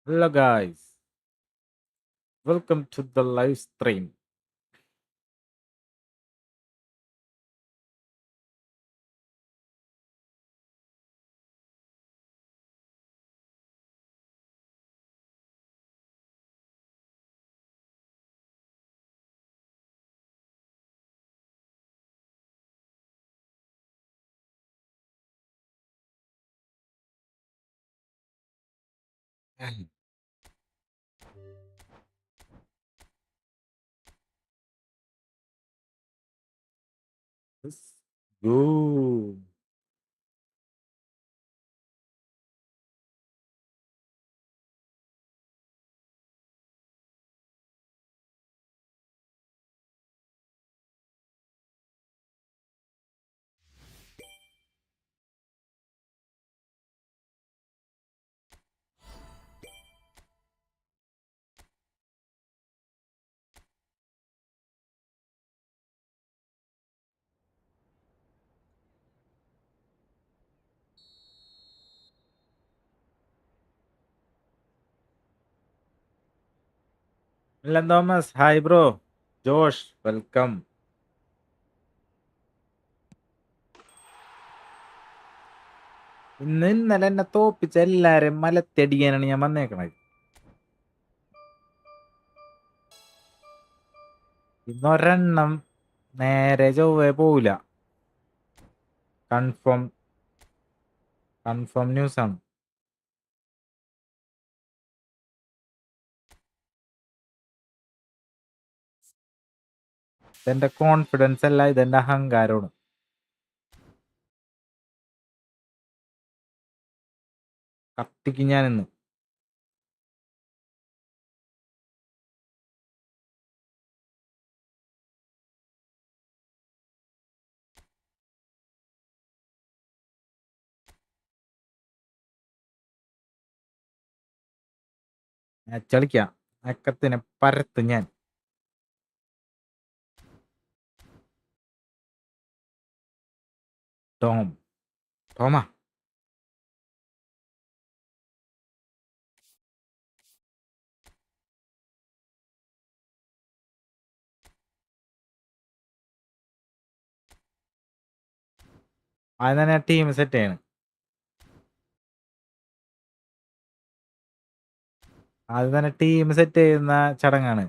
Hello, guys. Welcome to the live stream. Let's go. Milan Thomas, hi bro. Josh, welcome. ഇന്നലെ എന്നെ തോപ്പിച്ച എല്ലാരും മലത്തടിക്കാനാണ് ഞാൻ വന്നേക്കണത്. ഇന്നൊരെണ്ണം നേരെ ചൊവ്വേ പോവില്ല. കൺഫേം ന്യൂസ് ആണ്. ഇതെന്റെ കോൺഫിഡൻസ് അല്ല, ഇതെന്റെ അഹങ്കാരമാണ്. കത്തിക്ക് ഞാൻ ഇന്ന്. ചളിക്കാം അക്കത്തിനെ പരത്തും ഞാൻ. ടോമാ അത് തന്നെ ടീം സെറ്റ് ചെയ്യണം. അത് തന്നെ ടീം സെറ്റ് ചെയ്യുന്ന ചടങ്ങാണ്.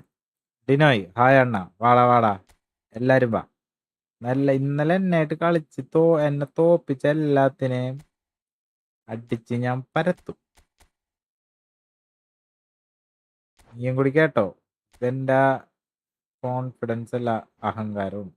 ഡിനോയ് ഹായ് അണ്ണ, വാടാ വാടാ എല്ലാരും വാ. ഇന്നലെ എന്നായിട്ട് കളിച്ച് എന്നെ തോപ്പിച്ച എല്ലാത്തിനെയും അടിച്ച് ഞാൻ പരത്തും. നീയും കൂടി കേട്ടോ, ഇതെന്റെ കോൺഫിഡൻസ് അല്ല അഹങ്കാരവും.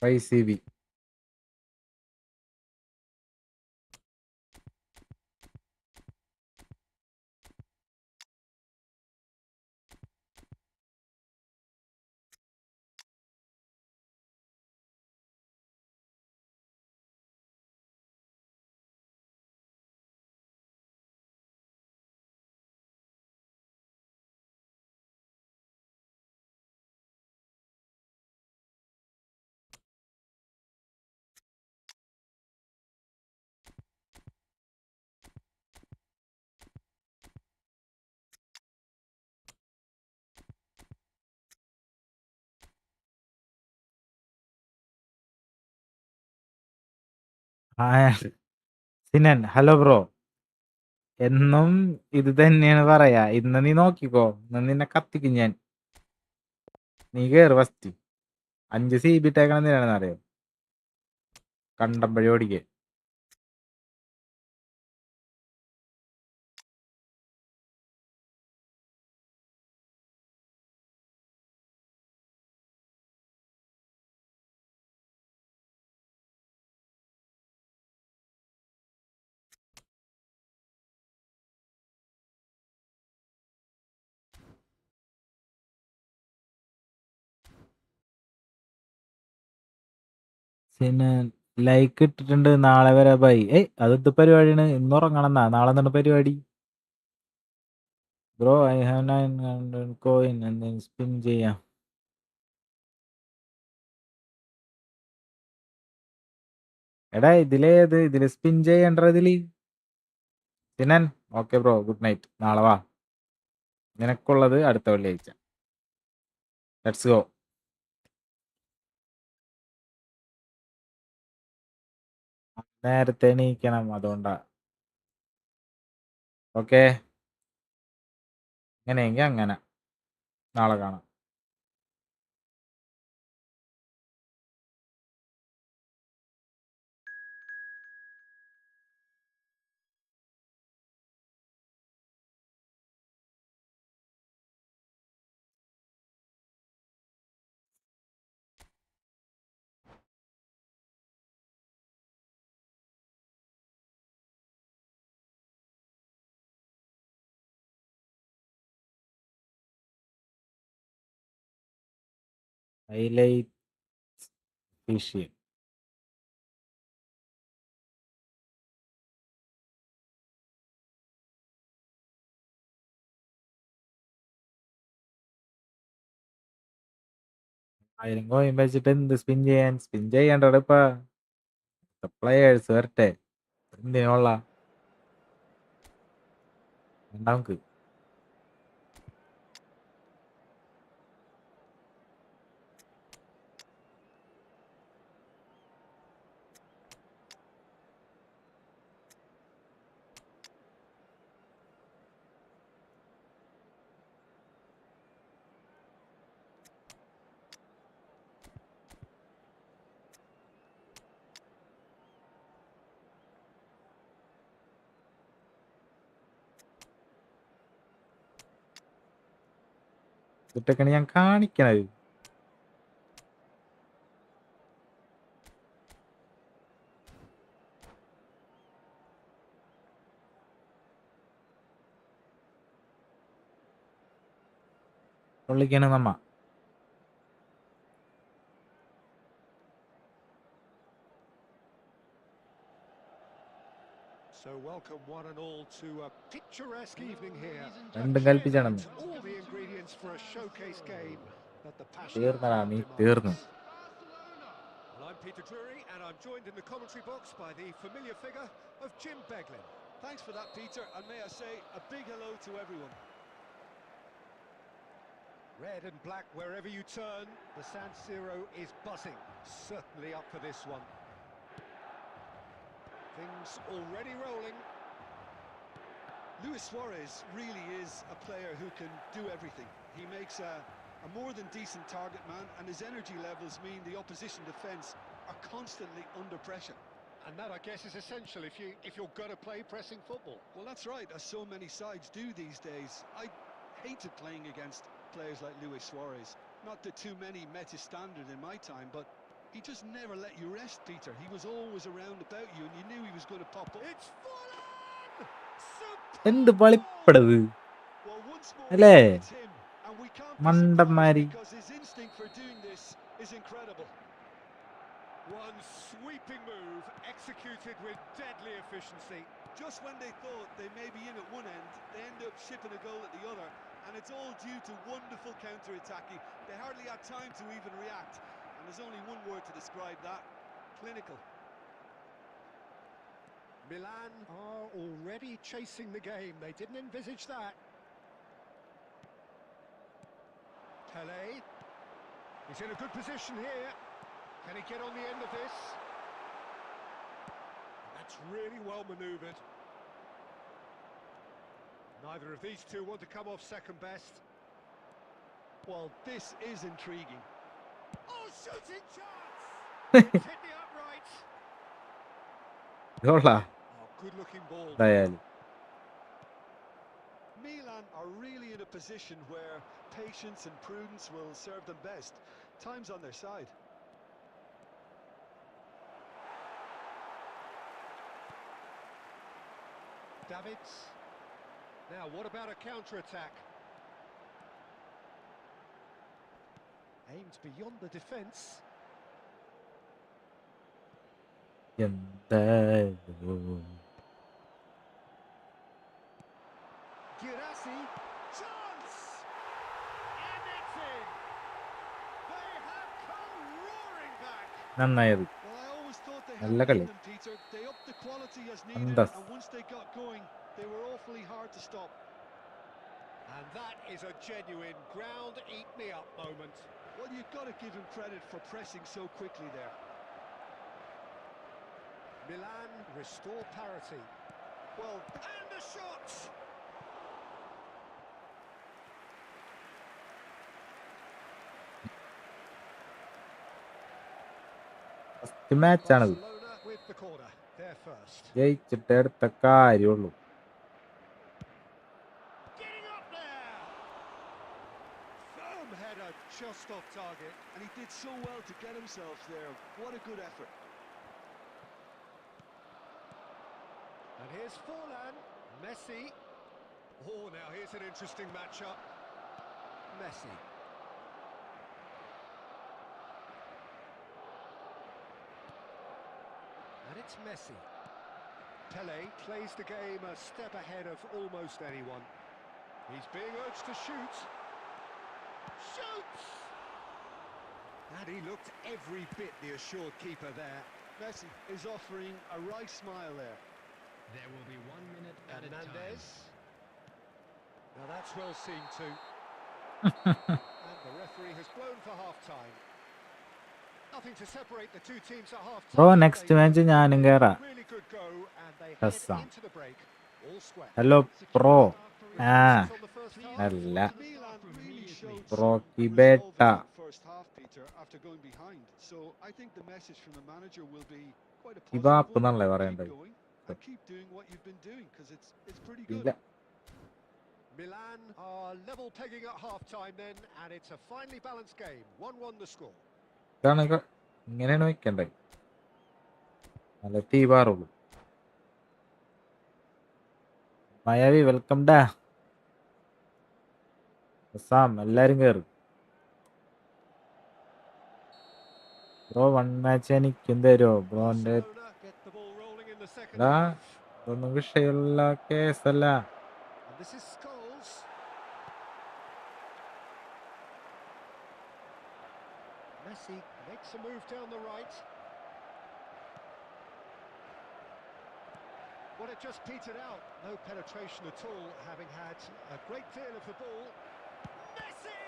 YCB Sinan hello bro. എന്നും ഇത് തന്നെയാണ് പറയാ. ഇന്ന് നീ നോക്കിക്കോ, ഇന്ന് നിന്നെ കത്തിക്കും ഞാൻ. നീ കേറ് ഫസ്റ്റ്. 5 CB ഇട്ടേക്കണം എന്തിനാണെന്ന് അറിയോ? കണ്ടമ്പഴി ഓടിക്കേ. പിന്നെ ലൈക്ക് ഇട്ടിട്ടുണ്ട്. നാളെ വരെ ബൈ. അതെന്ത് പരിപാടിയാണ്? ഇന്ന് ഉറങ്ങണമെന്നാ? നാളെ എന്താണ് പരിപാടി? ബ്രോ ഐ ഹാവ് 900 കോയിൻ എന്തെങ്കിലും സ്പിൻ ചെയ്യാം. എടാ ഇതില് സ്പിൻ ചെയ്യണ്ട ഇതില്. Sinan okay bro, good night. നാളെ വാ, നിനക്കുള്ളത് അടുത്ത വെള്ളിയാഴ്ച. Let's go. നേരത്തെ എണീക്കണം, അതുകൊണ്ടാ. ഓക്കെ, അങ്ങനെയെങ്കിൽ അങ്ങനെ. നാളെ കാണാം. Highlight fish. ആയിരം കോയിൻ വെച്ചിട്ട് എന്ത് സ്പിൻ ചെയ്യാൻ? സ്പിൻ ചെയ്യണ്ടട ഇപ്പ. പ്ലേയേഴ്സ് വരട്ടെ. എന്തിനുള്ള നമുക്ക് ഇട്ടൊക്കെയാണ് ഞാൻ കാണിക്കണത്. പൊള്ളിക്കാണ് നമ്മ. So welcome one and all to a picturesque evening here. രണ്ടും കൽപ്പിച്ചാണെന്ന്. All the ingredients for a showcase game that the passion തീർന്നടാ, നീ തീർന്നു. Well, I'm Peter Drury and I'm joined in the commentary box by the familiar figure of Jim Beglin. Thanks for that, Peter, and may I say a big hello to everyone. Red and black wherever you turn, the San Siro is buzzing. Certainly up for this one. Things already rolling. Luis Suarez really is a player who can do everything. He makes a more than decent target man, and his energy levels mean the opposition defence are constantly under pressure. And that, I guess, is essential if you're going to play pressing football. Well, that's right, as so many sides do these days. I hated playing against players like Luis Suarez. Not that too many met his standard in my time, but he just never let you rest, Peter. He was always around about you, and you knew he was going to pop up. It's full on! എന്ത് വെളിപ്പെടുത് Well, once more, അല്ലേ? it's him, and we can't be മണ്ടന്മാര്. surprised because his instinct for doing this is incredible. One sweeping move, executed with deadly efficiency. Just when they thought they may be in at one end, they end up shipping a goal at the other, and it's all due to wonderful counter-attacking. They hardly had time to even react, and there's only one word to describe that: clinical. Milan are already chasing the game. They didn't envisage that. Pele. He's in a good position here. Can he get on the end of this? That's really well manoeuvred. Neither of these two want to come off second best. Well, this is intriguing. Oh, shooting chance! Hit the upright. ഗോളാ Oh, good-looking ball. എന്തായാലും. Milan are really in a position where patience and prudence will serve them best. Time's on their side. Davids. Now, what about a counter-attack? Aimed beyond the defence. എന്താ Girassi, chance! And it's in! They have come roaring back! നന്നായത്. Well, I always thought they had നല്ല it in കളി. them, Peter. They upped the quality as needed, Antas. and once they got going, they were awfully hard to stop. And that is a genuine ground eat me up moment. Well, you've got to give him credit for pressing so quickly there. Milan restore parity. Well, and the shot! First മാച്ചാണത്. Barcelona with the corner. They're first. ജയിച്ചിട്ട് എടുത്ത കാര്യമുള്ളൂ. Getting up there! Firm header just off target, and he did so well to get himself there. What a good effort. And here's Forlan. Messi. Oh, now here's an interesting matchup. Messi. And it's Messi. Pele plays the game a step ahead of almost anyone. He's being urged to shoot. Shoots! And he looked every bit the assured keeper there. Messi is offering a right smile there. There will be 1 minute added time. Hernandez. Now that's well seen too. And the referee has blown for half-time. Nothing to separate the two teams at half-time. Bro next match ഞാനും കയറാം. Really good go and they head Ressam. into the break. All square. Hello bro. ആ On the first half. അല്ല Milan really showed bro some കിബേട്ട. resolve in that first half, Peter, after going behind. So I think the message from the manager will be quite a Kiba positive one. എന്നല്ലേ Keep പറയണ്ടത്. going and keep doing what you've been doing because it's pretty good. ഇല്ല Milan are level pegging at half-time then, and it's a finely balanced game. 1-1 the score. ഇതാണ് ഇങ്ങനെയാണ് വെക്കണ്ടേ. നല്ല തീ പാറുള്ളൂ. മയാവി welcome ഡാ. Sam എല്ലാരും കേറും. ബ്രോ വൺ മാച്ച് എനിക്കും തരുമോ ബ്രോന്റെ? Barcelona get the ball rolling in the second എടാ half. ഇതൊന്നും വിഷയമുള്ള കേസല്ല. And this is Scholes. Messi makes a move down the right. Well, it just petered out. No penetration at all, having had a great deal of the ball. Messi!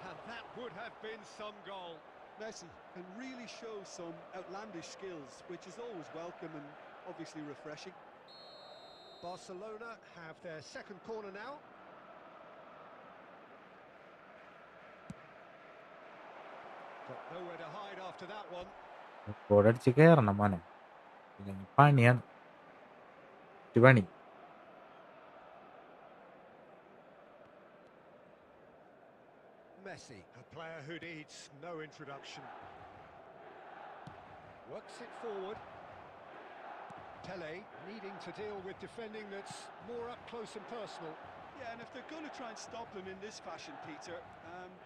And that would have been some goal. Messi can really show some outlandish skills, which is always welcome and obviously refreshing. Barcelona have their second corner now. Got nowhere to hide after that one. കോടടിച്ച് കയറണം മോനെ. ഇല്ലെങ്കിൽ പണിയാണ്. പണി. Messi, a player who needs no introduction. Works it forward. Pele needing to deal with defending that's more up close and personal. Yeah, and if they're going to try and stop him in this fashion, Peter,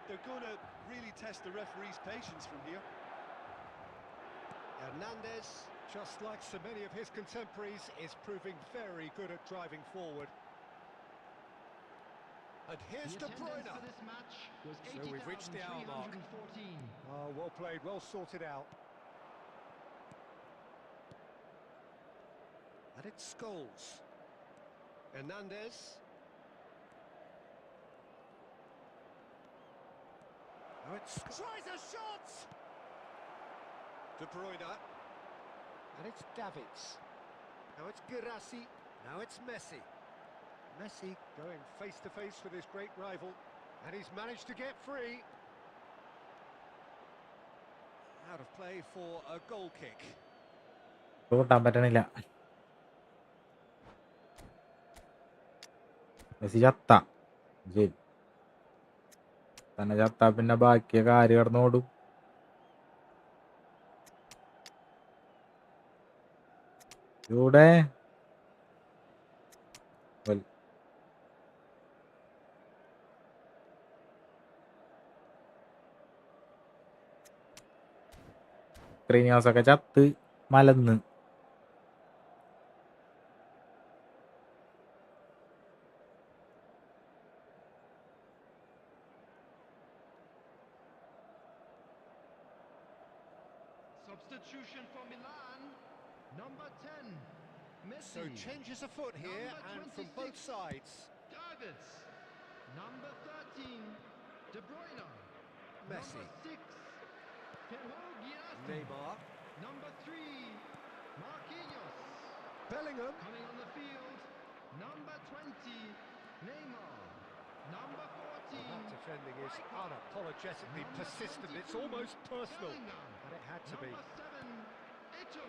they're going to really test the referee's patience from here. Hernandez, just like so many of his contemporaries, is proving very good at driving forward. And here's The De attendance Bruyne. for this match was So we've reached the hour mark. 80,314. Oh, well played, well sorted out. And it's Scholes. Hernandez. Now it's tries a shot. De Bruyne. And it's Davids. Now it's Girassi. Now it's Messi. Messi going face to face with his great rival, and he's managed to get free. Out of play for a goal kick. കൂട്ടാൻ പറ്റണില്ല. Messi ചത്ത. ശരി തന്നെ ചത്ത പിന്നെ ബാക്കിയ കാര്യം കിടന്നോടും. ഇവിടെ മാക്രീനിയോസൊക്കെ ചത്ത് മലന്ന്. Substitution for Milan. Number 10, Messi. So changes a foot here Number and from both 26. sides. Davids. Number 13, De Bruyne. Messi. Number 6, Ferrogiati. Neymar. Number 3, Marquinhos. Bellingham. Coming on the field, number 20, Neymar. Number 14, That defending is Rijkaard. unapologetically Number persistent. It's 22, almost personal. Bellingham. And it had to be. Number 7, Eto'o.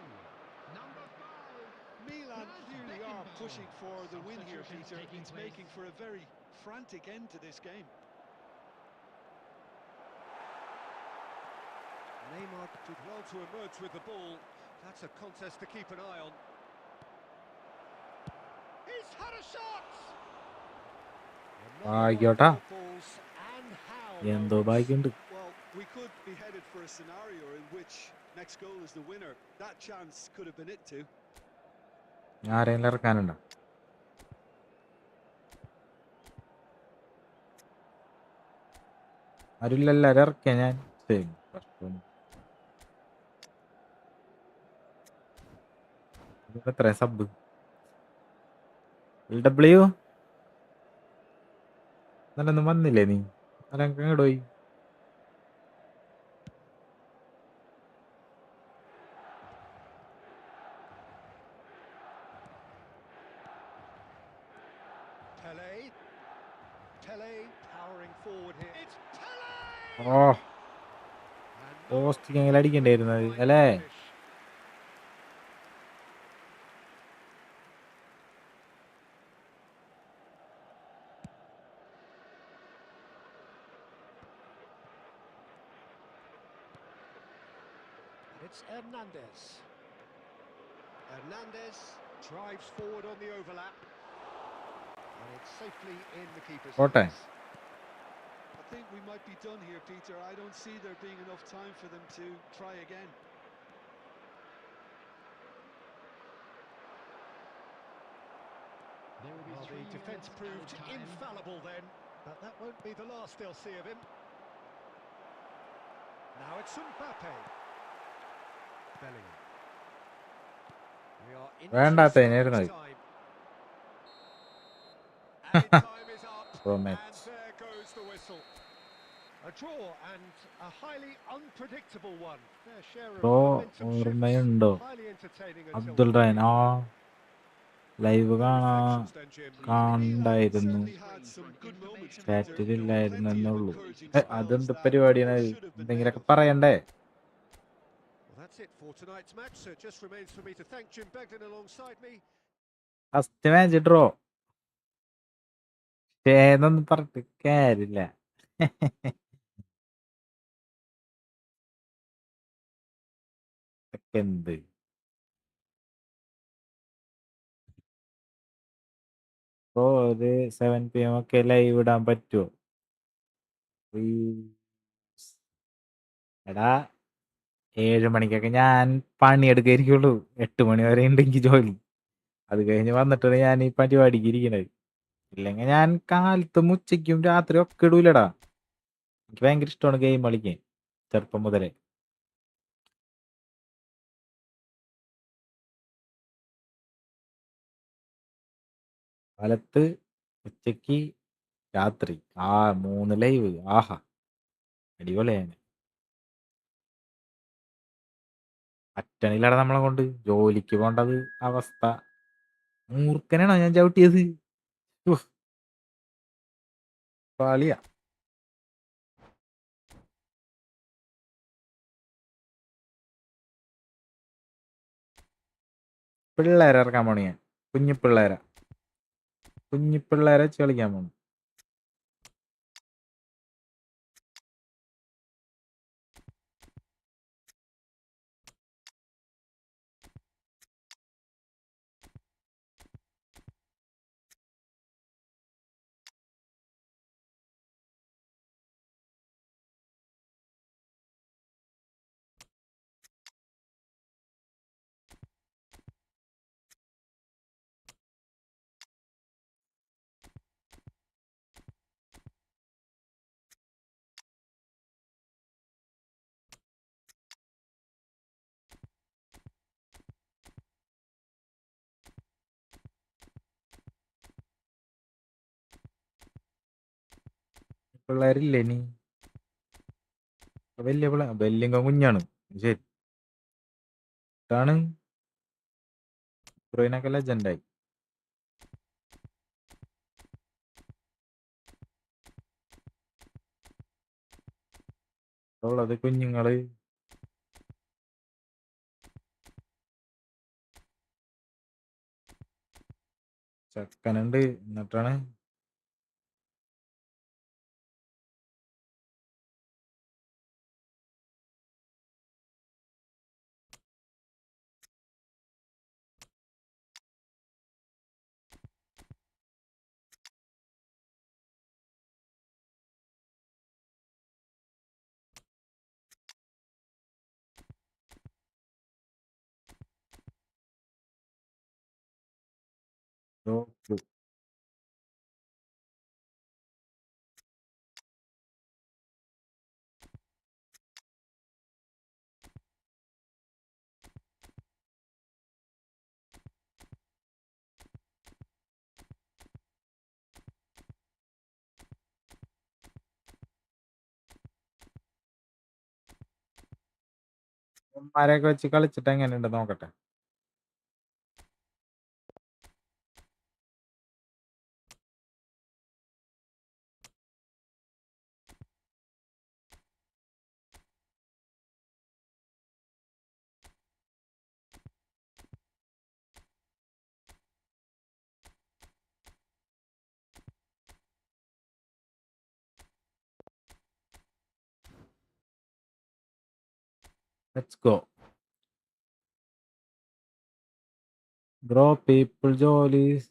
Number 5, Milan Franz clearly are Beckenbauer. pushing for the win here, Substitutions Peter. taking It's place. making for a very frantic end to this game. Neymar did well to emerge with the ball. That's a contest to keep an eye on. He's had a shot! ഭാഗ്യോട്ടാ, Balls and how എന്തോ moments. ഭാഗ്യമുണ്ട്. Well, we could be headed for a scenario in which next goal is the winner. That chance could have been it too. ആരെങ്കിലും ഇറക്കാനുണ്ടോ? ആരുമില്ലല്ലോ, ഇറക്കിയ ഞാൻ. എത്ര sub LW നല്ലൊന്നും വന്നില്ലേ നീ? അങ്ങോട്ട് പോയി. Pele powering forward here. It's Pele! ഓ, post എങ്ങനെ അടിക്കണ്ടായിരുന്നത് അല്ലേ? It's Hernandez. Hernandez drives forward on the overlap. And it's safely in the keeper's Okay. hands. I think we might be done here, Peter. I don't see there being enough time for them to try again. There will be Well, 3 the defence minutes proved added time. infallible then, but that won't be the last they'll see of him. Now it's Mbappe. Bellingham. We are into വേണ്ടാത്തതിനായിരുന്നു stoppage അത്. time. Added time is up, Promet. and there goes the whistle. A draw and a highly unpredictable one. Their share of bro momentum ഓർമ്മയുണ്ടോ? shifts, highly entertaining until Abdul the Rahman break. ആ live Reflections then, Jim. Milan കണ്ടായിരുന്നു, certainly had some good moments, Peter. ചാറ്റിലില്ലായിരുന്നു Plenty of എന്നുള്ളൂ. encouraging spells അതെന്ത് that പരിപാടിയാണ്? should have been എന്തെങ്കിലുമൊക്കെ nailed. പറയണ്ടേ? Well, that's it for tonight's match. So it just remains for me to thank Jim Beglin alongside me. First match draw. എന്നൊന്നും പറഞ്ഞിട്ട് കാര്യമില്ല. എന്ത് ഇപ്പോ ഒരു 7 PM ഒക്കെ ലൈവ് ഇടാൻ പറ്റുമോ? എടാ 7 മണിക്കൊക്കെ ഞാൻ പണിയെടുക്കായിരിക്കുള്ളൂ. 8 മണി വരെ ഉണ്ടെങ്കിൽ ജോലി. അത് കഴിഞ്ഞ് വന്നിട്ടാണ് ഞാൻ ഈ പരിപാടിക്ക് ഇരിക്കണത്. ഇല്ലെങ്കിൽ ഞാൻ കാലത്തും ഉച്ചയ്ക്കും രാത്രി ഒക്കെ ഇടൂലടാ. എനിക്ക് ഭയങ്കര ഇഷ്ടമാണ് ഗെയിം കളിക്കാൻ ചെറുപ്പം മുതലേ. കാലത്ത്, ഉച്ചയ്ക്ക്, രാത്രി 3 ലൈവ്. ആഹാ, അടിപൊളിയാണ്. പറ്റണില്ലടാ നമ്മളെ കൊണ്ട്. ജോലിക്ക് പോണ്ടത് അവസ്ഥ. മൂർഖനാണോ ഞാൻ ചവിട്ടിയത്? ഉഫ്, പാളിയാ. പിള്ളേരെ ഇറക്കാൻ പോണി ഞാൻ. കുഞ്ഞു പിള്ളേരെ വെച്ച് കളിക്കാൻ പോണു. പിള്ളേരില്ലേ ഇനി? വലിയ ബെല്ലിംഗം കുഞ്ഞാണ്. ശരി ാണ് ബ്രൂയിനൊക്കെ ലെജൻഡായി. ഉള്ളത് കുഞ്ഞുങ്ങള്. ചക്കനുണ്ട്. എന്നിട്ടാണ് നോക്ക്. മരൊക്കെ വെച്ച് കളിച്ചിട്ട് എങ്ങനെയുണ്ട് നോക്കട്ടെ. Let's go bro. പീപ്പിൾ ജോലി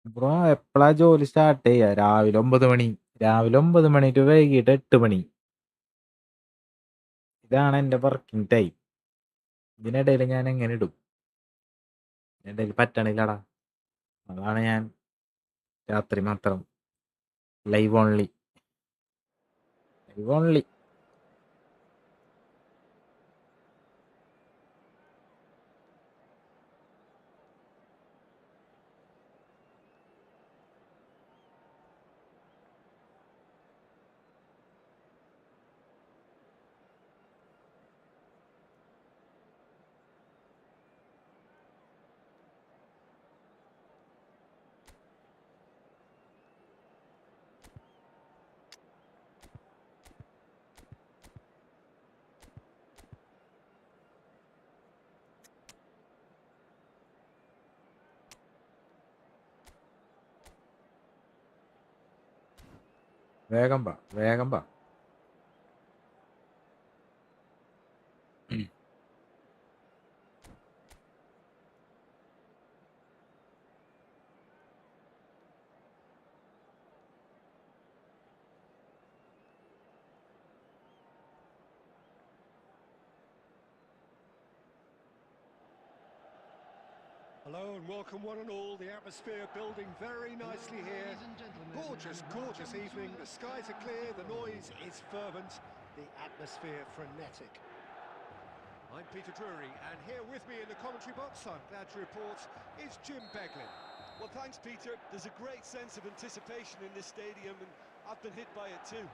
ബ്രോ എപ്പോഴാ ജോലി സ്റ്റാർട്ട് ചെയ്യാ? രാവിലെ 9 മണി. രാവിലെ 9 മണി ടു വൈകിട്ട് 8 മണി. ഇതാണ് എൻ്റെ വർക്കിംഗ് ടൈം. ഇതിനിടയിൽ ഞാൻ എങ്ങനെ ഇടും? ഇതിനിടയിൽ പറ്റണില്ലടാ. അതാണ് ഞാൻ രാത്രി മാത്രം ലൈവ് ഓൺലി. Live only. വേഗം വാ, വേഗം വാ. Hello and welcome one and all. The atmosphere building very nicely here. Ladies and gentlemen, Gorgeous, and gorgeous welcome evening. to- The skies are clear, the noise is fervent, the atmosphere frenetic. I'm Peter Drury, and here with me in the commentary box, I'm glad to report, is Jim Beglin. Well, thanks, Peter. There's a great sense of anticipation in this stadium, and I've been hit by it too.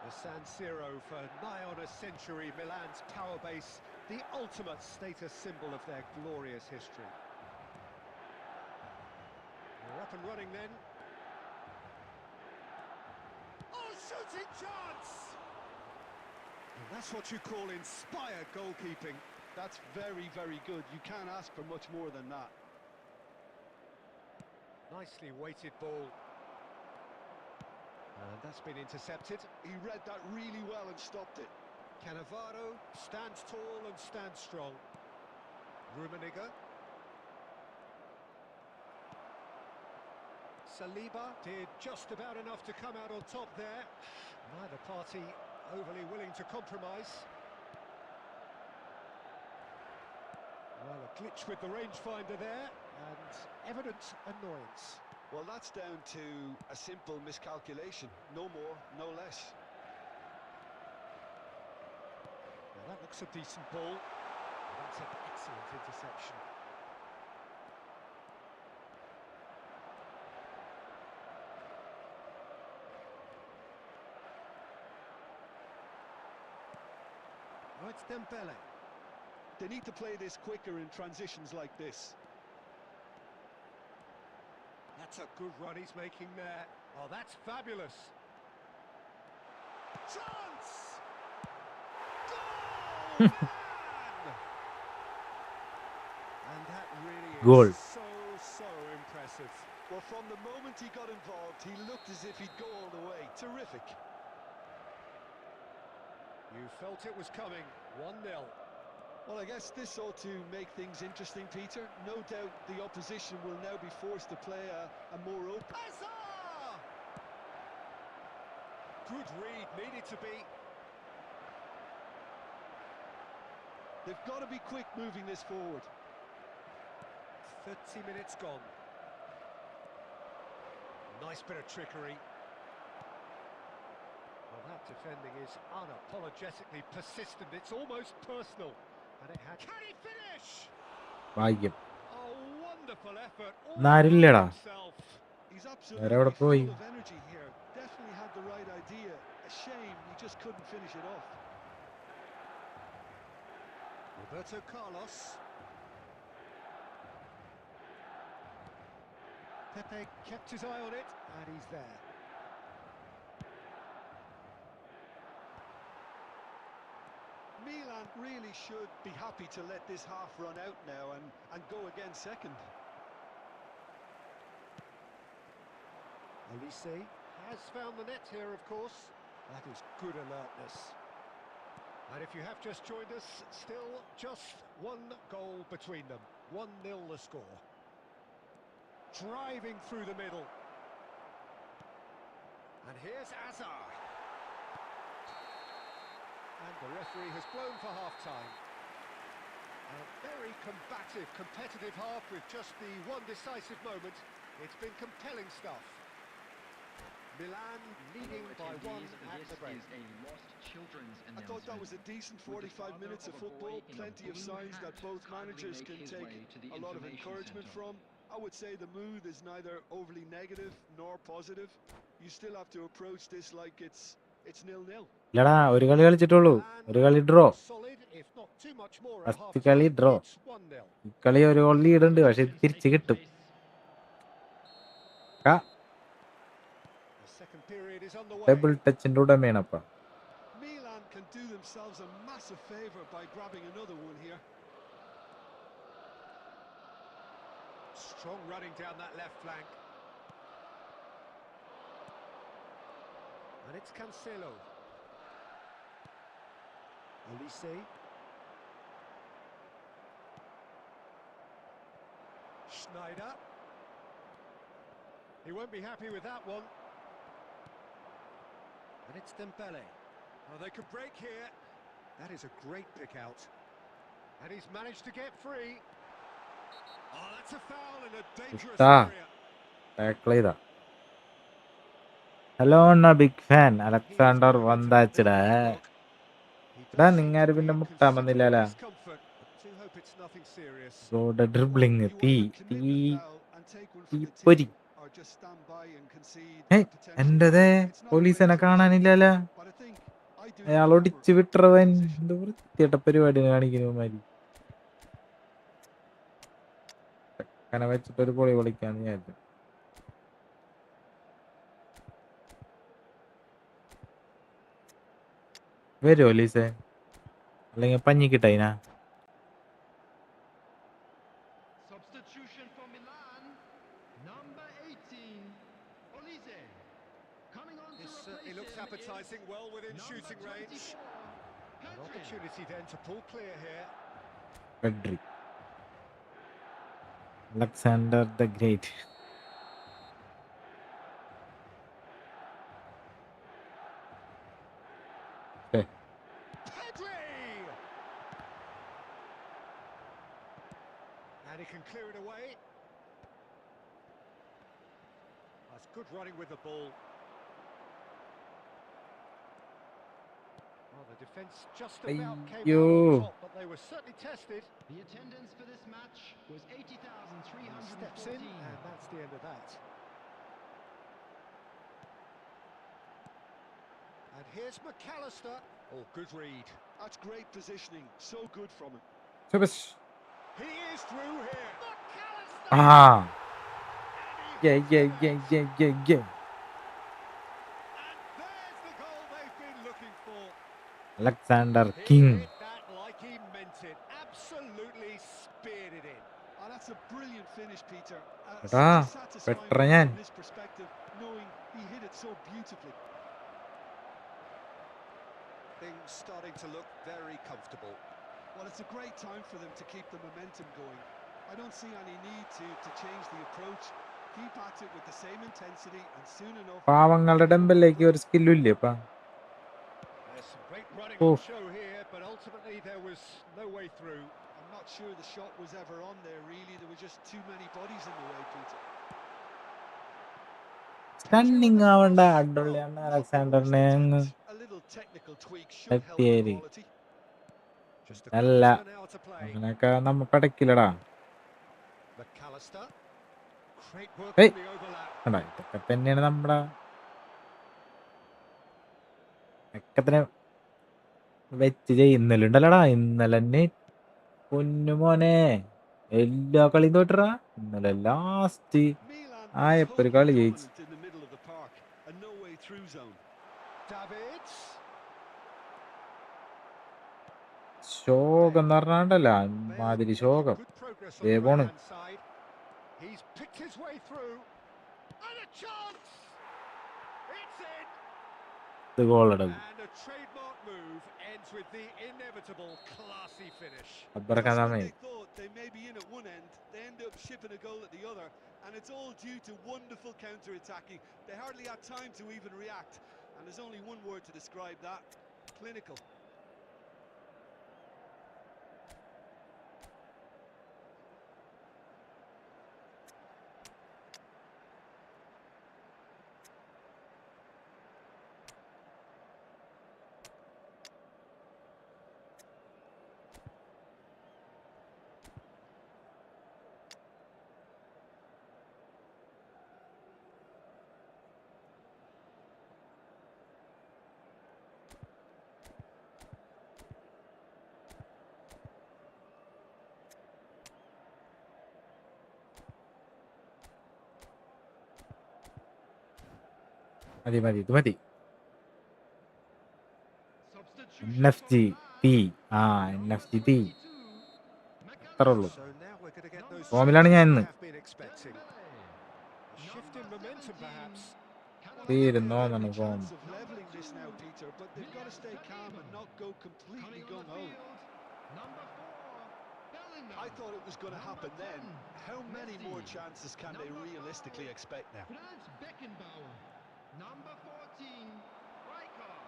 The San Siro for nigh on a century, Milan's power base, the ultimate status symbol of their glorious history. We're up and running then. Oh, shooting chance! And that's what you call inspired goalkeeping. That's very, very good. You can't ask for much more than that. Nicely weighted ball. And that's been intercepted. He read that really well and stopped it. Cannavaro stands tall and stands strong. Rummenigge. Saliba did just about enough to come out on top there. Neither party overly willing to compromise. Well, a glitch with the rangefinder there, and evident annoyance. Well, that's down to a simple miscalculation. No more, no less. Now that looks a decent ball. That's an excellent interception. Now it's Dembele. They need to play this quicker in transitions like this. That's a good run he's making there. Oh, that's fabulous. Chance! Goal! Man! And that really is Goal. so impressive. Well, from the moment he got involved, he looked as if he'd go all the way. Terrific. You felt it was coming. 1-0. Well, I guess this ought to make things interesting, Peter. No doubt the opposition will now be forced to play a more open... Hazard! Good read, needed to be. They've got to be quick moving this forward. 30 minutes gone. Nice bit of trickery. Well, that defending is unapologetically persistent. It's almost personal. And it had... Can he finish? ഭാഗ്യം. A wonderful effort. all നാരില്ലടാ. by himself. He's Where absolutely would it full go? of energy here. Definitely had the right idea. A shame he just couldn't finish it off. Roberto Carlos. Pepe kept his eye on it, and he's there. Milan really should be happy to let this half run out now and go again second. Olise has found the net here, of course. That is good alertness. And if you have just joined us, still just one goal between them. 1-0 the score. Driving through the middle. And here's Azar. And the referee has blown for half-time. A very combative, competitive half with just the one decisive moment. It's been compelling stuff. Milan leading by one at the break. I thought that was a decent 45 minutes of football. Plenty of signs that both managers can take a lot of encouragement from. I would say the mood is neither overly negative nor positive. You still have to approach this like it's 0-0. ഇല്ലടാ, ഒരു കളി കളിച്ചിട്ടുള്ളൂ. ഒരു കളി draw. Solid, if not too much more at first കളി half-time. Draw. It's 1-0. ഈ കളി ഒരു goal lead ഉണ്ട്, പക്ഷെ ഇത് തിരിച്ച് കിട്ടും. The second period is underway. Double ടച്ചിന്റെ ഉടമയാണ് അപ്പ. Milan can do themselves a massive favour by grabbing another one here. Strong running down that left flank. And it's Cancelo. Olise. Schneider. He won't be happy with that one. And it's Dembele. Oh, they could break here. That is a great pick out. And he's managed to get free. Oh, that's a foul in a dangerous area. Tackle ചെയ്താ. Hello അണ്ണ, big fan. Alexander വന്താച്ചടാ. എടാ, നിങ്ങാര് പിന്നെ മുട്ടാൻ വന്നില്ലല്ലോ. Road dribbling തീപ്പൊരി. എന്റേതേ പോലീസിനെ കാണാനില്ലല്ലോ. അയാൾ ഒടിച്ചു വിട്ടവൻ എന്ത് വൃത്തിയായിട്ട പരിപാടി കാണിക്കുന്നമാതിരി. അങ്ങനെ വെച്ചിട്ടൊരു പൊളി പൊളിക്കാന്ന് വിചാരിച്ചു. വരുമോ ലീസേ? അല്ലെങ്കിൽ പഞ്ഞിക്കിട്ടതിനാ? Substitution for Milan, number 18, Olise. Coming on to replace It looks him appetising, well within is shooting number range. 24, An Pedri. opportunity then to pull clear here. Pedri, Alexander the great. Pedri! And he can clear it away. That's good running with the ball. Well, the defence just about came out on top, but they were certainly tested. The attendance for this match was Steps in, 80,314. and that's the end of that. And Here's McAllister. Oh, good read. That's great positioning. So good from him. ശബാഷ്. He is through here. McAllister! ആ And he yeah, hits yeah, it yeah, out. yeah, yeah, yeah. And there's the goal they've been looking for. Alexander He king. hit that like he meant it. Absolutely speared it in. Oh, that's a brilliant finish, Peter. എടാ Such a satisfying Petra goal ഞാൻ. from his perspective, knowing he hit it so beautifully. Things starting to look very comfortable. Well, it's a great time for them to keep the momentum going. I don't see any need to change the approach. Keep at it with the same intensity, and soon enough... പാവങ്ങളുടെ ഡെമ്പലിലേക്ക് ഒരു സ്കില്ലും ഇല്ലേ ഇപ്പൊ? There's some great running Oh. on show here, but ultimately there was no way through. I'm not sure the shot was ever on there, really. There were just too many bodies in the way, Peter. Stunning ആവണ്ട അടിപൊളിയാണ് അലക്സാണ്ടറിനെ അങ്ങ് A little technical tweak should help the എത്തിയേരി. quality. Just a അല്ല corner now to play. അങ്ങനെയൊക്കെ നമ്മ പടക്കില്ലടാ. McAllister. Great work Hey. on the overlap. കണ്ടാ ഇതൊക്കെ തന്നെയാണ് നമ്മുടെ ഒക്കെ തന്നെ വെച്ച് ചെയ്യുന്നല്ലുണ്ടല്ലടാ. ഇന്നലെ തന്നെ പൊന്നുമോനെ എല്ലാ കളിയും തോറ്ററാ. ഇന്നലെ ലാസ്റ്റ് Milan were ആയപ്പോ ഒരു totally കളി ജയിച്ചു. dominant in the middle of the park, a no way through zone. Davids. ശോകം എന്ന് പറഞ്ഞാണ്ടല്ല മാതിരി ശോകം. Good progress on they the പോണ്. right-hand side. He's picked his way through. And a chance! It's in! ഇത് ഗോളടവ്. And a trademark move ends with the inevitable classy finish. അബ്ബറക്കാൻ Just when സമയം. they thought they may be in at one end, they end up shipping a goal at the other, and it's all due to wonderful counter-attacking. They hardly had time to even react, and there's only one word to describe that: clinical. മതി മതി ഇത് മതി. Substitution NFC for തീ. Milan. ആ NFC തീ. അത്രേ ഉള്ളൂ. So now we're going to get those ഫോമിലാണ് ഞാൻ changes ഇന്ന്. we have been expecting. A shift in momentum perhaps. തീരുന്നോ Every എന്നാണ് form. chance of leveling this now, Peter, but they've got to stay calm and not go completely gung-ho. Number 4, Bellingham. I thought it was going to happen then. How many more chances can they realistically expect now? Franz Beckenbauer. Number 14, Rijkaard.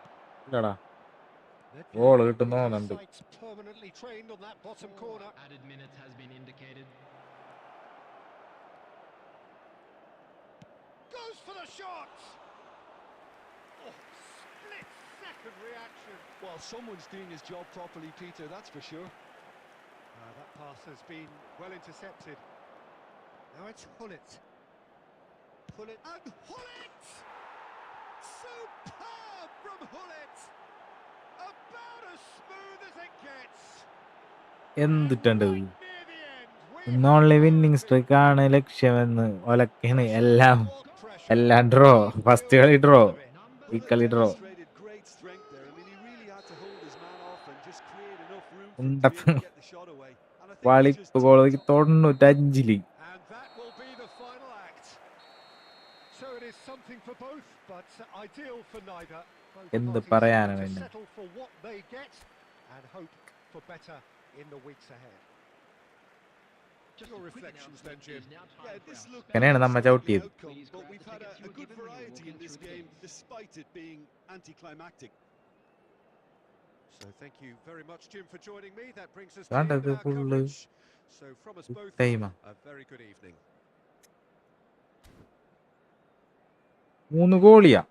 ഇല്ലടാ They've goal got കിട്ടുന്നോന്നുണ്ട്. sights permanently trained on that bottom corner. Added minutes has been indicated. Goes for the shot! Oh, split-second reaction. Well, someone's doing his job properly, Peter, that's for sure. That pass has been well intercepted. Now it's Hullet. Hullet and Hullet! Superb from Hullet! About as smooth as it gets. എന്തിട്ടുണ്ട് Right near the end, we ഇന്നോൺലി have winning found streak ആണ് ലക്ഷ്യമെന്ന് ഒലക്കാണ് pressure എല്ലാം. what pressure. എല്ലാം draw. He first will കളി draw, have it. ഈ Hullet കളി draw. demonstrated great strength there. I mean, he really had to hold his man off and just create enough room for him ഉണ്ട to be able to get the shot away. And I think he's just വളിപ്പ് goal 95 And that will be the final act. So it is something for both, but ideal for neither. Both എന്ത് parties പറയാനാണ് to പിന്നെ. settle for what they get and hope for better in the weeks ahead. Just Your a quick reflections then, announcement, Jim. it is now time Yeah, for this our looked അങ്ങനെയാണ് an നമ്മ unlikely ചവിട്ടിയത്. outcome, Please but grab we've the had tickets a you were good given when you were variety in walking this through the game, gates. despite it being anticlimactic. So thank you very much, Jim, for joining me. That brings us to the Granted, end of our full, coverage. So from us both, ടൈമാ. a very good evening. 3 ഗോളിയാ.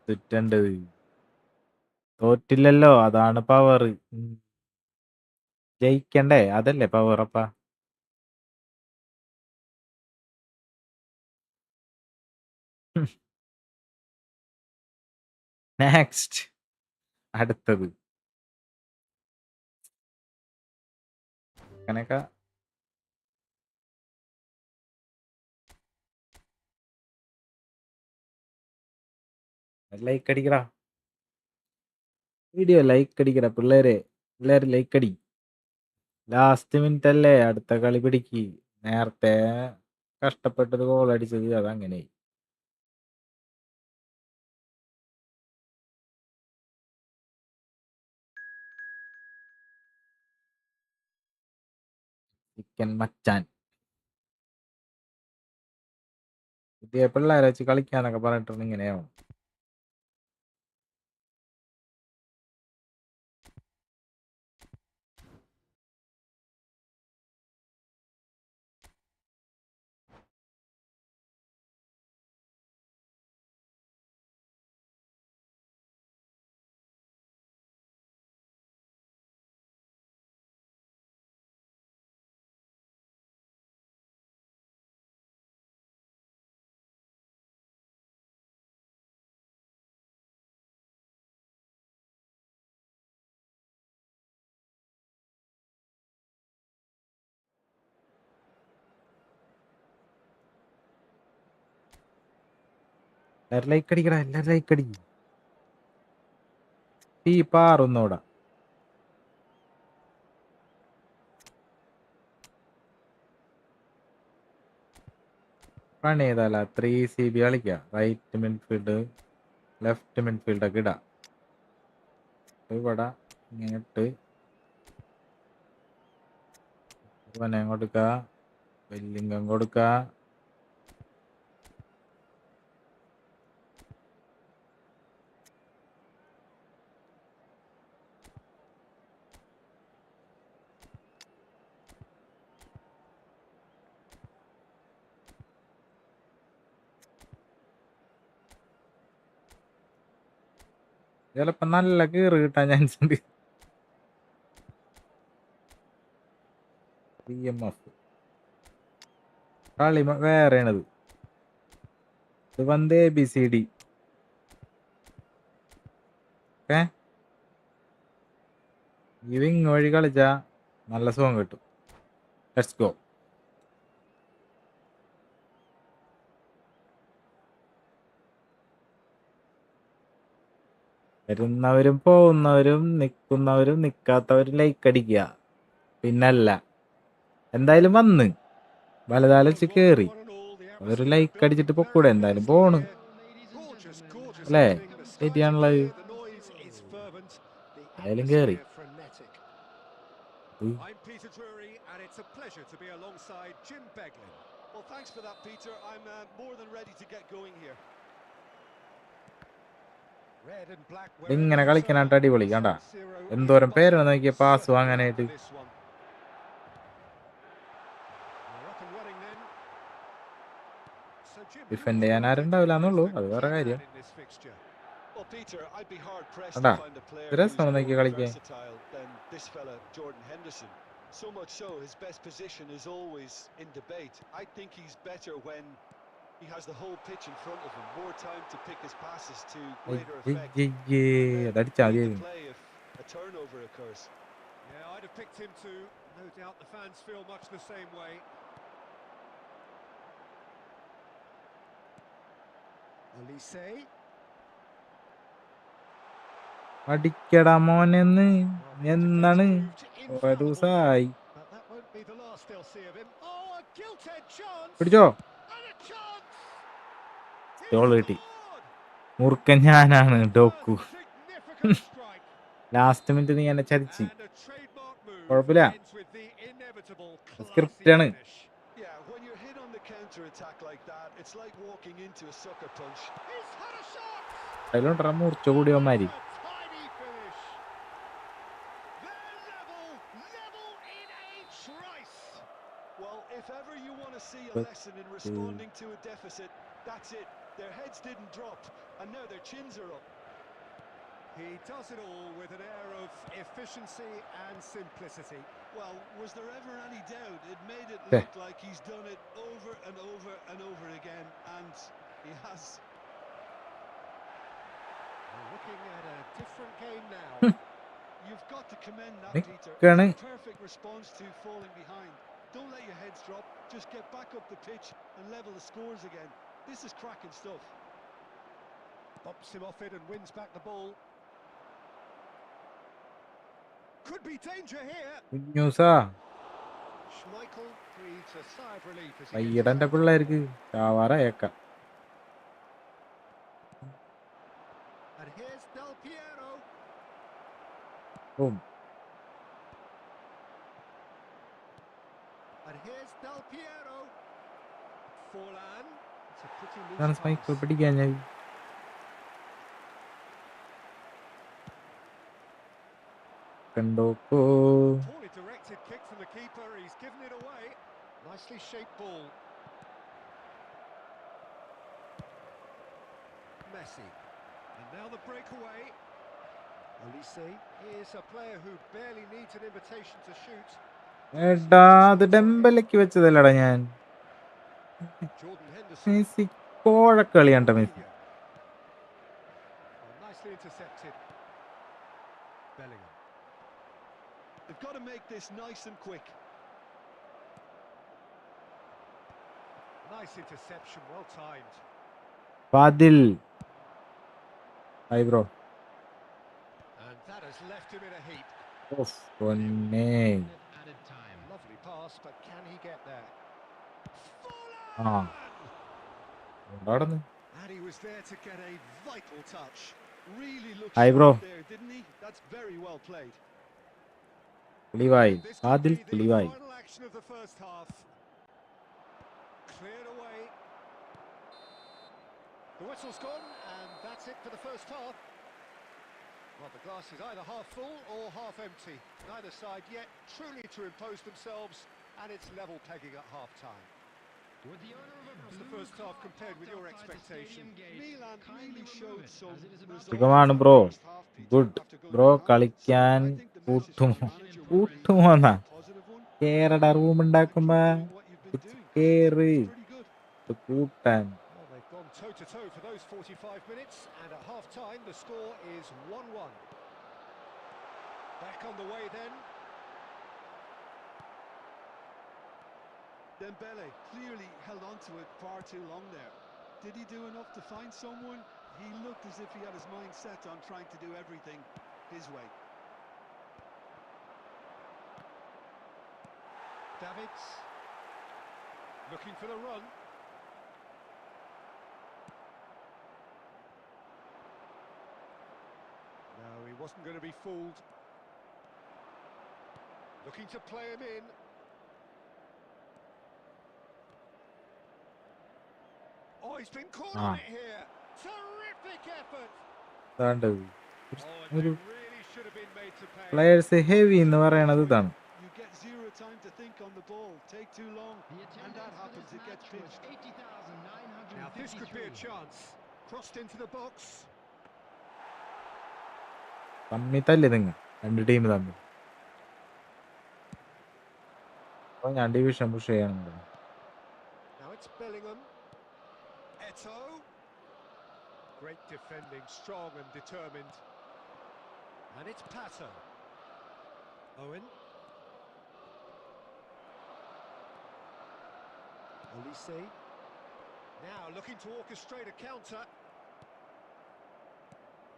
തെറ്റേണ്ടത് തോറ്റില്ലല്ലോ, അതാണ് power. ജയിക്കണ്ടേ, അതല്ലേ power. അപ്പ next അടുത്തത് അങ്ങനെയൊക്കെ like അടിക്കടാ, video like അടിക്കടാ പിള്ളേര് like അടി. ലാസ്റ്റ് മിനിറ്റ് അല്ലേ, അടുത്ത കളി പിടിക്ക്. നേരത്തെ കഷ്ടപ്പെട്ടത് ഗോൾ അടിച്ചത് അതങ്ങനെ. ചിക്കൻ മച്ചാൻ പുതിയ പിള്ളേരെ വെച്ച് കളിക്കാന്നൊക്കെ പറഞ്ഞിട്ടുണ്ട്, ഇങ്ങനെയാവും. എല്ലാരും ലൈക്ക് അടിക്കടാ, എല്ലാരും ലൈക്ക് അടി. തീ പാറുന്നോടാ. പണി ചെയ്താല 3CB കളിക്കുക. റൈറ്റ് മിഡ്ഫീൽഡ്, ലെഫ്റ്റ് മിഡ്ഫീൽഡ് ഒക്കെ ഇടാം. ഇവിടെ ഇങ്ങോട്ട് വനം കൊടുക്ക, വെല്ലിംഗം കൊടുക്ക. ചിലപ്പോ നല്ല കീറ് കിട്ടാൻ ചാൻസ് ഉണ്ട്. BMF കളി വേറെയാണത്. ഇത് വന്ന് ABCD. ഈ വിങ് വഴി കളിച്ചാ നല്ല സുഖം കിട്ടും. Let's go. വരുന്നവരും പോകുന്നവരും നിൽക്കുന്നവരും നിൽക്കാത്തവരും ലൈക്ക് അടിക്കുക. പിന്നല്ല, എന്തായാലും വന്ന് വലതാലോച്ച് കേറി അതൊരു ലൈക്ക് അടിച്ചിട്ട് പൊക്കൂടെ, എന്തായാലും പോണ് അല്ലേ? ശരിയാണുള്ളത്. എന്തായാലും കേറി. I'm Peter Drury, and it's a pleasure to be alongside Jim Beglin. Well, thanks for that, Peter. I'm more than ready to get going here. Red and black ഇങ്ങനെ കളിക്കാനായിട്ട് അടിപൊളി. കണ്ട എന്തോരം പേരാണ് നോക്കിയ പാസ് വാങ്ങാനായിട്ട്. ഡിഫെൻഡ് ചെയ്യാൻ ആരുണ്ടാവില്ലെന്നുള്ളൂ, അത് വേറെ കാര്യം. Well, Peter, I'd be hard pressed കണ്ടാ to find a player ഇത് who's രസമാണ് നോക്കി more കളിക്കാൻ. versatile than this fella Jordan Henderson. So much so, his best position is always in debate. I think he's better when he has the whole pitch in front of him, more time to pick his passes to greater effect. അതടിച്ചാ Lead മതി. the play if a turnover occurs. Yeah, I'd have picked him too. No doubt the fans feel much the same way. Elise. അടിക്കടാ മോനെന്ന്. എന്താണ് കുറെ ദിവസമായി. But that won't be the last they'll see of him. Oh, a gilt-edged chance. പിടിച്ചോ, And a chance. Goal കിട്ടി. മുറുക്കൻ ഞാനാണ് ഡോക്കു. Significant strike. Last minute നീ എന്നെ ചതിച്ച്. And a trademark move കുഴപ്പമില്ല, ends with the inevitable script classy ആണ്. finish. Yeah, when you're hit on the counter attack like that, it's like walking into a sucker punch. He's had a shot. അതിലോട്ട മൂർച്ച കൂടിയവന്മാര്. A tiny finish. They're level in a trice. Well, if ever you want to see a lesson in responding to a deficit, that's it. Their heads didn't drop, and now their chins are up. He does it all with an air of efficiency and simplicity. Well, was there ever any doubt? It made it look like he's done it over and over and over again, and He has. We're looking at a different game now. You've got to commend that, Nick Peter. Gunny. It's a perfect response to falling behind. Don't let your heads drop. Just get back up the pitch and level the scores again. This is cracking stuff. Bumps him off it and wins back the ball. Could be danger here. കുഞ്ഞൂസാ Schmeichel breathes a sigh of relief as he gets പയ്യടന്റെ it out. പിള്ളേർക്ക് ചാവാറേക്കാം. And here's Del Piero. Boom. And here's Del Piero. Forlan. It's a pretty loose ഇതാണ് pass. സ്മൈക്കിൾ പിടിക്കാൻ ഞാൻ. കണ്ടോക്കോ. Poorly directed kick from the keeper. He's given it away. Nicely shaped ball. Messi. And now the breakaway. Olise is a player who barely needs an invitation to shoot. എടാ അത് ഡെമ്പലക്ക് വെച്ചതല്ലടാ ഞാൻ. Jordan Henderson. Messi കോഴക്കളിയാണ്ട Messi. Oh, nicely intercepted. Bellingham. They've got to make this nice and quick. Nice interception, well timed. Fadil. Hi bro. And that has left him in a heap. Of പൊന്നേ. Added time. Lovely pass, but can he get there? ആ ഉണ്ടാടന്ന്. And he was there to get a vital touch. Really looked Hi, bro. sharp there, didn't he? That's very well played. പുളിവായി. This could Fadil be the പുളിവായി. final action of the first half. Cleared away. The whistle's gone, and that's it for the first half. Well, the glass is either half full or half empty. Neither side yet truly to impose themselves, and it's level pegging at half-time. With the owner of a How's the blue first half car compared with your parked outside the expectation? stadium gate, Milan kindly really remove showed it, some as it is about results സുഖമാണ് in the bro. first half, Peter, good after going bro. behind. So കളിക്കാൻ I think the message കൂട്ടും. from the manager will be കൂട്ടുമോന്നാ a positive one. കേറട room And keep ഉണ്ടാക്കുമ്പോ doing what you've been doing. 'Cause കേറ് it's pretty good. കൂട്ടാൻ. Well, they've gone toe-to-toe for those 45 minutes, and at half-time the score is 1-1. Back on the way then. Dembele clearly held on to it far too long there. Did he do enough to find someone? He looked as if he had his mind set on trying to do everything his way. Davids looking for the run. No, he wasn't going to be fooled. Looking to play him in. Oh, he's been caught on it here. Terrific effort. അതാണ്ട് Oh, and they really should have been made to pay. Players heavy എന്ന് പറയണത് ഇതാണ്. You get zero time to think on the ball. Take too long, The and attendance that for happens. this It gets match was pinched. 80,953. Now this could be a chance. Crossed into the box. തമ്മിൽ തല്ലേ നിങ്ങൾ രണ്ട് team തമ്മിൽ. അപ്പൊ ഞാൻ division push ചെയ്യണം. Now it's Bellingham. Eto. Great defending, strong and determined. And it's Pato. Owen. Olise. Now looking to orchestrate a counter.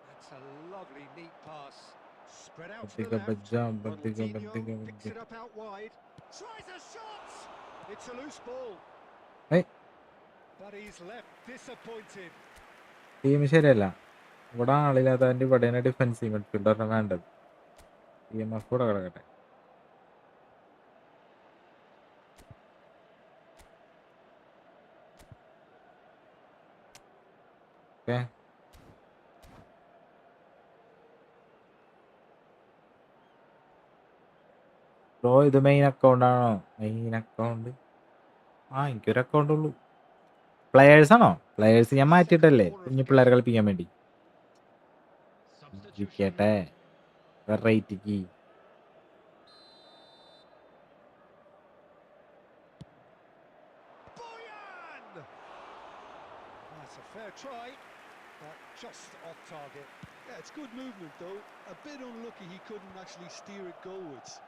That's a lovely, neat pass. Spread out to the left. Ronaldinho picks it up out wide. Tries a shot! It's a loose ball. Hey. But he's left disappointed. Team ശരിയല്ല. ഇവിടെ ആളില്ലാത്തതിന്റെ ഇവിടെ defensive മിഡ്ഫീൽഡറിനെ വേണ്ടത്. EMF കൂടെ കിടക്കട്ടെ. Okay. Bro ഇത് main account ആണോ? Main account എനിക്കൊരു account ഉള്ളൂ. പ്ലെയേഴ്സ് ആണോ? പ്ലെയേഴ്സ് ഞാൻ മാറ്റിയിട്ടല്ലേ കുഞ്ഞു പിള്ളേരെ കളിപ്പിക്കാൻ വേണ്ടി. ഇരിക്കട്ടെ വെറൈറ്റിക്ക്. Boyan! That's It's a fair try, but just off target. Yeah, it's good movement though. A bit unlucky he couldn't actually steer it goalwards.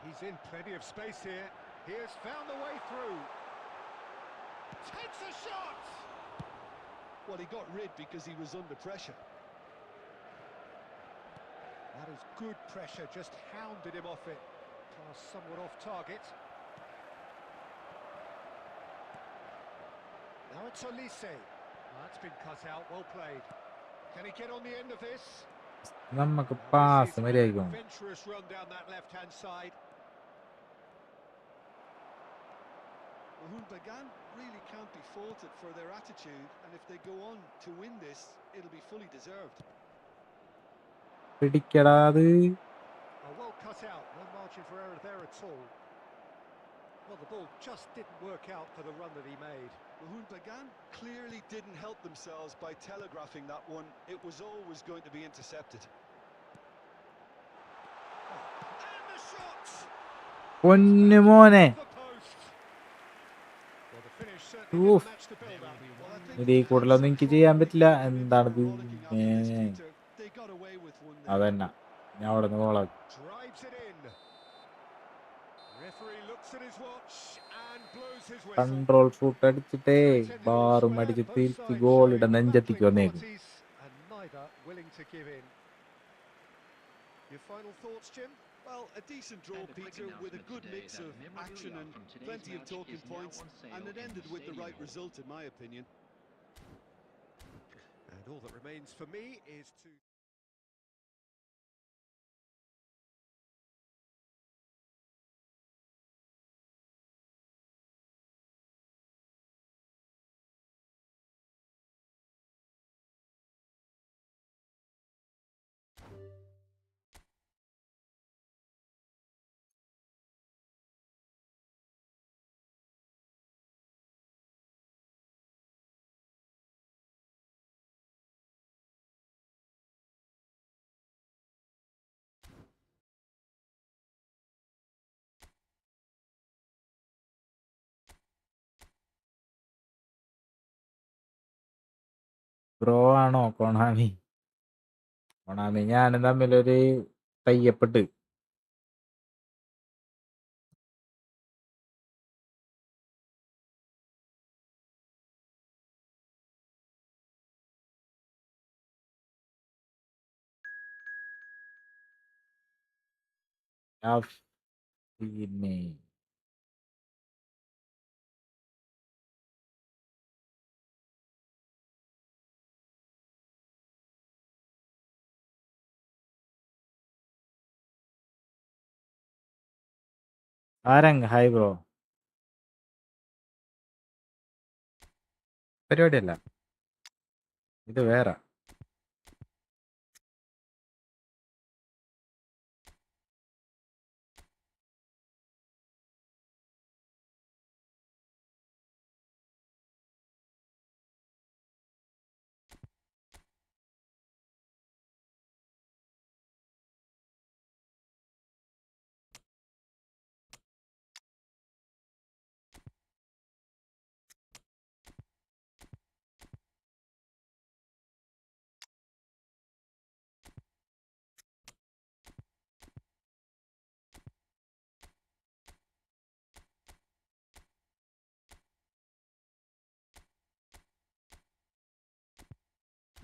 He's in plenty of space here. He has found the way through. Takes a shot! Well, he got rid because he was under pressure. That is good pressure, just hounded him off it. Pass somewhat off target. Now it's Olise. That's been cut out, well played. Can he get on the end of this? നമുക്ക് Now, pass this is an മര്യാദയ്ക്കും adventurous run down that left-hand side. Mahun Bagan really can't be faulted for their attitude, and if they go on to win this, it'll be fully deserved. പിടിക്കടാ അത്. Oh, well cut out, no margin for error there at all. Well, the ball just didn't work out for the run that he made. Mahun Bagan clearly didn't help themselves by telegraphing that one. It was always going to be intercepted. And the shot! പൊന്നു മോനെ, The post. Well, the finish certainly Oof. didn't match the build-up. Well, I think ഇതിൽ കൂടുതലൊന്നും എനിക്ക് ചെയ്യാൻ പറ്റില്ല. എന്താണിത്? rollicking after this, Peter. They got away with one there. അതന്നെ ഞാൻ അവിടെ നിന്ന് കോളാക്കി. Drives it in. Referee looks at his watch and blows his whistle. Control shoot അടിച്ചിട്ടേ ബാറും അടിച്ച് തിരിച്ച് ഗോളിയുടെ നെഞ്ചെത്തിക്ക് വന്നേക്കും. And neither willing to give in. Your final thoughts, Jim? Well, a decent draw, Peter, with a good mix of action and plenty of talking points, and it ended with the right result, in my opinion. And all that remains for me is to... bro ആണോ കൊണാമി? കൊണാമി ഞാനും തമ്മിലൊരു തയ്യപ്പെട്ട്. പിന്നെ ആരങ് hi bro. പരിപാടിയല്ല, ഇത് വേറെ.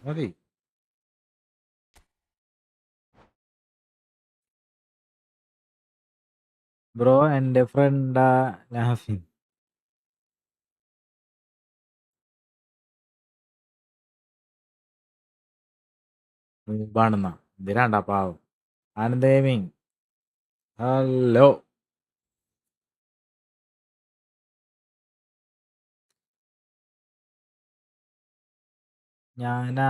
മതി. Bro എൻ്റെ ഫ്രണ്ടാ നാഫിൻ. മുമ്പാണെന്നാ ഇതിനാണ്ടാ പാവം. ആനന്ദേമിങ് ഹലോ. ഞാനാ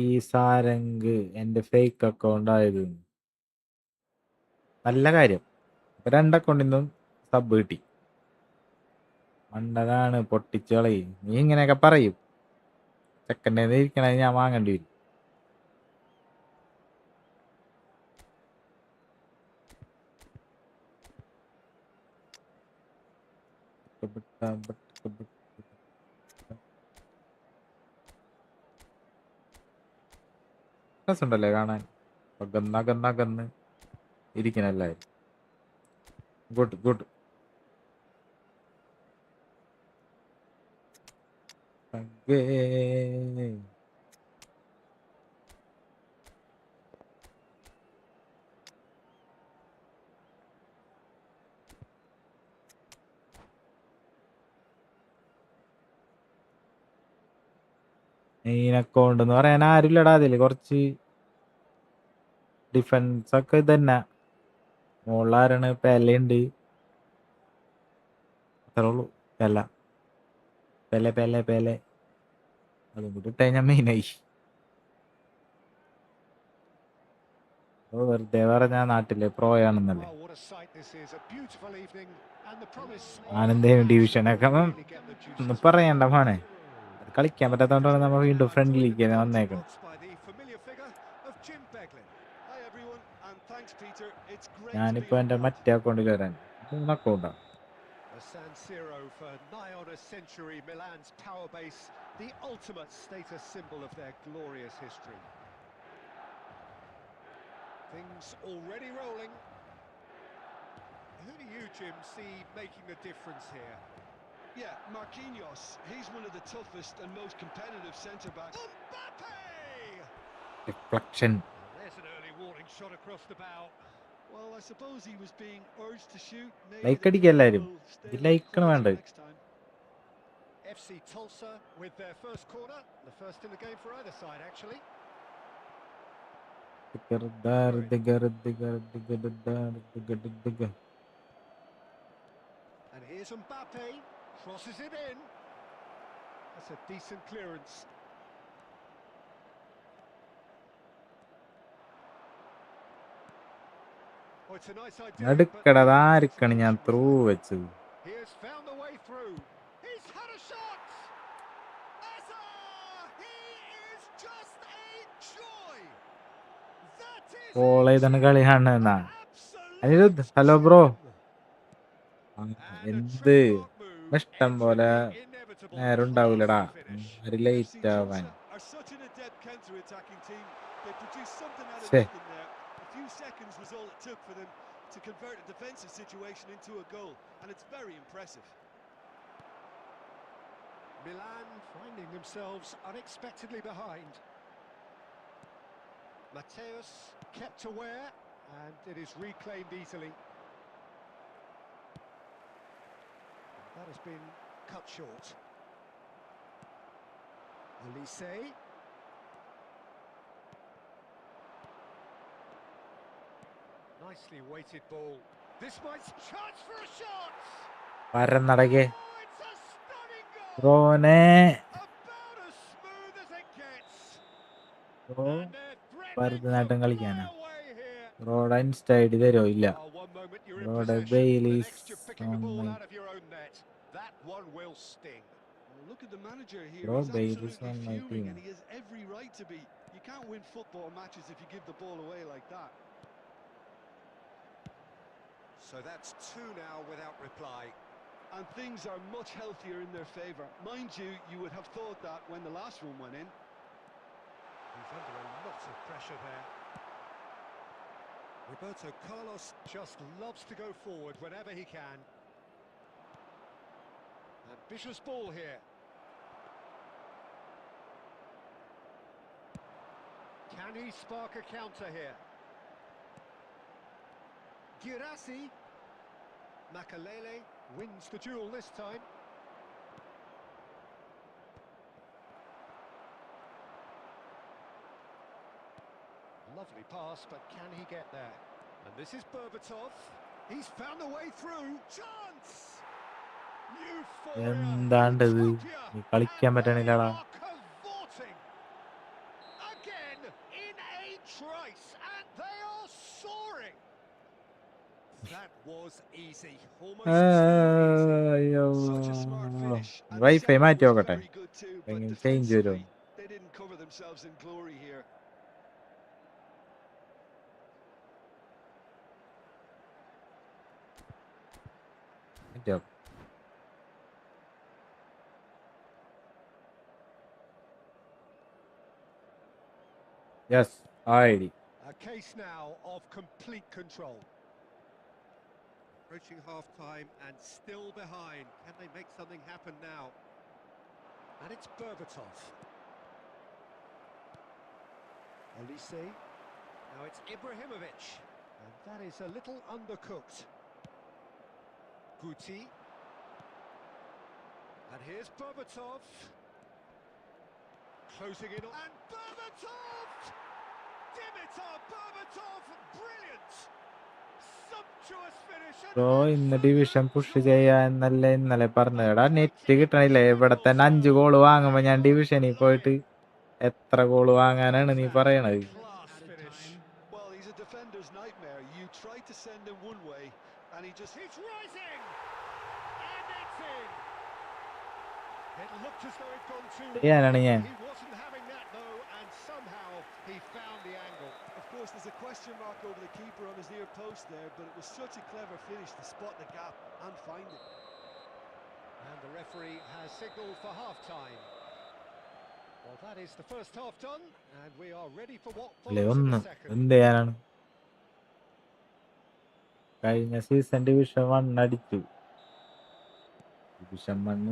ഈ സാരംഗ് എൻ്റെ ഫേക്ക് അക്കൗണ്ട് ആയത്. നല്ല കാര്യം, 2 അക്കൗണ്ടിൽ നിന്നും സബ് കിട്ടി. മണ്ടനാണ്, പൊട്ടിച്ചോളി. നീ ഇങ്ങനെയൊക്കെ പറയും, ചെക്കൻ്റെ ഇരിക്കണത് ഞാൻ വാങ്ങേണ്ടി വരും. രസമുണ്ടല്ലേ കാണാൻ. അകന്ന് ഇരിക്കണല്ലേ. Good good. മെയിൻ അക്കൗണ്ട് എന്ന് പറയാൻ ആരുമില്ലടാ. അതില് കുറച്ച് ഡിഫൻസ് ഒക്കെ ഇതന്നെ. മോളാരാണ്? പെലയുണ്ട്. അത്രേ ഉള്ളൂ. പെലെ അതും കൂടി ഇട്ടാ ഞാൻ മെയിനായി. വെറുതെ പറഞ്ഞ നാട്ടില് പ്രോയാണെന്നല്ലേ. Oh, what a sight this is. A beautiful evening and the promise of ആനന്ദേയും match that ഡിവിഷനൊക്കെ will really get the ഒന്നും juices പറയണ്ട flowing. മോനെ. അത് കളിക്കാൻ പറ്റാത്തതുകൊണ്ടാണ് നമ്മൾ വീണ്ടും Now friendly joined in league the commentary വന്നേക്കണം. box by the familiar figure of Jim Beglin. Hi everyone, and thanks Peter. It's great to be ഞാനിപ്പോ on എന്റെ board. മറ്റേ അക്കൗണ്ടിൽ വരാൻ 3 അക്കൗണ്ടാണ്. A San Siro for nigh on a century, Milan's power base, the ultimate status symbol of their glorious history. Things already rolling. Who do you, Jim, see making a difference here? Yeah, Marquinhos. He's one of the toughest and most competitive centre-backs. Mbappe! Reflection There's an early warning shot across the bow. Well, I suppose he was being urged to shoot. Maybe like the അടിക്കുക keeper എല്ലാവരും. will stay ഇത് a little ലൈക്കാണ് quieter വേണ്ടത്. next time. FC Tulsa with their first corner, the first in the game for either side, actually. And here's Mbappe, crosses it in. That's a decent clearance. Oh, it's a nice idea. നടുക്കട ആർക്കാണ് ഞാൻ through വെച്ചത്. He has found the way through. He's had a shot. Eza! He is just a joy. That is ഓളെ ഇതാണ് കളി കാണുന്ന absolute Anirudh. Hello bro. And a എന്ത് trademark move ഇഷ്ടം പോലെ entering the inevitable നേരം ഉണ്ടാവൂലടാ. classy finish. ഒരു FC ലേറ്റ് ആവാൻ. Tulsa are such an adept counter-attacking team. They produced something out of Shit. nothing there. A few seconds was all it took for them to convert a defensive situation into a goal, and it's very impressive. Milan finding themselves unexpectedly behind. Mateus kept aware, and it is reclaimed easily. That has been cut short. Elise. Nicely weighted ball. This might chance for a shot. പരന്നടകെ Oh, it's a stunning goal. ബ്രോനെ. About as smooth as it gets. Bro And they're threatening Bharatanatyam to fly കളിക്കാനാ. away here. ബ്രോയുടെ insta I D തരുമോ? ഇല്ല. Oh, one moment you're in ബ്രോയുടെ possession, the ബെയിലീസ് next you're picking the ball out of your own net. That one will sting. Well, look at the manager here. Bro, He's Bale is absolutely on my fuming, team. and he has every right to be. You can't win football matches if you give the ball away like that. So that's two now without reply. And things are much healthier in their favour. Mind you, you would have thought that when the last one went in. He's under a lot of pressure there. Roberto Carlos just loves to go forward whenever he can. Ambitious ball here. Can he spark a counter here? Girassi. Makalele wins the duel this time. Lovely pass, but can he get there? And this is Berbatov. He's found the way through. Chance! Euphoria! എന്താണ്ടത്? Utopia! നീ കളിക്കാൻ And they പറ്റണില്ലടാ. are cavorting. Again in a trice, and they are soaring. That was easy. Almost too അയ്യോ. Such a smart finish. And the wifi second മാറ്റി was നോക്കട്ടെ. very good too, but change defensively, വരും. they didn't cover themselves in glory here. Yes. ID. A case now of complete control. Approaching half-time and still behind. Can they make something happen now? And it's Berbatov. Olise. Now it's Ibrahimovic. And that is a little undercooked. Guti. And here's Berbatov. Closing in on... And Berbatov! Dimitar Berbatov! Brilliant! Sumptuous finish. Bro ഇന്ന് division push ചെയ്യാ എന്നല്ലേ ഇന്നലെ പറഞ്ഞതാ. Net കിട്ടണില്ല. ഇവിടെ തന്നെ 5 goal വാങ്ങുമ്പോ ഞാൻ ഡിവിഷനിൽ പോയിട്ട് എത്ര ഗോള് വാങ്ങാനാണ് നീ പറയണത്? Class finish. Well, he's a defender's nightmare. You try to send him one way, and he just... It's rising! And it's in! It looked as though it'd gone too ചെയ്യാനാണ് ഞാൻ. He wasn't having that though, and somehow he found the angle. Of course, there's a question mark over the keeper on his near post there, but it was such a clever finish to spot the gap and find it. And the referee has signalled for half-time. Well, that is the first half done, and we are ready for what അല്ലേ follows in ഒന്ന് the second. എന്ത് ചെയ്യാനാണ്? കഴിഞ്ഞ season division 1 അടിച്ചു. Division 1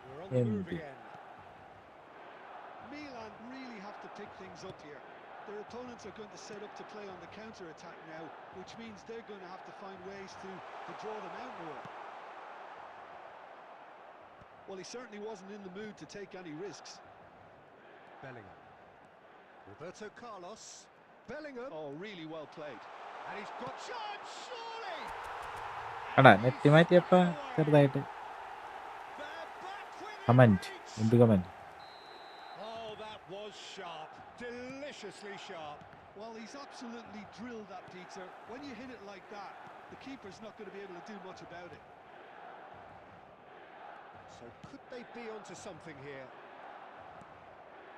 We're on the move എന്ത്? again. Milan really have to pick things up here. Their opponents are going to set up to play on the counter-attack now, which means they're going to have to find ways to draw them out more. Well, he certainly wasn't in the mood to take any risks. Bellingham. Roberto Carlos. Bellingham. Oh, really well played. And he's got chance, surely! എടാ net മാറ്റിയപ്പ ചെറുതായിട്ട് They're back within comment reach. എന്ത് comment? Oh, that was sharp. Deliciously sharp. Well, he's absolutely drilled that, Peter. When you hit it like that, the keeper's not going to be able to do much about it. So could they be onto something here?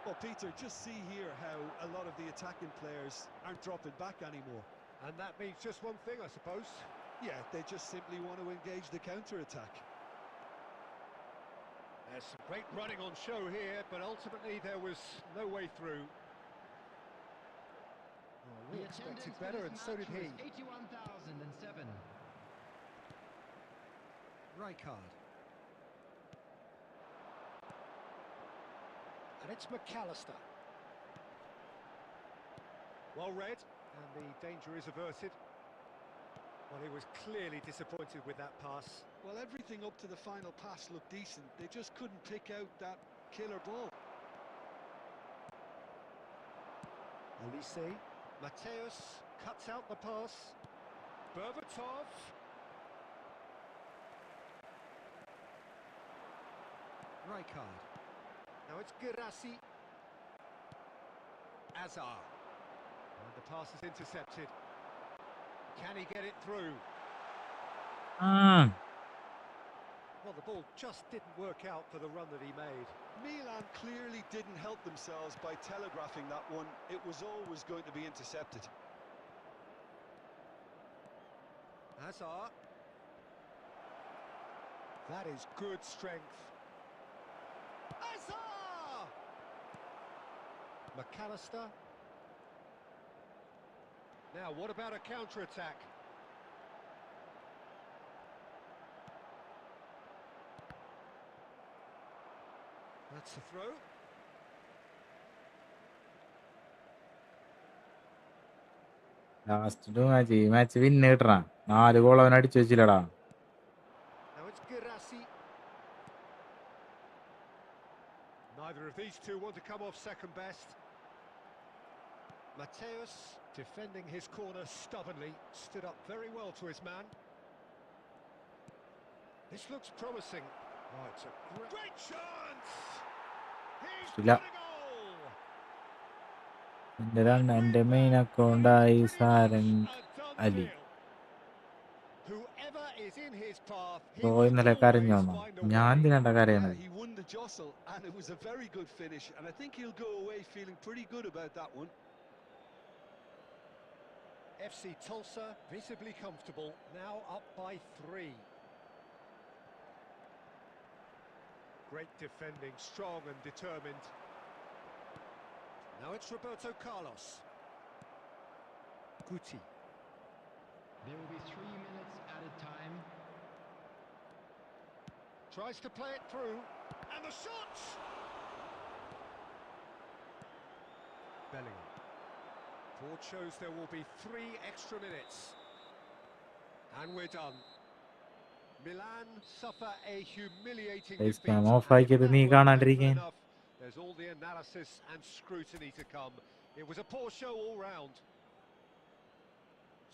Well, Peter, just see here how a lot of the attacking players aren't dropping back anymore. And that means just one thing, I suppose. Yeah, they just simply want to engage the counter-attack. There's some great running on show here, but ultimately there was no way through. Oh, we The expected attendance for better, this and so did match he. was 81,007. Rijkaard. And it's McAllister. Well read, and the danger is averted. Well, he was clearly disappointed with that pass. Well, everything up to the final pass looked decent. They just couldn't pick out that killer ball. Olise. Mateus cuts out the pass. Berbatov. Rijkaard. Now it's Girassi. Azar. And the pass is intercepted. Can he get it through? Well, the ball just didn't work out for the run that he made. Milan clearly didn't help themselves by telegraphing that one. It was always going to be intercepted. Azar. That is good strength. Azar! McAllister. Now, what about a counter-attack? That's a throw. Last match ഈ match വിന്ന് കിട്ടണ 4 goal അവൻ അടിച്ചു വെച്ചില്ലടാ. Now it's Girassi. Neither of these two want to come off second best. Mateus, defending his corner stubbornly, stood up very well to his man. This looks promising. Oh, it's a great chance! He's ഇല്ല. got a goal! എൻ്റെ main അക്കൗണ്ടായി സാരൻ A done അലി. deal. Whoever is in his path, he bro will ഇന്നലെ always karañono. find a ഞാൻ way. എന്തിനാണ്ടാ Yeah, കരയണത്? he won the jostle, and it was a very good finish. And I think he'll go away feeling pretty good about that one. FC Tulsa visibly comfortable, now up by 3. Great defending, strong and determined. Now it's Roberto Carlos. Guti. There will be 3 minutes at a time. Tries to play it through. And the shots! Bellingham. Ford shows there will be 3 extra minutes. And we're done. Milan suffer a humiliating defeat. ഞാൻ of And if ആക്കിയത് that നീ weren't painful കാണാണ്ടിരിക്കാൻ. enough, there's all the analysis and scrutiny to come. It was a poor show all round.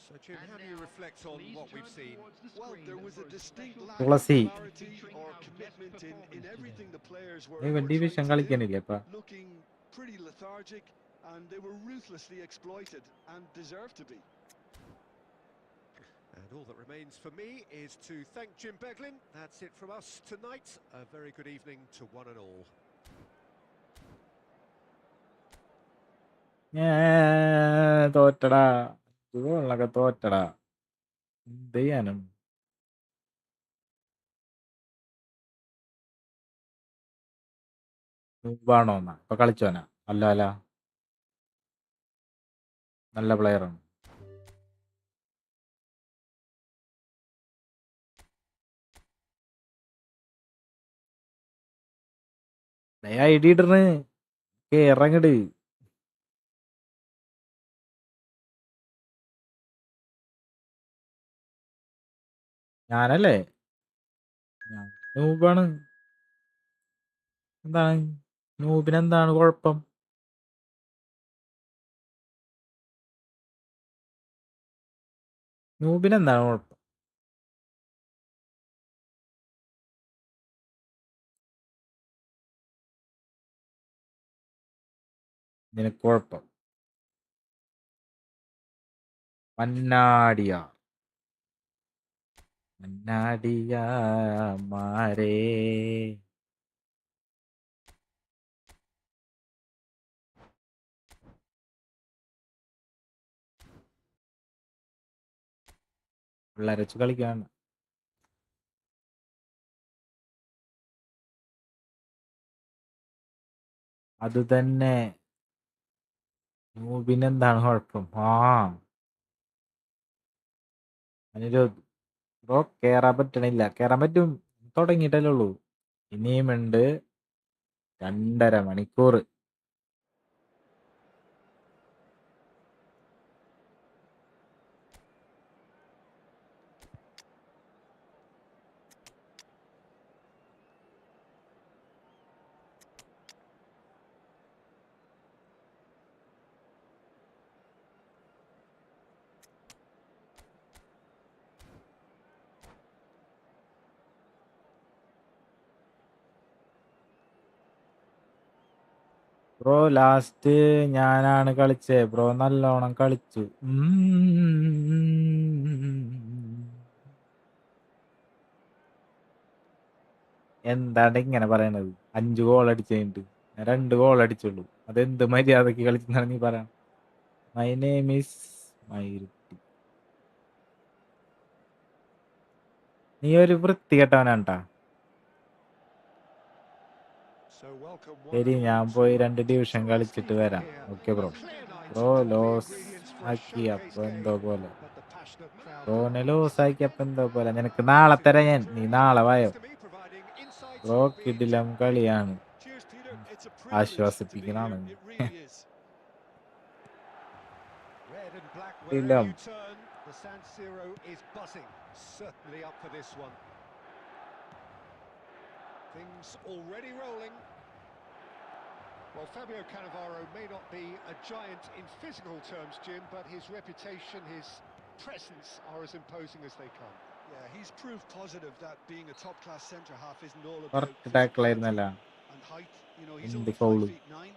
So Jim, how do you reflect on what we've seen? Well, there was a distinct lack of Thulasi clarity or commitment in everything the players were ഇവൻ trying division to do. കളിക്കണില്ലേ അപ്പ? Looking pretty lethargic, and they were ruthlessly exploited and deserved to be. And all that remains for me is to thank Jim Beglin. That's it from us tonight. A very good evening to one and all. തോറ്റടാ, ഗോളിനൊക്കെ തോറ്റടാ, എന്ത് ചെയ്യാനും. ാണോന്നാ ഇപ്പൊ കളിച്ചോനാ? അല്ല അല്ല, നല്ല പ്ലെയറാണ്. ID ഇടണ്, ഇറങ്ങട്. ഞാനല്ലേ, ഞാൻ നൂബാണ്. എന്താണ് നൂബിനെന്താണ് കുഴപ്പം? നൂബിനെന്താണ് കുഴപ്പം? നിനക്ക് കുഴപ്പം? മന്നാടിയ മന്നാടിയ മാരേ. പിള്ളേരെ വെച്ച് കളിക്കാണ്. അത് തന്നെ, നൂബിനെന്താണ് കുഴപ്പം? അനിരുദ്ധ് ബ്രോ, കേറാൻ പറ്റണില്ല. കേറാൻ പറ്റും, തുടങ്ങിയിട്ടല്ലേ ഉള്ളൂ. ഇനിയുമുണ്ട് 2.5 മണിക്കൂർ. ബ്രോ ലാസ്റ്റ് ഞാനാണ് കളിച്ചേ. ബ്രോ നല്ലോണം കളിച്ചു. എന്താണ് ഇങ്ങനെ പറയണത്? 5 ഗോൾ അടിച്ചു കഴിഞ്ഞിട്ട് ഞാൻ 2 ഗോൾ അടിച്ചുള്ളൂ. അതെന്ത് മര്യാദക്ക് കളിച്ചെന്നാണ് നീ പറയാൻ? മൈ നെയിം ഈസ് മൈരുട്ടി. നീ ഒരു വൃത്തികെട്ടവനാണ്ടാ. ശരി, ഞാൻ പോയി 2 ഡിവിഷൻ കളിച്ചിട്ട് വരാം. Okay bro. ബ്രോ ലോസ് ആക്കി അപ്പൊ എന്തോ പോലെ. ബ്രോനെ ലോസ് ആക്കി അപ്പൊ എന്തോ പോലെ. നിനക്ക് നാളെ തരാം ഞാൻ, നീ നാളെ വായോ. ബ്രോ കിടിലം കളിയാണ്, ആശ്വസിപ്പിക്കണാണ്. Red and black, കിടിലം. wherever you turn, the San Siro is buzzing. Certainly up for this one. Things already rolling. Well, Fabio Cannavaro may not be a giant in physical terms, Jim, but his reputation, his presence are as imposing as they come. Yeah, he's proof positive that being a top-class centre-half isn't all about correct tackle physicality ആയിരുന്നല്ല. and height. You know, he's എന്ത് only foul 5'9",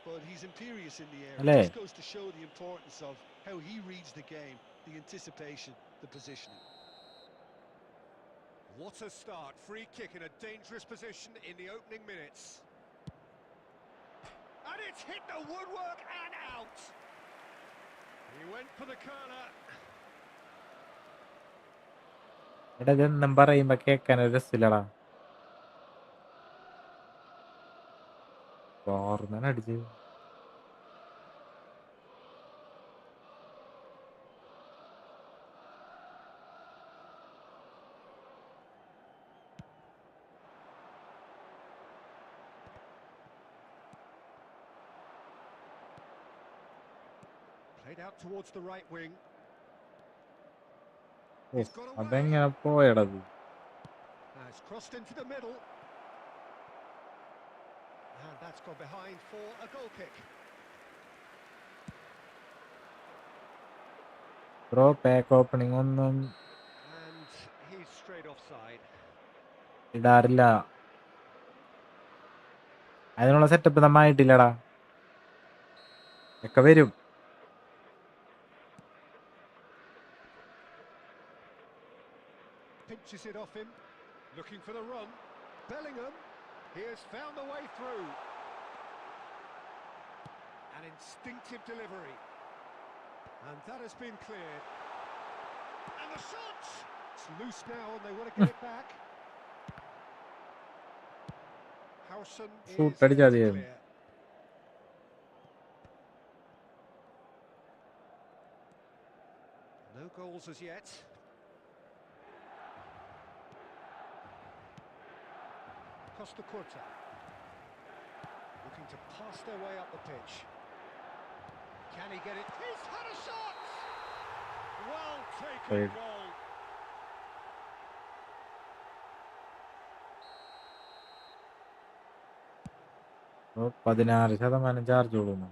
but he's imperious in the air. അല്ലേ? It just goes to show the importance of how he reads the game, the anticipation, the positioning. What a start. Free kick in a dangerous position in the opening minutes. And it's hit the woodwork and out. He went for the corner. എടാ, ഇതെന്നും പറയുമ്പോ കേക്കാൻ ഒരു രസില്ലടാ. ഓർമ്മ അടിച്ച് Played out towards the right wing. Oh, He's got away. അതെങ്ങനെ പോയടത്? Now it's crossed into the middle. And that's gone behind for a goal kick. Bro pack opening ഒന്നും And he's straight offside. ഇടാറില്ല. അതിനുള്ള setup നമ്മായിട്ടില്ലടാ. ഒക്കെ വരും. Pinches it off him, looking for the run. Bellingham, he has found the way through. An instinctive delivery. And that has been cleared. And the shot! It's loose now and they want to get it back. Howson Shoot, is there to അടിച്ചാ clear. No goals as yet. Costa Curta. Looking to pass their way up the pitch. Can he get it? He's had a shot! Well taken Great. goal. Bro 16% charge കൊടുക്കുന്നു.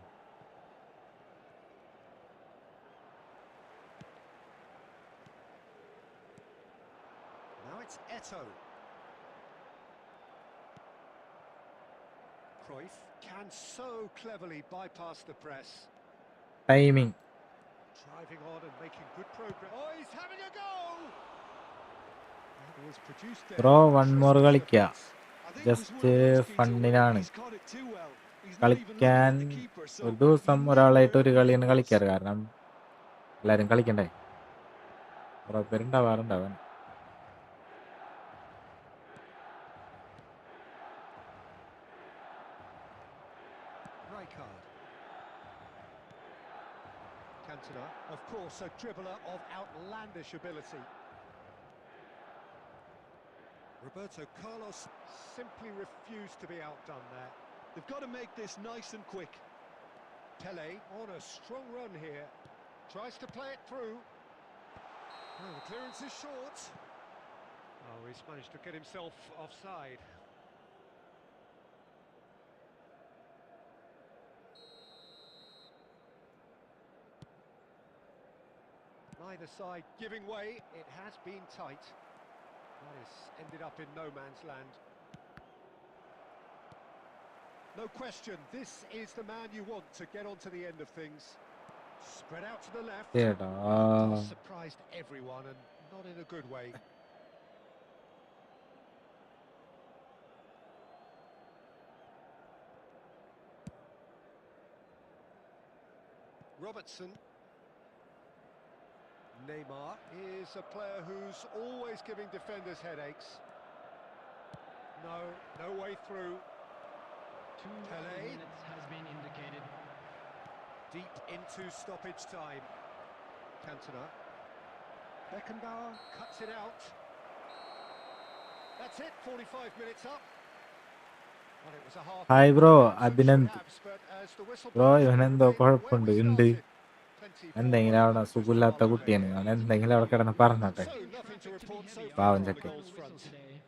Now it's Eto. Cruyff can so cleverly bypass the press. Timing. Driving on and making good progress. Oh, he's having a go! That was produced there. Bro one more കളിക്കുക. I think it was just one of those, Peter, ഫണ്ണിനാണ്. he's caught it too well. He's not even looking കളിക്കാൻ at the keeper, so ഒരു ദിവസം he ഒരാളായിട്ട് never ഒരു കളിയാണ് goes. കളിക്കാറ്. കാരണം എല്ലാരും കളിക്കണ്ടേ. കുറെ പേരുണ്ടാവാറുണ്ടാവാൻ. Rijkaard. Cantona, of course, a dribbler of outlandish ability. Roberto Carlos simply refused to be outdone there. They've got to make this nice and quick. Pele on a strong run here. Tries to play it through. Oh, the clearance is short. Oh, he's managed to get himself offside. Neither side giving way. It has been tight. That has ended up in no man's land. No question, this is the man you want to get on to the end of things. Spread out to the left. ഏടാ. Pass surprised everyone and not in a good way. Robertson. Neymar is a player who's always giving defenders headaches. No way through. 2 Pele. minutes has been indicated. Deep into stoppage time. Cantona. Beckenbauer cuts it out. That's it, 45 minutes up. Well, it was a half. Hi bro, So Abhinand. perhaps, but as the whistle bro blows, ഇവനെന്തോ we're കുഴപ്പമുണ്ട്. where we ഉണ്ട്. started. Plenty for എന്തെങ്കിലും അവിടെ others to സുഖമില്ലാത്ത follow കുട്ടിയാണ്. here. അവൻ എന്തെങ്കിലും അവിടെ കിടന്ന് പറഞ്ഞോട്ടെ. So nothing to report so far പാവം on the Chakkan. goals front.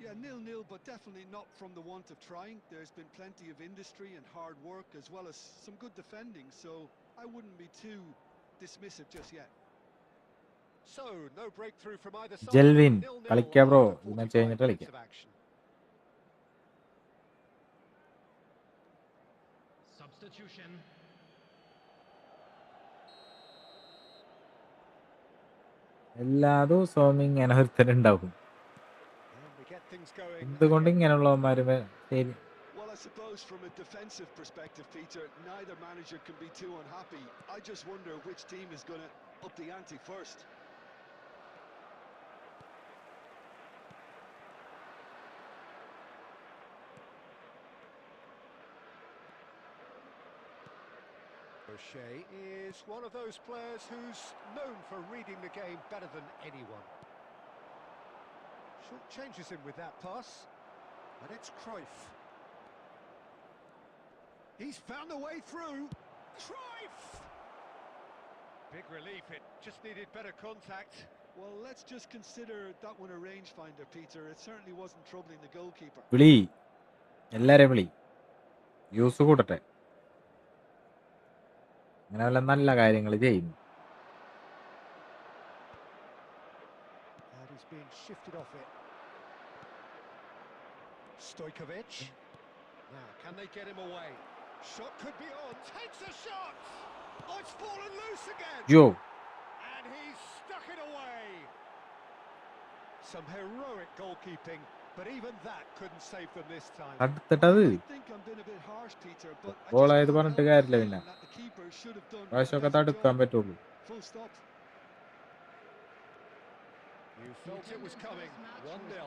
Yeah, 0-0, but definitely not from the want of trying. There's been plenty of industry and hard work, as well as some good defending, so I wouldn't be too dismissive just yet. So no breakthrough from either side. ജെൽവിൻ 0-0 കളിക്കാ bro. after ഈ match 45 കഴിഞ്ഞിട്ട് minutes കളിക്കാം. of action. Substitution. എല്ലാ ദിവസവും ഇങ്ങനെ ഒരുത്തരുണ്ടാവും. And we get things going എന്തുകൊണ്ട് again. ഇങ്ങനെയുള്ളവന്മാര് ശരി. Well, I suppose from a defensive perspective, Peter, neither manager can be too unhappy. I just wonder which team is going to up the ante first. O'Shea is one of those players who's known for reading the game better than anyone. Short changes him with that pass. And it's Cruyff. He's found a way through. Cruyff! Big relief, it just needed better contact. Well, let's just consider that one a rangefinder, Peter. It certainly wasn't troubling the goalkeeper. വിളി എല്ലാരെയും വിളി views കൂട്ടട്ടെ അങ്ങനെ വല്ല നല്ല കാര്യങ്ങൾ ചെയ്യുന്നു. And he's being shifted off it. Stojkovic. Now, can they get him away? Shot could be on. Takes a shot! Oh, it's fallen loose again! യോ And he's stuck it away! Some heroic goalkeeping, but even that couldn't save them this time. അടുത്തിട്ടത് I think I'm being a bit harsh, Peter, but I Goal just ആയത് can't പറഞ്ഞിട്ട് help കാര്യമില്ല feeling പിന്നെ. that the keeper should have done a പ്രാവശ്യമൊക്കെ better തടുക്കാൻ job. പറ്റുള്ളൂ. Full stop. You felt it was coming. 1-0.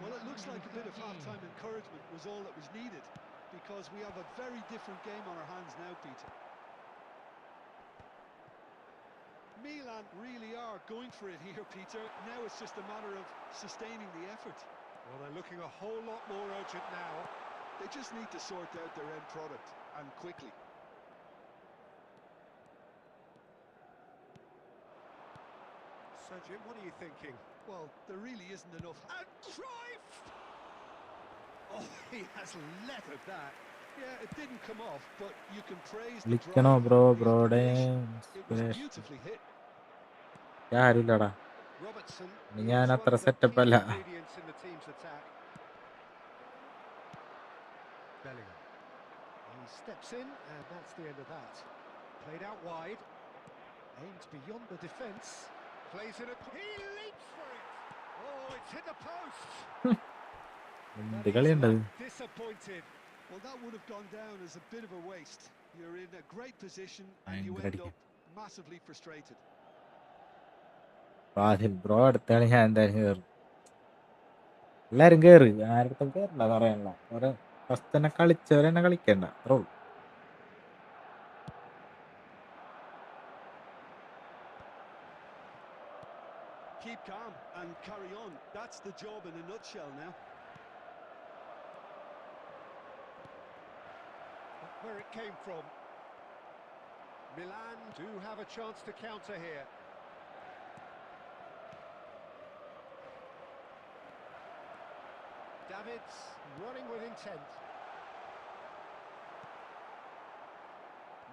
Well, it looks like a bit of half-time encouragement was all that was needed, because we have a very different game on our hands now, Peter. Milan really are going for it here, Peter. Now it's just a matter of sustaining the effort. Well, they're looking a whole lot more urgent now. They just need to sort out their end product, and quickly. So, Jim, what are you thinking? Well, there really isn't enough. And Cruyff! Oh, he has leathered that. Yeah, it didn't come off, but you can praise the വിളിക്കണോ drive bro and the ബ്രോടെ inspiration. It was beautifully hit. ആരുമില്ലടാ. Robertson ഞാൻ is അത്ര one of the setup key അല്ല. ingredients in the team's attack. Bellingham. He steps in, and that's the end of that. Played out wide. Aims beyond the defence. Plays it. He leaps for it. Oh, it's hit the post. എന്ത് കളിയുണ്ടത്? Disappointed. Well, that would have gone down as a bit of a waste. You're in a great position and you ഭയങ്കര end അടിക്കും. up massively frustrated. Fazil bro അടുത്താണ് ഞാൻ എന്തായാലും കയറും. എല്ലാരും കയറി ആരുടെ കയറില്ല പറയാനുള്ള ഓരോ ഫസ്റ്റ് തന്നെ കളിച്ചവരെന്നെ കളിക്കണ്ട അത്രേ ഉള്ളൂ. Keep calm and carry on. That's the job in a nutshell now. Where it came from. Milan do have a chance to counter here. Davids running with intent.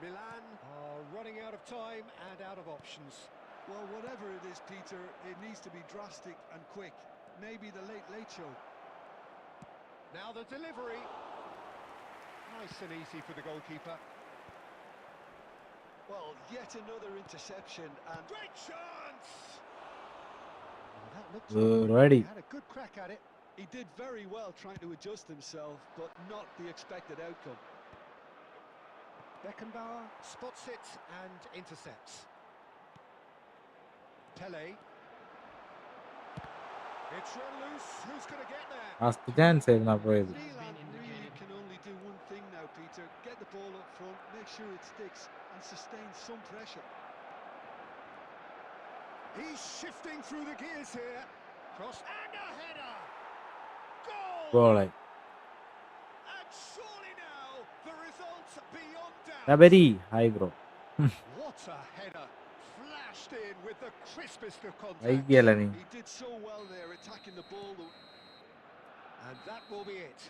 Milan are running out of time and out of options. Well, whatever it is, Peter, it needs to be drastic and quick. Maybe the late show. Now the delivery. Nice and easy for the goalkeeper. Well, yet another interception and Great chance! Well, that looked Ready. he had a good crack at it. he did very well trying to adjust himself, but not the expected outcome. Beckenbauer spots it and intercepts. Pele. It's run loose. Who's going to get there? First chance ആയിരുന്നു പോയത്. Milan really can only do one thing now, Peter. Get the ball up front, make sure it sticks, and sustain some pressure. He's shifting through the gears here. Cross and a header. Goal! ഗോളായി. And surely now the results beyond doubt. Sabari hi bro. What a header. Flashed in with the crispest of contact. വൈകിയല്ല നീ. He did so well there, attacking the ball. And that will be it.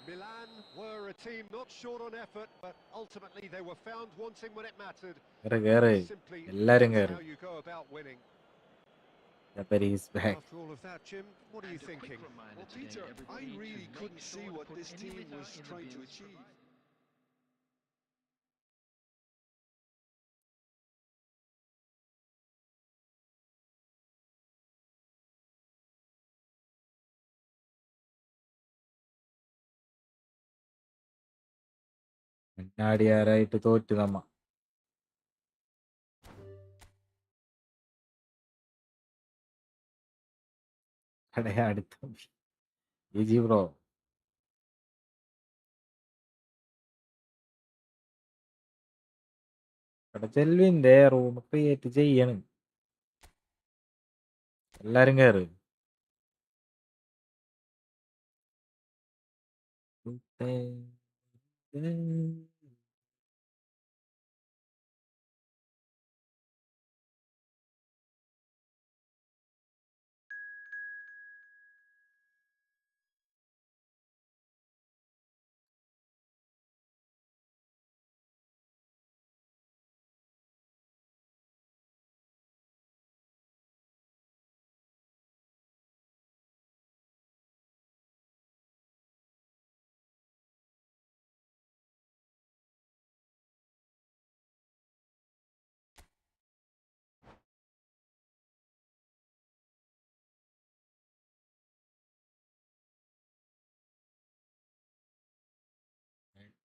Milan were a team not short on effort, but ultimately they were found wanting when it mattered. കേറ് Simply എല്ലാരും that's കേറ്. how you go about winning. Sabari is back. After all of that, Jim, what are you thinking? Well, Peter, I really couldn't see what this team was trying to achieve. ആടിയാരായിട്ട് തോറ്റു നമ്മ. അടുത്ത ഇജി bro. ഇവിടെ ചെൽവിന്റെ room create ചെയ്യണം. എല്ലാരും കേറ്.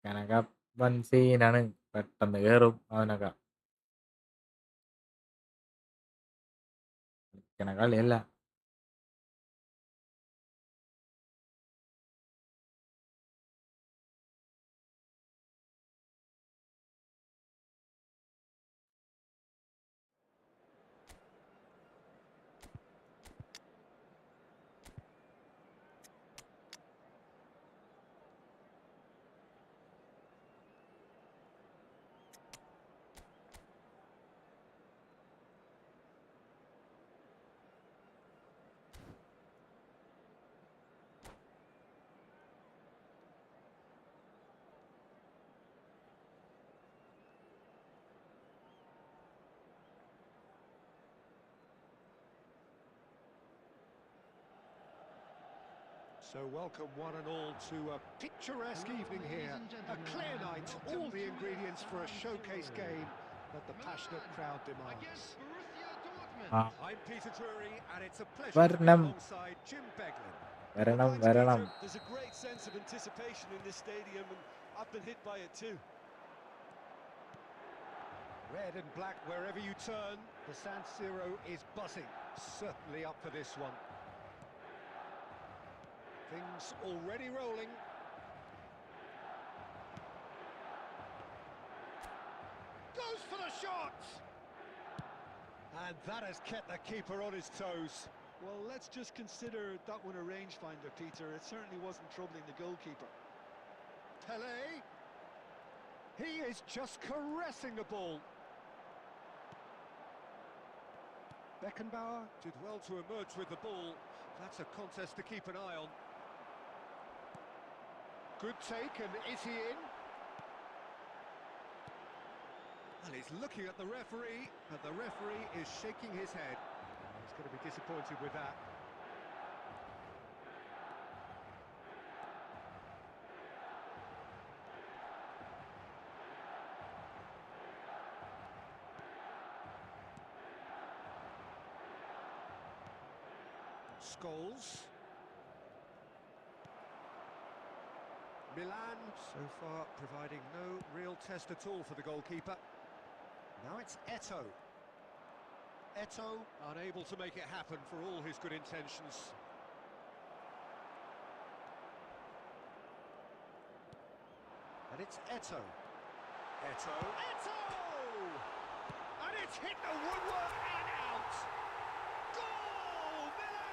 കനക വൻ സീനാണ്. പെട്ടെന്ന് കേറും അവനൊക്കെ. കളിയല്ല. So welcome one and all to a picturesque evening here. A clear night, all the ingredients for a showcase game that the passionate crowd demands. I'm Peter Drury, and it's a pleasure to be alongside Jim Beglin. വരണം. There's a great sense of anticipation in this stadium, and I've been hit by it too. Red and black wherever you turn, the San Siro is buzzing. Certainly up for this one. Things already rolling. Goes for the shot! And that has kept the keeper on his toes. Well, let's just consider that one a rangefinder, Peter. It certainly wasn't troubling the goalkeeper. Pele. He is just caressing the ball. Beckenbauer did well to emerge with the ball. That's a contest to keep an eye on. Good take, and is he in? And he's looking at the referee, but the referee is shaking his head. He's going to be disappointed with that. Scholes. Milan, so far, providing no real test at all for the goalkeeper. Now it's Eto'o. Eto'o unable to make it happen for all his good intentions. And it's Eto'o. Eto'o! And it's hit the woodwork and out! Goal! Milan!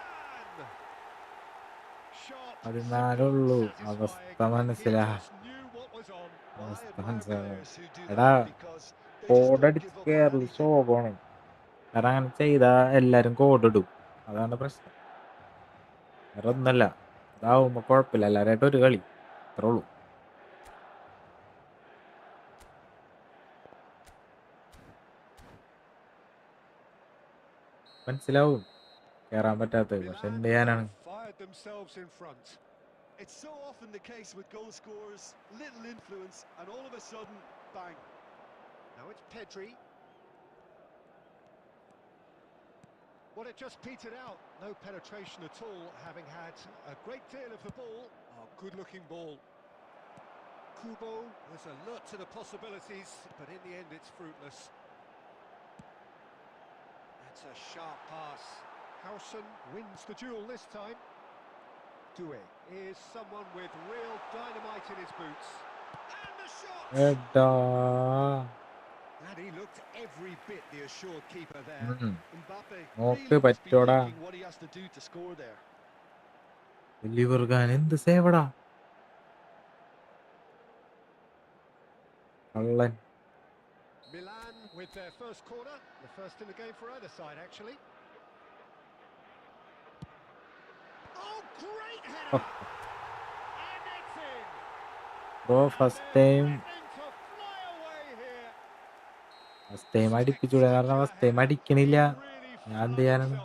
അതിനാലുള്ളൂ അവസ്ഥ മനസ്സിലാ. എടാ കോഡടിച്ച് കയറൽ ശോഭമാണ്. കാരണം അങ്ങനെ ചെയ്താ എല്ലാരും കോഡിടും. അതാണ് പ്രശ്നം. വേറെ ഒന്നല്ല. ഇതാവുമ്പോ കുഴപ്പമില്ല. എല്ലാരായിട്ട് ഒരു കളി അത്രേ ഉള്ളൂ. മനസ്സിലാവും കേറാൻ പറ്റാത്തത്. പക്ഷെ എന്ത് ചെയ്യാനാണ്? It's so often the case with goal scorers, little influence, and all of a sudden, bang. Now it's Pedri. Well, it just petered out. No penetration at all, having had a great deal of the ball. Oh, good-looking ball. Kubo was alert to the possibilities, but in the end it's fruitless. That's a sharp pass. Howson wins the duel this time. Doué is someone with real dynamite in his boots. And the shot! And he looked every bit the assured keeper there. Mbappe നോക്ക് really must be പറ്റോടാ. thinking what he has to do to score there. വലിയവർഗാൻ എന്ത് സേവടാ കള്ളൻ. Milan with their first corner, the first in the game for either side actually. Oh, great header! And it's in! Bro first time അടിപ്പിച്ചൂടെ? കാരണം first time അടിക്കണില്ല. ഞാൻ എന്ത് ചെയ്യാനാണ്?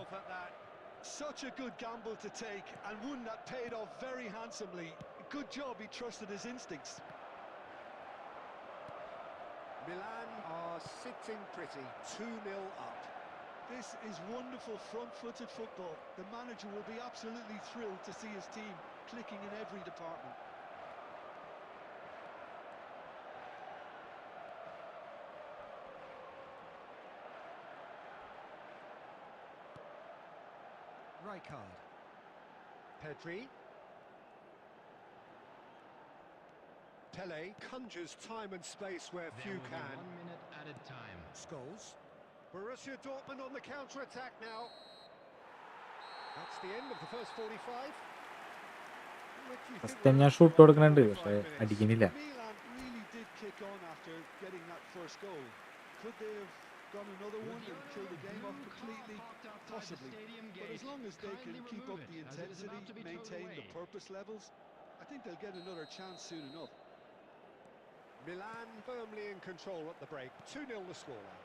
Such a good gamble to take, and one that paid off very handsomely. Good job he trusted his instincts. Milan are sitting pretty, 2-0 up. This is wonderful front-footed football. The manager will be absolutely thrilled to see his team clicking in every department. Rijkaard. Pedri. Pele conjures time and space where There few will be can. 1 minute added time. Scholes. Borussia Dortmund on the counter-attack now. That's the end of the first 45. What do you think first time we're ഞാൻ up to shoot after കൊടുക്കുന്നുണ്ട് 45 പക്ഷെ minutes? അടിക്കുന്നില്ല. Milan really did kick on after getting that first goal. Could they have gone another one and killed the game off completely? Possibly. But as long as they can keep up the intensity, maintain the purpose levels, I think they'll get another chance soon enough. Milan firmly in control at the break. 2-0 the scoreline.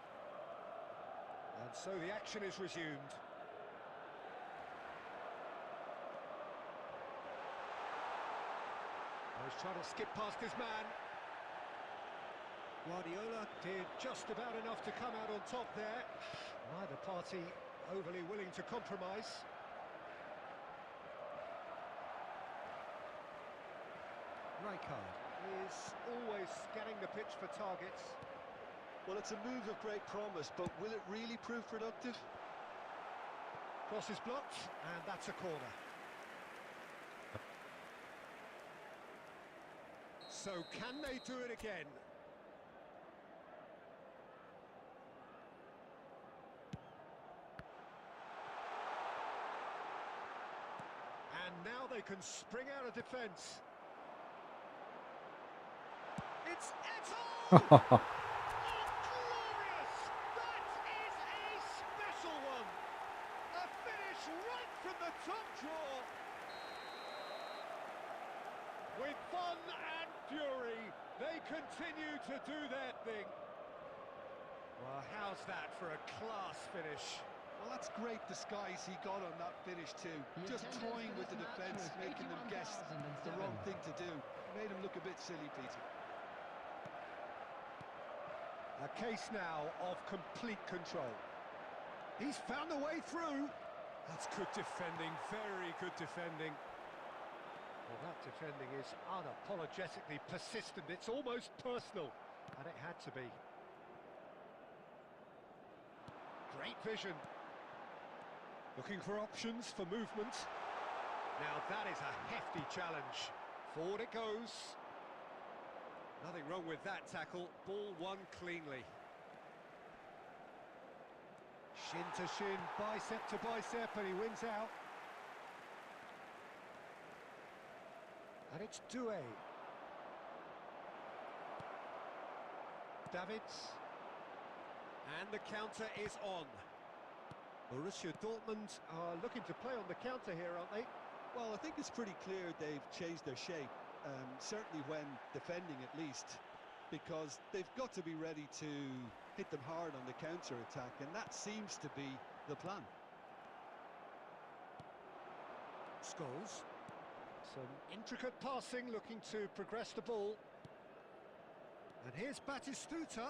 And so the action is resumed. He's trying to skip past his man. Guardiola did just about enough to come out on top there. Neither party overly willing to compromise. Rijkaard is always scanning the pitch for targets. Well, it's a move of great promise, but will it really prove productive? Cross is blocked, and that's a corner. So can they do it again? And now they can spring out of defence. It's Eto'o! Oh, glorious! That is a special one! A finish right from the top draw! With fun and fury, they continue to do their thing. Well, how's that for a class finish? Well, that's great disguise he got on that finish too. Just toying with the defence, making them guess the wrong thing to do. Made him look a bit silly, Peter. A case now of complete control. He's found a way through. That's good defending, very good defending. Well, that defending is unapologetically persistent. It's almost personal, and it had to be. Great vision. Looking for options for movement. Now that is a hefty challenge. Forward it goes. Nothing wrong with that tackle. Ball won cleanly. Shin to shin, bicep to bicep, and he wins out. And it's Doué. Davids. And the counter is on. Borussia Dortmund are looking to play on the counter here, aren't they? Well, I think it's pretty clear they've changed their shape, certainly when defending at least, because they've got to be ready to hit them hard on the counter-attack, and that seems to be the plan. Scholes. Some intricate passing, looking to progress the ball. And here's Batistuta.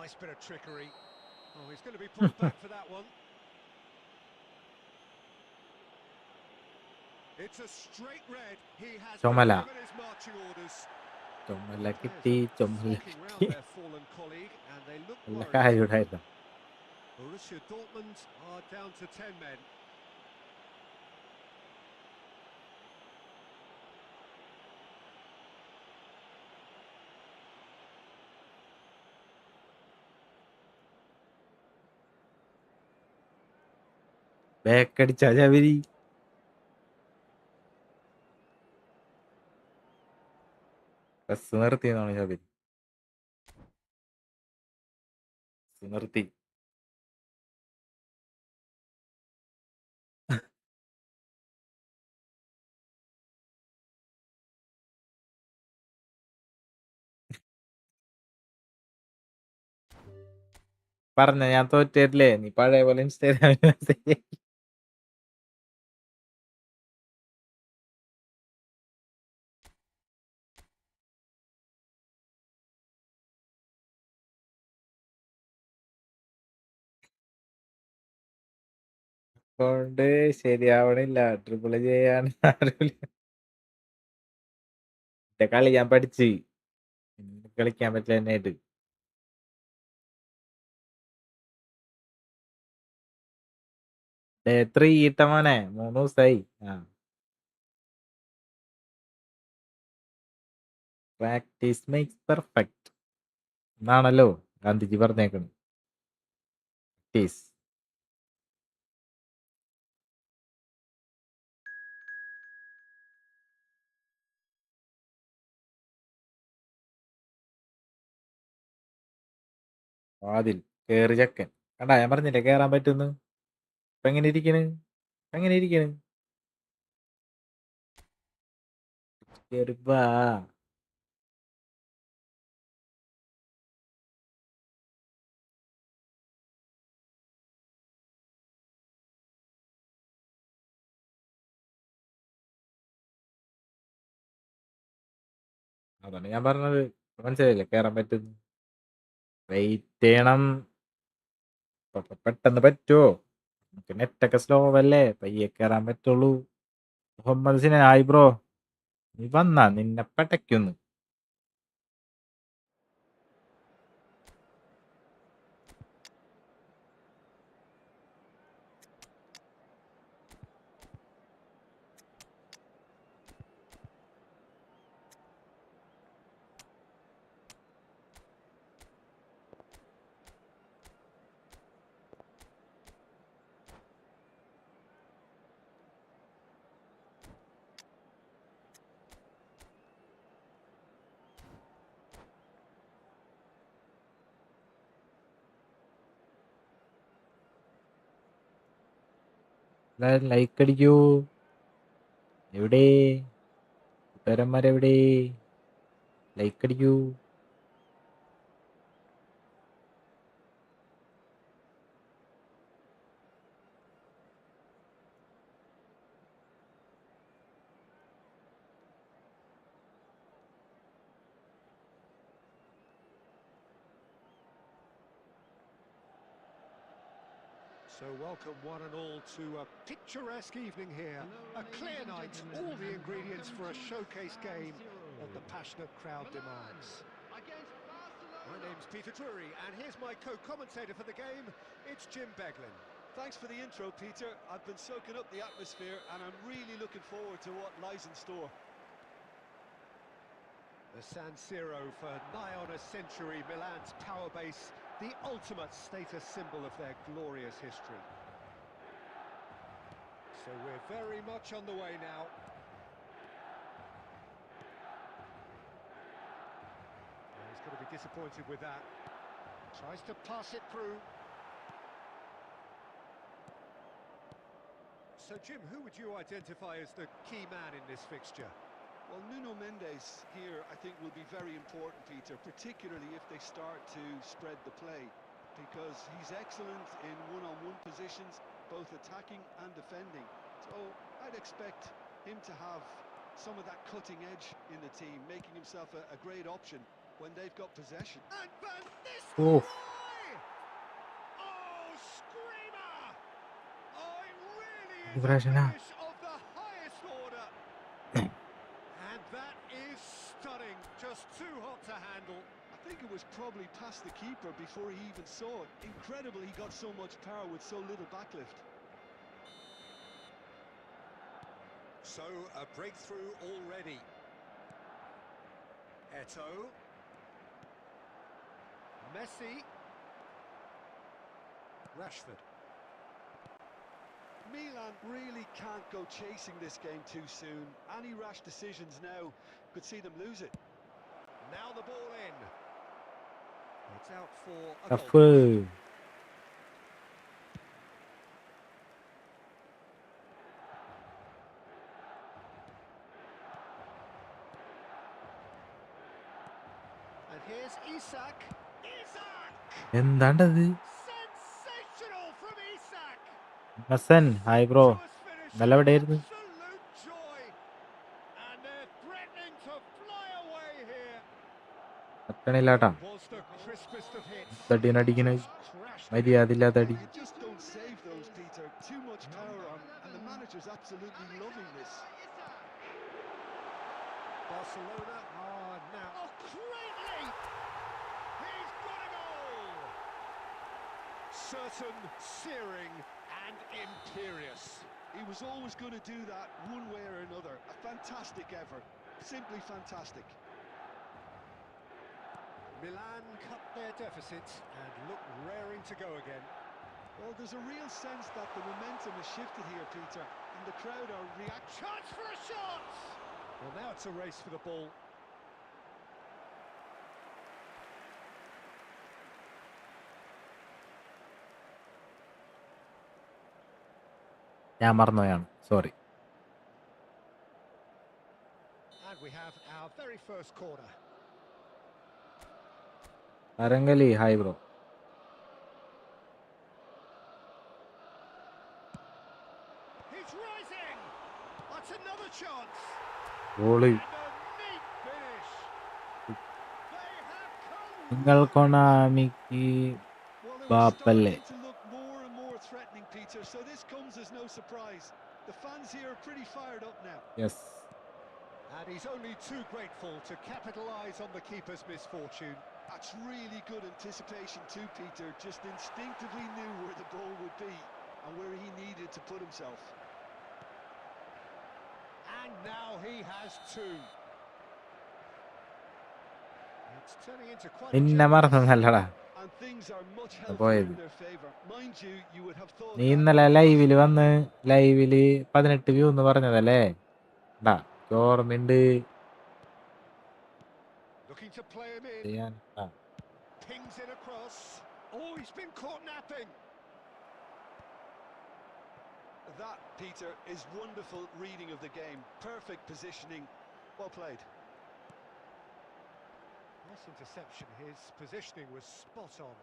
Nice bit of trickery. Oh, he's going to be pulled back for that one. It's a straight red. He has been ചുമല given his marching orders. ചുമല കിട്ടി ചുമല Flocking round കിട്ടി their fallen colleague, and they look നല്ല worried. കാര്യമായിരുന്നു. Borussia Dortmund are down to 10 men. ബേക്കടിച്ച ചവരി bus നിർത്തിയെന്നാണ് ചവരി നിർത്തി. പറഞ്ഞ ഞാൻ തോറ്റില്ലേ, നീ പഴയ പോലെ ഇൻസ്റ്റാഗ്രാമിൽ മെസ്സേജ് കൊണ്ട് ശരിയാവണില്ല. ട്രിപ്പിള് ചെയ്യാൻ ആരുമില്ല. കളി ഞാൻ പഠിച്ച് കളിക്കാൻ പറ്റില്ല എന്നായിട്ട്. ഡേ 3 ഇട്ട മോനെ 3 ദിവസമായി. പ്രാക്ടീസ് മേക്സ് പെർഫെക്റ്റ് എന്നാണല്ലോ ഗാന്ധിജി പറഞ്ഞേക്കണം. പ്രാക്ടീസ്. വാതിൽ കേറി ചക്കൻ. കണ്ടാ ഞാൻ പറഞ്ഞില്ലേ കേറാൻ പറ്റുന്നു. ഇപ്പൊ എങ്ങനെ ഇരിക്കണ്? കേറി വാ. അതാണ് ഞാൻ പറഞ്ഞത്. മനസ്സിലായില്ലേ കേറാൻ പറ്റുന്നു. വെയിറ്റ് ചെയ്യണം. പെട്ടെന്ന് പറ്റുമോ? നമുക്ക് നെറ്റൊക്കെ സ്ലോ അല്ലേ, പയ്യെ കയറാൻ പറ്റുള്ളൂ. മുഹമ്മദ് സിനെ ഹായ് ബ്രോ, നീ വന്നാ നിന്നെ പടയ്ക്കുന്നു. ലൈക്ക് അടിക്കൂ. എവിടെ കൂട്ടുകാരന്മാരെവിടെ? Like അടിക്കൂ. So welcome one and all to a picturesque evening here. A clear night, all the ingredients for a showcase game that the passionate crowd demands. My name's Peter Drury, and here's my co-commentator for the game. It's Jim Beglin. Thanks for the intro, Peter. I've been soaking up the atmosphere and I'm really looking forward to what lies in store. The San Siro for nigh on a century, Milan's power base, the ultimate status symbol of their glorious history. So we're very much on the way now. He's going to be disappointed with that. Tries to pass it through. So Jim, who would you identify as the key man in this fixture? Well, Nuno Mendes here, I think, will be very important, Peter, particularly if they start to spread the play, because he's excellent in one-on-one positions, both attacking and defending. So I'd expect him to have some of that cutting edge in the team, making himself a great option when they've got possession. And Van Nistelrooy! Oh, screamer! Oh, it really is a finish of the highest order. And that is stunning, just too hot to handle. I think it was probably past the keeper before he even saw it. Incredible he got so much power with so little backlift. So, a breakthrough already. Eto'o. Messi. Rashford. Milan really can't go chasing this game too soon. Any rash decisions now could see them lose it. Now the ball in. It's out for a Tough. goal. And here's Isak. എന്താണ്ടത്? Sensational from Isak. Hasan hi bro, ഇന്നലെ എവിടെയായിരുന്നു? Absolute joy. And they're threatening to fly away here. പറ്റണില്ലാട്ടാ, Was the crispest of hits. തടിയനടിക്കണ മര്യാദയില്ലാത്ത അടി. You just don't save those, Peter. Too much power on, and the manager's absolutely loving this. Barcelona are now. Oh, great leap! certain, searing, and imperious. He was always going to do that one way or another. A fantastic effort. Simply fantastic. Milan cut their deficit and look raring to go again. Well, there's a real sense that the momentum has shifted here, Peter, and the crowd are reacting. Chance for a shot! Well, now it's a race for the ball. ഞാൻ മറന്നുപോയാണ്, sorry. And we have our very first corner. അരങ്കലി, hi bro. He's rising! That's another chance! Goalie. And a neat finish! They have come! നിങ്ങൾ കൊണാമിക്ക് Well, they were ബാപ്പല്ലേ. starting to look more and more threatening, Peter, so this comes as no surprise. The fans here are pretty fired up now. Yes. And he's only too grateful to capitalise on the keeper's misfortune. That's really good anticipation too, Peter. Just instinctively knew where the ball would be and where he needed to put himself. And now he has two. It's turning into quite a നിന്നെ മറന്നല്ലടാ. And things are much boy. healthier in their favour. Mind you, you would have thought നീ that ഇന്നലെ ലൈവില് വന്ന് ലൈവില് 18 view എന്ന് പറഞ്ഞതല്ലേ? ഓർമ്മയുണ്ട്. looking to play him in. ചെയ്യാൻ Pings in across. Oh, he's been caught napping. that, Peter, is wonderful reading of the game. Perfect positioning. Well played. Nice interception. His positioning was spot on.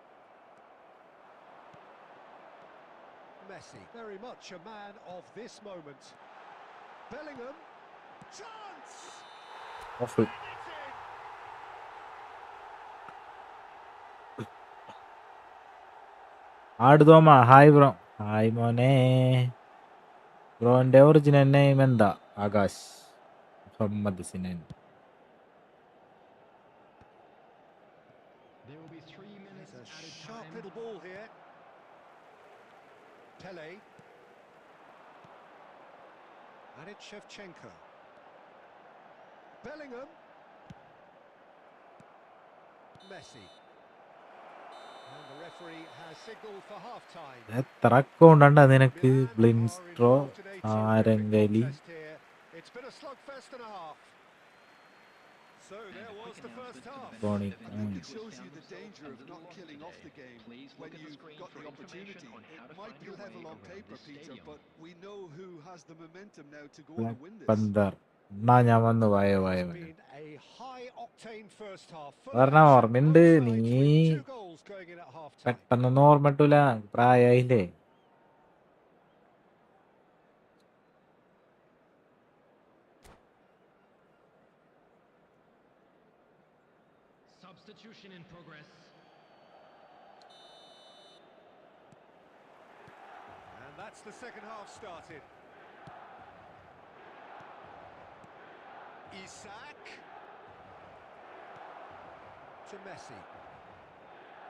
Messi, very much a man of this moment. Bellingham, chance! Of. And it's in! Aadu Thoma, hi bro. Hi മോനെ. ബ്രോന്റെ original name എന്താ? Akash Muhammad Sinan. There will be 3 minutes There's a added sharp time. little ball here. Pele. And it's Shevchenko. Bellingham. Messi. And the referee has signalled for half-time. എത്ര account ഉണ്ടാ നിനക്ക്? Milan are ബ്ലിൻസ്ട്രോ, involved in a terrific ആരങ്കലി. contest here. It's been a slugfest and a half. So there was the first half. Boni. I think it shows you the danger of not killing off the game when you've got the opportunity. It might be level on paper, Peter, but we know who has the momentum now to go on and win this. പന്തർ എന്നാ ഞാൻ വന്ന് വായ വായ It's been a high-octane first half. Full of പറഞ്ഞ action, ഓർമ്മയുണ്ട്. both sides നീ with 2 goals going in at half-time. പെട്ടെന്നൊന്നും ഓർമ്മട്ടൂല, പ്രായായില്ലേ? Substitution in progress. And that's the second half started. Isak to Messi.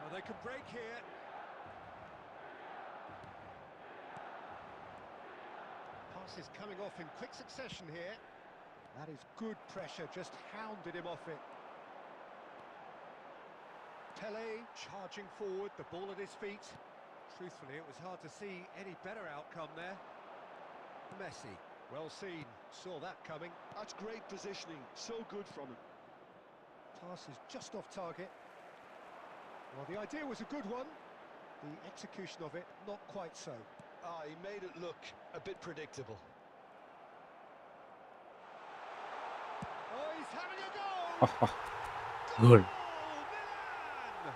Oh, they could break here. Passes coming off in quick succession here. That is good pressure, just hounded him off it. Pele charging forward, the ball at his feet. Truthfully, it was hard to see any better outcome there. Messi, well seen, saw that coming. That's great positioning, so good from him. Pass is just off target. Well, the idea was a good one. The execution of it, not quite so. He made it look a bit predictable. Oh, he's having a go! Goal. Milan!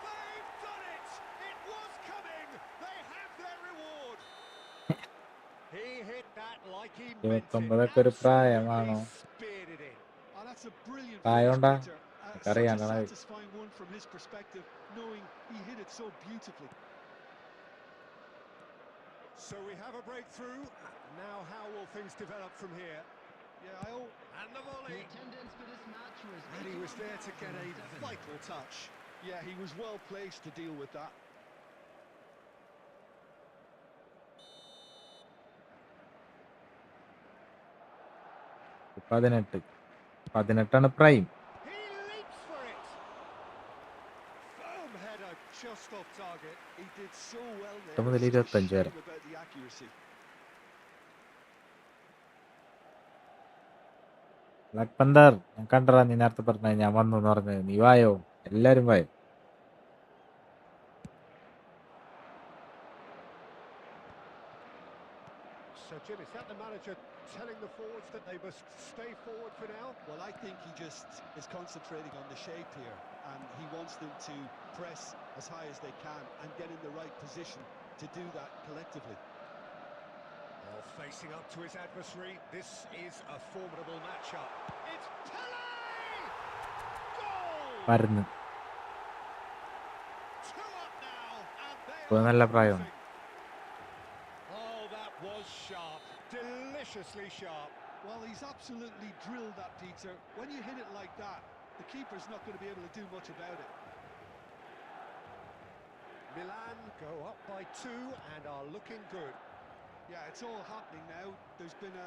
They've done it! It was coming! They have their reward! He hit that like he meant it. 29 ഒരു പ്രായമാണോ? Absolutely speared it in. That's a brilliant പ്രായമുണ്ടാ? finish, Peter. Such a എനിക്കറിയാം. satisfying one from his perspective, knowing he hit it so beautifully. So we have a breakthrough. Now how will things develop from here? And the The volley. attendance for this match was And he was there to get a 81.7. vital touch. Yeah, he was well placed to deal with that. 18 prime. He leaps for it. Firm header just off target. He did so well there. 8 മുതൽ It's just a 25 വരെ. shame about the accuracy. Black panther, ഞാൻ കണ്ടറാ നീ നേരത്തെ പറഞ്ഞ ഞാൻ വന്നു എന്ന് പറഞ്ഞത്. നീ വായോ, എല്ലാരും വായോ. So Jim, is that the manager telling the forwards that they must stay forward for now? Well, I think he just is concentrating on the shape here, and he wants them to press as high as they can and get in the right position to do that collectively. Well, facing up to his adversary, this is a formidable matchup. It's Pele! Goal! മരുന്ന് 2 up now, and they ഇപ്പോൾ are നല്ല പ്രായമാണ്. cruising. Oh, that was sharp, deliciously sharp. Well, he's absolutely drilled that, Peter. When you hit it like that, the keeper's not going to be able to do much about it. Milan go up by 2 and are looking good. Yeah, it's all happening now. There's been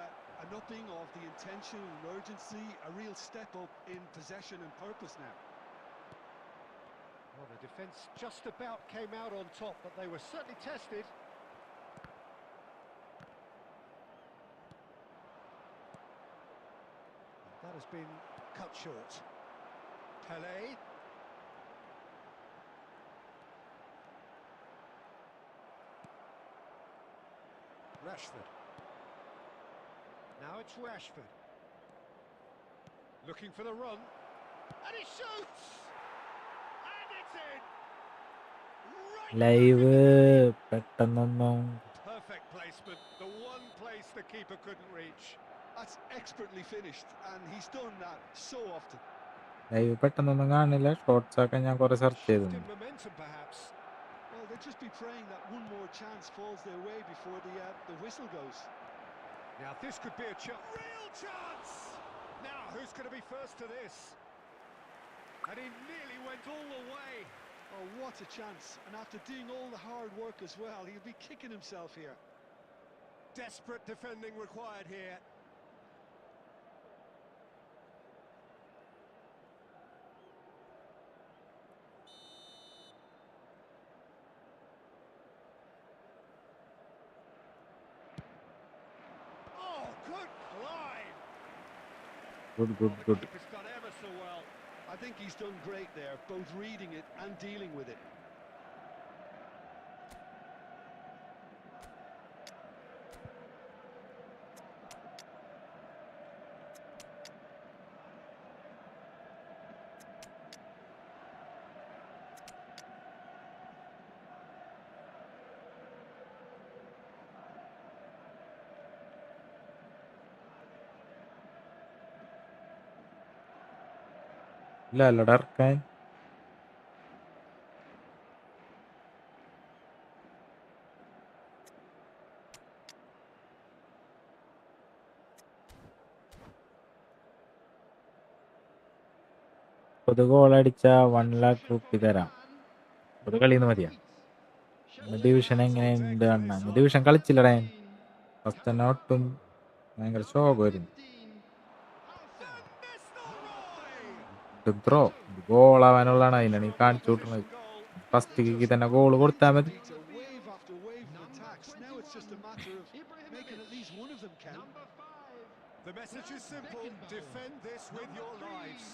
an upping of the intention and urgency, a real step up in possession and purpose now. Well, the defence just about came out on top, but they were certainly tested. That has been cut short. Pele. Rashford. Now it's Rashford. Looking for the run. And he shoots! And it's in! Right live പെട്ടെന്നൊന്നും Perfect placement. The one place the keeper couldn't reach. That's expertly finished, and he's done that so often. കാണില്ല. Shorts ഒക്കെ ഞാൻ കുറെ search Shift ചെയ്തിരുന്നു. in momentum, perhaps. Well, they'll just be praying that one more chance falls their way before the whistle goes. Now this could be a real chance. Now who's going to be first to this? And he nearly went all the way. Oh, what a chance. And after doing all the hard work as well, he'll be kicking himself here. Desperate defending required here. Oh, good climb. Good Oh, good the good. keeper's done ever so well. I think he's done great there, both reading it and dealing with it. ഇല്ല അല്ലടാ ഇറക്കാൻ. ഒരു goal അടിച്ച 1 lakh രൂപ തരാം. ഒരു കളിന്ന് മതിയാ. Division എങ്ങനെയുണ്ട് അണ്ണ? ഡിവിഷൻ കളിച്ചില്ലടേ. ഫസ്റ്റ് തന്നെ ഒട്ടും ഭയങ്കര ശോകമായിരുന്നു. ത്രോ ഗോളാവാനുള്ളതാണ്, അതിനാണ് ഈ കാണിച്ചു കൂട്ടുന്നത്. ഫസ്റ്റ് കിക്ക് തന്നെ ഗോൾ കൊടുത്താൽ മതി. Peter, wave after wave of attacks. Now it's just a matter of making at least one of them count. The message is simple. Defend this with your lives.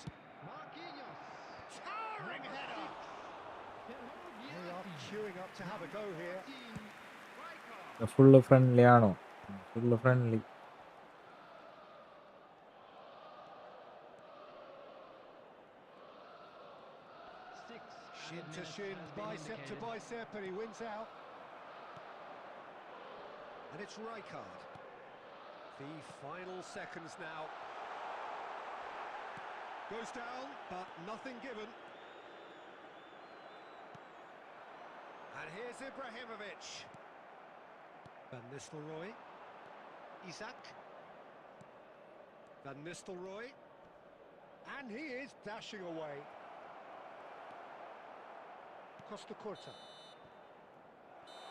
Towering header. They are queuing up to have a go here. Full friendly ആണോ? Full friendly. Shin to shin, bicep to bicep, and he wins out. And it's Rijkaard. The final seconds now. Goes down, but nothing given. And here's Ibrahimovic. Van Nistelrooy. Isak. Van Nistelrooy. And he is dashing away. Costa Curta.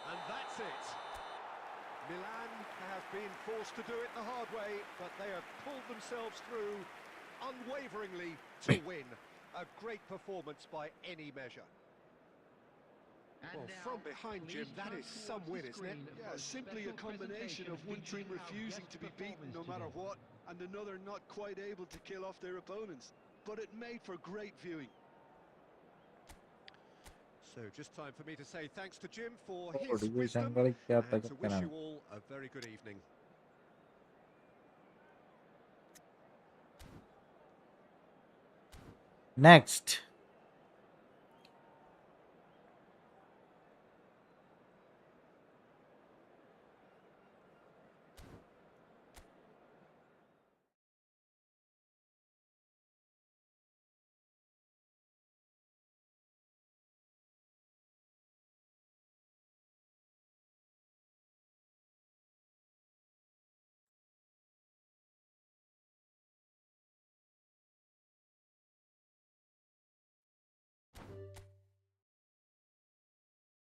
And that's it. Milan have been forced to do it the hard way, but they have pulled themselves through unwaveringly to win. A great performance by any measure. Well, from behind, Jim, that is some win, isn't it? Yeah, simply a combination of one team refusing to be beaten no matter what, and another not quite able to kill off their opponents. But it made for great viewing. So just time for me to say thanks to Jim for his division wisdom കളിക്കാത്ത and to wish ചെക്കനാണ്. you all a very good evening. Next.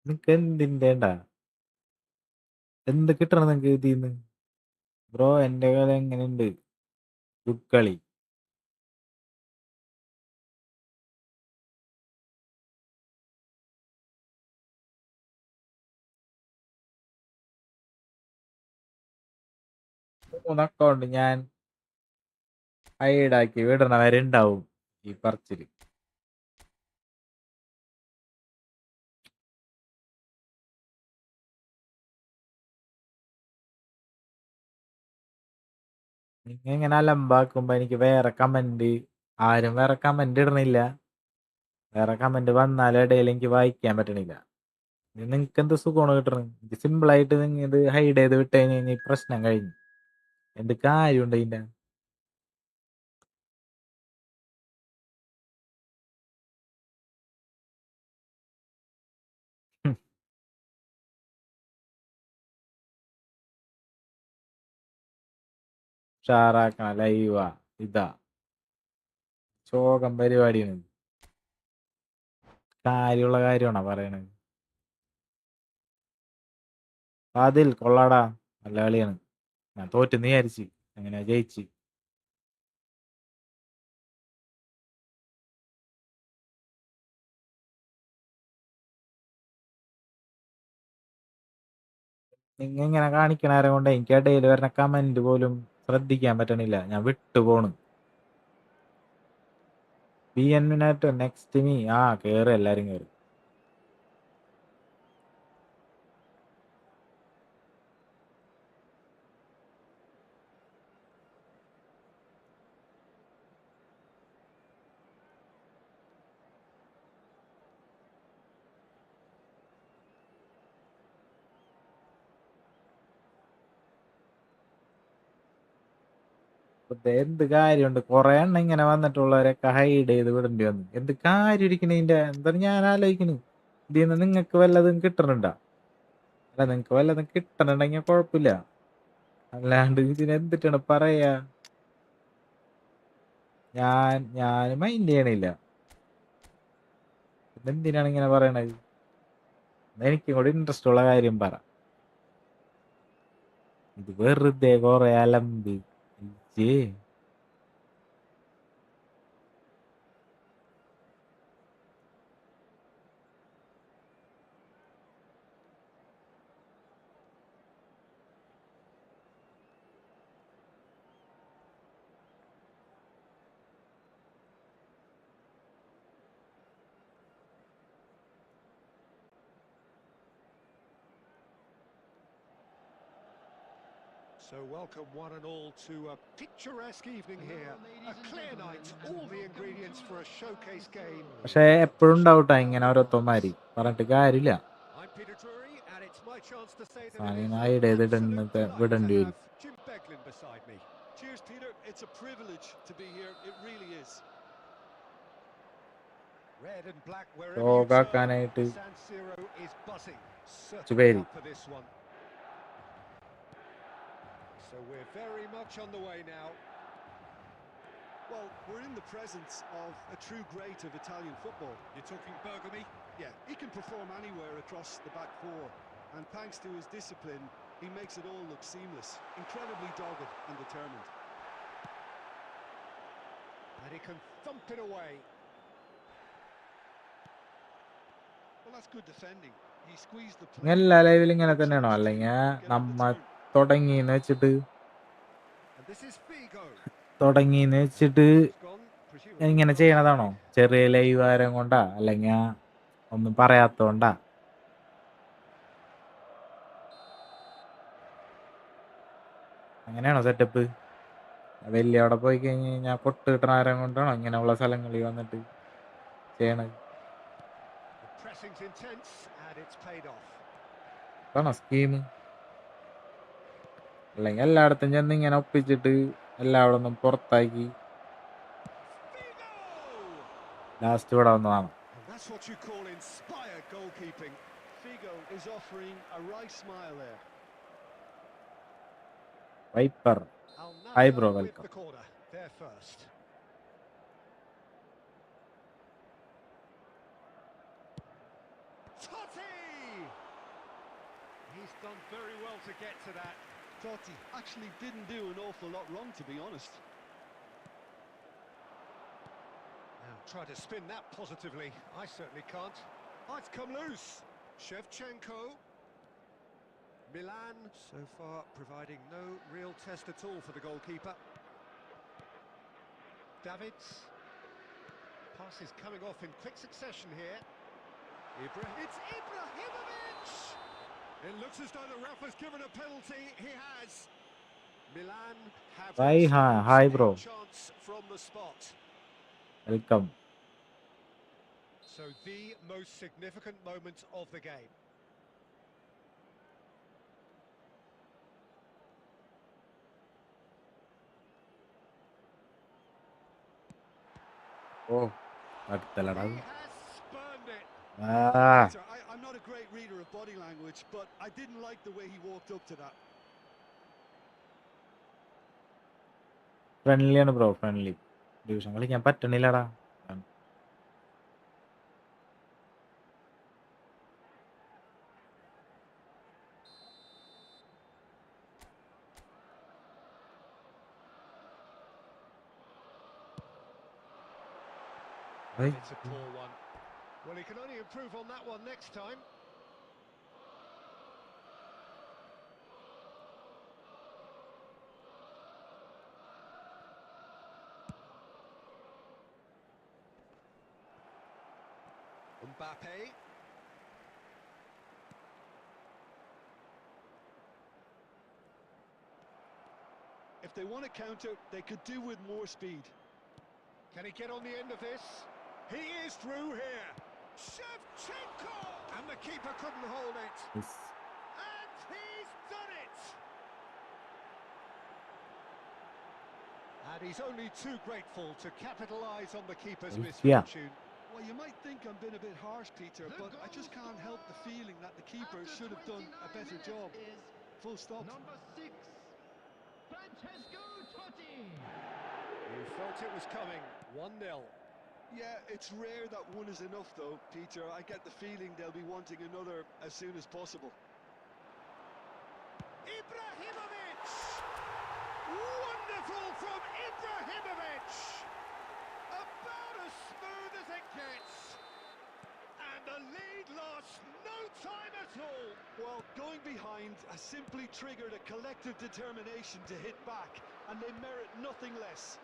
നിനക്ക് എന്തിൻ്റെണ്ടാ എന്ത് കിട്ടണം നിനക്ക് ഇതിന്ന് bro? എൻ്റെ കളി എങ്ങനെയുണ്ട്? Good കളി. മൂന്ന് അക്കൗണ്ട് ഞാൻ ഹൈഡാക്കി വിടണ വരെ ഉണ്ടാവും ഈ പറച്ചില്. നിങ്ങ ഇങ്ങനെ അലമ്പാക്കുമ്പോ എനിക്ക് വേറെ കമന്റ് ആരും വേറെ കമന്റ് ഇടണില്ല. വേറെ കമന്റ് വന്നാലും ഇടയിൽ എനിക്ക് വായിക്കാൻ പറ്റണില്ല. നിങ്ങക്ക് എന്ത് സുഖമാണ് കിട്ടണത്? ഇത് സിമ്പിളായിട്ട് നിങ്ങൾ ഇത് ഹൈഡ് ചെയ്ത് വിട്ട് കഴിഞ്ഞാൽ ഈ പ്രശ്നം കഴിഞ്ഞു. എന്ത് കാര്യമുണ്ട് ഇതിന്റെ? ഉഷാറാക്കണ ലൈവാ ഇതാ ശോകം പരിപാടിയാണ്. കാര്യമുള്ള കാര്യമാണോ പറയണത്? അതിൽ കൊള്ളാടാ, നല്ല കളിയാണ്. ഞാൻ തോറ്റെന്ന് വിചാരിച്ച്, എങ്ങനെയാ ജയിച്ച്. നിങ്ങ ഇങ്ങനെ കാണിക്കണാരെ കൊണ്ട് എനിക്ക് ഇടയിൽ വരുന്ന കമന്റ് പോലും ശ്രദ്ധിക്കാൻ പറ്റണില്ല. ഞാൻ വിട്ടുപോണ്. BN നെക്സ്റ്റ് മീ കേറ്, എല്ലാരും കേറി. എന്ത് കാര്യമുണ്ട്? കൊറേ എണ്ണം ഇങ്ങനെ വന്നിട്ടുള്ളവരൊക്കെ ഹൈഡ് ചെയ്ത് വിടേണ്ടി വന്നു. എന്ത് കാര്യം ഇരിക്കണതിന്റെ? എന്താണ് ഞാൻ ആലോചിക്കണ്? ഇതിന്ന് നിങ്ങക്ക് വല്ലതും കിട്ടണുണ്ടോ? അല്ല, നിങ്ങക്ക് വല്ലതും കിട്ടണുണ്ടെങ്കിൽ കുഴപ്പമില്ല. അല്ലാണ്ട് ഇതിനെന്തിട്ടാണ് പറയാ? ഞാൻ മൈൻഡ് ചെയ്യണില്ല. എന്തിനാണ് ഇങ്ങനെ പറയണത്? എനിക്കും കൂടി ഇൻട്രസ്റ്റ് ഉള്ള കാര്യം പറ. ഇത് വെറുതെ കൊറേ അലമ്പ്. ഇജ്ജ് So welcome one and all to a picturesque evening here. A clear night, all the ingredients for a showcase game. പക്ഷെ എപ്പോഴും ഉണ്ടാവട്ടെ ഇങ്ങനെ ഓരോരുത്തന്മാര്, പറഞ്ഞിട്ട് കാര്യമില്ല. I'm Peter Drury, and it's my chance to say that it സാധനം is hide an ചെയ്തിട്ട് absolute delight വിടേണ്ടി to വരും. have Jim Beglin beside me. Cheers, Peter. It's a privilege to be here. It really is. Red and black wherever you turn. ഷോക്കാക്കാനായിട്ട് San Siro is buzzing. Certainly ചുബേരി. up for this one. So we're very much on the way now. Well, we're in the presence of a true great of Italian football. You're talking Bergami? Yeah, he can perform anywhere across the back four. And thanks to his discipline, He makes it all look seamless. Incredibly dogged and determined. And he can thump it away. Well, that's good defending. He squeezed the play. എല്ലാ ലൈവിലും ഇങ്ങനെ തന്നെയാണോ? അല്ലെങ്കിൽ നമ്മ തുടങ്ങിന്ന് വെച്ചിട്ട് And this is Figo. തുടങ്ങിന്ന് വെച്ചിട്ട് It's gone, presumably ഇങ്ങനെ well ചെയ്യണതാണോ? defended. ചെറിയ live ആരം കൊണ്ടാ അല്ലെങ്കിൽ ഒന്നും പറയാത്തോണ്ടാ? അങ്ങനെയാണോ സെറ്റപ്പ്? വലിയ അവിടെ പോയി കഴിഞ്ഞ് കഴിഞ്ഞാൽ പൊട്ട് കിട്ടണ ആരം കൊണ്ടാണോ ഇങ്ങനെയുള്ള സ്ഥലങ്ങളിൽ വന്നിട്ട് ചെയ്യണത്? The pressing's intense and it's paid off. അതാണോ സ്കീം? അല്ലെങ്കിൽ എല്ലായിടത്തും ചെന്ന് ഇങ്ങനെ ഒപ്പിച്ചിട്ട് എല്ലാവിടെ നിന്നും പുറത്താക്കി Figo! ലാസ്റ്റ് ഇവിടെ വന്നതാണ്. And that's what you call inspired goalkeeping. Figo is offering a wry smile there. Wiper Al-Nassr Hi bro, with welcome. the corner. They're first. Totti! He's done very well to get to that. Totti actually didn't do an awful lot wrong, to be honest. Now try to spin that positively. I certainly can't. Oh, it's come loose. Shevchenko. Milan so far providing no real test at all for the goalkeeper. Davids. Pass is coming off in quick succession here. It's Ibrahimovic! It looks as though the ref has given a penalty. He has. Milan have Hi bro, a chance from the spot. Welcome. So the most significant moment of the game. ഓ അടുത്തല്ലടാ. He has spurned it. Peter, I'm not a great reader of body language, but I didn't like the way he walked up to that. Friendly ആണ് bro, friendly. Division കളിക്കാൻ പറ്റണില്ലടാ. It's a poor one. Well, he can only improve on that one next time. Mbappe. If they want to counter, they could do with more speed. Can he get on the end of this? He is through here. Shevchenko! And the keeper couldn't hold it. Yes. And he's done it! And he's only too grateful to capitalise on the keeper's Yeah. misfortune. Well, you might think I'm being a bit harsh, Peter, but I just can't help the feeling that the keeper should have done a better job. Full stop. Number 6, Francesco Totti. You felt it was coming. 1-0. Yeah, it's rare that one is enough, though, Peter. I get the feeling they'll be wanting another as soon as possible. Ibrahimovic! Wonderful from Ibrahimovic! About as smooth as it gets. And the lead lost no time at all. Well, going behind has simply triggered a collective determination to hit back, and they merit nothing less.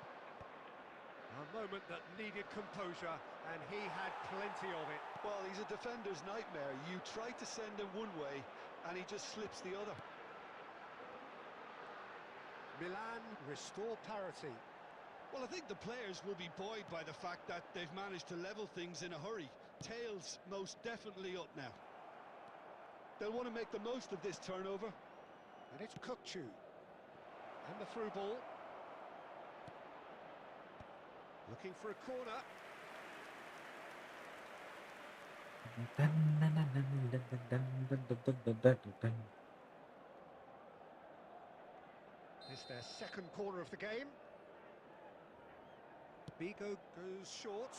A moment that needed composure, and he had plenty of it. Well, he's a defender's nightmare. You try to send him one way, and he just slips the other. Milan restore parity. Well, I think the players will be buoyed by the fact that they've managed to level things in a hurry. Tails most definitely up now. They'll want to make the most of this turnover. And it's Kukcu. And the through ball. Looking for a corner. It's their second corner of the game. Bigo goes short.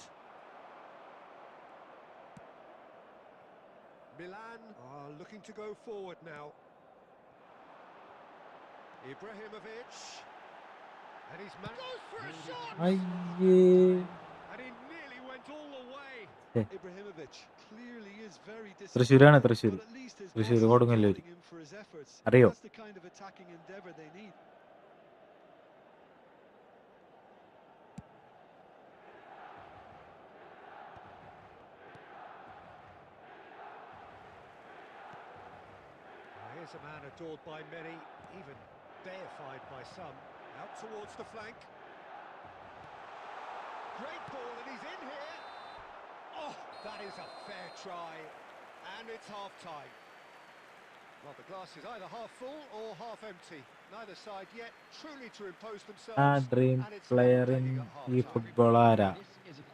Milan are looking to go forward now. Ibrahimovic. And he's goes for a shot! അയ്യേ And he nearly went all the way. Ibrahimovic clearly is very തൃശ്ശൂരാണ് disappointed, Thrissur but at least his Thrissur bosses are Kodungallur applauding him for his efforts. അറിയോ That's the kind of attacking endeavour they need. Here's a man adored by many, even deified by some. Out towards the flank. Great ball, and he's in here. Oh, that is a fair try. And it's half-time. Well, the glass is either half full or half empty. Neither side yet truly to impose ആ themselves. Dream And it's player in taking at ഈ half-time. Football ആരാ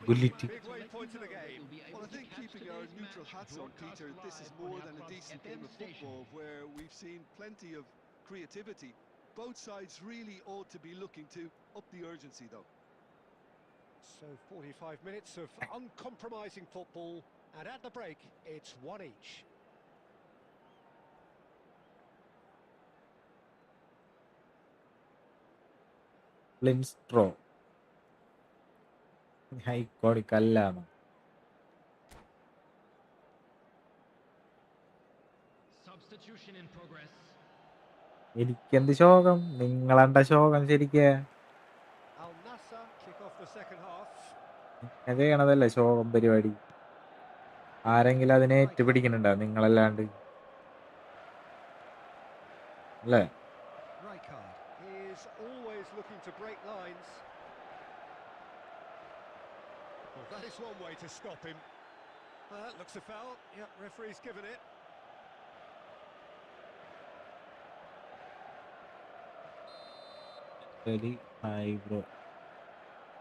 ഗുലിറ്റി Big way point of the game. Well, I think keeping our neutral hats on, Peter, this is more than a decent game of football where we've seen plenty of creativity. Both sides really ought to be looking to up the urgency, though. So 45 minutes of uncompromising football, and at the break, it's one each. ലിൻസ്ട്രോ ഹൈക്കോടി കല്ലാണ് Substitution in progress. എനിക്കെന്ത് ശോകം നിങ്ങളണ്ട ശോകം ശരിക്ക് Al Nassr kick off the second half. ഞാൻ ചെയ്യണതല്ലേ ശോകം പരിപാടി ആരെങ്കിലും അതിനെ ഏറ്റുപിടിക്കുന്നുണ്ടോ നിങ്ങളല്ലാണ്ട് അല്ലേ Rijkaard is always looking to break lines. Well, that is one way to stop him. That looks a foul. Yep, referee's given it. ശരി ഹായ് ബ്രോ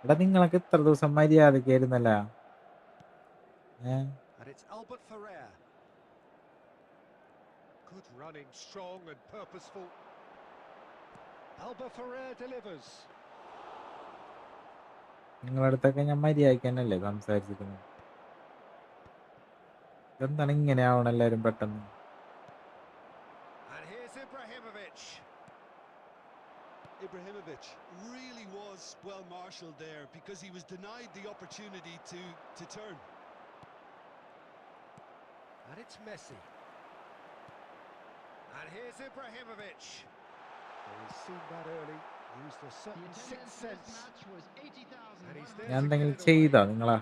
എടാ നിങ്ങളൊക്കെ ഇത്ര ദിവസം മര്യാദക്കായിരുന്നല്ല And it's Albert Ferrer. Good running, strong and purposeful. Albert Ferrer delivers. നിങ്ങളുടെ അടുത്തൊക്കെ ഞാൻ മര്യാദയ്ക്ക് തന്നെയല്ലേ സംസാരിച്ചിരുന്നത് എന്താണ് ഇങ്ങനെ ആവണം എല്ലാരും പെട്ടെന്ന് And here's Ibrahimovic. Ibrahimovic really was well marshalled there because he was denied the opportunity to turn. And it's Messi. And here's Ibrahimovic. Well, he's seen that early, used a The certain attendance sixth for this sense. match was And he's 80,100. there ഞാൻ to എന്തെങ്കിലും get it away. ചെയ്തോ നിങ്ങളാ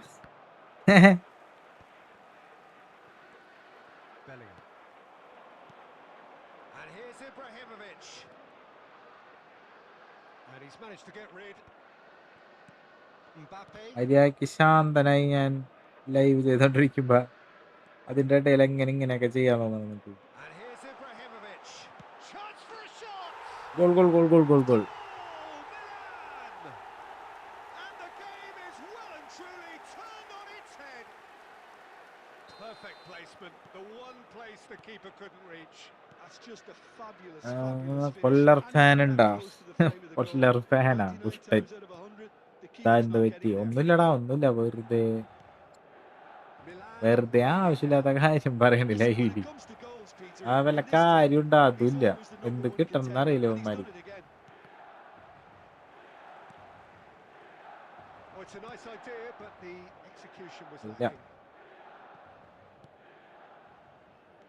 Bellingham. And here's Ibrahimovic. And he's managed to get rid. Mbappe. മര്യാദയ്ക്ക് ശാന്തനായി ഞാൻ live ചെയ്തോണ്ടിരിക്കുമ്പോ അതിന്റെ ഇടയിൽ ഇങ്ങനെയൊക്കെ ചെയ്യാൻ തോന്നുന്നു എനിക്ക് And here's Ibrahimovic. Chance for a shot. Goal goal goal goal goal goal Oh, Milan! And the game is well and truly turned on its head. Perfect placement. The one place the keeper couldn't reach. That's just a fabulous കൊല്ലർ finish. Fan Anything ഉണ്ടാ that close to the frame of the goal. കൊല്ലർ ഫാനാ 99 ദുഷ്ടൻ times out of 100, the ഇതാ keeper's എന്ത് not പറ്റി getting there. ഒന്നുമില്ലടാ ഒന്നുമില്ല വെറുതെ Milan. ആവശ്യമില്ലാത്ത കാര്യം പറയണില്ല Listen, when ലൈവില് it comes to goals, Peter, ആ വല്ല this team കാര്യം ഉണ്ടോ is അതുമില്ല always the number എന്ത് one കിട്ടണം contender, അറിയില്ല and he's ഇവന്മാര് done it again. Oh, it's a nice idea, but the execution was Yeah. lacking.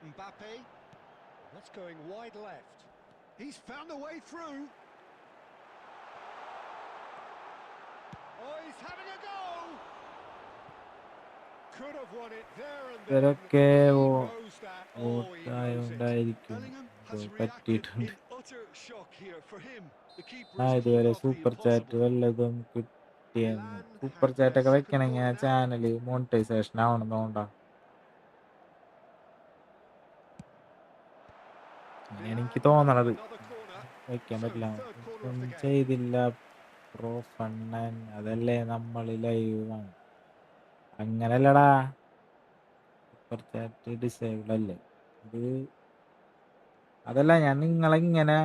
Mbappe. That's going wide left. He's found a way through. Oh, he's having a go. Could have won it there and then. ഇവരൊക്കെ He knows that. Oh, he knows it. ഓട്ടായോണ്ടായിരിക്കും Bellingham has reacted പറ്റിയിട്ടുണ്ട് in utter shock here. For him, the keeper ആ has pulled ഇതുവരെ off the super chat impossible. വല്ലതും കിട്ടിയെന്ന് super chat ഒക്കെ വെക്കണമെങ്കിൽ ആ channel monetisation ആവണമെന്നോണ്ടാ അങ്ങനെയാണ് എനിക്ക് തോന്നണത് വെക്കാൻ പറ്റില്ല ഒന്നും ചെയ്തില്ല പ്രോ ഫണ്ണൻ അതല്ലേ നമ്മൾ ലൈവ് ആണ് അങ്ങനല്ലടാ സൂപ്പർ ചാറ്റ് ഡിസേബിൾ അല്ലേ ഇത് അതല്ല ഞാൻ നിങ്ങളിങ്ങനെ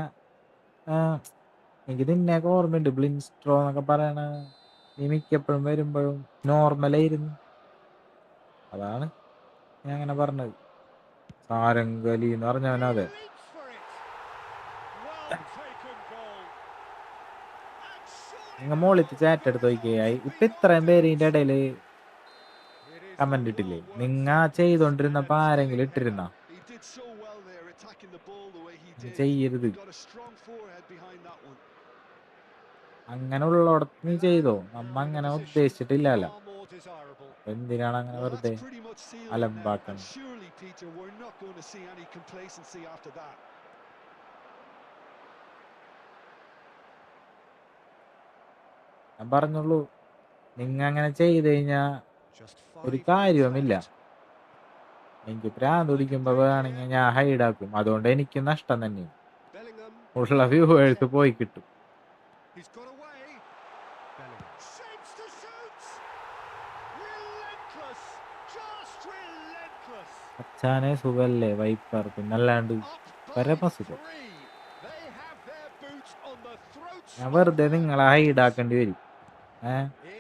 എനിക്ക് നിന്നെയൊക്കെ ഓർമ്മയുണ്ട് ബ്ലിൻസ്ട്രോ എന്നൊക്കെ പറയണ നീ മിക്കപ്പോഴും വരുമ്പോഴും നോർമലായിരുന്നു അതാണ് ഞാൻ അങ്ങനെ പറഞ്ഞത് സാരംഗലി എന്ന് പറഞ്ഞവനതെ Leaps for it. Well taken നിങ്ങൾ മോളിത്ത് ചാറ്റ് എടുത്ത് നോക്കിയായി ഇപ്പൊ ഇത്രയും പേര് ഇതിന്റെ ഇടയില് കമന്റ് ഇട്ടില്ലേ? നിങ്ങ ചെയ്തോണ്ടിരുന്നപ്പോ ആരെങ്കിലും ഇട്ടിരുന്ന He did so well there, attacking the ball the way he did. ചെയ്യരുത്. He got a strong forehead behind that one. അങ്ങനെ ഉള്ളടത്ത് നീ ചെയ്തോ. നമ്മ Now in a അങ്ങനെ position ഉദ്ദേശിച്ചിട്ടില്ലല്ലോ. far more desirable. എന്തിനാണ് അങ്ങനെ Well, വെറുതെ that's pretty much sealed it now. And അലമ്പാക്കണം? surely, Peter, we're not going to see any complacency after that. ഞാൻ പറഞ്ഞുള്ളൂ, നിങ്ങ അങ്ങനെ ചെയ്ത് കഴിഞ്ഞാ Just ഒരു 5 minutes കാര്യവുമില്ല. left. എനിക്ക് പ്രാന്ത് പിടിക്കുമ്പോ വേണമെങ്കിൽ ഞാൻ ഹൈഡാക്കും. അതുകൊണ്ട് എനിക്ക് നഷ്ടം തന്നെ. Bellingham. ഉള്ള വ്യൂവേഴ്സ് പോയി കിട്ടും. He's got away. Bellingham shapes to shoot. Relentless. Just relentless. അച്ഛാനെ സുഖല്ലേ വൈപ്പർ, പിന്നല്ലാണ്ട് Up by പരമസുഖം. 3. They have their boot on the throats ഞാൻ of വെറുതെ their നിങ്ങളെ opponents. ഹൈഡാക്കേണ്ടി വരും.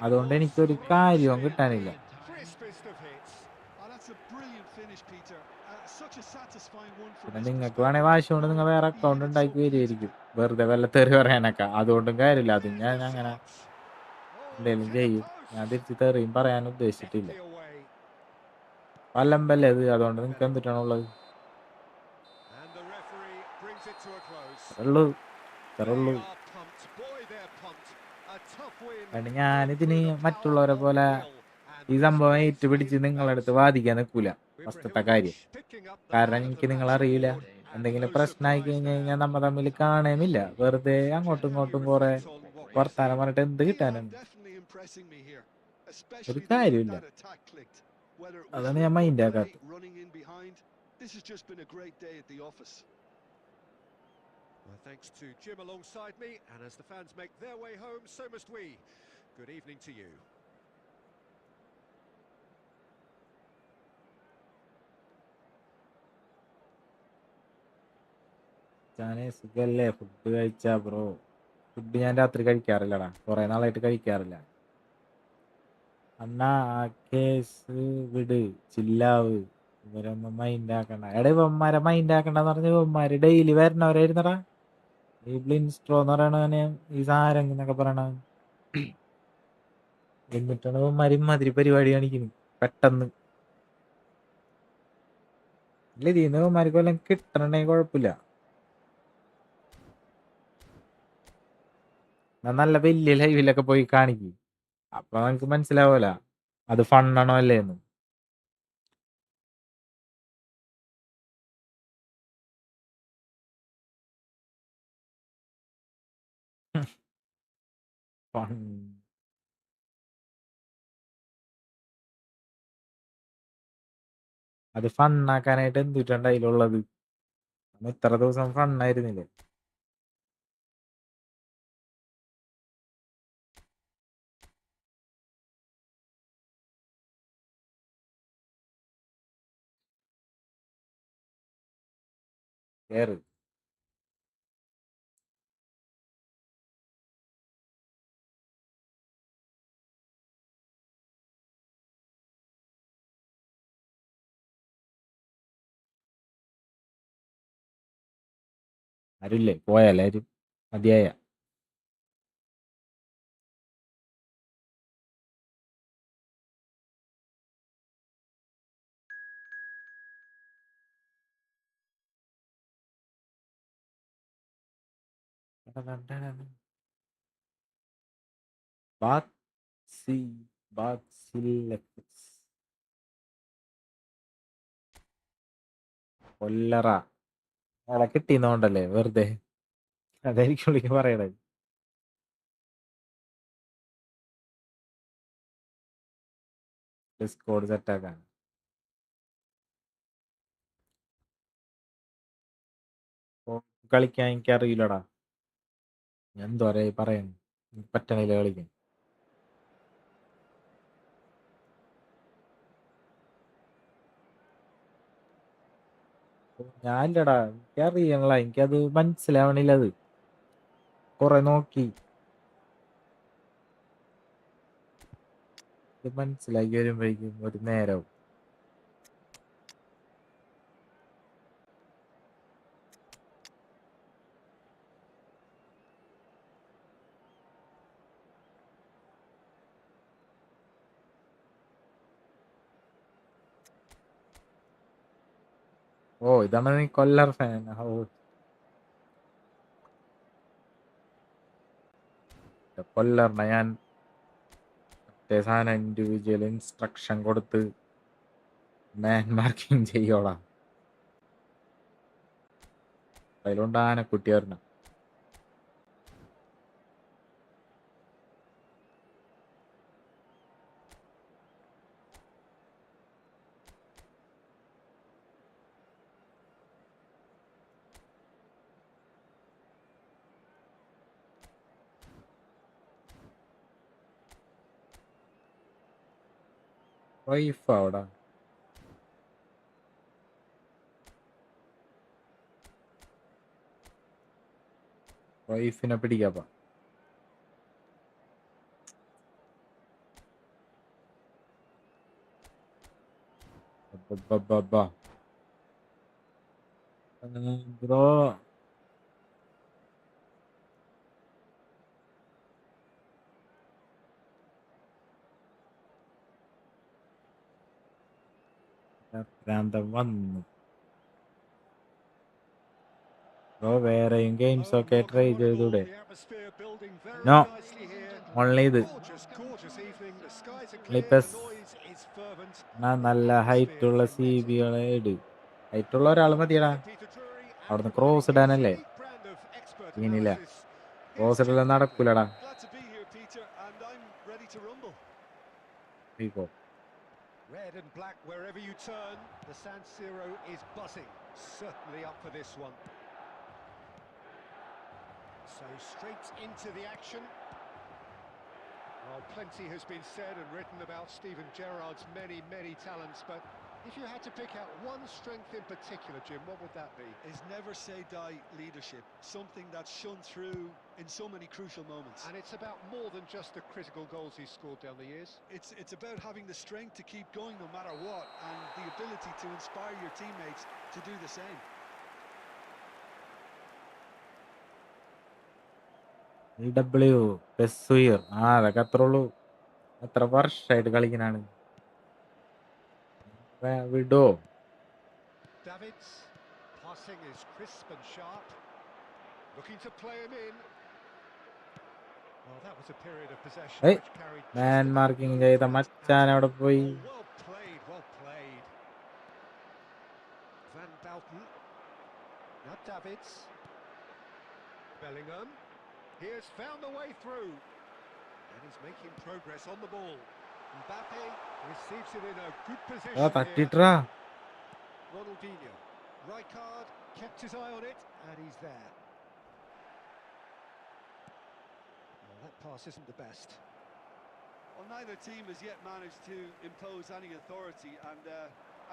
അതുകൊണ്ട് എനിക്കൊരു കാര്യവും കിട്ടാനില്ല. Crispest of hits. Oh, that's a brilliant finish, Peter. Such a satisfying one from പിന്നെ his നിങ്ങൾക്ക് perspective. വേണേൽ വാശി കൊണ്ട് നിങ്ങൾ വേറെ He account hit it so ഉണ്ടാക്കി beautifully. വരുമായിരിക്കും, വെറുതെ വല്ല തെറി പറയാനൊക്കെ. അതുകൊണ്ടും കാര്യമില്ല. അത് ഞാൻ അങ്ങനെ Oh, എന്തെങ്കിലും to the ചെയ്യും. post. ഞാൻ തിരിച്ച് തെറിയും പറയാൻ ഉദ്ദേശിച്ചിട്ടില്ല. Deftly away. പല്ലമ്പല്ലേ അത്. അതുകൊണ്ട് നിങ്ങൾക്ക് എന്തിട്ടാണുള്ളത്? And the referee brings it to a close. ഉള്ളൂ, They ഉള്ളൂ. are pumped. Boy, they're pumped. A tough win. അതുകൊണ്ട് Won ഞാനിതിന് through the power മറ്റുള്ളവരെ of പോലെ will. And ഈ this സംഭവം place ഏറ്റുപിടിച്ച് is നിങ്ങളുടെ അടുത്ത് ours. വാദിക്കാൻ നിൽക്കൂല. ഫസ്റ്റത്തെ കാര്യം. Ibrahimovic picking up the കാരണം man of എനിക്ക് the നിങ്ങളെ match അറിയില്ല. award. And എന്തെങ്കിലും no പ്രശ്നമായി surprise കഴിഞ്ഞ് കഴിഞ്ഞാൽ there. നമ്മ തമ്മിൽ കാണുമില്ല. വെറുതെ അങ്ങോട്ടും How do you ഇങ്ങോട്ടും കുറെ reflect on what we've വർത്താനം seen? പറഞ്ഞിട്ട് എന്ത് They are കിട്ടാനാണ്? definitely impressing me here, ഒരു especially the way കാര്യമില്ല. that attack clicked. Whether it was അതാണ് their ഞാൻ good mind play, ആക്കാത്തത്. running in behind, this has just been a great day at the office. Well, thanks to Jim alongside me, and as the fans make their way home, so must we. Good evening to you. ഞാനേ സുഖല്ലേ? Food കഴിച്ചാ bro? Food ഞാൻ രാത്രി കഴിക്കാറില്ലടാ. കുറെ നാളായിട്ട് കഴിക്കാറില്ല. അണ്ണാ ആ case വിട്, ചില്ലാവ്. ഇവരൊന്നും മൈൻഡ് ആക്കണ്ട. എടാ ഇവന്മാരെ മൈൻഡ് ആക്കണ്ടെന്ന് പറഞ്ഞ ഇവന്മാര് ഡെയിലി വരണവരായിരുന്നടാ. ഈ ബ്ലിൻസ്ട്രോ എന്ന് പറയണവന്, ഈ സാരം എന്നൊക്കെ പറയണവൻ. എന്നിട്ടാണ് ഇവന്മാര് ഇമാതിരി പരിപാടി കാണിക്കുന്നു പെട്ടെന്ന്. ഇല്ല, ഇതിന്ന് ഇവന്മാർക്ക് വല്ലതും കിട്ടണുണ്ടെങ്കിൽ കുഴപ്പമില്ല. നല്ല വലിയ ലൈവിലൊക്കെ പോയി കാണിക്കും. അപ്പൊ നമുക്ക് മനസ്സിലാവൂല അത് ഫണ്ണാണോ അല്ലേന്ന്. ഫൺ അത് ഫണ്ണാക്കാനായിട്ട് എന്തിട്ടുണ്ട് അതിലുള്ളത്? ഇത്ര ദിവസം ഫണ്ണായിരുന്നില്ലേ? കേറ്. ആരുമില്ലേ? പോയാലേ ആരും മതിയായ. ബാക്സി ബാക്സിലസ് കൊല്ലറ അവളെ കിട്ടിയെന്നോണ്ടല്ലേ വെറുതെ. അതായിരിക്കും വിളിക്ക് പറയണത്. ഡിസ്കോഡ് സെറ്റാക്കാൻ കളിക്കാൻ എനിക്ക് അറിയില്ലടാ. ഞാൻ എന്തോരെ പറയാൻ, പറ്റണില്ല കളിക്കാൻ. ഞാനില്ലടാ, എനിക്കറിയണല്ല, എനിക്കത് മനസ്സിലാവണില്ല. അത് കൊറേ നോക്കി ഇത് മനസ്സിലാക്കി വരുമ്പോഴേക്കും ഒരു നേരവും. ഓ ഇതാണ് നീ കൊല്ലർ ഫാൻ. ഓ കൊല്ലറിനെ ഞാൻ മറ്റേ സാധനം ഇൻഡിവിജ്വൽ ഇൻസ്ട്രക്ഷൻ കൊടുത്ത് മാൻ മാർക്കിങ് ചെയ്യോടാ. അതിലുണ്ട് ആനക്കുട്ടി വരണം. വൈഫ് അവിടെ വൈഫിനെ പിടിക്കാപ്പ. ബ്രോ ഭ്രാന്തം വന്നു. ബ്രോ വേറെയും ഗെയിംസ് ഒക്കെ ട്രൈ ചെയ്തൂടെ? നോ, ഓൺലി ഇത്. നല്ല ഹൈറ്റ് ഉള്ള CB-കളെ ഇട്. ഹൈറ്റ് ഉള്ള ഒരാൾ മതിയടാ. അവിടുന്ന് ക്രോസ് ഇടാനല്ലേ? ഇനിയില്ല, cross ഇടല നടക്കൂലടാ. Red and black wherever you turn, the San Siro is buzzing. Certainly up for this one. So straight into the action. Well, plenty has been said and written about Steven Gerrard's many talents, but if you had to pick out one strength in particular, Jim, what would that be? His never say die leadership, something that's shone through in so many crucial moments. And it's about more than just the critical goals he's scored down the years. It's about having the strength to keep going no matter what, and the ability to inspire your teammates to do the same. പെസ്സുയർ അതൊക്കെ അത്ര ഉള്ളൂ. എത്ര വർഷമായിട്ട് കളിക്കാനാണ്. വിടോ. Davids, passing is crisp and sharp, looking to play him in. Well, that was a period of possession Hey, which carried man marking ചെയ്ത മച്ചാൻ അവിടെ പോയി. well played. Van Bouten. Now Davids. Bellingham. He has found the way through. And he's making progress on the ball. Mbappe receives it in a good position here. തട്ടിട്ടാ. Ronaldinho. Rijkaard kept his eye on it, and he's there. Well, that pass isn't the best. Well, neither team has yet managed to impose any authority, and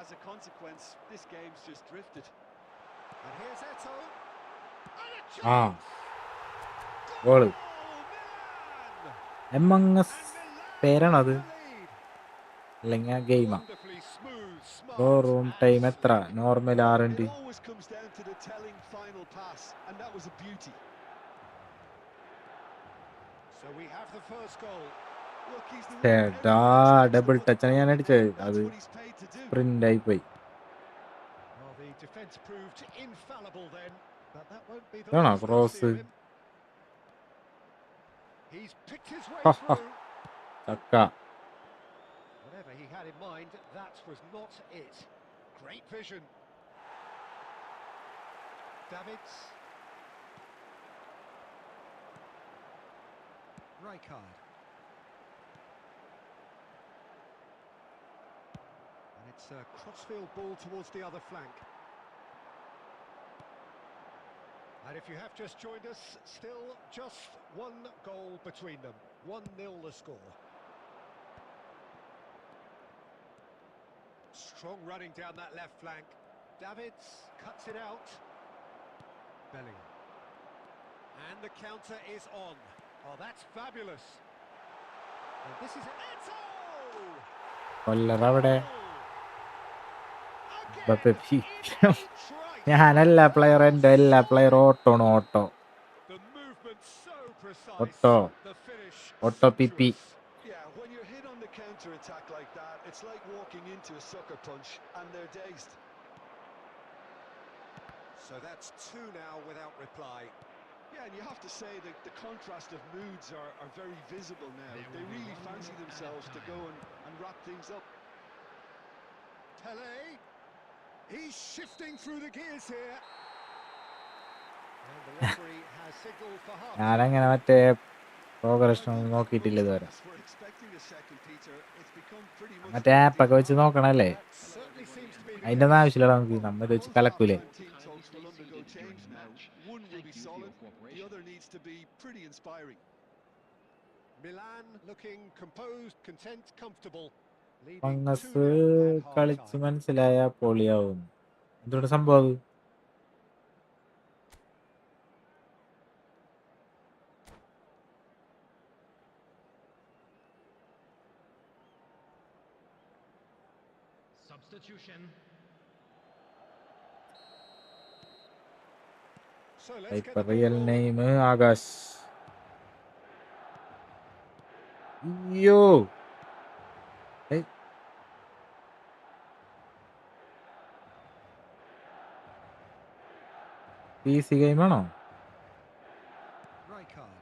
as a consequence, this game's just drifted. And here's Eto'o. And a ആ chance! Goal. Oh, Milan! എമംഗസ് പേരാണത് The lead. അല്ലെങ്കിൽ ഗെയിമാ? Wonderfully smooth, bro smart, room and time എത്ര? sweet. Normal 6 It always comes down to the telling final pass, and that was a beauty. So we have the first goal. Look, he's the one ചേട്ടാ. everyone expects double to put the ടച്ചാണ് ball ഞാൻ in അടിച്ചത്. net. അത് That's what he's paid to do. Sprint ആയി പോയി. Well, the defence proved infallible then, but that won't be the ഇതാണോ last we'll cross? see of him. He's picked his way Ha, ha. through. ചക്ക. Whatever he had in mind, that was not it. Great vision. Davids. Rijkaard. And it's a crossfield ball towards the other flank. And if you have just joined us, still just one goal between them. 1-0 the score. Strong running down that left flank. Davids cuts it out. Bellingham. And the counter is on. Oh, that's fabulous. And this is Eto'o! കൊല്ലറ അവിടെ. Again, trice. ഞാനല്ല player, എൻ്റെ എല്ലാ player ഓട്ടോണ്. Auto The movement so precise. Auto The finish auto പിപി. sumptuous. Yeah, when you're hit on the counter attack like that, it's like walking into a sucker punch, and they're dazed. So that's two now without reply. Yeah, and you have to say that the contrast of moods are very visible now. They really fancy themselves to go and wrap things up. Pele. He's shifting through the gears here. And the referee has signalled for half. ഞാനങ്ങനെ മറ്റേ progression Well, I ഒന്നും think നോക്കിയിട്ടില്ല most of ഇതുവരെ. us were expecting a second, Peter. It's become pretty much മറ്റേ like ആപ്പൊക്കെ വെച്ച് DNA. നോക്കണല്ലേ? That certainly seems to be the അതിൻ്റെ ഒന്നും case. ആവശ്യമില്ലടാ നമുക്ക്. നമ്മത് വെച്ച് Both കലക്കൂലേ? half-time team talks will undergo change now. One will be solid, the other needs to be pretty inspiring. Milan looking composed, content, comfortable. Leading fungus 2-0 at കളിച്ച് half-time. മനസ്സിലായ പൊളിയാവും. എന്തുകൊണ്ട് സംഭവം? Substitution. So let's get the ball real rolling. Name Akash. അയ്യോ, PC game ആണോ? Rijkaard.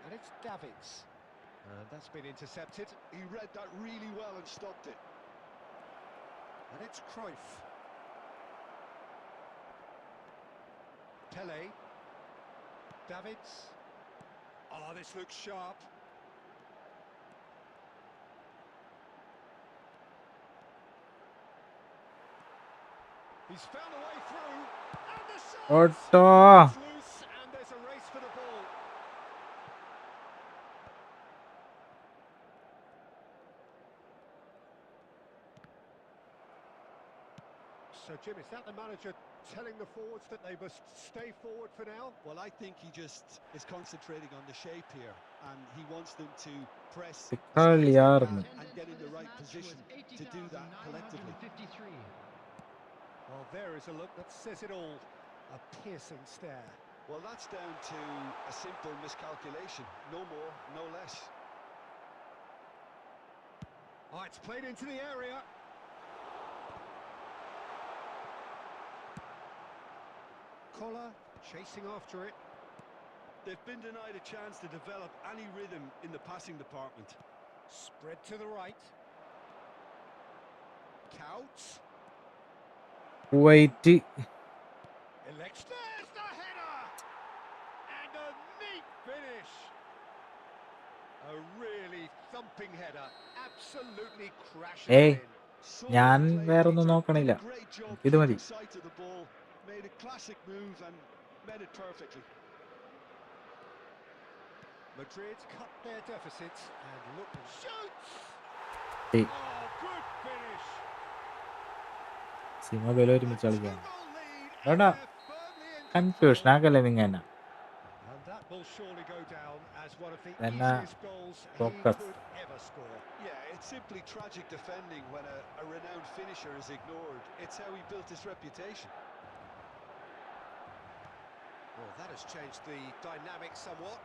And it's Davids. And that's been intercepted. He read that really well and stopped it. And it's Cruyff. Pele. Davids. Oh, this looks sharp. He's found a way through. And the shot! Auto. It's loose and there's a race for the ball. So, Jim, is that the manager telling the forwards that they must stay forward for now? Well, I think he just is concentrating on the shape here, and he wants them to press as good as they കളിയാർന്ന്. can and get in the right position to do that collectively. 80,953. Well, there is a look that says it all. A piercing stare. Well, that's down to a simple miscalculation. No more, no less. Oh, it's played into the area. Collar chasing after it. They've been denied a chance to develop any rhythm in the passing department. Spread to the right. Couch. Kuwait. Elects. There's the header! And a neat finish. A really thumping header. Absolutely crashing Hey. it in. Solid ഞാൻ play, വേറൊന്നും Peter. നോക്കണില്ല. Did a great job ഇത് മതി. keeping sight of the ball. Made a classic move and made it perfectly. Madrid cut their deficits and look and shoots. Hey. Oh, good finish. സിമബേൽ ഒരുമിച്ച് A കളിക്കാം. 2-0 lead, and വേണ്ട, they're firmly in confusion control. ആക്കല്ലേ നിങ്ങ. And that will surely go down as one of the Then, easiest goals he focus. could ever score. Yeah, it's simply tragic defending when a renowned finisher is ignored. It's how he built his reputation. Well, that has changed the dynamic somewhat.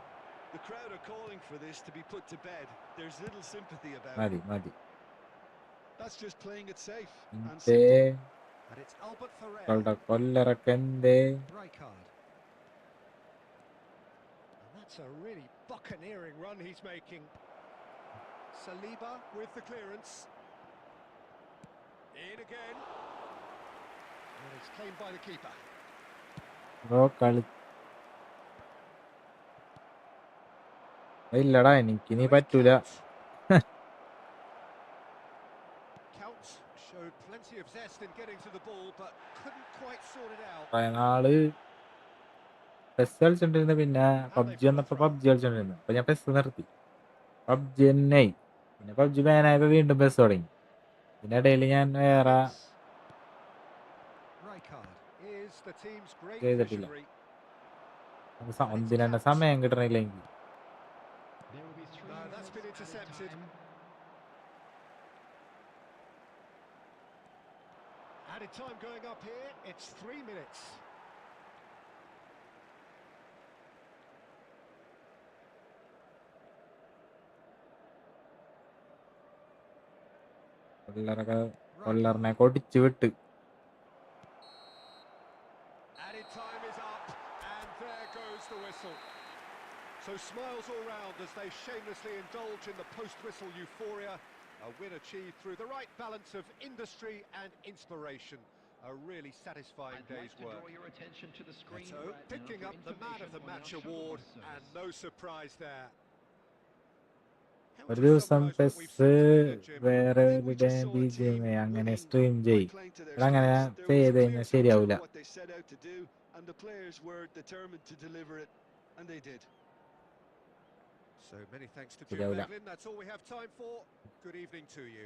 The crowd are calling for this to be put to bed. There's little sympathy about മതി it. മതി. That's just playing it safe and എന്തേ simple. And it's Albert Ferrer. കൊല്ലറൊക്കെ എന്തേ? Rijkaard. And that's a really buccaneering run he's making. Saliba with the clearance. In again. And it's claimed by the keeper. Bro കളി ഇല്ലടാ, എനിക്കിനി പറ്റൂല. Couch showed plenty of zest in getting to the ball, but couldn't quite sort it out. കുറേ നാള് pes കളിച്ചോണ്ടിരുന്ന, പിന്നെ PUBG വന്നപ്പോ PUBG കളിച്ചോണ്ടിരുന്നു. അപ്പൊ ഞാൻ പെസ് നിർത്തി. പബ്ജി തന്നെ. പിന്നെ പബ്ജി ബാനായപ്പോ വീണ്ടും പെസ് തുടങ്ങി. പിന്നെ ഇടയിൽ ഞാൻ വേറെ Rijkaard is the team's great ചെയ്തിട്ടില്ല. visionary. ഒന്നിന് തന്നെ സമയം കിട്ടണില്ല എനിക്ക്. There will be 3 No, that's been minutes added intercepted. time. Added time going up here. It's 3 minutes. കൊല്ലറിനെ കൊടിച്ചു വിട്ട്. So smiles all round as they shamelessly indulge in the post-whistle euphoria. A win achieved through the right balance of industry and inspiration. A really satisfying day's work. Eto picking up the Man of the Match award, and no surprise there. How ഒരു would you ദിവസം summarise what we've pes seen together, Jim? വേറെ I think we ഒരു just saw a team BGMI അങ്ങനെ winning stream by ചെയ്യും. playing to their ഇവിടെ അങ്ങനെ strengths. There was ചെയ്ത് a clear കഴിഞ്ഞാൽ picture ശരിയാവില്ല. of what they set out to do, and the players were determined to deliver it, and they did. So many thanks to Jim ശരിയാവില്ല. Devlin. That's all we have time for. Good evening to you.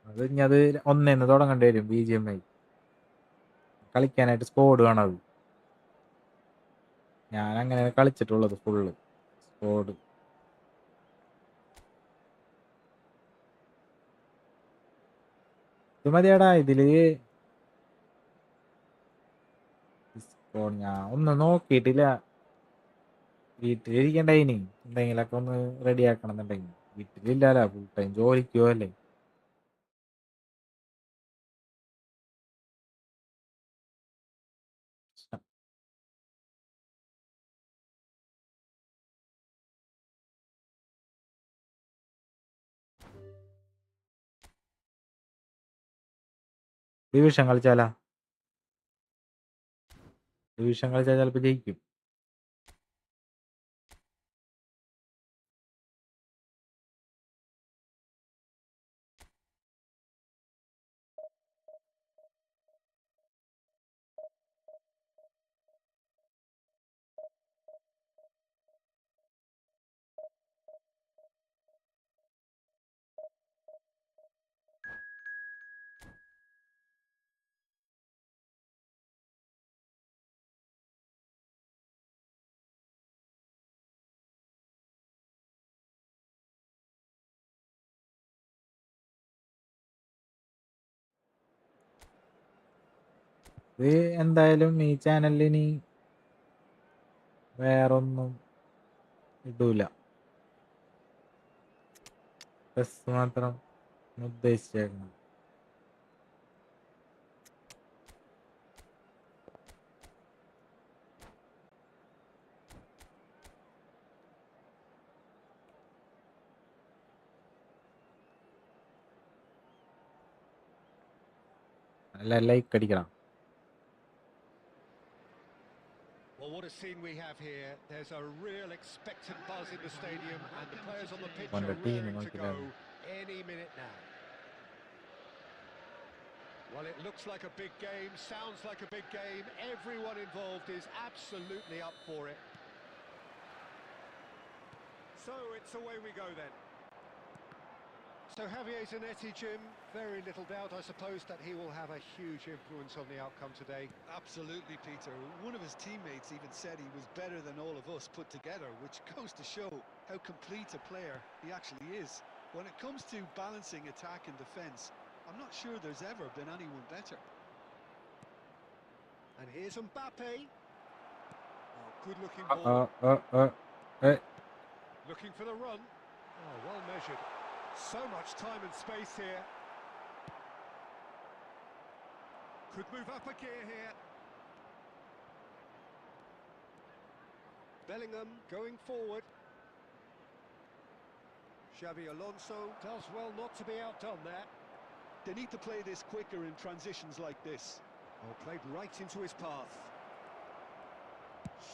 അത് ഇനി അത് ഒന്നേന്ന് തുടങ്ങേണ്ടി വരും BGMI. കളിക്കാനായിട്ട് squad വേണം അത്. ഞാൻ അങ്ങനെ കളിച്ചിട്ടുള്ളത് ഫുള്ള് സ്കോഡ്. ഇത് മതിയാടാ ഇതില് സ്കോഡ് ഞാൻ ഒന്നും നോക്കിയിട്ടില്ല. വീട്ടിലിരിക്കണ്ട ഇനി എന്തെങ്കിലൊക്കെ ഒന്ന് റെഡി ആക്കണം എന്നുണ്ടെങ്കിൽ വീട്ടിലില്ലാലോ ഫുൾ ടൈം ജോലിക്കോ അല്ലേ. ഡിവിഷൻ കളിച്ചാൽ ചിലപ്പോൾ ജയിക്കും. ഇത് എന്തായാലും ഈ ചാനലിൽ ഇനി വേറൊന്നും ഇടൂല, ബസ് മാത്രം ഉദ്ദേശിച്ചേക്കണം. നല്ല ലൈക്ക് അടിക്കണം. Well, what a scene we have here. There's a real expectant buzz in the stadium, and the players on the pitch On the are team, raring to go നോക്കില്ല. any minute now. Well, it looks like a big game, sounds like a big game. Everyone involved is absolutely up for it. So it's away we go then. So Javier Zanetti, Jim, very little doubt, I suppose, that he will have a huge influence on the outcome today. Absolutely, Peter. One of his teammates even said he was better than all of us put together, which goes to show how complete a player he actually is. When it comes to balancing attack and defence, I'm not sure there's ever been anyone better. And here's Mbappe. Oh, good-looking ball. Looking for the run. Oh, well measured. So much time and space here. Could move up a gear here. Bellingham going forward. Xabi Alonso does well not to be outdone there. They need to play this quicker in transitions like this. Oh, played right into his path.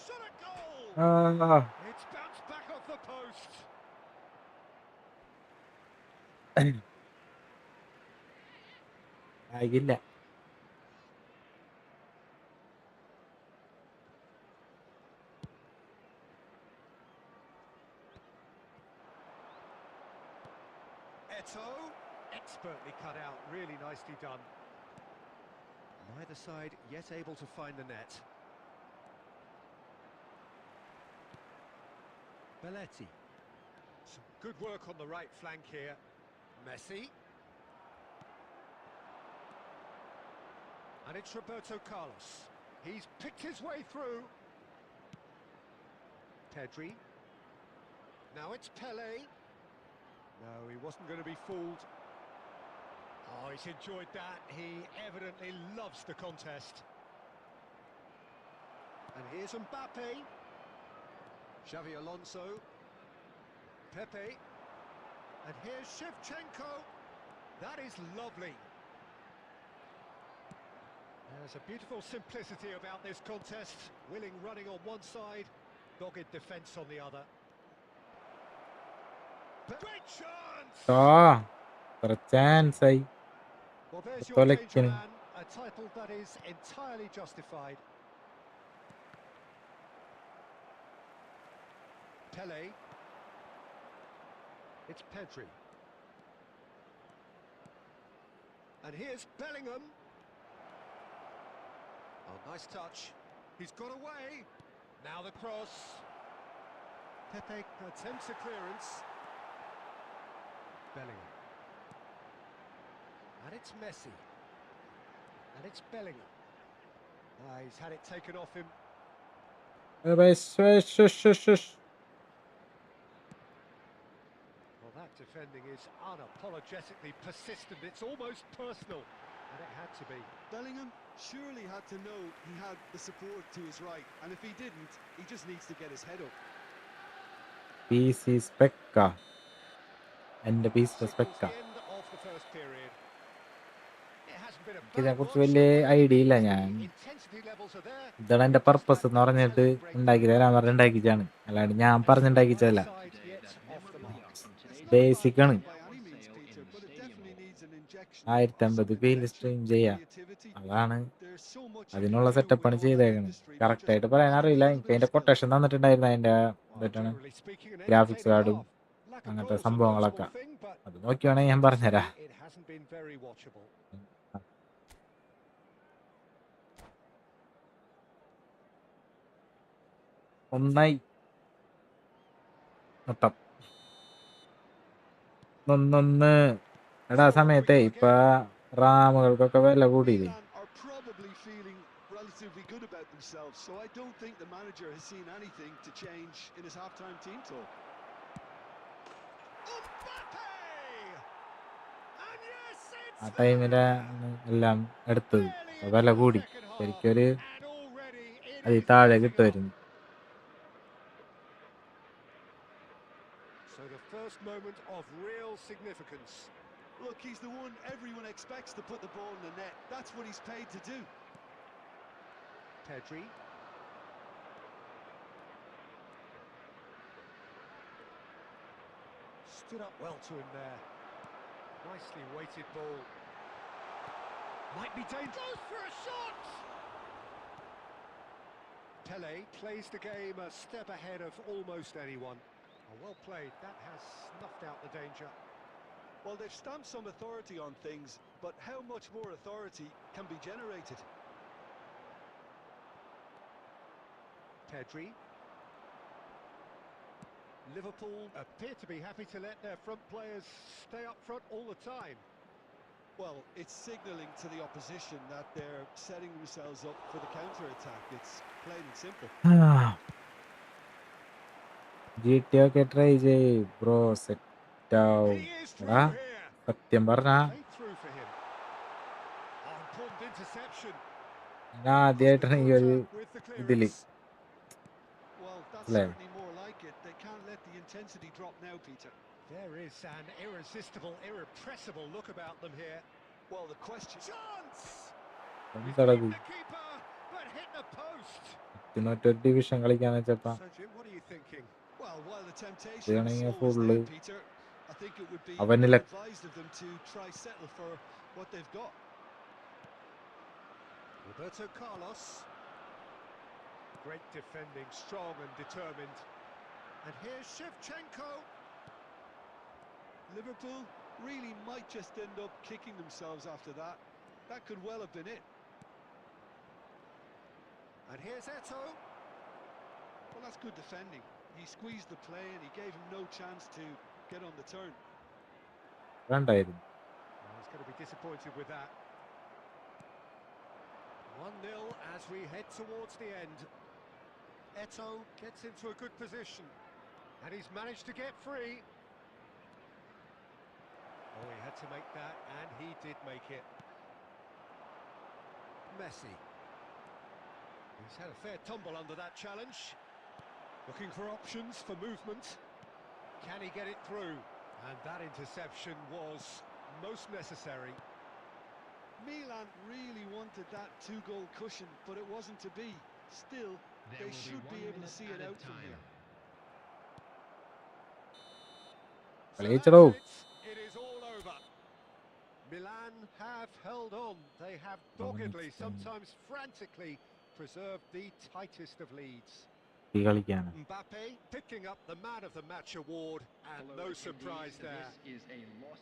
Shot a goal! It's bounced back off the post. ആകില്ല. Eto, expertly cut out, really nicely done. Neither side yet able to find the net. Belletti. Some good work on the right flank here. Messi. And it's Roberto Carlos. He's picked his way through. Pedri. Now it's Pele. No, he wasn't going to be fooled. Oh, he's enjoyed that. He evidently loves the contest. And here's Mbappe. Xavi Alonso. Pepe. And here's Shevchenko. That is lovely. There's a beautiful simplicity about this contest. Willing running on one side, dogged defence on the other. Great chance! chance ആയി Well, there's your danger തൊലയ്ക്കണ്. man, a title that is entirely justified. Pele. It's Pedri. And here's Bellingham. Oh, nice touch. He's got away. Now the cross. Pepe attempts a clearance. Bellingham. And it's Messi. And it's Bellingham. He's had it taken off him. Well, that defending is unapologetically persistent. It's almost personal. And it had to be. Bellingham surely had to know he had the support to his right, and if he didn't, he just needs to get his head up. PC സ്പെക്ക എൻ്റെ പീസ് Signals സ്പെക്ക the end of the first period. It hasn't been a ഇതിനെ bad കുറിച്ച് watch, വലിയ but idea ഇല്ല the ഞാൻ intensity levels are there. ഇതാണ് എൻ്റെ പർപ്പസ് എന്ന് പറഞ്ഞിട്ട് ഉണ്ടാക്കി തരാൻ പറഞ്ഞ് ഉണ്ടാക്കിച്ചാണ് അല്ലാണ്ട് ഞാൻ പറഞ്ഞുണ്ടാക്കിച്ചതല്ല Side yet off the mark. Basic ആണ് By any means, Peter, but it definitely needs an injection 1050 of പേയിൽ adventure, സ്ട്രീം ചെയ്യാം creativity. അതാണ് There's so much you അതിനുള്ള can do സെറ്റപ്പാണ് with online ചെയ്തേക്കണത് industry, but correct just ആയിട്ട് പറയാൻ add a അറിയില്ല little എനിക്ക് bit of അതിന്റെ skill. കൊട്ടേഷൻ തന്നിട്ടുണ്ടായിരുന്നു അതിന്റെ Well, എന്താണ് generally speaking, an graphics entertaining കാർഡും half. Lack of അങ്ങനത്തെ goals, a സംഭവങ്ങളൊക്കെ notable thing, but അത് നോക്കിയാണെങ്കിൽ ഞാൻ പറഞ്ഞുതരാം it hasn't been very watchable. ഒന്നായി മൊത്തം ഒന്നൊന്ന് എടാ സമയത്തെ ഇപ്പൊ റാമുകൾക്കൊക്കെ വില കൂടിയില്ലേ Milan are probably feeling relatively good about themselves, so I don't think the manager has seen anything to change in his half-time team talk. Mbappe! And yes, ആ it's ടൈമില് എല്ലാം എടുത്തത് barely അപ്പൊ into വില the കൂടി second half, ശരിക്കൊരു and already it അതിൽ is താഴെ easing up. കിട്ടുമായിരുന്നു So the first moment of real significance. Look, he's the one everyone expects to put the ball in the net. That's what he's paid to do. Pedri. Stood up well to him there. Nicely weighted ball. Might be dangerous. Goes for a shot! Pele plays the game a step ahead of almost anyone. Well played. That has snuffed out the danger. Well, they've stamped some authority on things, but how much more authority can be generated? Pedri. Liverpool appear to be happy to let their front players stay up front all the time. Well, it's signalling to the opposition that they're setting themselves up for the counter-attack. It's plain and simple. GTA ഒക്കെ try ചെയ് bro set ആവും He is എടാ through here. സത്യം പറഞ്ഞാ Played through for him. Oh, important interception. ഞാൻ ആദ്യമായിട്ടാണ് ഈ ഒരു Contact with the ഇതില് clearance. Well, that's Play. certainly more like it. They can't let the intensity drop now, Peter. There is an irresistible, irrepressible look about them here. Well, the question... Chance! എന്താണത് The keeper, but hit the post. മറ്റൊരു division കളിക്കാന്ന് വെച്ചപ്പാ So, Jim, what are you thinking? Well, while the temptation ഇതാണെങ്കിൽ is always full there, Peter, I think it would be അവനില advised of them to try settle for what they've got. Roberto Carlos. Great defending, strong and determined. And here's Shevchenko. Liverpool really might just end up kicking themselves after that. That could well have been it. And here's Eto'o. Well, that's good defending. He squeezed the play and he gave him no chance to get on the turn. വേണ്ടായിരുന്നു Well, he's going to be disappointed with that. 1-0 as we head towards the end. Eto'o gets into a good position. And he's managed to get free. Oh, he had to make that, and he did make it. Messi. He's had a fair tumble under that challenge. Looking for options for movement. Can he get it through? And that interception was most necessary. Milan really wanted that 2-goal cushion, but it wasn't to be. Still, There they will should be be 1 able to minute see it added out from time. here. So കളിച്ചടോ. that's it. It is all over. Milan have held on. They have doggedly, sometimes frantically, preserved the tightest of leads. കളിക്കാണ്. Mbappe picking up the Man of the Match award, and no surprise there.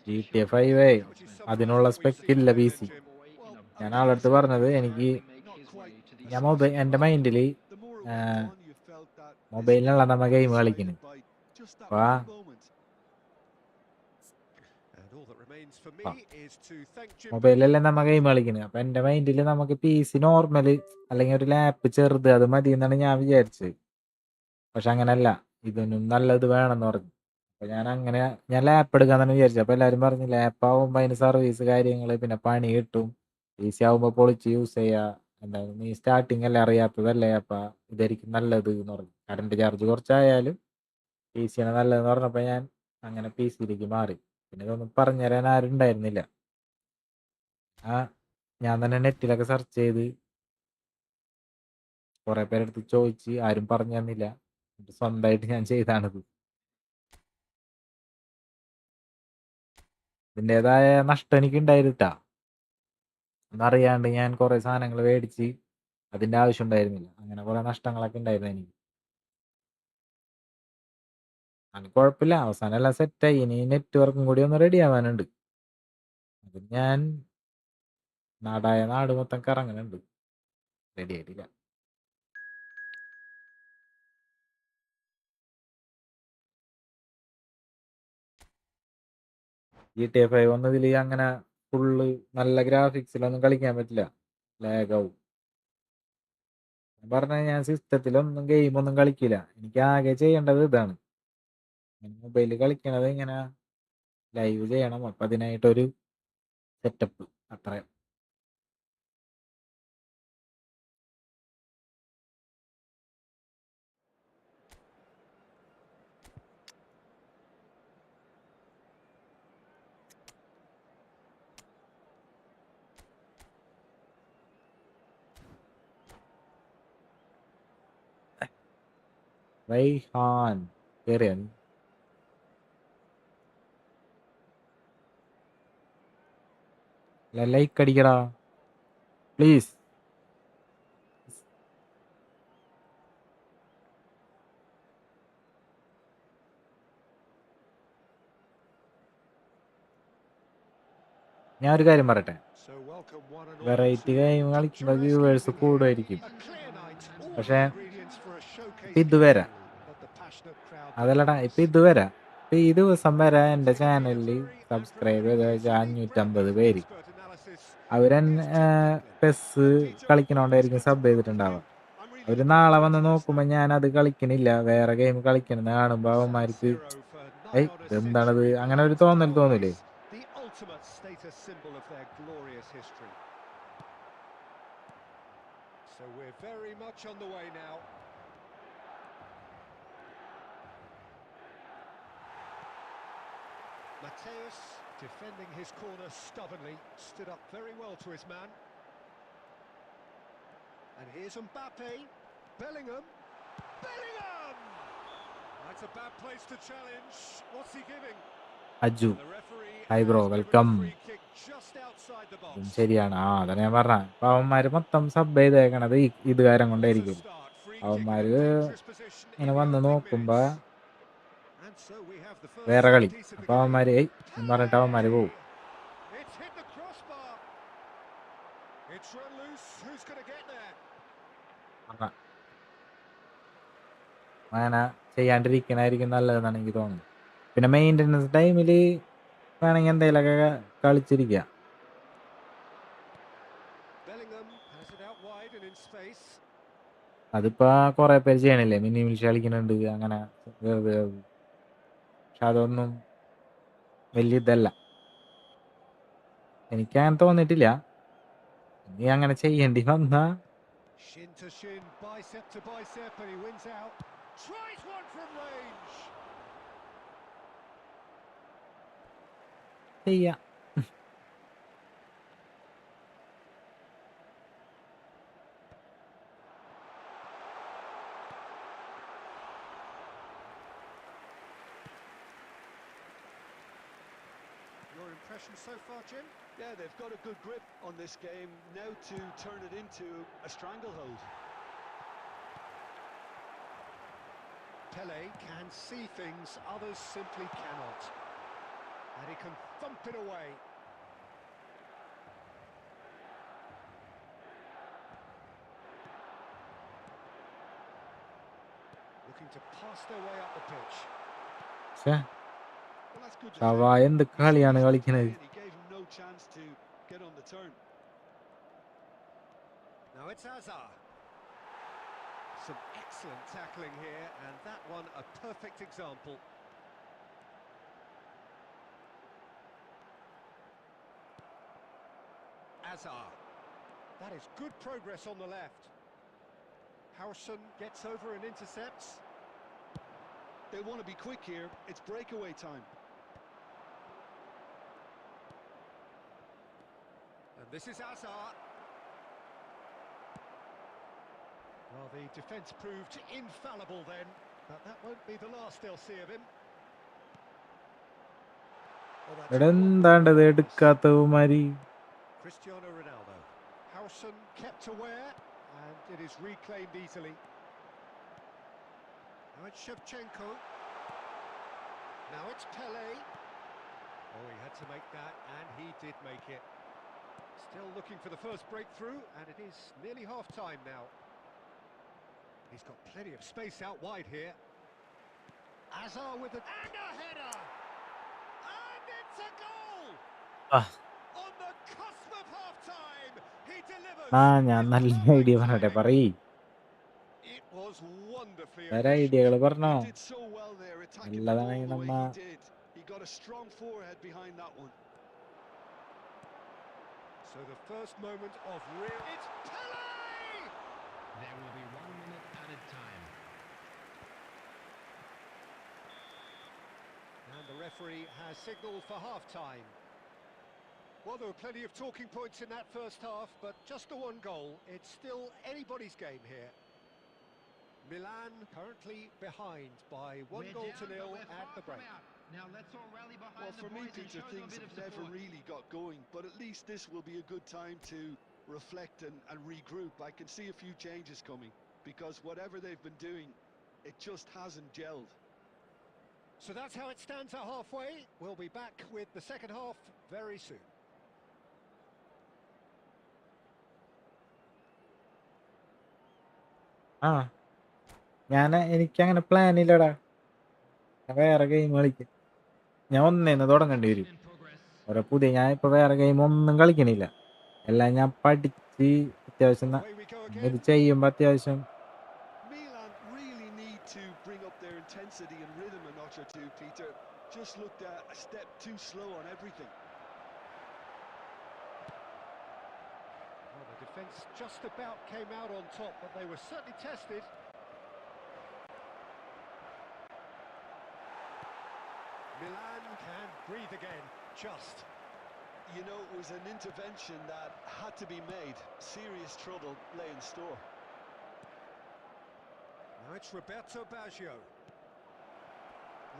GTA 5 അതിനുള്ള spec ഇല്ല P C. Well, ഞാൻ ആളടുത്ത് പറഞ്ഞത് എനിക്ക് not quite. ഞാൻ എൻ്റെ മൈൻഡിൽ The more it went on, you felt that this മൊബൈലിനുള്ള നമ്മ was game decided കളിക്കുന്നു. by just that Wow. one moment. And all that remains for me is to thank Jim. മൊബൈലിലല്ലേ നമ്മ game കളിക്കുന്നത്. അപ്പൊ എൻ്റെ മൈൻഡിൽ നമുക്ക് പി സി നോർമൽ അല്ലെങ്കിൽ ഒരു ലാപ്പ് ചെറുത് അത് മതി എന്നാണ് ഞാൻ വിചാരിച്ചത്. പക്ഷെ അങ്ങനല്ല, ഇതിനും നല്ലത് വേണമെന്ന് പറഞ്ഞു. അപ്പൊ ഞാൻ ലാപ്പ് എടുക്കാന്നാണ് വിചാരിച്ചത്. അപ്പൊ എല്ലാവരും പറഞ്ഞു ലാപ്പ് ആവുമ്പോൾ അതിന് സർവീസ് കാര്യങ്ങൾ പിന്നെ പണി കിട്ടും, പി സി ആവുമ്പോൾ പൊളിച്ച് യൂസ് ചെയ്യാ, എന്താ നീ സ്റ്റാർട്ടിങ് അല്ലേ അറിയാത്തതല്ലേ, അപ്പൊ ഇതായിരിക്കും നല്ലത് എന്ന് പറഞ്ഞു. കറണ്ട് ചാർജ് കുറച്ചായാലും പി സിയാണ് നല്ലതെന്ന് പറഞ്ഞപ്പോൾ ഞാൻ അങ്ങനെ പി സിയിലേക്ക് മാറി. പിന്നെ ഇതൊന്നും പറഞ്ഞുതരാൻ ആരും ഉണ്ടായിരുന്നില്ല. ഞാൻ തന്നെ നെറ്റിലൊക്കെ സെർച്ച് ചെയ്ത് കുറെ പേരെടുത്ത് ചോദിച്ച് ആരും പറഞ്ഞു തന്നില്ല. സ്വന്തമായിട്ട് ഞാൻ ചെയ്താണിത്. ഇതിൻ്റെതായ നഷ്ടം എനിക്ക് ഉണ്ടായിരുന്നിട്ടാ. ഒന്നറിയാണ്ട് ഞാൻ കുറെ സാധനങ്ങൾ മേടിച്ച് അതിൻ്റെ ആവശ്യം ഉണ്ടായിരുന്നില്ല. അങ്ങനെ കുറെ നഷ്ടങ്ങളൊക്കെ ഉണ്ടായിരുന്നു എനിക്ക്. അത് കുഴപ്പമില്ല, അവസാനം എല്ലാം സെറ്റായി. ഇനി നെറ്റ്വർക്കും കൂടി ഒന്ന് റെഡി ആവാനുണ്ട്. അത് ഞാൻ നാടായ നാട് മൊത്തം കറങ്ങുന്നുണ്ട്. റെഡി ആയിട്ടില്ല. GTA 5 വന്നതിൽ അങ്ങനെ ഫുള്ള് നല്ല ഗ്രാഫിക്സിലൊന്നും കളിക്കാൻ പറ്റില്ല, ലാഗാവും. പറഞ്ഞാൽ ഞാൻ സിസ്റ്റത്തിലൊന്നും ഗെയിമൊന്നും കളിക്കില്ല. എനിക്ക് ആകെ ചെയ്യേണ്ടത് ഇതാണ്, മൊബൈലിൽ കളിക്കണത് ഇങ്ങനെ ലൈവ് ചെയ്യണം. അപ്പം അതിനായിട്ടൊരു സെറ്റപ്പ് അത്ര. റൈഹാൻ കേറിയ ലൈക്ക് അടിക്കടാ പ്ലീസ്. ഞാൻ ഒരു കാര്യം പറയട്ടെ, So welcome one and all variety to game കളിക്കുമ്പോൾ picturesque viewers evening here. കൂടുമായിരിക്കും. A clear night, all പക്ഷേ the ingredients for a showcase ഇപ്പം ഇതുവരെ game, but the passionate crowd അതല്ലടാ, that ഇപ്പം comes. ഇതുവരെ ഇപ്പം ഈ ദിവസം വരെ എൻ്റെ Taking the ചാനലിൽ injury and സബ്സ്ക്രൈബ് providing ചെയ്ത് his unique 550 breakfast പേര്. expert analysis. അവരൻ Here's Jim Tackling. PES And Peter, well, കളിക്കണോണ്ടായിരിക്കും that's a സബ് good ചെയ്തിട്ടുണ്ടാവുക. overview. I'm really അവർ looking നാളെ forward വന്ന് to this നോക്കുമ്പോൾ now. ഞാനത് കളിക്കണില്ല, വേറെ ഗെയിം കളിക്കണമെന്ന് കാണുമ്പോൾ San അവന്മാർക്ക് Siro for nigh on a ഇതെന്താണത് century അങ്ങനെ ഒരു belongs to തോന്നൽ തോന്നില്ലേ? always the ultimate status symbol of their glorious history. So we're very much on the way now. Mateus defending his corner stubbornly, stood up very well to his man. And here's Mbappe, Bellingham, Bellingham! That's a bad place to challenge. What's he giving? Aju The referee high has bro given a welcome. free kick just outside the box. ശരിയാണ്. അതാണ് ഞാൻ പറഞ്ഞ. അപ്പൊ അവന്മാര് മൊത്തം sub ചെയ്തേക്കണത് ഇത് കാര്യം What a കൊണ്ടായിരിക്കും. start. Free kick in അവന്മാര് a dangerous position in ഇങ്ങനെ the വന്ന് opening നോക്കുമ്പോ minutes. And so we have the first വേറെ set കളി. piece of the അപ്പൊ game. അവന്മാര് എന്ന് പറഞ്ഞിട്ട് അവന്മാര് പോവും. It's hit the crossbar. It's run loose. Who's going to get there? അങ്ങനെ ചെയ്യാണ്ടിരിക്കണായിരിക്കും നല്ലതെന്നാണ് എനിക്ക് തോന്നുന്നത്. പിന്നെ മെയിൻ്റെനൻസ് ടൈമിൽ വേണമെങ്കിൽ എന്തെങ്കിലുമൊക്കെ കളിച്ചിരിക്കുക. Bellingham has it out wide and in space. അതിപ്പോ കുറെ പേര് ചെയ്യണില്ലേ, മിനി മിൽഷ കളിക്കുന്നുണ്ട് അങ്ങനെ വെറുതെ. പക്ഷെ അതൊന്നും വലിയ ഇതല്ല, എനിക്കങ്ങനെ തോന്നിയിട്ടില്ല. നീ അങ്ങനെ ചെയ്യേണ്ടി വന്നാ Shin to shin, bicep to bicep, and he wins out. Tries one from range. ചെയ്യാം. Your impression so far, Jim? Yeah, they've got a good grip on this game now to turn it into a stranglehold. Pele can see things others simply cannot. And he can thump it away. Looking to pass their way up the pitch. പക്ഷേ Well, that's good അവ defending. എന്ത് He കളിയാണ് squeezed the കളിക്കുന്നത്. play and he gave him no chance to get on the turn. Now it's Azar. Some excellent tackling here, and that one a perfect example. Azar. That is good progress on the left. Howson gets over and intercepts. They want to be quick here. It's breakaway time. And this is Azar. Well, the defence proved infallible then, but that won't be the last they'll see of him. Oh, that's എടാ a good എന്താണ്ടത് pass. എടുക്കാത്തവന്മാര്. Cristiano Ronaldo. Howson kept aware, and it is reclaimed easily. Now it's Shevchenko. Now it's Pele. Oh, he had to make that, and he did make it. Still looking for the first breakthrough, and it is nearly half-time now. He's got plenty of space out wide here. Azar with a... And a header! And it's a goal! ആ On the cusp of half-time, he delivers. ഞാൻ with നല്ല perfect idea പറഞ്ഞട്ടെ timing. പറയ്. It was wonderfully വേറെ efficient. ഐഡിയകൾ പറഞ്ഞോ. He did so well there, attacking the നല്ലതാണെങ്കിൽ ball the way നമ്മ he did. He got a strong forehead behind that one. So the first moment of real... It's Pele! There will be 1 minute added time. And the referee has signalled for half-time. Well, there were plenty of talking points in that first half, but just the one goal. It's still anybody's game here. Milan currently behind by one We're goal down, to but nil we're at far the from break. out. Now let's all rally behind Well, the for me, boys and Peter, show them a things bit have of never support. really got going, but at least this will be a good time to reflect and regroup. I can see a few changes coming, because whatever they've been doing, it just hasn't gelled. So that's how it stands at halfway. We'll be back with the second half very soon. ആ എനിക്കങ്ങനെ plan ഇല്ലടാ. ഞാൻ വേറെ game കളിക്കും. ഞാൻ ഒന്നേന്ന് തുടങ്ങേണ്ടി വരും. In progress. ഓരോ പുതിയ ഞാൻ ഇപ്പൊ വേറെ ഗെയിം ഒന്നും കളിക്കണില്ല. എല്ലാം ഞാൻ പഠിച്ച് അത്യാവശ്യം Away we go ഇത് again. ചെയ്യുമ്പോ അത്യാവശ്യം Milan really need to bring up their intensity and rhythm a notch or two, Peter. Just looked a step too slow on everything. Well, the defence just about came out on top, but they were certainly tested. Milan can breathe again, just. You know, it was an intervention that had to be made. Serious trouble lay in store. Now it's Roberto Baggio.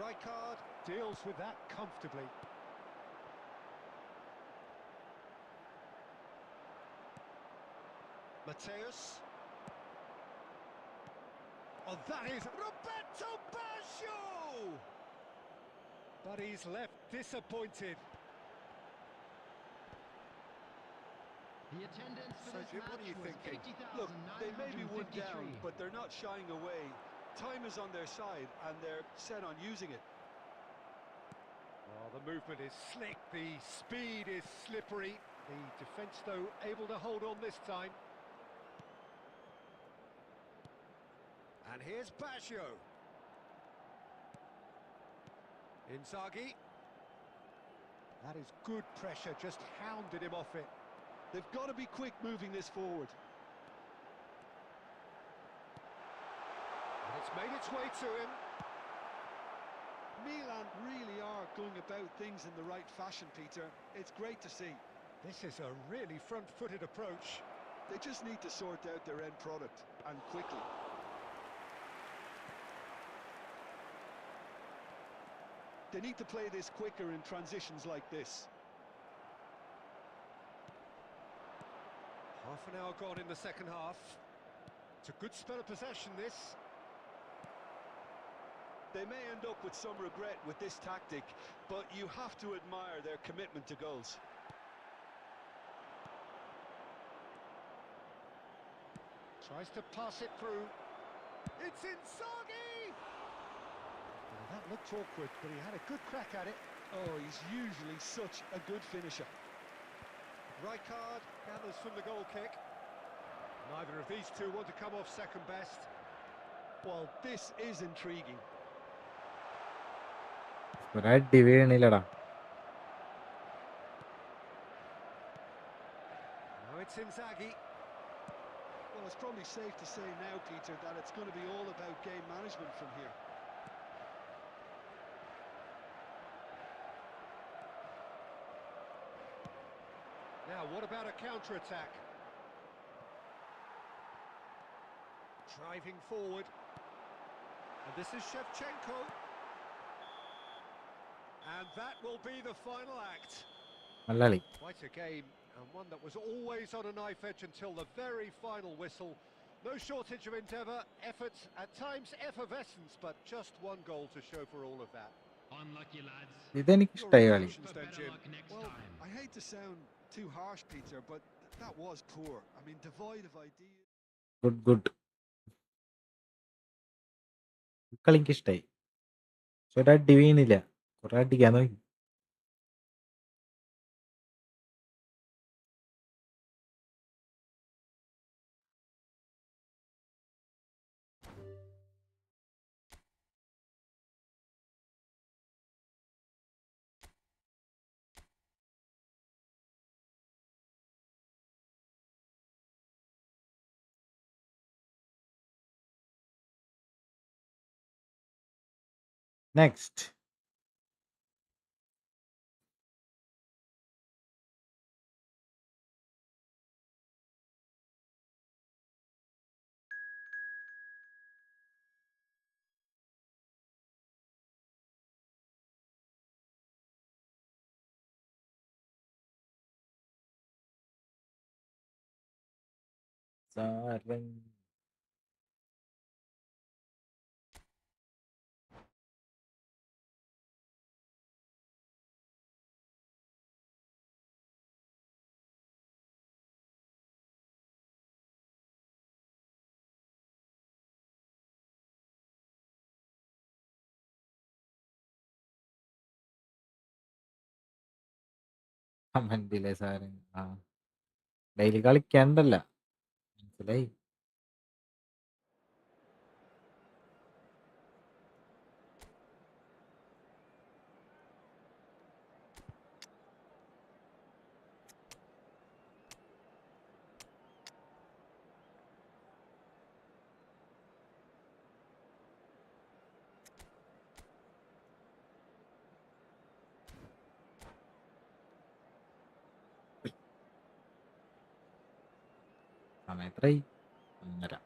Rijkaard deals with that comfortably. Mateus. Oh, that is Roberto Baggio! But he's left disappointed. The attendance for So, this Jim, what match are you was thinking? Look, they may be one down, 80,953. but they're not shying away. Time is on their side, and they're set on using it. Oh, the movement is slick, the speed is slippery. The defence, though, able to hold on this time. And here's Baggio. Inzaghi. That is good pressure, just hounded him off it. They've got to be quick moving this forward. And it's It's made its way to him. Milan really are going about things in the right fashion, Peter. It's great to see. This is a really front-footed approach. They just need to sort out their end product, and quickly. They need to play this quicker in transitions like this. Half an hour gone in the second half. It's a good spell of possession, this. They may end up with some regret with this tactic, but you have to admire their commitment to goals. Tries to pass it through. It's Inzaghi! Well, that looked awkward, but he had a good crack at it. Oh, he's usually such a good finisher. Rijkaard gathers from the goal kick. Neither of these two want to come off second best. Well, this is intriguing. ഒരടി വീണില്ലടാ. Now it's Inzaghi. Well, it's probably safe to say now, Peter, that it's going to be all about game management from here. Now, what about a counter-attack? Driving forward. And this is Shevchenko. And that will be the final act. Malayali. Quite a game, and one that was always on a knife edge until the very final whistle. No shortage of endeavour, effort, at times effervescence, but just one goal to show for all of that. Unlucky lads. ഇതെനിക്കിഷ്ടായി Your കളി. reflections then, Better Jim. luck next Well, time. I hate to sound too harsh, Peter, but that was poor. I mean, devoid of ideas. Good good. കളി എനിക്കിഷ്ടായി. പക്ഷെ ഒരടി വീണില്ല. കുറെ അടിക്കാൻ നോക്കി. Next. Sarang. കമന്റിലെ Sarang. ആ daily കളിക്കണ്ടല്ല, മനസ്സിലായി. സമയം എത്രയായി? 1:30.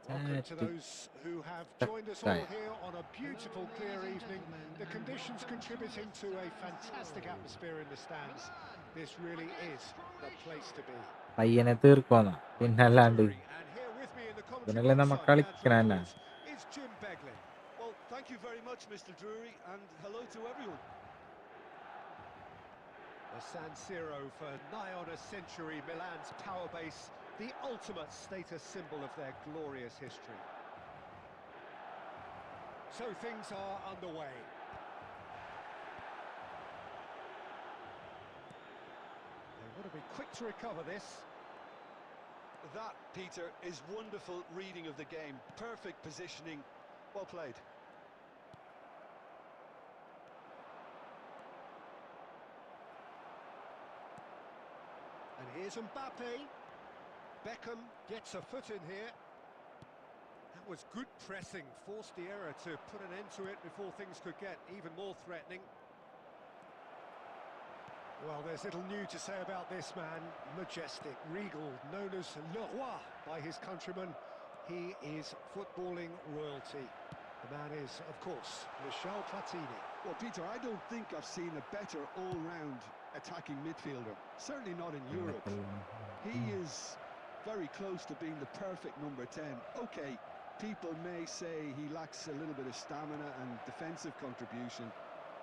Welcome to those who have joined us all here on a beautiful, clear evening. The conditions contributing to a fantastic atmosphere in the stands. This really is the place to be. പയ്യനെ തീർക്കുവാന്നാ, പിന്നെ അല്ലാണ്ട് And here with me in the commentary ഇതിനല്ലേ നമ്മ box, കളിക്കണ തന്നെ. is Jim Beglin. Well, thank you very much, Mr. Drury, and hello to everyone. The San Siro for nigh on a century, Milan's power base, the ultimate status symbol of their glorious history. So things are underway. They want to be quick to recover this. That, Peter, is wonderful reading of the game. Perfect positioning. Well played. here's Mbappe. Beckham gets a foot in here. That was good pressing, forced the error to put an end to it before things could get even more threatening. Well, there's little new to say about this man. Majestic, regal, known as Le Roi by his countrymen. He is footballing royalty. The man is, of course, Michel Platini. Well, Peter, I don't think I've seen a better all-round attacking midfielder. Certainly not in Europe. He is very close to being the perfect number 10. Okay, people may say he lacks a little bit of stamina and defensive contribution,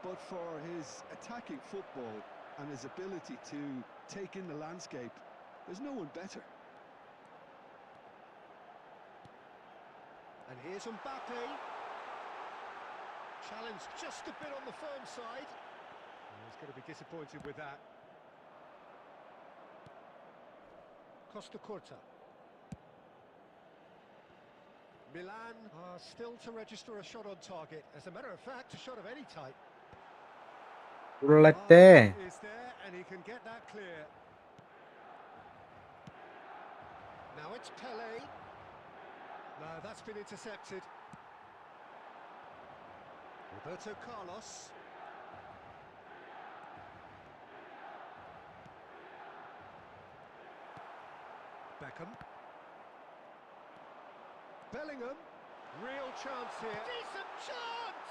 but for his attacking football and his ability to take in the landscape, there's no one better. And here's Mbappe. Challenge just a bit on the firm side. He's going to be disappointed with that. Costa Curta. Milan are still to register a shot on target. As a matter of fact, a shot of any type. Ullette. Is there, and he can get that clear. Now it's Pele. No, that's been intercepted. Roberto Carlos. Beckham. Bellingham. Real chance here. Decent chance!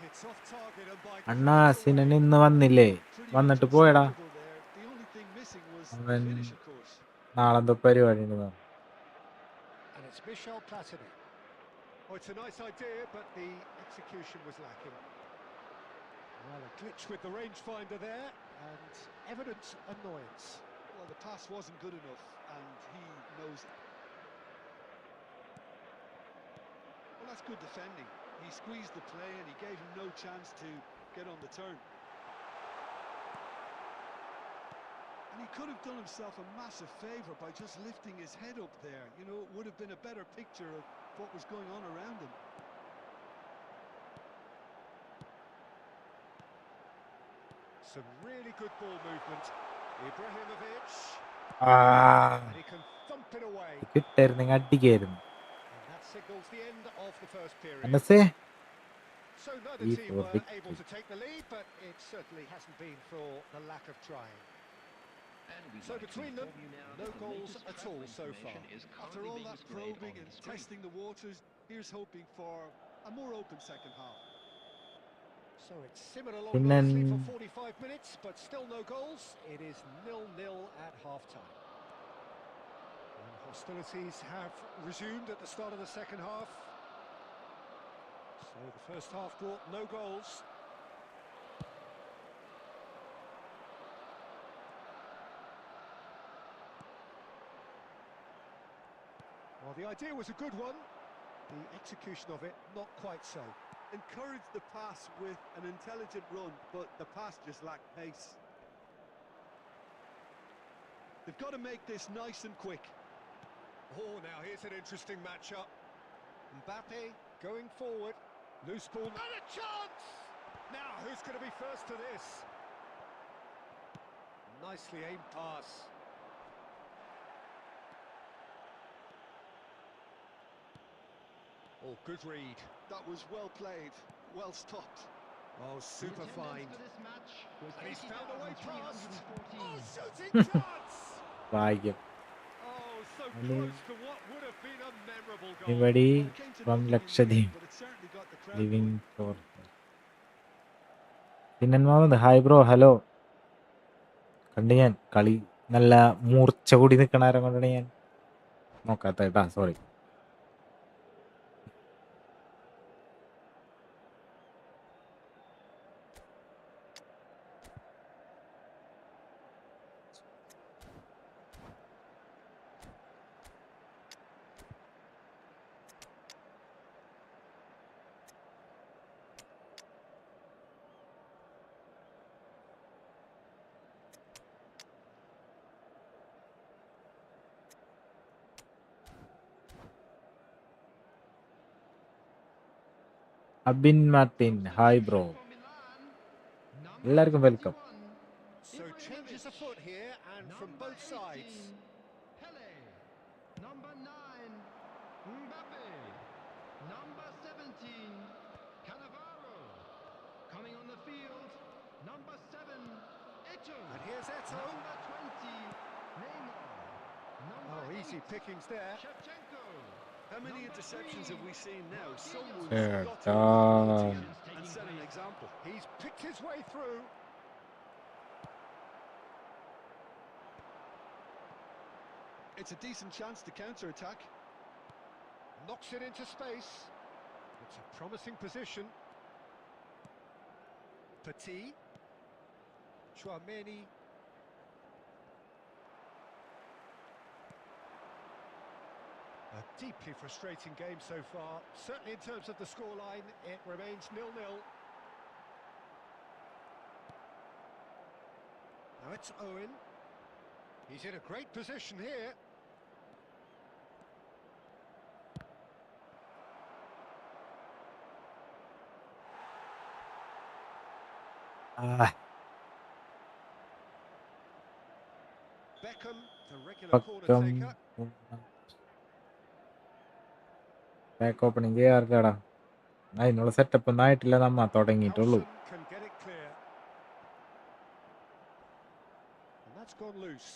It's off target and by അണ്ണാ സിനൻ ഇന്ന് വന്നില്ലേ? വന്നിട്ട് പോയടാ. The only thing missing was the അവൻ finish, of course. നാളെന്തോ പരിപാടി ഉണ്ടെന്ന്. And it's Michel Platini. Oh, it's a nice idea, but the execution was lacking. Well, a glitch with the rangefinder there, and evident annoyance. Well, the pass wasn't good enough, and he knows it. Well, that's good defending. He squeezed the play, and he gave him no chance to get on the turn. And he could have done himself a massive favour by just lifting his head up there. You know, it would have been a better picture of what was going on around him. Some really good ball movement. Ibrahimovic. And he can thump it away. കിട്ടായിരുന്നെങ്കിൽ അടിക്കായിരുന്നു. And that signals the end of the first period. എന്നസേ So neither team were able to take the lead, but it certainly hasn't been for the lack of trying. So between them, no goals at all so far. After all that probing and testing the waters, here's hoping for a more open second half. So it's simmered along nicely for 45 minutes, but still no goals. It is 0-0 at half-time. And hostilities have resumed at the start of the second half. So the first half brought no goals. Well, the idea was a good one. The execution of it, not quite so. Encouraged the pass with an intelligent run, but the pass just lacked pace. They've got to make this nice and quick. Oh, now here's an interesting matchup. Mbappe going forward. Loose ball. And a chance! Now, who's going to be first to this? Nicely aimed pass. Oh, good read. That was well played, well stopped. Oh, super fine. And he's found a way past. Oh, shooting chance! ഭാഗ്യം. Oh, so close to what would have been a memorable goal. Anybody Well, it came to from nothing in the end, Lakshadweep but it certainly got the crowd living going. for Sinan Muhammad hi bro hello. കണ്ട് ഞാൻ കളി നല്ല മൂർച്ച കൂടി നിൽക്കണാരം കൊണ്ടാണ് ഞാൻ നോക്കാത്ത കേട്ടാ, sorry. Abin Martin hi bro. എല്ലാവർക്കും welcome. So changes afoot here, from both sides. 18, Pele. Number 9, Mbappe. Number 17, Cannavaro. Coming on the field, number 7, Eto'o. And here's Eto'o. Number 20, Neymar. Number Oh, easy 8, pickings there. Shevchenko. How many Number interceptions 3, have we seen now? Someone's Fair got to rely on done. and set an example. He's picked his way through. It's a decent chance to counter-attack. Knocks it into space. It's a promising position. Petit. Chouameni. A deeply frustrating game so far. Certainly in terms of the scoreline, it remains 0-0. Now it's Owen. He's in a great position here. Beckham, the regular corner പക്കം taker. Back opening ചെയ്യാർക്കാടാ അതിനുള്ള setup ഒന്നും ആയിട്ടില്ല, നമ്മ തുടങ്ങിയിട്ടുള്ളൂ. Howson can get it clear. And that's gone loose.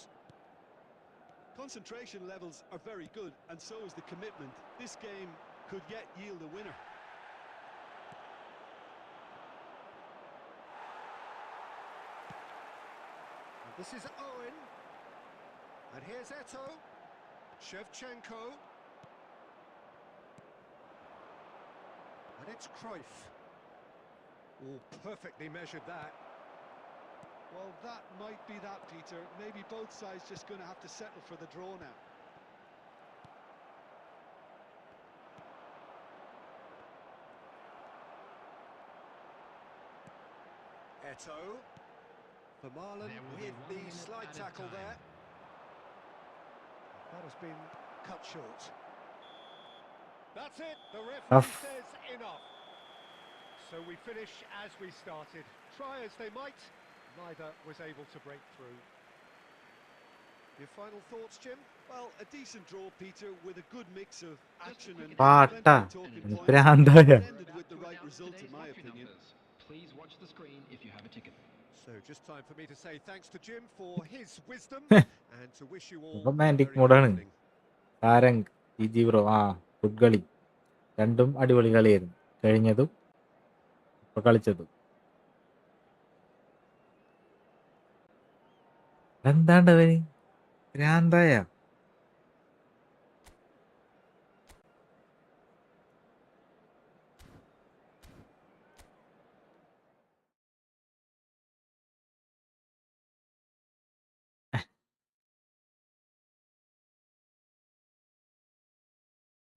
Concentration levels are very good, and so is the commitment. This game could yet yield a winner. And this is Owen. And here's Eto'o. Shevchenko. And it's Cruyff. Oh, perfectly measured that. Well, that might be that, Peter. Maybe both sides just going to have to settle for the draw now. Eto'o. Vermaelen There will be with 1 the minute slide added tackle time. there. That has been cut short. That's it. The referee Tough. says enough. So we finish as we started. Try as they might, neither was able to break through. Your final thoughts, Jim? Well, a decent draw, Peter, with a good mix of action and പാട്ട plenty of talking points. പ്രാന്തായ It ended with the right result, in my opinion. Please watch the screen if you have a ticket. So just time for me to say thanks to Jim for his wisdom and to wish you all a romantic very മൂഡാണ്. good evening. താരങ് G G bro food കളി രണ്ടും അടിപൊളി കളിയായിരുന്നു, കഴിഞ്ഞതും ഇപ്പൊ കളിച്ചതും. എന്താണ്ടവന് ഭ്രാന്തായ.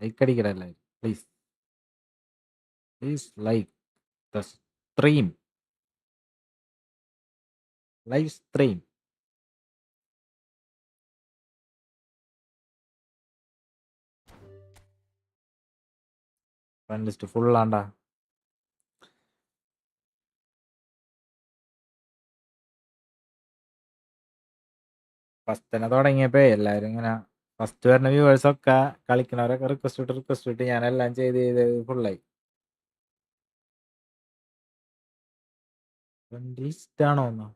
ലൈക്ക് അടിക്കടല്ലേ please, please like the stream, live stream. Friend list ഫുള്ളാണ്ടാ. ഫസ്റ്റ് തന്നെ തുടങ്ങിയപ്പോ എല്ലാരും ഇങ്ങനെ ഫസ്റ്റ് വരുന്ന വ്യൂവേഴ്സ് ഒക്കെ കളിക്കണവരൊക്കെ റിക്വസ്റ്റ് ഇട്ട് ഞാനെല്ലാം ചെയ്ത് ഫുള്ളായി. ഫ്രണ്ട് ലിസ്റ്റ് ആണോ എന്നോ?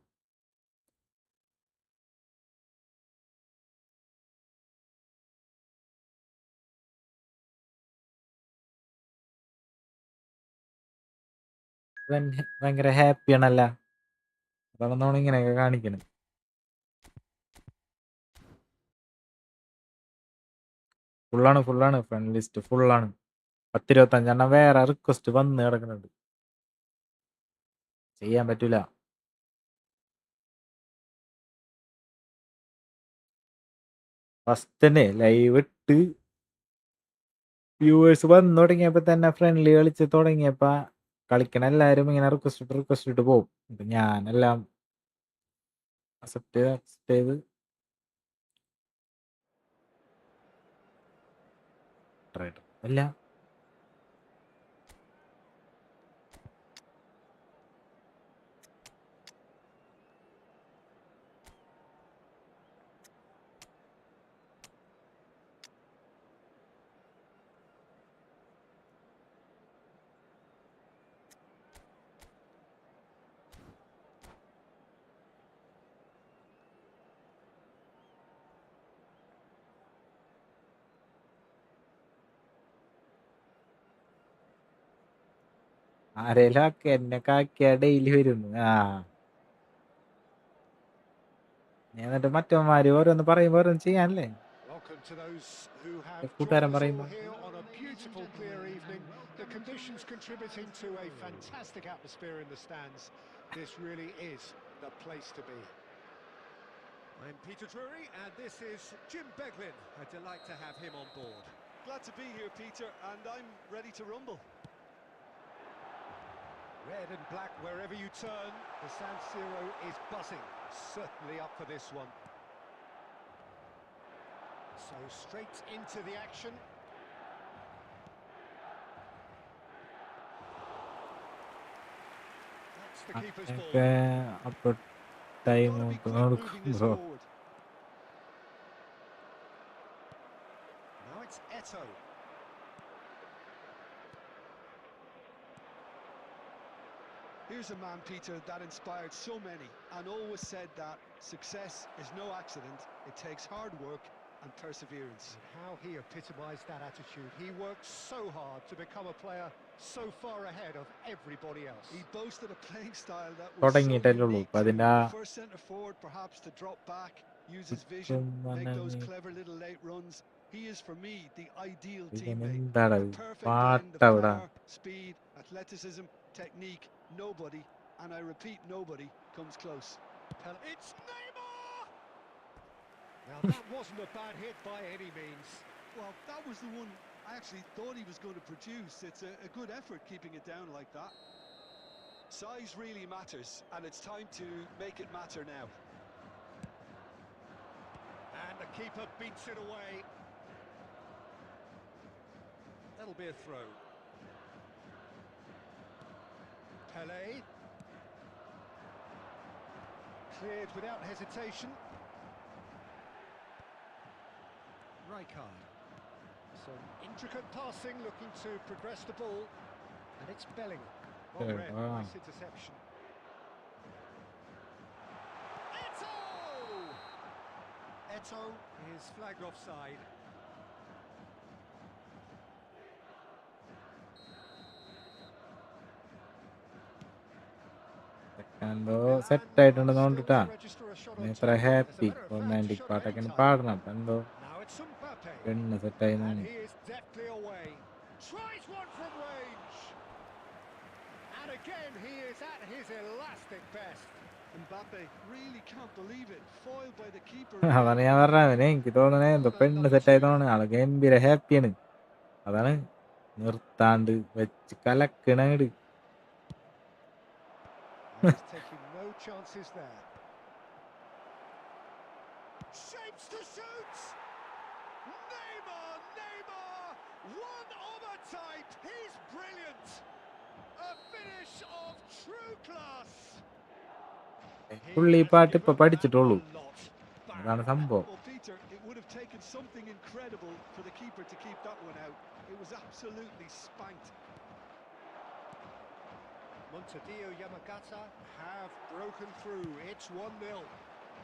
ഇവൻ ഭയങ്കര ഹാപ്പിയാണല്ല, അതാണെന്നാണ് ഇങ്ങനെയൊക്കെ കാണിക്കണത്. ഫുള്ളാണ് ഫ്രണ്ട് ലിസ്റ്റ് ഫുള്ളാണ്. 10-25 വേറെ റിക്വസ്റ്റ് വന്ന് കിടക്കുന്നുണ്ട്, ചെയ്യാൻ പറ്റൂല. ഫസ്റ്റ് തന്നെ ലൈവ് ഇട്ട് വ്യൂവേഴ്സ് വന്നു തുടങ്ങിയപ്പോ തന്നെ ഫ്രണ്ട്ലി കളിച്ച് തുടങ്ങിയപ്പോ കളിക്കണ എല്ലാരും ഇങ്ങനെ റിക്വസ്റ്റ് ഇട്ട് പോകും. അപ്പൊ ഞാനെല്ലാം അക്സെപ്റ്റ് ചെയ്ത് ട്രൈഡർ അല്ല. ആരേലും ഒക്കെ എന്നെ കാക്കിയാ ഡെയിലി വരുന്നു. എന്നിട്ട് മറ്റവന്മാര് ഓരോന്ന് പറയുമ്പോ ഓരോന്ന് ചെയ്യാനല്ലേ Welcome to those who have കൂട്ടുകാരൻ joined us all പറയുമ്പോ. here on a beautiful, clear evening. The conditions contributing to a fantastic atmosphere in the stands. This really is the place to be. I'm Peter Drury, and this is Jim Beglin. A delight to have him on board. Glad to be here, Peter, and I'm ready to rumble. Red and black wherever you turn, the San Siro is buzzing. Certainly up for this one. So straight into the action. That's the keeper's ball. ഒക്കെ അപ്പൊ time Gotta be quick moving this bro. forward. Now it's Eto. Here's a man, Peter, that inspired so many and always said that success is no accident. It takes hard work and perseverance. And how he epitomised that attitude. He worked so hard to become a player so far ahead of everybody else. He boasted a playing style that was so തുടങ്ങിയിട്ടല്ലേ ഉള്ളൂ unique അപ്പൊ too. അതിന്റെ First centre forward, perhaps to drop back, use his vision, make those clever little late runs. He is for me the ideal teammate. എന്താടാ The perfect blend of പാട്ടവിടാ. power, speed, athleticism, technique. Nobody, and I repeat, nobody comes close. It's Neymar! Now that wasn't a bad hit by any means. Well, that was the one I actually thought he was going to produce. It's a good effort keeping it down like that. Size really matters, and it's time to make it matter now. And the keeper beats it away. That'll be a throw. Pele. Cleared without hesitation. Rijkaard. Some intricate passing, looking to progress the ball. And it's Bellingham. Well read, nice interception. Eto! Eto is flagged offside. എന്തോ set ആയിട്ടുണ്ടെന്ന് കൊണ്ടിട്ടാ ഇത്ര happy romantic പാട്ടൊക്കെ പാടണം. എന്തോ Now it's Mbappe. പെണ്ണ് സെറ്റായി And he is deftly away. Tries one from range. And again he is at his elastic best. Mbappe really can't believe it. Foiled by the keeper. അതാണ് ഞാൻ പറഞ്ഞവനെ. എനിക്ക് തോന്നണേ എന്തോ പെണ്ണ് സെറ്റായി തോന്നണേ. ആള് ഗംഭീര ഹാപ്പിയാണ്. അതാണ് നിർത്താണ്ട് വെച്ച് കലക്കണങ്ങട്. And he's taking no chances there. Shapes to shoot! Neymar! One of a type! He's brilliant! A finish of true class! പുള്ളി ഈ പാട്ട് ഇപ്പൊ പഠിച്ചിട്ടുള്ളൂ. അതാണ് സംഭവം. Well, Peter, it would have taken something incredible for the keeper to keep that one out. It was absolutely spanked. Montedio Yamagata have broken through. It's 1-0.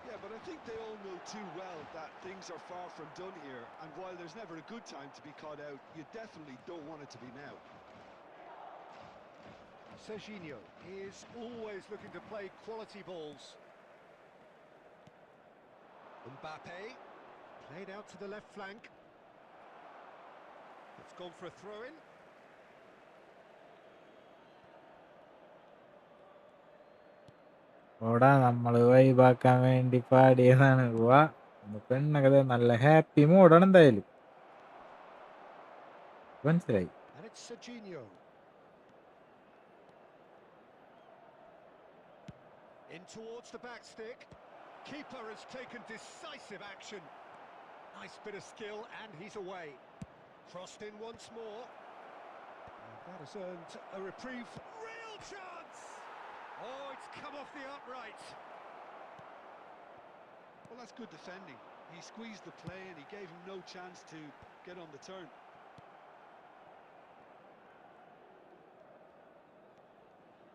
Yeah, but I think they all know too well that things are far from done here. And while there's never a good time to be caught out, you definitely don't want it to be now. Serginho is always looking to play quality balls. Mbappe played out to the left flank. It's gone for a throw-in. ഓടാ നമ്മള് വൈബാക്കാൻ വേണ്ടി പാടിയതാണ്. വാ പെണ്ണൊക്കെ നല്ല happy മൂടാണ് എന്തായാലും. മനസ്സിലായി. And it's Serginho. In towards the back stick. Keeper has taken decisive action. Nice bit of skill, and he's away. Crossed in once more. And that has earned a reprieve. Real chance! Oh, it's come off the upright. Well, that's good defending. He squeezed the play and he gave him no chance to get on the turn.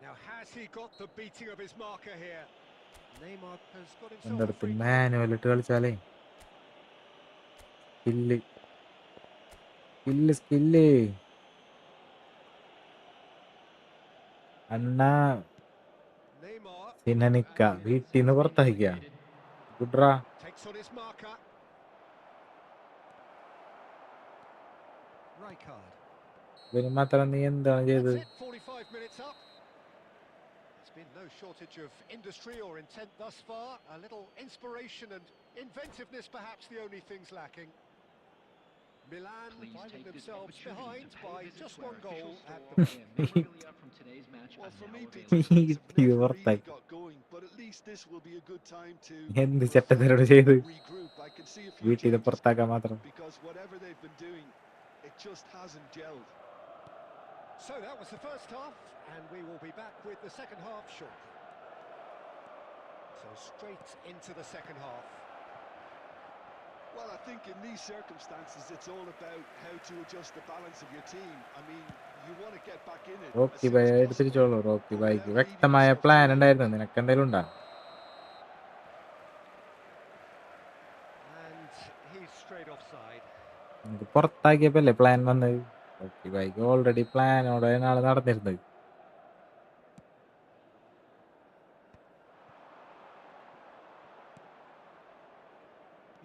Now, has he got the beating of his marker here? Neymar has got himself എൻ്റെ a അടുത്ത് free kick. Manual ഇട്ട് കളിച്ചാലേ skill അണ്ണാ Neymar സിനനിക്ക വീട്ടിൽ നിന്ന് പുറത്താക്കിയ ഗുഡ്രാ. takes on his marker. Rijkaard. ഇവന് മാത്രം നീ എന്താണ് That's ചെയ്തത്? it, 45 minutes up. There's been no shortage of industry or intent thus far. A little inspiration and inventiveness, perhaps the only things lacking. Milan finding themselves behind by just one goal at the Well, for me, He Peter, things have you never were really like- got going, but at least this will be a good time to എന്ത് reflect ചെറ്റത്തരോട് and ചെയ്ത് regroup. I can see a few വീട്ടിൽ നിന്ന് changes പുറത്താക്കാൻ coming മാത്രം. because whatever they've been doing, it just hasn't gelled. So that was the first half, and we will be back with the second half shortly. So straight into the second half. Well, I think in these circumstances, it's all about how to adjust the balance of your team. I mean, you want to get back in it as Rocky soon bye as possible, എടുത്തിരിച്ചോളൂ. Rocky but bike without leaving വ്യക്തമായ yourself plan too ഉണ്ടായിരുന്നു. നിനക്ക് എന്തെങ്കിലും ഉണ്ടാ? And he's straight offside. നിനക്ക് പുറത്താക്കിയപ്പല്ലേ plan വന്നത്? Rocky bike already പ്ലാനോടെ നാളെ നടന്നിരുന്നത്.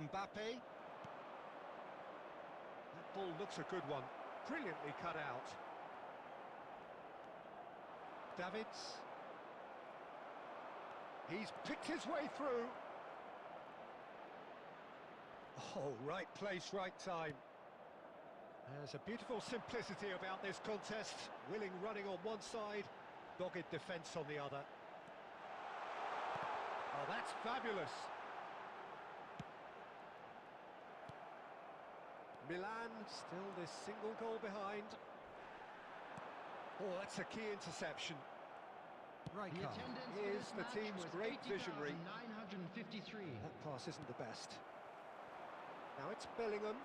Mbappe. That ball looks a good one. Brilliantly cut out. Davids. He's picked his way through. Oh, right place, right time. There's a beautiful simplicity about this contest. Willing running on one side, dogged defence on the other. Oh, that's fabulous. Milan still this single goal behind. Oh, that's a key interception. Rijkaard is the team's great visionary. 953. That pass isn't the best. Now it's Bellingham.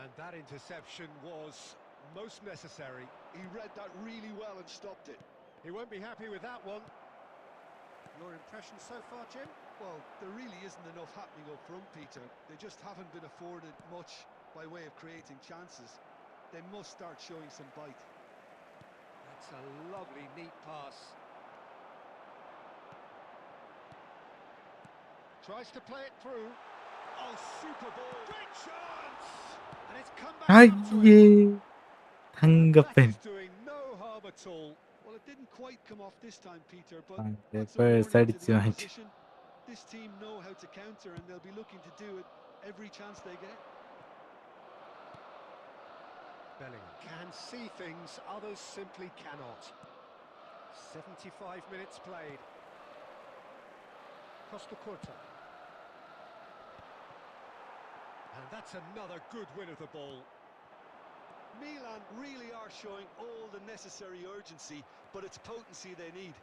And that interception was most necessary. he read that really well and stopped it. He won't be happy with that one. Your impression so far, Jim? Well, there really isn't enough happening up front, Peter. They just haven't been afforded much by way of creating chances. They must start showing some bite. That's a lovely, neat pass. Tries to play it through. Oh, super ball. Great chance! And it's come back up to അയ്യേ him. And that Thankappan. is doing no harm at all. Well, it didn't quite come off this time, Peter, but the that's a first warning to അടിച്ചു the മാറ്റി. opposition. This team know how to counter, and they'll be looking to do it every chance they get. Bellingham can see things others simply cannot. 75 minutes played. Costa Curta. And that's another good win of the ball. Milan really are showing all the necessary urgency, but it's potency they need.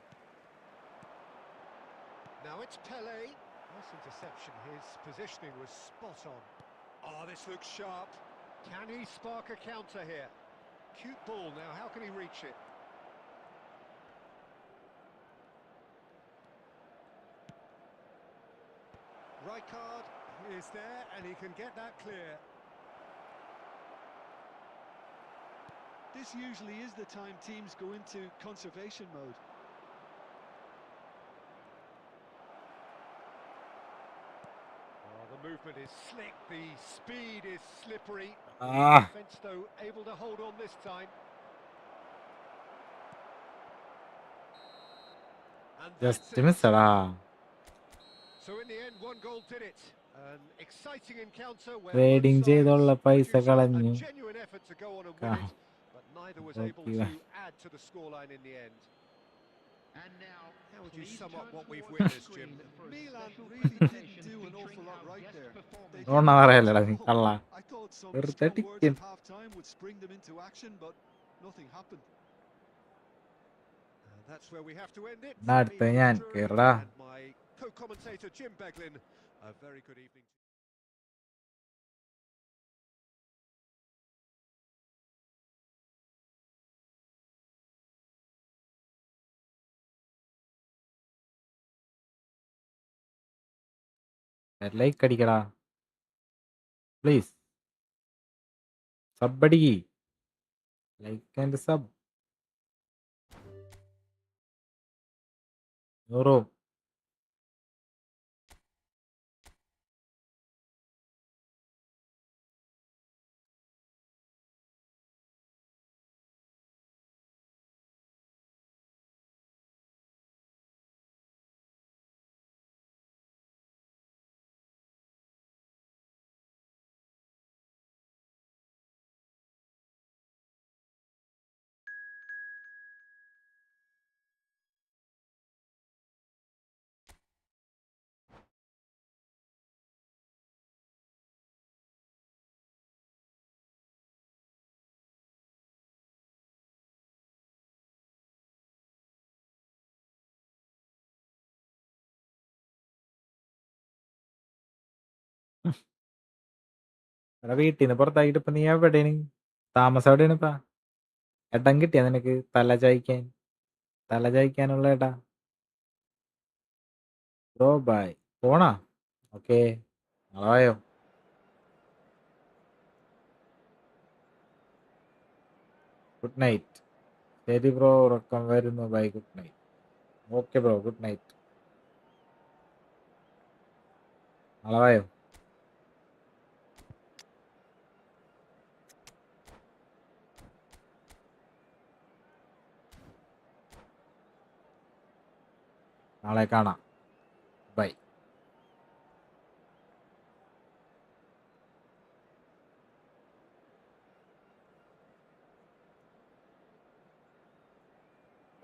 Now it's Pele. Nice interception. His positioning was spot on. Oh, this looks sharp. Can he spark a counter here? Cute ball now. How can he reach it? Rijkaard is there and he can get that clear. This usually is the time teams go into conservation mode. Oh, the movement is slick, the speed is slippery. Ah. Defence, though, able to hold on this time. And that's just it. മിസ്സടാ. So in the end, one goal did it. An exciting encounter where Trading both ചെയ്തുള്ള sides പൈസ producing കളഞ്ഞു. a genuine effort to go on and win it, but neither was able to add to the scoreline in the end. And now, How would you please sum up turn what we've towards the witnessed, Jim? screen for a Milan special really presentation didn't do an featuring awful lot our right guest there. performer. They ഓണ gave it പറയല്ലടാ their നീ all. കള്ള. I thought some വെറുതെ strong words അടിക്കും. at half-time would spring them into action, but nothing happened. And that's where we have to end it. Nah, Me, ഞാൻ Peter, കേറടാ. and my co-commentator Jim Beglin. A very good evening. Like അടിക്കടാ please. Sub അടിക്ക്. Like and sub. No room. എടാ വീട്ടിൽ നിന്ന് പുറത്താക്കിട്ട് ഇപ്പൊ നീ എവിടെയാണ്? താമസം എവിടെയാണ് ഇപ്പ? ഇടം കിട്ടിയാ നിനക്ക് തല ചായ്ക്കാനുള്ള ഇടാ? Bro bye. പോണാ? ഓക്കെ, നാളെ വായോ. Good night. ശരി ബ്രോ, ഉറക്കം വരുന്നു. Bye, good night. Okay bro, good night. നാളെ വായോ. നാളെ കാണാം. ബൈ.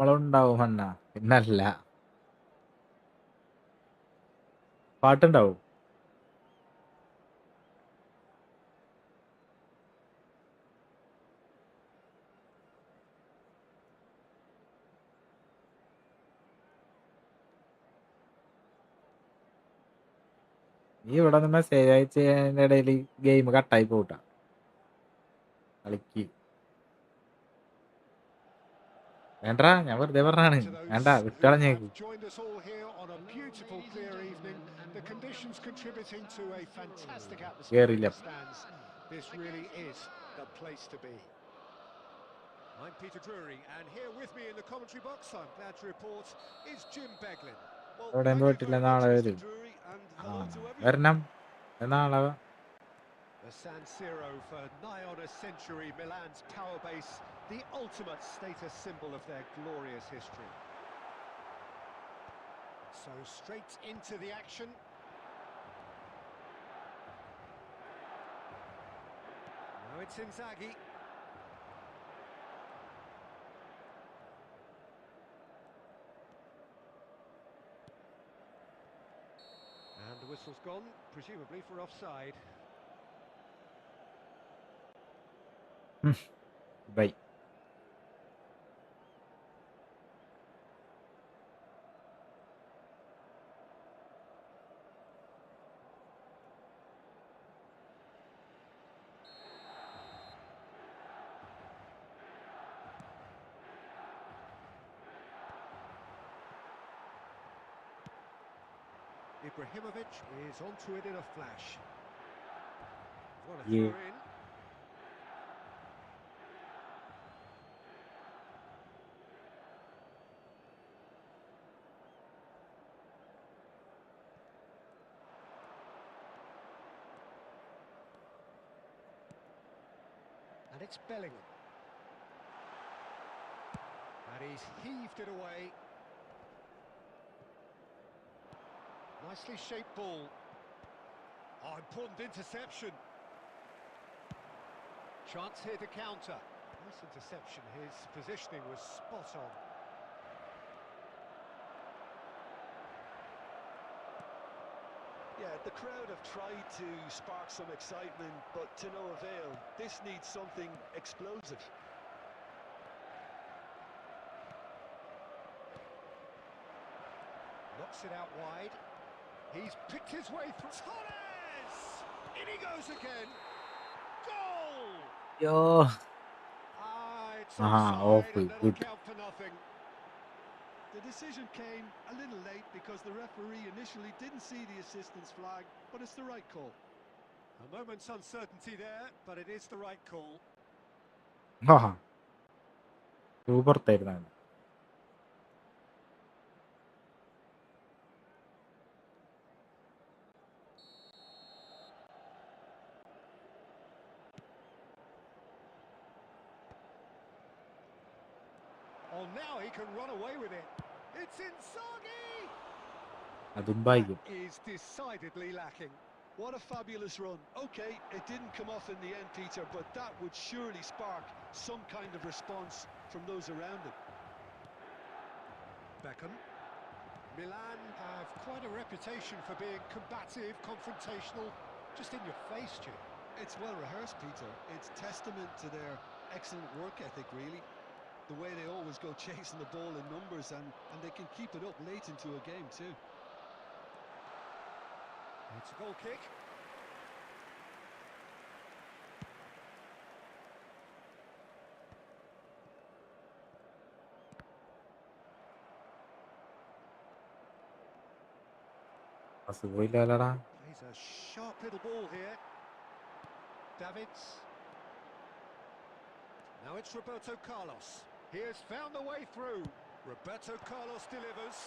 നമ്മളുണ്ടാവും അണ്ണ, പിന്നല്ല. പാട്ടുണ്ടാവും. നീ ഇവിടെ നിന്ന് മെസ്സേജ് അയച്ചതിന്റെ ഇടയിൽ ഗെയിം കട്ടായി പോട്ടാ. കളിക്ക്. വേണ്ടാ, ഞാൻ വെറുതെ പറഞ്ഞാണ്. To വേണ്ട, those who have വിട്ടുകളഞ്ഞേക്ക്. joined us all here on a beautiful, clear evening, the conditions contributing to a fantastic atmosphere in കേറില്ല. the stands. This really is the place to be. I'm Peter Drury, and here with me in the commentary box, I'm glad to report, is Jim Beglin. Well, എവിടെയും thank you പോയിട്ടില്ല, very much, നാളെ Mr. വരും. Drury, and ആ, hello to everyone. വരണം. നാളെ The San Siro for nigh on a century, Milan's power base, the ultimate status symbol of their glorious history. So straight into the action. Now it's Inzaghi. And the whistle's gone, presumably for offside. Bye. Ibrahimovic is onto it in a flash. What a Yeah. throw in. And it's Bellingham. And he's heaved it away. Nicely shaped ball. Oh, important interception. Chance here to counter. Nice interception. His positioning was spot on. Yeah, the crowd have tried to spark some excitement, but to no avail. This needs something explosive. Knocks it out wide. He's picked his way through. Torres! In he goes again. Goal! യോ. It's Aha, offside off, and it'll good. count for nothing. The decision came a little late because the referee initially didn't see the assistance flag, but it's the right call. A moment's uncertainty there, but it is the right call. ആഹാ, പുറത്തായിരുന്നു. Oh, now he can run away with it. It's Inzaghi! അതും ഭാഗ്യം. That is decidedly lacking. What a fabulous run. Okay, it didn't come off in the end, Peter, but that would surely spark some kind of response from those around him. Beckham. Milan have quite a reputation for being combative, confrontational, just in your face, Jim. It's well rehearsed, Peter. It's testament to their excellent work ethic, really. The way they always go chasing the ball in numbers, and they can keep it up late into a game too. It's a goal kick. അസുഖമില്ലല്ലടാ. Plays a sharp little ball here. Davids. Now it's Roberto Carlos. He has found the way through. Roberto Carlos delivers.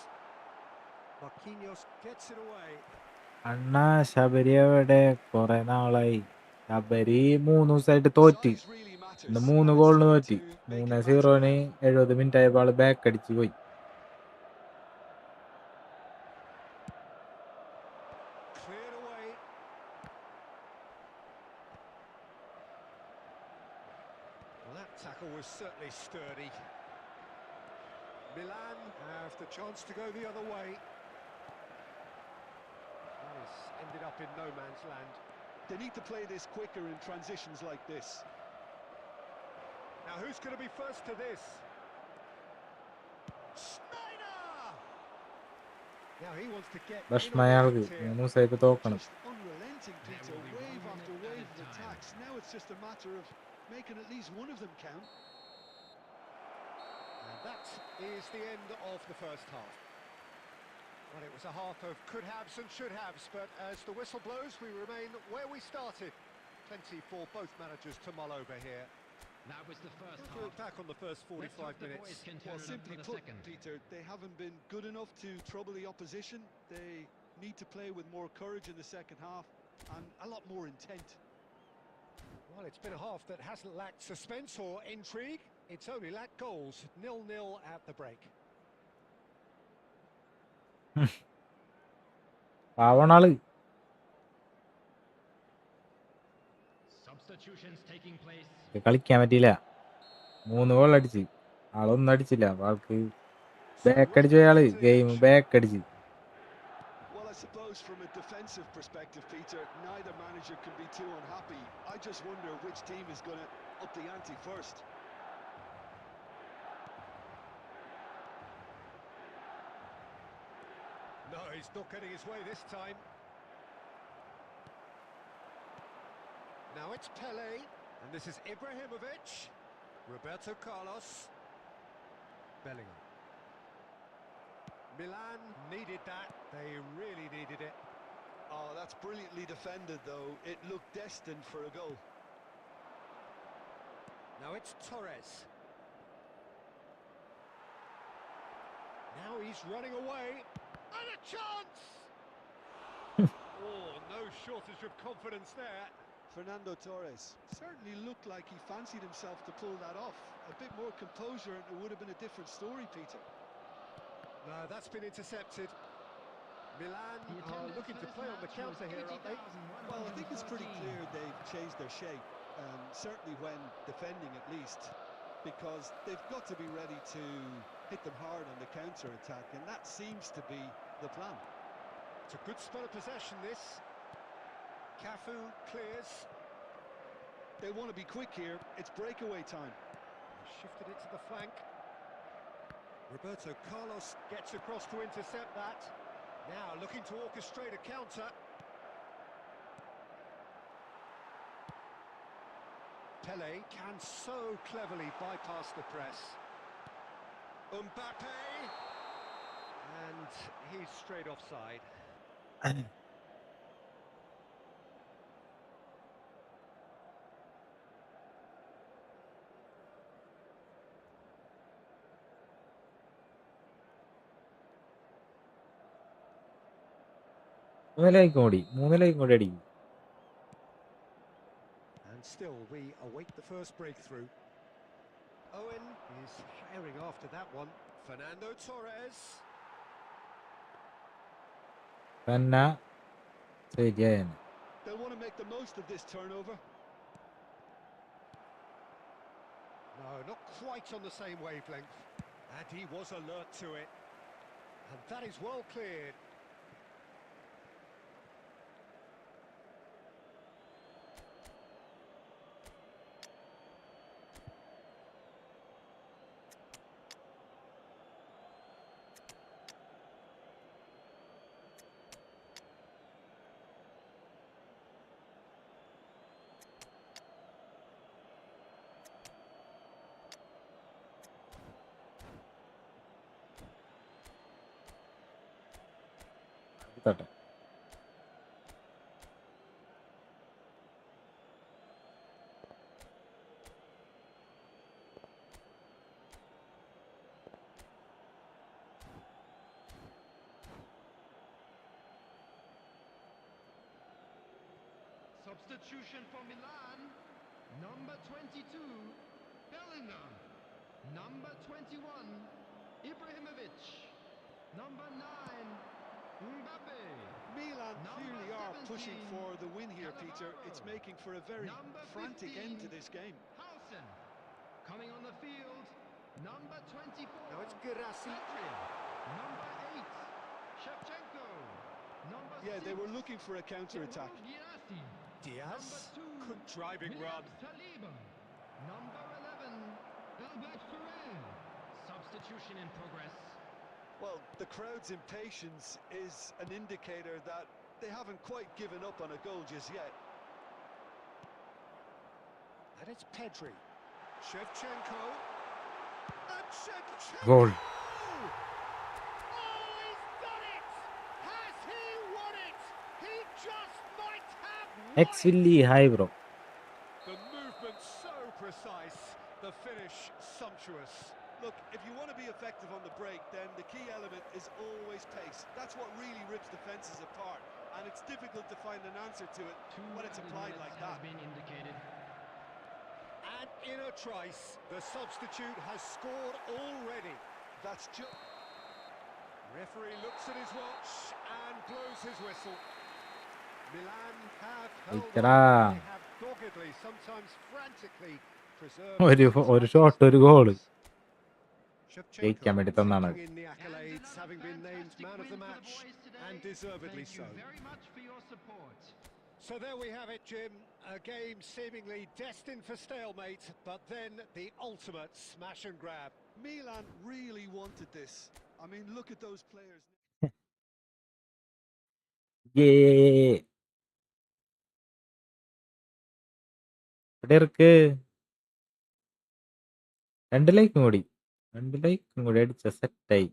Marquinhos gets it away. അണ്ണാ ശബരി എവിടെ? കൊറേ നാളായി. ശബരി 3 ദിവസമായിട്ട് തോറ്റി. Size really matters, ഇന്ന് and 3 it's ഗോളിന് time തോറ്റി. to make a match 3-0 of it. 70 minute ആയപ്പോൾ ആള് back അടിച്ച് പോയി. Cleared away. Well, that tackle was certainly sturdy. Milan have the chance to go the other way. That has ended up in no man's land. They need to play this quicker in transitions like this. Now who's going to be first to this? Schneider! Now he wants to get in on ഭക്ഷണയാൾക്ക് the here. 3 ദിവസമായിട്ട് തോക്കണം. Just unrelenting, Peter. Wave after wave of attacks. Now it's just a matter of making at least one of them count. And that is the end of the first half. Well, it was a half of could-haves and should-haves, but as the whistle blows, we remain where we started. Plenty for both managers to mull over here. That was the first If you half. look back on the first 45 The minutes, boys can turn Well, it up simply for the put, second. Peter, they haven't been good enough to trouble the opposition. They need to play with more courage in the second half and a lot more intent. well, it's been a half that hasn't lacked suspense or intrigue. It's only lacked goals. 0-0 at the break. പാവണാള്. Substitutions taking place. കളിക്കാൻ പറ്റിയില്ല. 3 goal അടിച്ച്. ആളൊന്നും അടിച്ചില്ല. ആൾക്ക് So back right അടിച്ചു back അയാള്. into the game action. Back അടിച്ച്. Well, I suppose from a defensive perspective, Peter, neither manager can be too unhappy. I just wonder which team is going to up the ante first. No, he's not getting his way this time. Now it's Pele, and this is Ibrahimovic. Roberto Carlos. Bellingham. Milan needed that. They really needed it. Oh, that's brilliantly defended, though. It looked destined for a goal. Now it's Torres. Now he's running away. And a chance! Oh, no shortage of confidence there. Fernando Torres certainly looked like he fancied himself to pull that off. A bit more composure and it would have been a different story, Peter. No, that's been intercepted. Milan are looking to play on the counter here, aren't they? Well, I think it's pretty clear they've changed their shape, certainly when defending at least, because they've got to be ready to hit them hard on the counter-attack, and that seems to be the plan. It's a good spell of possession, this. Cafu clears. They want to be quick here. It's breakaway time. Shifted it to the flank. Roberto Carlos gets across to intercept that. Now looking to orchestrate a counter. Pele can so cleverly bypass the press. Mbappe! And he's straight offside. മൂന്നിലേക്കും കൂടി അടിക്കും. And still we await the first breakthrough. Owen is firing after that one. Fernando Torres. തന്നെ ശരിയായിരുന്നു. They'll want to make the most of this turnover. No, not quite on the same wavelength. And he was alert to it. And that is well cleared. തട്ടെ. Substitution for Milan. Number 22, Bellingham. Number 21, Ibrahimovic. Number 9, Mbappe. Milan Number clearly are pushing 17, for the win here, Peter. Cannavaro. It's making for a very Number frantic 15, end to this game. Hausen. Coming on the field, number 24. Now it's Girassi. Petri. Number 8, Shevchenko. Number Yeah, 6, they were looking for a counter-attack. Gianni. Diaz. Number 2, Good driving run. William Saliba. Number 11, Albert Ferrer. Substitution in progress. Well, the crowd's impatience is an indicator that they haven't quite given up on a goal just yet. And it's Pedri. Shevchenko. And Shevchenko! Goal. Oh, he's done it! Has he won it? He just might have won എക്സ് വില്ലി hi bro. The movement so precise, the finish sumptuous. Look, if you want to be effective on the break, then the key element is always pace. That's what really rips defences apart, and it's difficult to find an answer to it when it's applied like Has that. been indicated. And in a trice, the substitute has scored already. That's just... Referee looks at his watch and blows his whistle. Milan have held ഇക്കടാ. on. They have doggedly, sometimes frantically, preserved ഒരു shot ഒരു goal Shevchenko ജയിക്കാൻ വേണ്ടി തന്നാണ്. taking in the accolades, having been named man of the match, and deservedly Thank so. you very much for your support. So there we have it, Jim. A game seemingly destined for stalemate, but then the ultimate smash and grab. Milan really wanted this. I mean, look at those players. ഇവിടെ ഇருக்கு. 2 ലൈക്കും കൂടി അടിച്ച സെറ്റായി.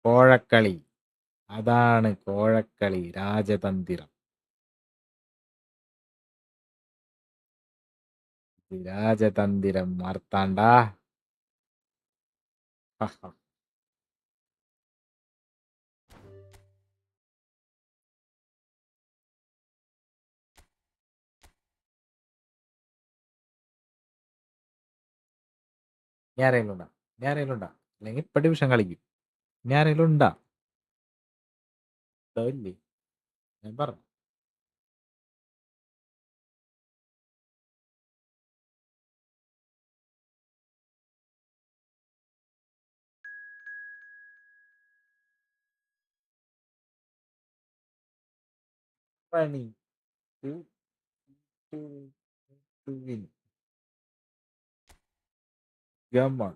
കോഴക്കളി, അതാണ് കോഴക്കളി, രാജതന്ത്രം. രാജതന്ത്രം മാർത്താണ്ട. ഞാൻ ആരെങ്കിലുണ്ടാ അല്ലെങ്കിൽ ഇപ്പൊ division കളിക്കും. ഞാൻ ആരെങ്കിലും ഉണ്ടാ ഇല്ലേ? ഞാൻ പറഞ്ഞു. പണി to win. Come on.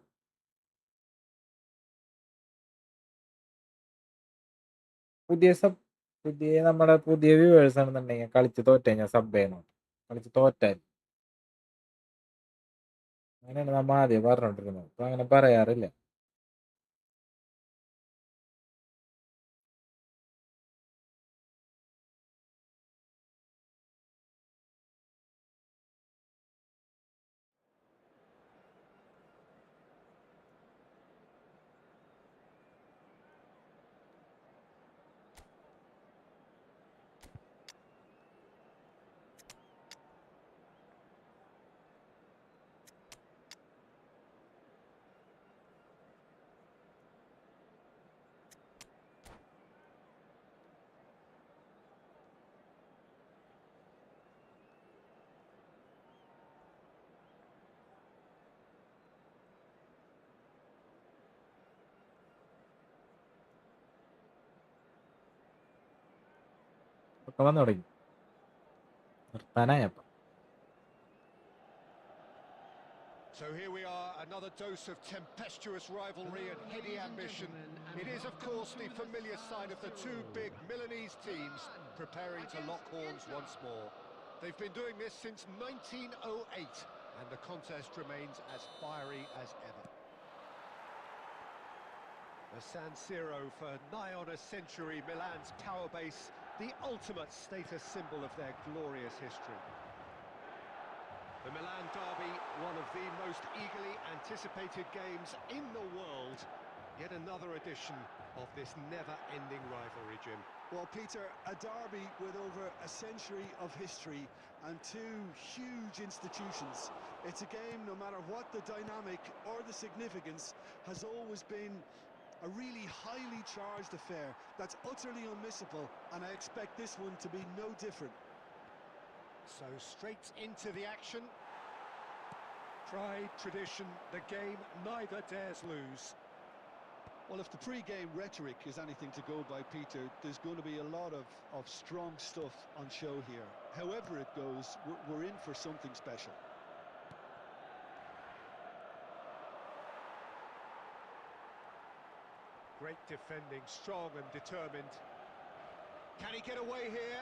നമ്മുടെ പുതിയ വ്യൂവേഴ്സ് ആണെന്നുണ്ടെങ്കിൽ കളിച്ച് തോറ്റ ഞാൻ സബ് ചെയ്യണം. കളിച്ച് തോറ്റാൽ അങ്ങനെയാണ് നമ്മൾ ആദ്യം പറഞ്ഞോണ്ടിരുന്നത്. ഇപ്പൊ അങ്ങനെ പറയാറില്ല. ഒക്കെ വന്നു തുടങ്ങി. നിർത്താനായപ്പോ So here we are, another dose of tempestuous rivalry and heady ambition. It is, of course, the familiar sight of the two big Milanese teams preparing to lock horns once more. They've been doing this since 1908, and the contest remains as fiery as ever. The San Siro for nigh on a century, Milan's power base, the ultimate status symbol of their glorious history. The Milan derby, one of the most eagerly anticipated games in the world. Yet another edition of this never-ending rivalry, Jim. Well, Peter, a derby with over a century of history and two huge institutions. It's a game, no matter what the dynamic or the significance, has always been a really highly charged affair that's utterly unmissable, and I expect this one to be no different. So straight into the action. Pride, tradition, the game neither dares lose. Well, if the pre-game rhetoric is anything to go by, Peter, there's going to be a lot of strong stuff on show here. However it goes, we're in for something special. Great defending, strong and determined. Can he get away here?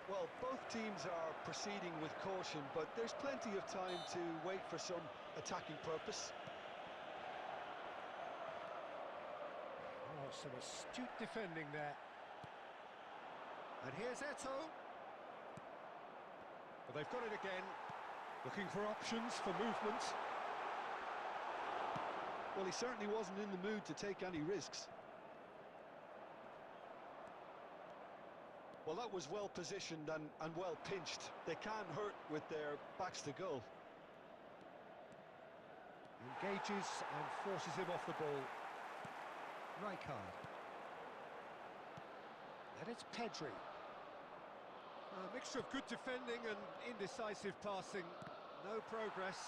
Well, both teams are proceeding with caution, but there's plenty of time to wait for some attacking purpose. Oh, some astute defending there. And here's Eto'o. But they've got it again. Looking for options, for movement. Well, he certainly wasn't in the mood to take any risks. Well, that was well positioned and well pinched. They can't hurt with their backs to goal. Engages and forces him off the ball. Rijkaard. And it's Pedri. A mixture of good defending and indecisive passing. No progress.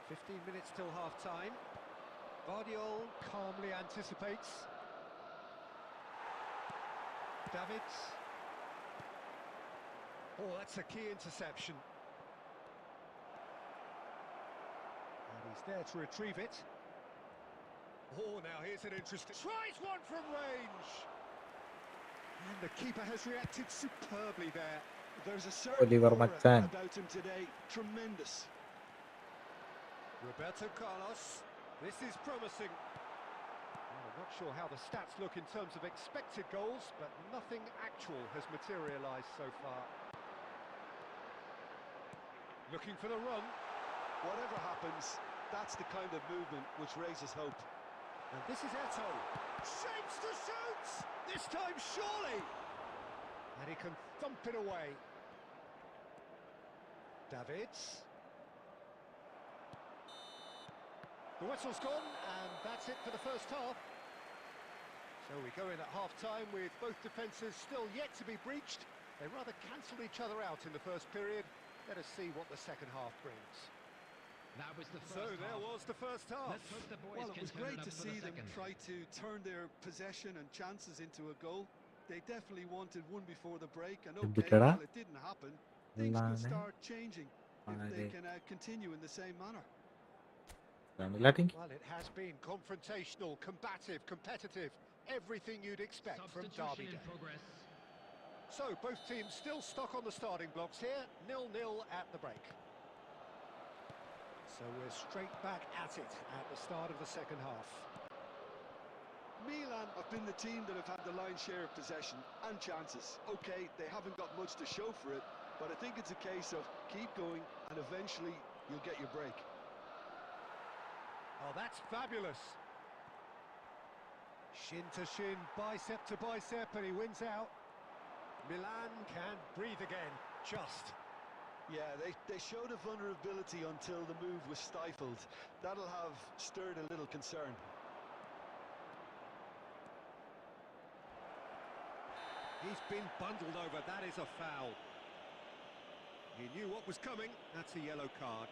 15 minutes till half-time. Guardiola calmly anticipates. Davids. Oh, that's a key interception. And he's there to retrieve it. Oh, now here's an interesting... Tries one from range! And the keeper has reacted superbly there. There's a certain Oliver aura Machan. about him today. Tremendous. Roberto Carlos. This is promising. Well, I'm not sure how the stats look in terms of expected goals, but nothing actual has materialised so far. Looking for the run. Whatever happens, that's the kind of movement which raises hope. And this is Eto'o. Shapes to shoot! This time surely! And he can thump it away. Davids. The whistle's gone, and that's it for the first half. So we go in at half-time with both defences still yet to be breached. They rather cancelled each other out in the first period. Let us see what the second half brings. That was the first So half. there was the first half. Let's hope the boys Well, it can was turn great it up to for see the them second. try to turn their possession and chances into a goal. They definitely wanted one before the break, and okay, Endittara? while it didn't happen, things could Lane. start changing if they Are. can continue in the same manner. Latin. Well, it has been confrontational, combative, competitive. Everything you'd expect from Derby Substitution in Day. progress. So both teams still stuck on the starting blocks here. 0-0 at the break. So we're straight back at it at the start of the second half. Milan have been the team that have had the lion's share of possession and chances. Okay, they haven't got much to show for it, but I think it's a case of keep going and eventually you'll get your break. Oh, that's fabulous. Shin to shin, bicep to bicep, and he wins out. Milan can breathe again, just. Yeah, they showed a vulnerability until the move was stifled. That'll have stirred a little concern. He's been bundled over, that is a foul. He knew what was coming, that's a yellow card.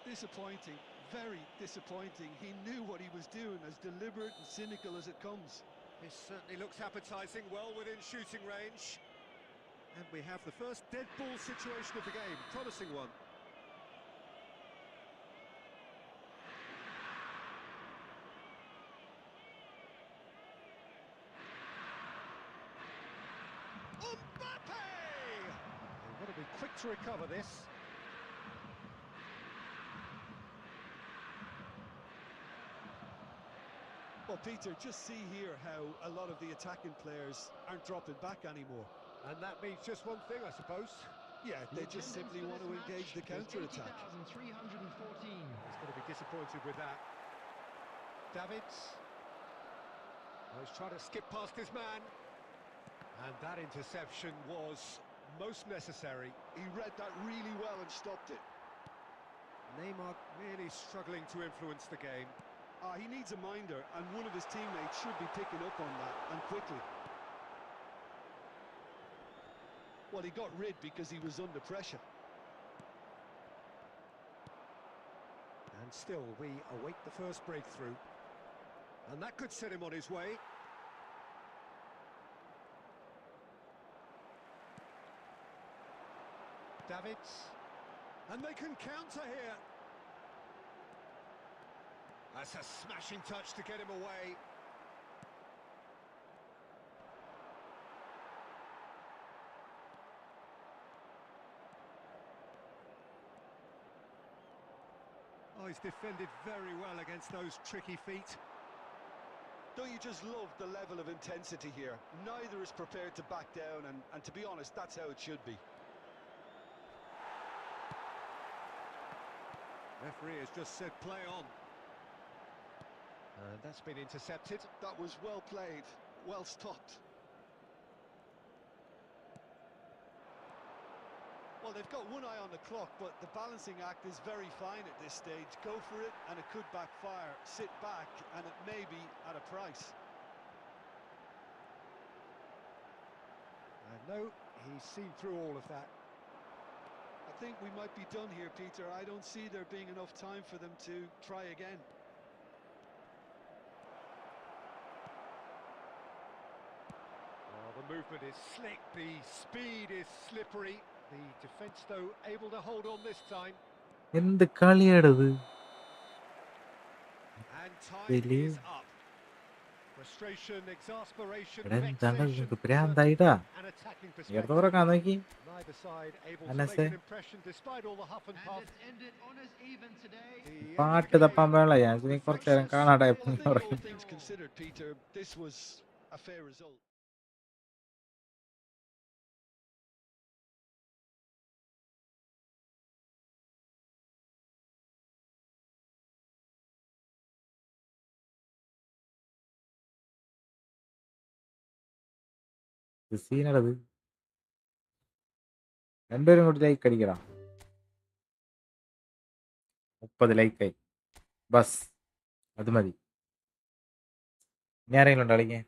Disappointing. very disappointing. He knew what he was doing, as deliberate and cynical as it comes. This certainly looks appetising, well within shooting range. And we have the first dead ball situation of the game, promising one. Mbappe! They've got to be quick to recover this. Well, Peter, just see here how a lot of the attacking players aren't dropping back anymore. And that means just one thing, I suppose. Yeah, they just simply want to engage the counter-attack. 80,314. He's going to be disappointed with that. Davids. Oh, he's trying to skip past his man. And that interception was most necessary. He read that really well and stopped it. Neymar really struggling to influence the game. He needs a minder, and one of his teammates should be picking up on that, and quickly. Well, he got rid because he was under pressure. And still, we await the first breakthrough. And that could set him on his way. Davids. And they can counter here. That's a smashing touch to get him away. Oh, he's defended very well against those tricky feet. Don't you just love the level of intensity here? Neither is prepared to back down, and to be honest, that's how it should be. Referee has just said play on. That's been intercepted. That was well played, well stopped. Well, they've got one eye on the clock, but the balancing act is very fine at this stage. Go for it, and it could backfire. Sit back, and it may be at a price. No, he's seen through all of that. I think we might be done here, Peter. I don't see there being enough time for them to try again. Oh, the movement is slick, the speed is slippery. The defence, though, able to hold on this time. എന്ത് കളിയാടത്? And time Really? is up. Frustration, exasperation, എടാ എന്താണ് vexation, നിങ്ങൾക്ക് പ്രാന്തായിട്ടാ? an attacking ഇടത് perspective. തുറക്കാൻ നോക്കി. Neither side able to Anase. make an impression despite all the huff and And puff. it's ended on as even today. The end of പാട്ട് the തപ്പാൻ game. വേള ഞാൻ ഇനി കുറച്ചു നേരം കാണാടാ Well, I think all things considered, Peter, this was a fair result. സീനടത് രണ്ടുപേരും കൂടി like അടിക്കടാ. 30 ലൈക്കായി. Bus അത് മതി. ഇനി ആരെങ്കിലും ഉണ്ടോ കളിക്കാൻ?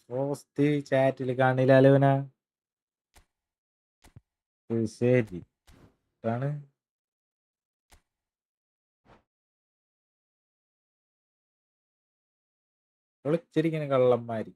പോസ്റ്റ് ചാറ്റിൽ കാണില്ല അലവന. ശരി ആണ് വിളിച്ചിരിക്കുന്ന കള്ളന്മാര്.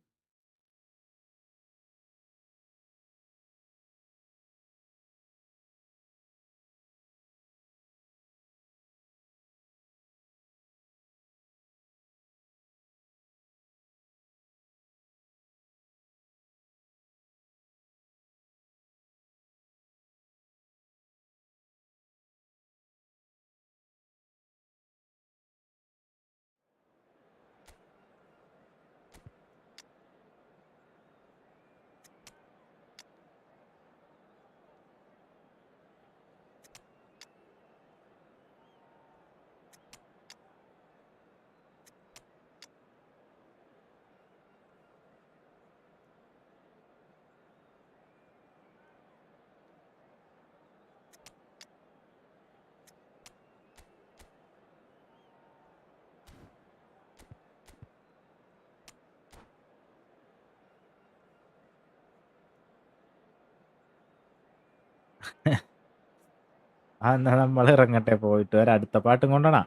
എന്നാ നമ്മൾ ഇറങ്ങട്ടെ, പോയിട്ട് വരാം. അടുത്ത പാട്ടും കൊണ്ടാണാ.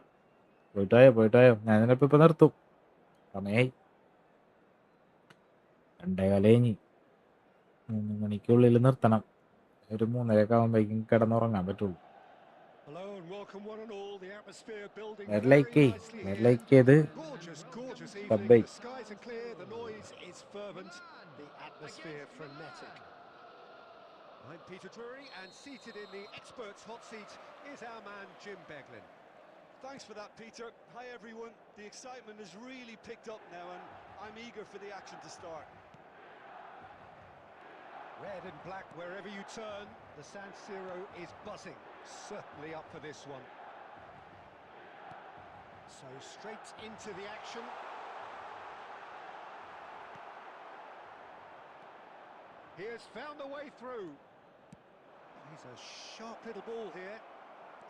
പോയിട്ട് പോയോ. ഞാൻ ചിലപ്പോൾ ഇപ്പം നിർത്തും. സമയായി 2:15 കഴിഞ്ഞ്. 3 മണിക്കുള്ളിൽ നിർത്തണം. ഒരു 3:30 ആകുമ്പോഴേക്കും കിടന്നുറങ്ങാൻ പറ്റുള്ളൂ. Hello and welcome one and all. The atmosphere building നേരെ very like nicely here. Like ചെയ്ത് Gorgeous, gorgeous Bye evening. bye. The skies are clear, the noise is fervent, the atmosphere frenetic. I'm Peter Drury, and seated in the experts' hot seat is our man Jim Beglin. Thanks for that, Peter. Hi, everyone. The excitement has really picked up now, and I'm eager for the action to start. Red and black wherever you turn, the San Siro is buzzing. Certainly up for this one. So straight into the action. He has found a way through. He's a sharp little ball here.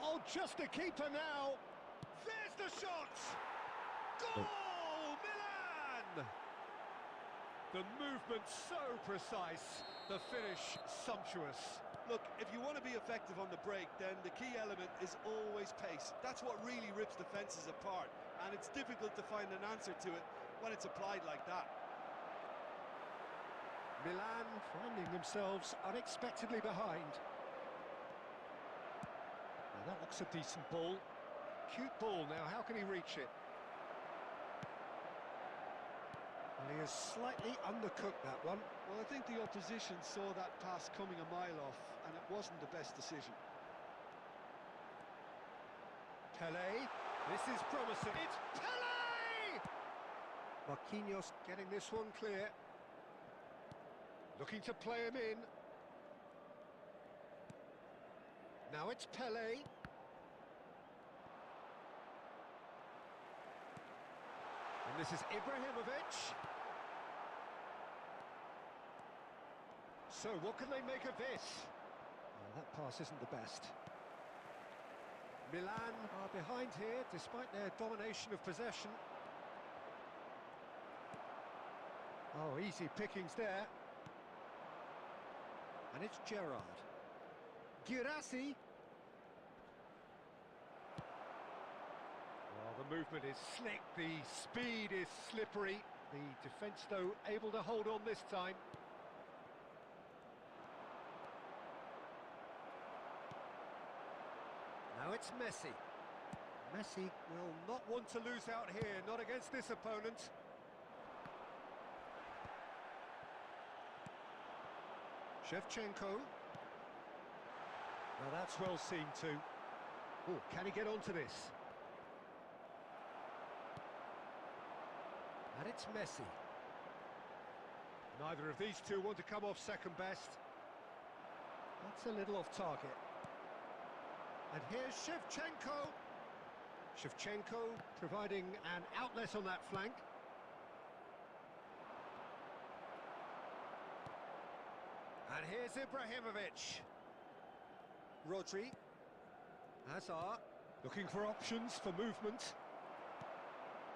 Oh, just a keeper now. There's the shot! Goal! Milan! The movement so precise, the finish sumptuous. Look, if you want to be effective on the break, then the key element is always pace. That's what really rips defences apart, and it's difficult to find an answer to it when it's applied like that. Milan finding themselves unexpectedly behind. Now that looks a decent ball. Cute ball now, how can he reach it? Well, he has slightly undercooked that one. Well, I think the opposition saw that pass coming a mile off, and it wasn't the best decision. Pele, this is promising. It's Pele! Marquinhos getting this one clear. Looking to play him in. Now it's Pele. And this is Ibrahimovic. So what can they make of this? Oh, that pass isn't the best. Milan are behind here despite their domination of possession. Oh, easy pickings there. And it's Gerrard. Girassi. Well, the movement is slick, the speed is slippery. The defence, though, able to hold on this time. Now it's Messi. Messi will not want to lose out here, not against this opponent. Shevchenko. Now that's well seen too. Oh, can he get onto this? And it's Messi. Neither of these two want to come off second best. That's a little off target. And here's Shevchenko. Shevchenko providing an outlet on that flank. And here's Ibrahimovic. Rodri. Hazard. Looking for options for movement.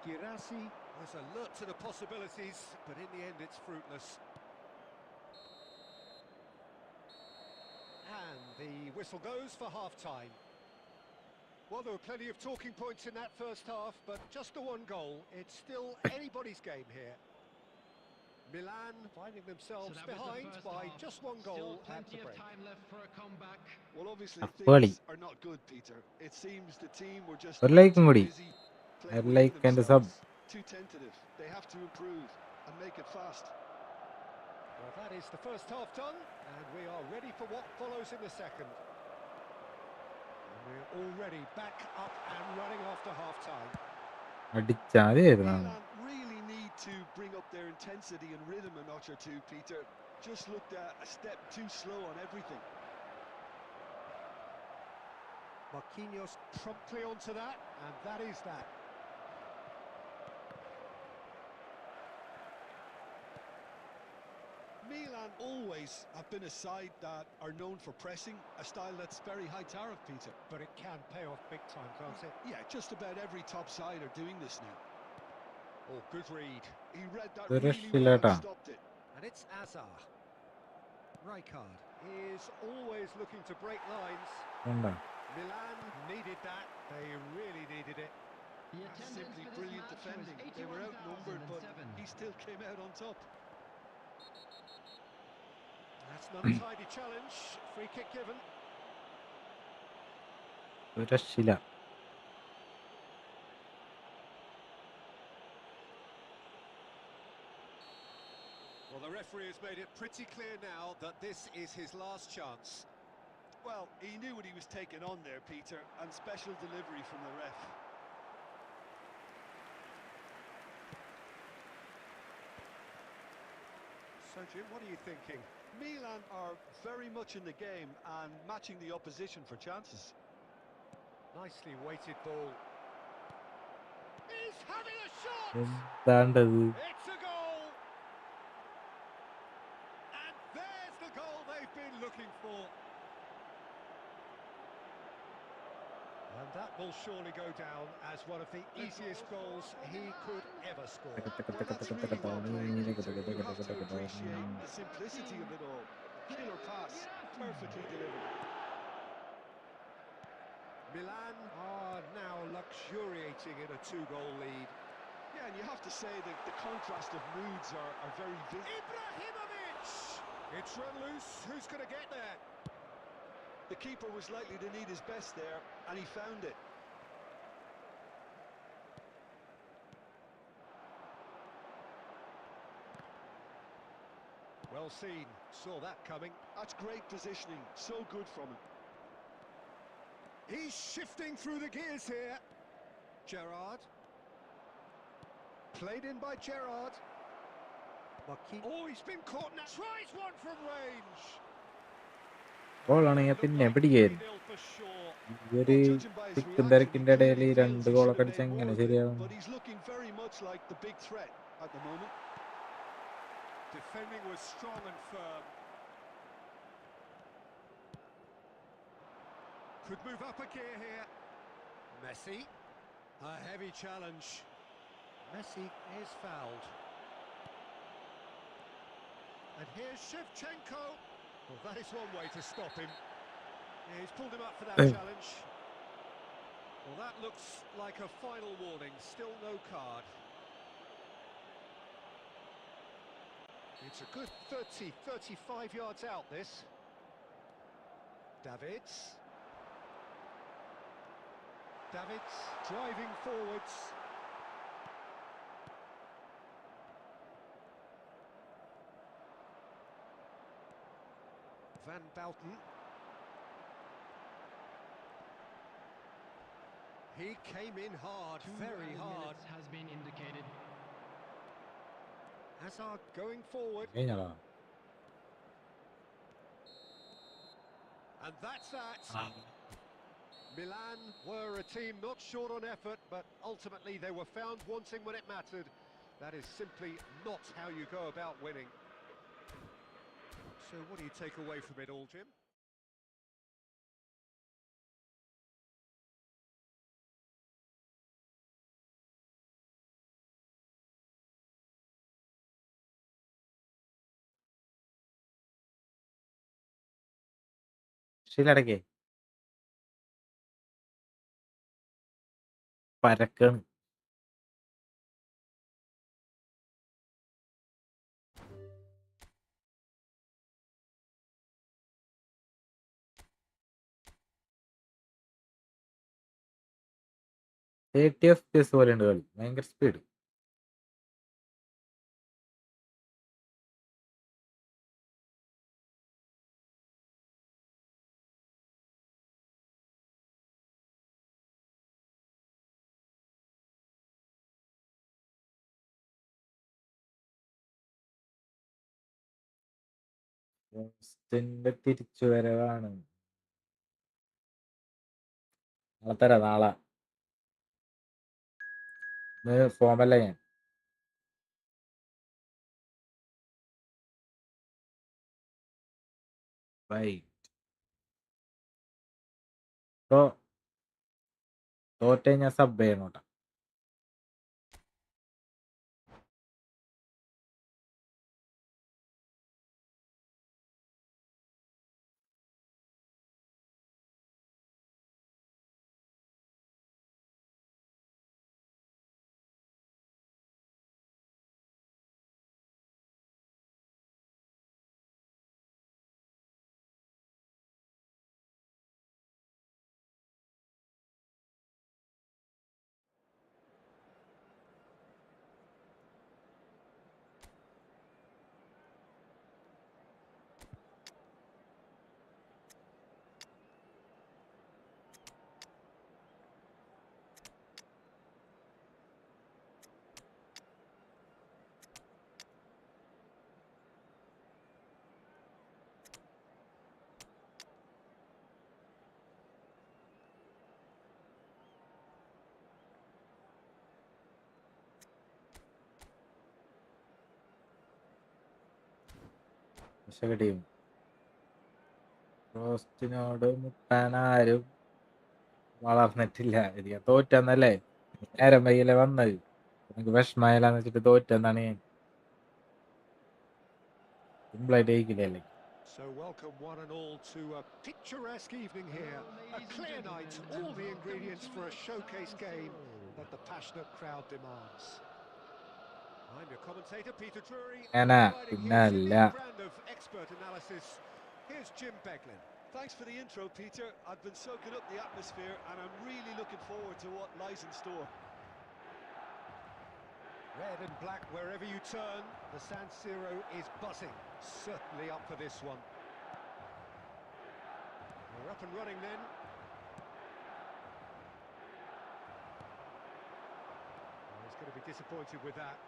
Girassi was alert to the possibilities, but in the end it's fruitless. And the whistle goes for half-time. Well, there were plenty of talking points in that first half, but just the one goal. It's still anybody's game here. Milan finding themselves behind by just one goal at the break. Time left for a comeback. Well, obviously Apoli. things are not good, Peter. It seems the team were just ഒരു ലൈക്കും too കൂടി. busy ഒരു playing like within and sub. themselves. Too tentative. They have to improve and make it fast. Well, that is the first half done, and we are ready for what follows in the second. And we're already back up and running after half-time. അടിച്ചാൽ മതിയായിരുന്നു. Milan really need to bring up their intensity and rhythm a notch or two, Peter. Just looked a step too slow on everything. Marquinhos promptly onto that, and that is that. Milan always have been a side that are known for pressing, a style that's very high tariff, Peter. But it can pay off big time, can't it? Yeah, just about every top side are doing this now. Oh, good read. He read that The really rest well later. and stopped it. And it's Hazard. Rijkaard. is always looking to break lines. കണ്ടാ Milan needed that. They really needed it. The That's attendance simply for this brilliant match defending. was They were outnumbered, but 81,007. he still came out on top. That's an untidy challenge. Free kick given. ഒരു രക്ഷയില്ല. Well, the referee has made it pretty clear now that this is his last chance. Well, he knew what he was taking on there, Peter, and special delivery from the ref. So, Jim, what are you thinking? Milan are very much in the game and matching the opposition for chances. Nicely weighted ball. He's having a shot! എന്താണ്ടത്? It's a goal! And there's the goal they've been looking for. And that will surely go down as one of the easiest goals he could ever score. Well, that's really well played, Peter. You have to appreciate the simplicity of it all. Killer pass, perfectly delivered. Milan are now luxuriating in a two-goal lead. Yeah, and you have to say that the contrast of moods are very visible. Ibrahimovic! It's run loose. Who's going to get there? The keeper was likely to need his best there, and he found it. Well seen. Saw that coming. That's great positioning. So good from him. He's shifting through the gears here. Gerrard. Played in by Gerrard. Oh, he's been caught now. Tries one from range. ഗോളാണെങ്കിൽ പിന്നെ പിടിക്കായിരുന്നു. 3-0 for sure. ഇവര് Well, judging by his തിക്കും reaction, he തിരക്കിന്റെ ഇടയിൽ clearly feels രണ്ട് he ഗോളൊക്കെ should have അടിച്ച made എങ്ങനെ more of it, ശരിയാവും? but he's looking very much like the big threat at the moment. Defending was strong and firm. Could move up a gear here. Messi. A heavy challenge. Messi is fouled. And here's Shevchenko. Well, that is one way to stop him. Yeah, he's pulled him up for that challenge. Well, that looks like a final warning. Still no card. It's a good 30, 35 yards out, this. Davids. Davids driving forwards. Van Bouten. He came in hard, very hard. Has been indicated. Hazard going forward. കഴിഞ്ഞാ And that's that. Milan were a team not short on effort, but ultimately they were found wanting when it mattered. That is simply not how you go about winning. So what do you take away from it all, Jim? ശരിയടക്കേ പരക്കാണ്. FPS പോലെ ഉണ്ട് കളി, ഭയങ്കര speed. പോസ്റ്റിന്റെ തിരിച്ചുവരവാണ്. നാളെ തരാം, നാളെ. ഫോമല്ല ഞാൻ. By. തോറ്റ ഞാൻ സബ് ചെയ്യണോട്ടാ. പക്ഷേ ടീം റോസ്റ്റിനോട് മുട്ടാനാരും വളർന്നിട്ടില്ല. ഇത് തോറ്റന്നല്ലേ, നേരം വൈകിയല്ലേ വന്നത്. എനിക്ക് വിഷമായാലെന്ന് വെച്ചിട്ട് തോറ്റെന്നാണ് ഞാൻ. സിമ്പിളായിട്ട് ജയിക്കില്ലല്ലേ. So welcome one and all to a picturesque evening here. A clear night, all the ingredients for a showcase game that the passionate crowd demands. I'm your commentator, Peter Drury, Anna, providing his Pinalla. elite brand of expert analysis. Here's Jim Beglin. Thanks for the intro, Peter. I've been soaking up the atmosphere and I'm really looking forward to what lies in store. Red and black wherever you turn, the San Siro is buzzing. Certainly up for this one. We're up and running then. Oh, he's going to be disappointed with that.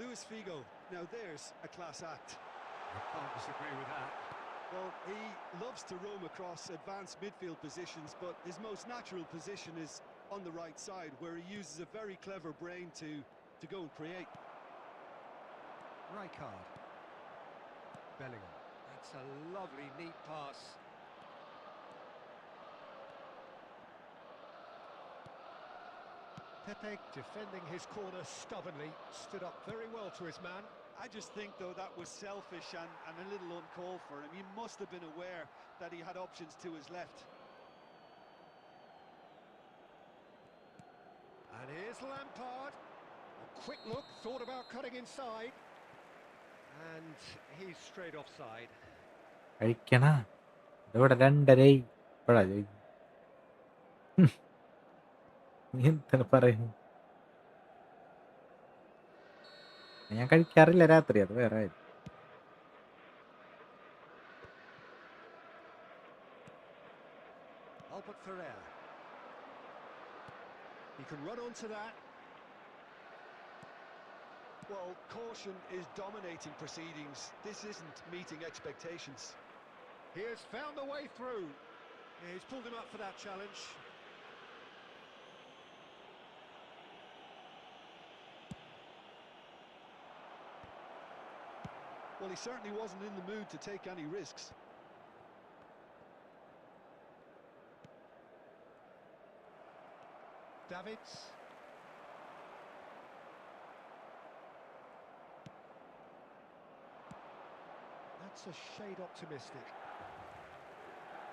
Luis Figo, now there's a class act. I can't disagree with that. Well, he loves to roam across advanced midfield positions, but his most natural position is on the right side, where he uses a very clever brain to go and create. Rijkaard. Bellingham. That's a lovely, neat pass. Pepe defending his corner stubbornly, stood up very well to his man. I just think, though, that was selfish and a little uncalled for him. He must have been aware that he had options to his left. And here's Lampard. A quick look, thought about cutting inside. And he's straight offside. കഴിക്കണ ഇതോടെ 2:30 ഇപ്പഴാ ചോദിക്കും. നീ എന്താണ് പറയുന്നു? ഞാൻ കഴിക്കാറില്ല രാത്രി, അത് വേറെ കാര്യം. Albert Ferrer. He can run onto that. Well, caution is dominating proceedings. This isn't meeting expectations. He has found the way through. Yeah, he's pulled him up for that challenge. Well, he certainly wasn't in the mood to take any risks. Davids. That's a shade optimistic.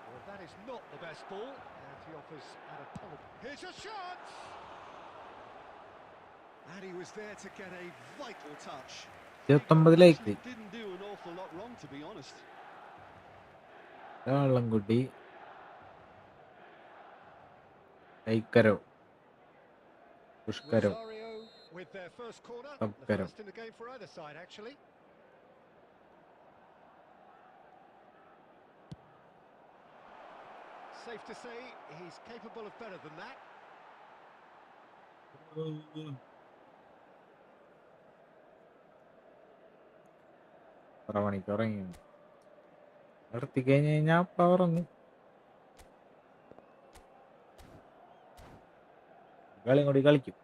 Well, that is not the best ball, and he offers an apology. Here's a shot! And he was there to get a vital touch. 29 Didn't do an awful lot wrong, to be honest. വെള്ളംകുടി കൈക്കരോ പുഷ്കരോ Rosario with their first corner, the Tabkaro. first in the game for either side, actually. Safe to say he's capable of better than that. എത്ര മണിക്ക് ഉറങ്ങി? നിർത്തി കഴിഞ്ഞ് കഴിഞ്ഞാൽ അപ്പം ഉറങ്ങും. കളിയും കൂടി കളിക്കും.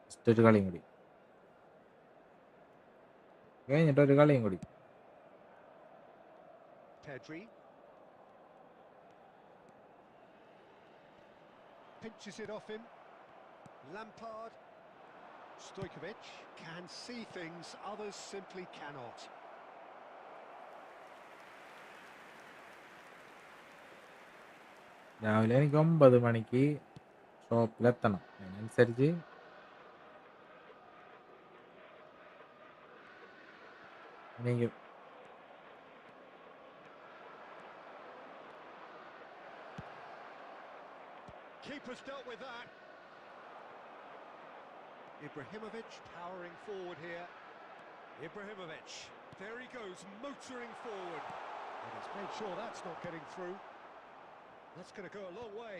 ജസ്റ്റ് ഒരു കളിയും കൂടി കഴിഞ്ഞിട്ട് ഒരു കളിയും കൂടി. Pedri pinches it off him. Lampard. Stojkovic can see things others simply cannot. രാവിലെ എനിക്ക് 9 മണിക്ക് ഷോപ്പിലെത്തണം. അതിനനുസരിച്ച് എനിക്ക് Keeper's dealt with that. Ibrahimovic powering forward here. Ibrahimovic, there he goes, motoring forward. And he's made sure that's not getting through. That's going to go a long way.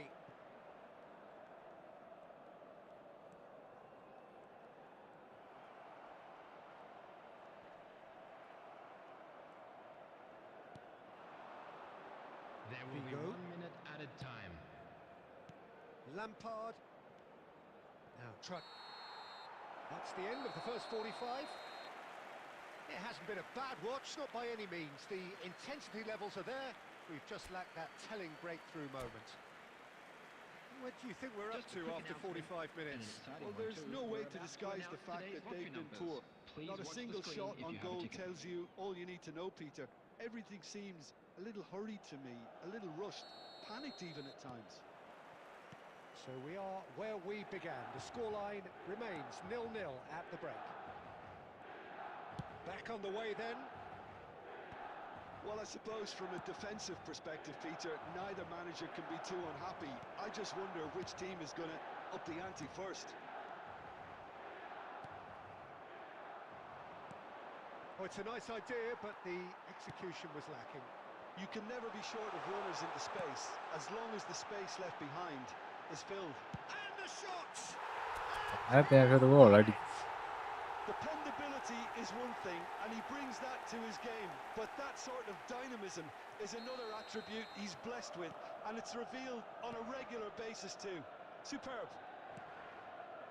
There will be Figo. 1 minute added time. Lampard. Now try. That's the end of the first 45. It hasn't been a bad watch, not by any means. The intensity levels are there. We've just lacked that telling breakthrough moment. What do you think we're up to after 45 minutes? Well, there's no way to disguise the fact that they've been poor. Not a single shot on goal tells you all you need to know, Peter. Everything seems a little hurried to me, a little rushed, panicked even at times. So we are where we began. The scoreline remains 0-0 at the break. Back on the way then. Well, I suppose from a defensive perspective, Peter, neither manager can be too unhappy. I just wonder which team is going to up the ante first. Oh, it's a nice idea, but the execution was lacking. You can never be short of runners into space, as long as the space left behind is filled. And the shots! the goal. Dependability is one thing, and he brings that to his game, but that sort of dynamism is another attribute he's blessed with, and it's revealed on a regular basis too. Superb.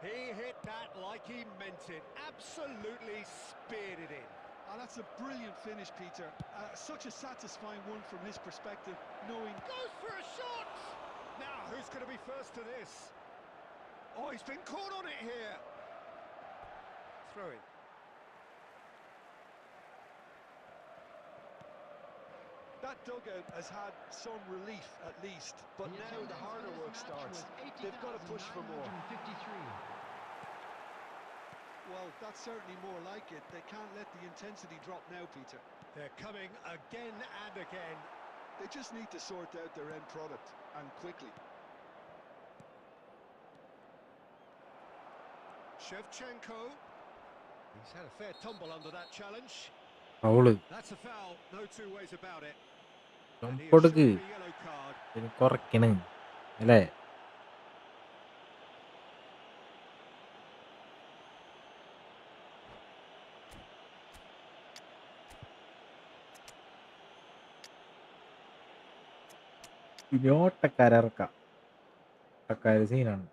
He hit that like he meant it. Absolutely speared it in. Oh, that's a brilliant finish, Peter. Such a satisfying one from his perspective, knowing... Goes for a shot! Now, who's going to be first to this? Oh, he's been caught on it here. Throw in. That dugout has had some relief at least, but now the harder work starts. They've got to push for more. Well, that's certainly more like it. They can't let the intensity drop now, Peter. They're coming again and again. They just need to sort out their end product, and quickly. Shevchenko. He's had a fair tumble under that challenge. Foul. That's a foul, no two ways about it. കൊടുക്ക് Yellow card. കുറയ്ക്കണ് അല്ലേ? ഓട്ടക്കാരിറക്കാം. ഓട്ടക്കാര് സീനാണ്.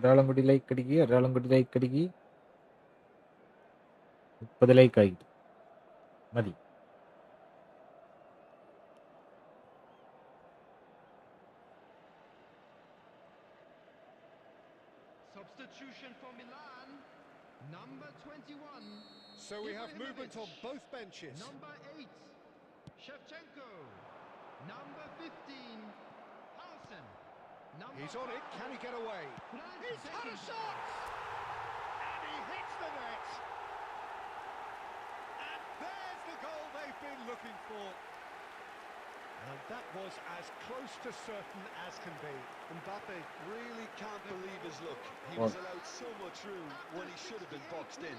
ഒരാളും കൂടി like അടിക്കുക, ഒരാളും കൂടി like അടിക്കുക. 30 like ആയി മതി. Substitution for Milan, number 21. So we have movement on both benches. Number 8, Shevchenko. Number 15, Hansen. He's on it, can he get away? He's had a shot! And he hits the net! And there's the goal they've been looking for. And that was as close to certain as can be. Mbappe really can't believe his luck. He was allowed so much room when he should have been boxed in.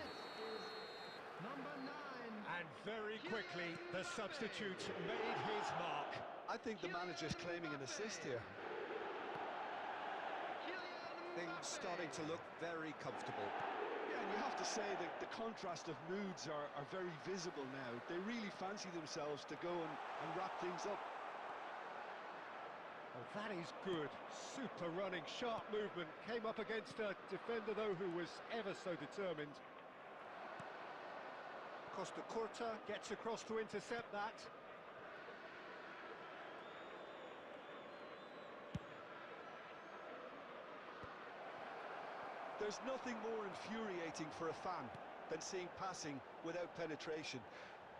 Number 9. And very quickly, the substitute made his mark. I think the manager's claiming an assist here. Things starting to look very comfortable. Yeah, and you have to say that the contrast of moods are very visible now. They really fancy themselves to go and wrap things up. Oh, that is good. Super running, sharp movement. Came up against a defender, though, who was ever so determined. Costa Curta gets across to intercept that. There's nothing more infuriating for a fan than seeing passing without penetration.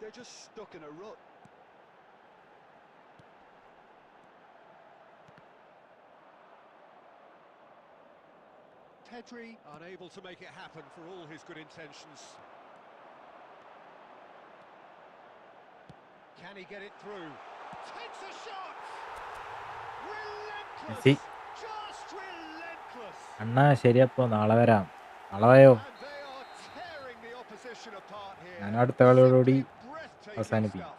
They're just stuck in a rut. Pedri unable to make it happen for all his good intentions. Can he get it through? Takes a shot! Relentless! See. Just relentless! അണ്ണാ ശരിയപ്പോ നാളെ വരാം. നാളെ വായോ. And ഞാൻ അടുത്ത കളിയോടുകൂടി Simply breathtaking അവസാനിപ്പിക്കും. stuff.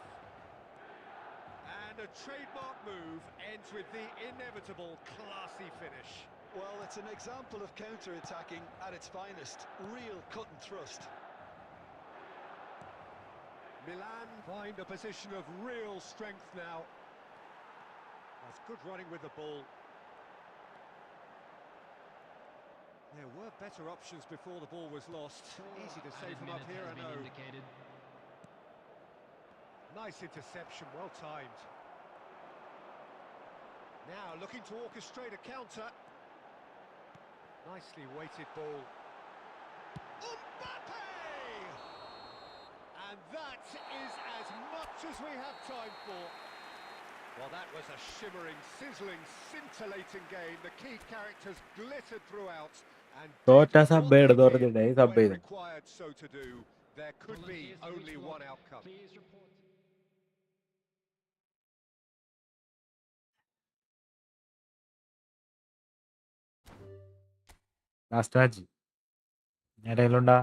And a trademark move ends with the inevitable classy finish. Well, it's an example of counter-attacking at its finest. Real cut and thrust. Milan find a position of real strength now. That's good running with the ball. There were better options before the ball was lost. Easy to save them up here, I know. Nice interception, well timed. Now looking to orchestrate a counter. Nicely weighted ball. Mbappe! And that is as much as we have time for. Well, that was a shimmering, sizzling, scintillating game. The key characters glittered throughout. And തോറ്റ did sub what ചെയ്ത് they തോർത്തിട്ടേ did sub when ചെയ്തു. required so to do. There could be only one outcome. Please report. Last match ആരെങ്കിലുണ്ടാ?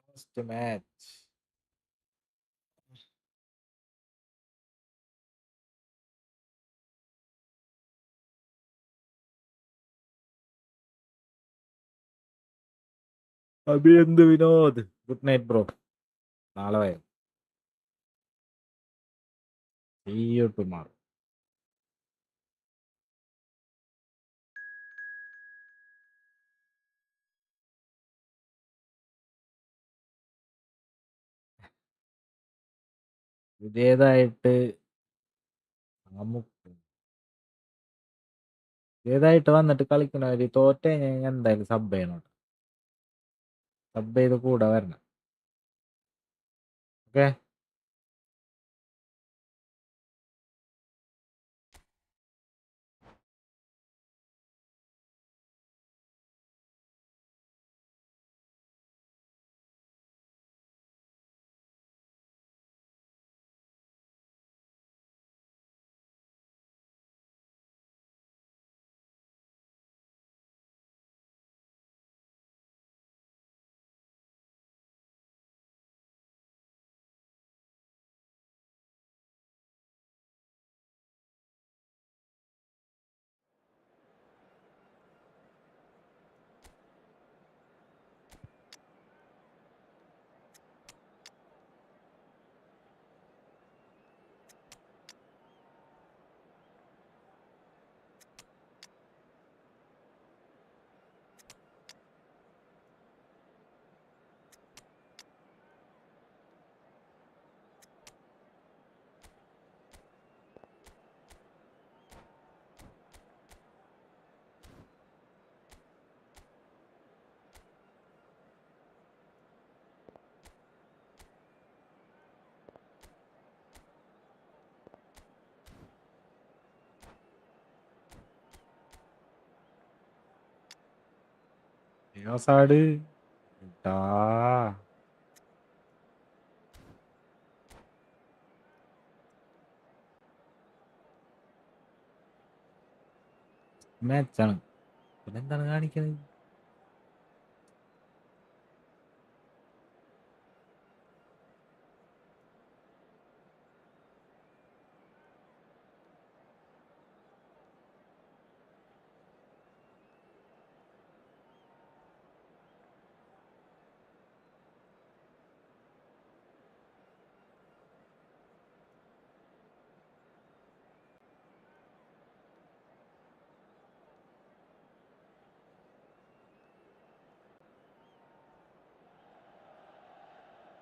Last match Abhinand Vinod. Good night bro. നാളെ വരാം. See you tomorrow. പുതിയതായിട്ട് പുതിയതായിട്ട് വന്നിട്ട് കളിക്കണവര് തോറ്റ കഴിഞ്ഞാൽ എന്തായാലും സബ് ചെയ്യണം. സബ് ചെയ്ത് കൂടെ വരണം. ഓക്കെ. സൈഡ് മാച്ചാണ്. പിന്നെന്താണ് കാണിക്കുന്നത്?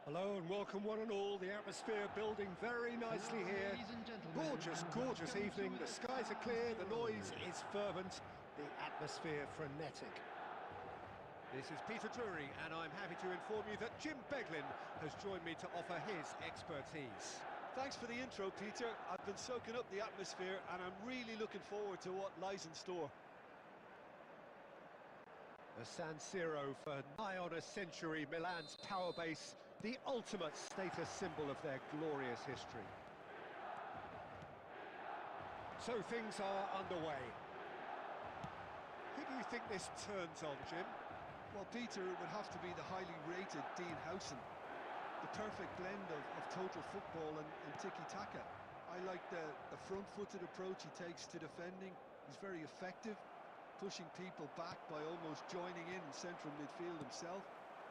Hello and welcome one and all. The atmosphere building very nicely here. Ladies and gentlemen, Gorgeous, gorgeous evening. The skies are clear, the noise is fervent, the atmosphere frenetic. This is Peter Drury and I'm happy to inform you that Jim Beglin has joined me to offer his expertise. Thanks for the intro, Peter. I've been soaking up the atmosphere and I'm really looking forward to what lies in store. The San Siro for nigh on a century, Milan's power base, the ultimate status symbol of their glorious history. So things are underway. Who do you think this turns on, Jim? Well, Peter, it would have to be the highly rated Dean Howson. The perfect blend of total football and tiki-taka. I like the front-footed approach he takes to defending. He's very effective, pushing people back by almost joining in central midfield himself.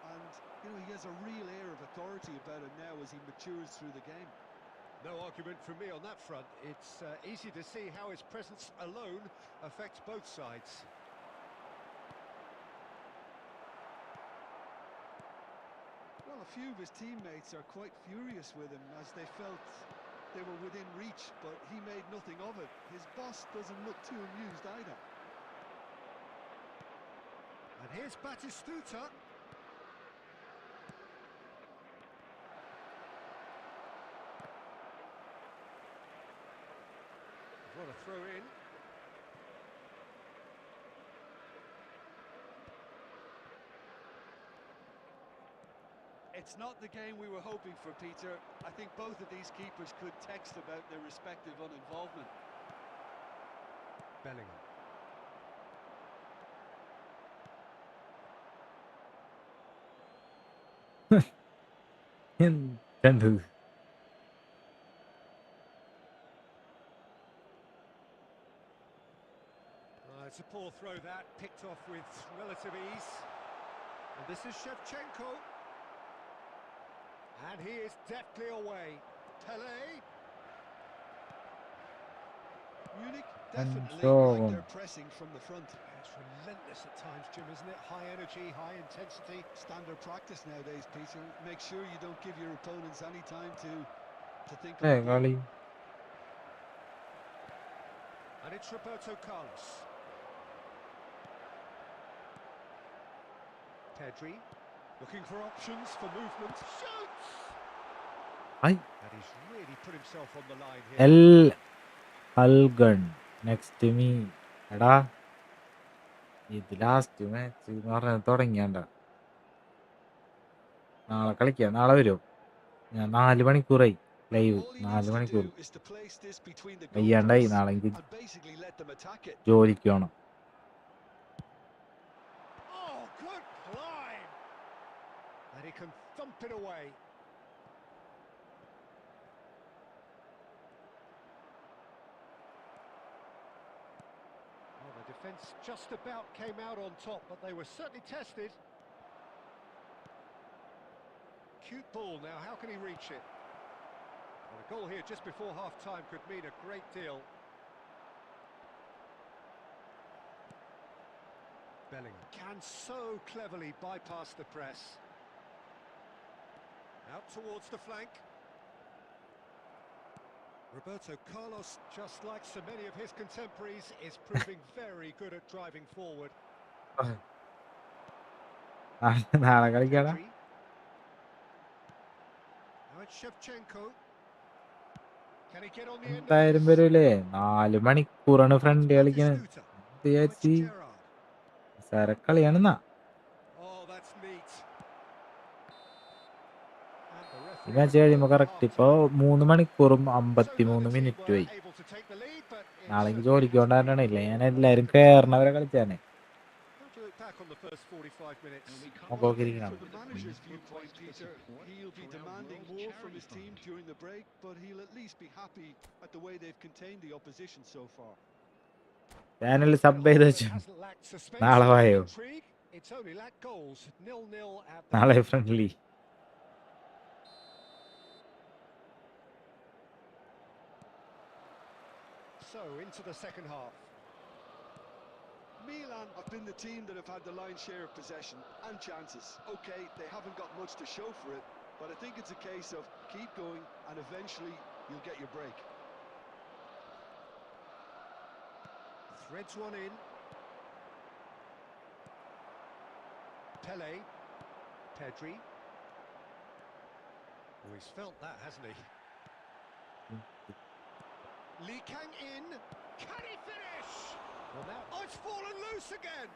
And, you know, he has a real air of authority about him now as he matures through the game. No argument from me on that front. It's easy to see how his presence alone affects both sides. Well, a few of his teammates are quite furious with him as they felt they were within reach, but he made nothing of it. His boss doesn't look too amused either. And here's Batistuta. What a throw in. It's not the game we were hoping for, Peter. I think both of these keepers could text about their respective uninvolvement. Bellingham. Entendu. It's a poor throw that, picked off with relative ease. And this is Shevchenko. And he is deftly away. Pele. Munich And definitely so like on. their pressing from the front. It's relentless at times, Jim, isn't it? High energy, high intensity. Standard practice nowadays, Peter. Make sure you don't give your opponents any time to think Hey, of the ball. Gali. And it's Roberto Carlos. Pedri, looking for options for movement. Shoots! Ay, And he's really put himself on the line here. Hulgun next to me. എടാ ഇത് last match എന്ന് പറഞ്ഞത് തുടങ്ങിയാണ്ട. നാളെ കളിക്കാം. നാളെ വരുമോ? ഞാൻ 4 മണിക്കൂറായി live. All he 4 needs to മണിക്കൂർ do is to place this between the വയ്യാണ്ടായി. goalposts നാളെ എനിക്ക് and basically let them attack it. ജോലിക്ക് പോകണം. Oh, good climb! And he can thump it away. Well, the defence just about came out on top, but they were certainly tested. Cute ball now, how can he reach it? Well, a goal here just before half-time could mean a great deal. Bellingham can so cleverly bypass the press. Out towards the flank. Roberto Carlos, just like so many of his contemporaries, is proving very good at driving forward. നാളെ കളിക്കാടാ. Pedri. Now it's Shevchenko. Can he get on the end of എന്തായാലും this? വരൂലേ? 4 മണിക്കൂറാണ് front കളിക്കുന്നത്. Batistuta. Now it's വിചാരിച്ച് Gerrard. സരക്കളിയാണെന്നാ. Oh, that's neat. And the ഈ referee match has കഴിയുമ്പോൾ blown for correct ഇപ്പോൾ half-time. 3 മണിക്കൂറും So neither 53 team മിനിറ്റും were ആയി. able to take the lead, but it നാളെ എനിക്ക് certainly ജോലിക്ക് wasn't കൊണ്ടാണ്. a ഇല്ല, draw ഞാൻ that എല്ലാവരും could have been കയറണവരെ കളിച്ചാണ്. How do you look back on the first 45 minutes? നമുക്ക് ഒക്കെ ഇരിക്കണം. From the manager's viewpoint, Peter, he'll be demanding more from his team during the break, but he'll at least be happy at the way they've contained the opposition so far. Channel Well, sub ചെയ്ത് although വെച്ചു. it hasn't lacked suspense നാളെ or വായോ. intrigue, it's only lacked goals. 0-0 at the നാളെ moment. Friendly. So into the second half. Milan have been the team that have had the lion's share of possession and chances. Okay, they haven't got much to show for it, but I think it's a case of keep going and eventually you'll get your break. Threads one in. Pele. Pedri. Oh, he's felt that, hasn't he? Lee Kang in. Can he finish? Well, now, oh, it's fallen loose again.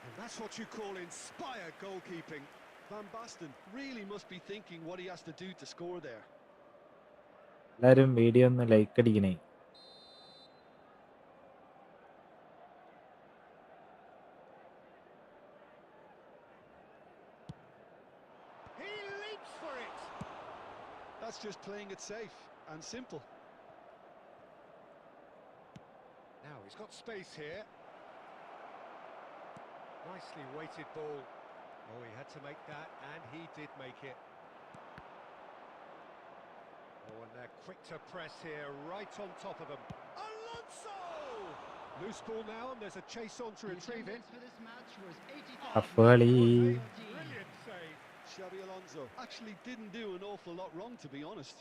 And that's what you call inspired goalkeeping. Van Basten really must be thinking what he has to do to score there. എല്ലാവരും video ഒന്ന് like അടിക്കണേ. That's just playing it safe and simple. Now he's got space here. Nicely weighted ball. Oh, he had to make that, and he did make it. Oh, and they're quick to press here, right on top of them. Alonso! Loose ball now, and there's a chase on to retrieve it. For this match was 85 tough കളി. Brilliant save. Xabi Alonso actually didn't do an awful lot wrong, to be honest.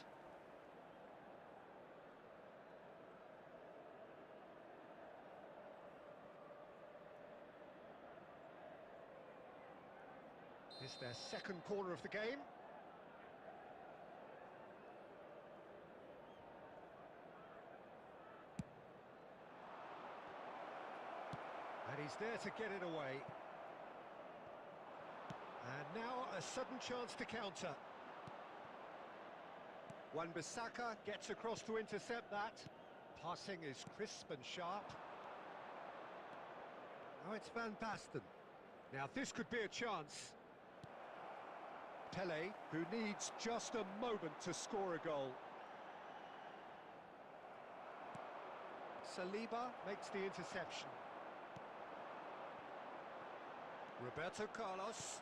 It's their second corner of the game. And he's there to get it away. And now a sudden chance to counter. Wan-Bissaka gets across to intercept that. Passing is crisp and sharp. Now it's Van Basten. Now this could be a chance. Pele, who needs just a moment to score a goal. Saliba makes the interception. Roberto Carlos.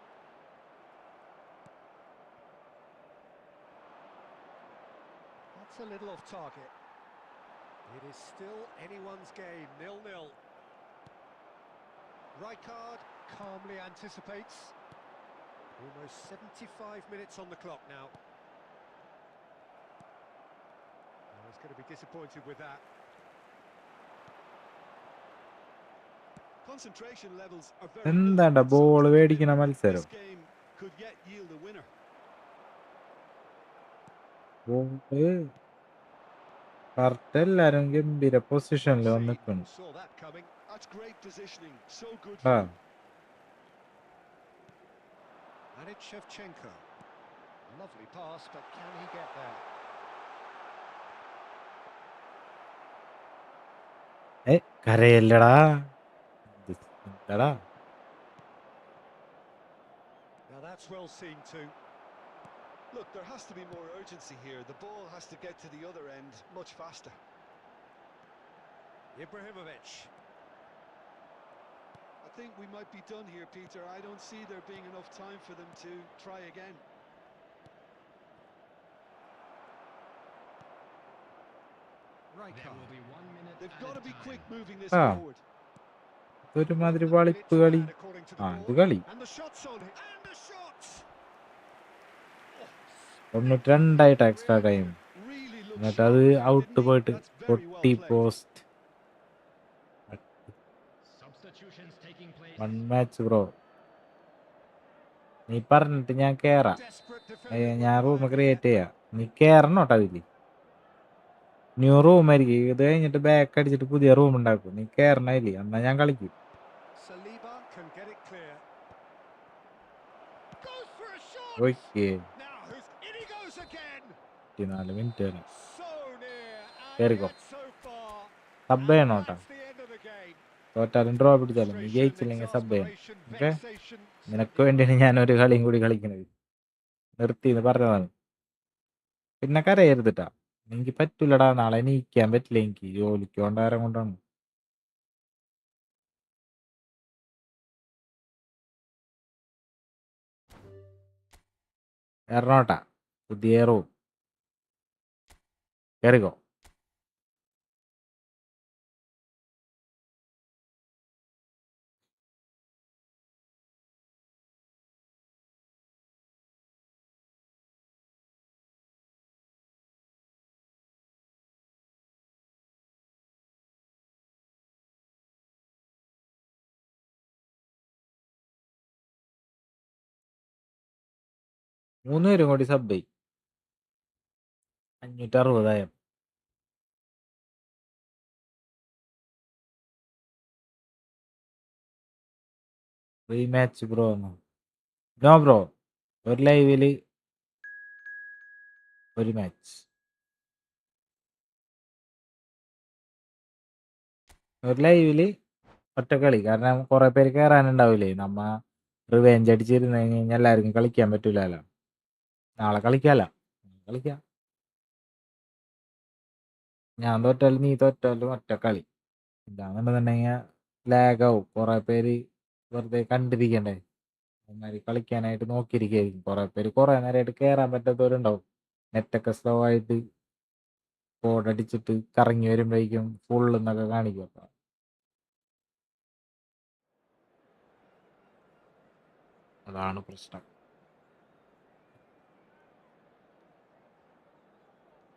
That's a little off target. It is still anyone's game, 0-0. Rijkaard calmly anticipates. Almost 75 minutes on the clock now. Oh, he's going to be disappointed with that. Concentration levels are very എന്താണ്ടാ low. Ball മേടിക്കണ മത്സരം. This game could yet yield a winner. Ball correct എല്ലാരും ഗംഭീര പൊസിഷനിൽ വന്നിട്ടുണ്ട്. Saw that coming. That's great positioning. So good ആ for him. And it's Shevchenko. Lovely pass, but can he get there? കരയല്ലടാ. എന്താടാ Now that's well seen too. Look, there has to be more urgency here. The ball has to get to the other end much faster. Ibrahimovic. I think we might be done here, Peter. I don't see there being enough time for them to try again. There will be 1 minute. They've got to be quick moving this Ah. forward. ഒരുമാതിരി വളിപ്പ് കളി. According to ആ the ഇത് ball. കളി And the shots on it. And the shots. 92 extra time. Really looks എന്നിട്ട് അത് sharp, out didn't he? പോയിട്ട് That's very well പൊട്ടി played. Post. Substitutions taking place. 1 match bro. നീ പറഞ്ഞിട്ട് ഞാൻ കേറാം. Desperate defending ഞാൻ by room Bayern create here. ചെയ്യാം. നീ കേറണോട്ടോ അതില്. ന്യൂ റൂം ആയിരിക്കും. ഇത് കഴിഞ്ഞിട്ട് ബാക്ക് അടിച്ചിട്ട് പുതിയ റൂം ഉണ്ടാക്കും. നീ കേറണതില് എന്നാ ഞാൻ കളിക്കും. Saliba can get it clear. Goes for a shot. Okay Now in he goes again. 24 minute വരെ So near and കേറിക്കോ. yet so far. Sub And ചെയ്യണോട്ടാ. that's the end of the game. തോറ്റാലും draw പിടിച്ചാലും നീ ജയിച്ചില്ലെങ്കിൽ sub ചെയ്യണം. Exasperation, okay vexation. നിനക്ക് വേണ്ടിയാണ് ഞാൻ ഒരു കളിയും കൂടി കളിക്കണത്. നിർത്തിന്ന് പറഞ്ഞതാണ്. പിന്നെ കരയരുതിട്ടാ. എനിക്ക് പറ്റൂലടാ. നാളെ നീക്കാൻ പറ്റില്ല. എനിക്ക് ജോലിക്ക് കൊണ്ടാരം കൊണ്ടാണ്. എറണോട്ടാ പുതിയ റൂം കേറിക്കോ. മൂന്നുപേരും കൂടി സബ് ചെയ്യും. 560. Rematch bro. No bro. ഒരു ലൈവില് ഒരു മാച്ച്. ഒരു ലൈവില് ഒറ്റ കളി. കാരണം കുറെ പേര് കയറാനുണ്ടാവില്ലേ. നമ്മ റിവെഞ്ച് അടിച്ചിരുന്ന് കഴിഞ്ഞാൽ എല്ലാവർക്കും കളിക്കാൻ പറ്റൂലല്ലോ. നാളെ കളിക്കാമല്ലോ. കളിക്കാം. ഞാൻ തോറ്റാലും നീ തോറ്റാലും ഒറ്റ കളി. ഇതാണെന്നുണ്ടെങ്കിൽ ലാഗാവും. കുറെ പേര് വെറുതെ കണ്ടിരിക്കണ്ടേ. അവന്മാര് കളിക്കാനായിട്ട് നോക്കിയിരിക്കുകയായിരിക്കും. കുറെ പേര് കുറെ നേരമായിട്ട് കയറാൻ പറ്റാത്തവരുണ്ടാവും. നെറ്റൊക്കെ സ്ലോ ആയിട്ട് കോഡടിച്ചിട്ട് കറങ്ങി വരുമ്പോഴേക്കും ഫുൾ എന്നൊക്കെ കാണിക്കും. അപ്പൊ അതാണ് പ്രശ്നം.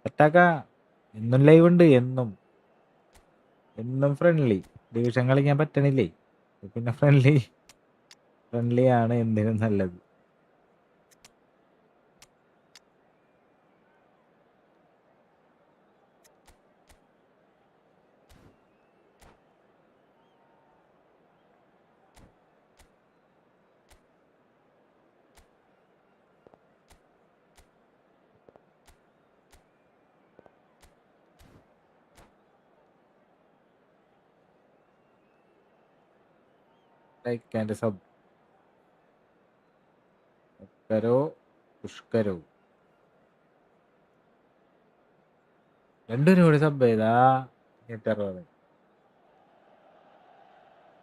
സെറ്റാക്ക എന്നും ലൈവ് ഉണ്ട്. എന്നും ഫ്രണ്ട്ലി. ഡിവിഷൻ കളിക്കാൻ പറ്റണില്ലേ, പിന്നെ ഫ്രണ്ട്ലി ആണ് എന്തിനും നല്ലത്. ലൈക്ക് ആൻഡ് സബ് കരോ പുഷ്കരോ രണ്ടുപേരും കൂടി സബ് ചെയ്താ 160.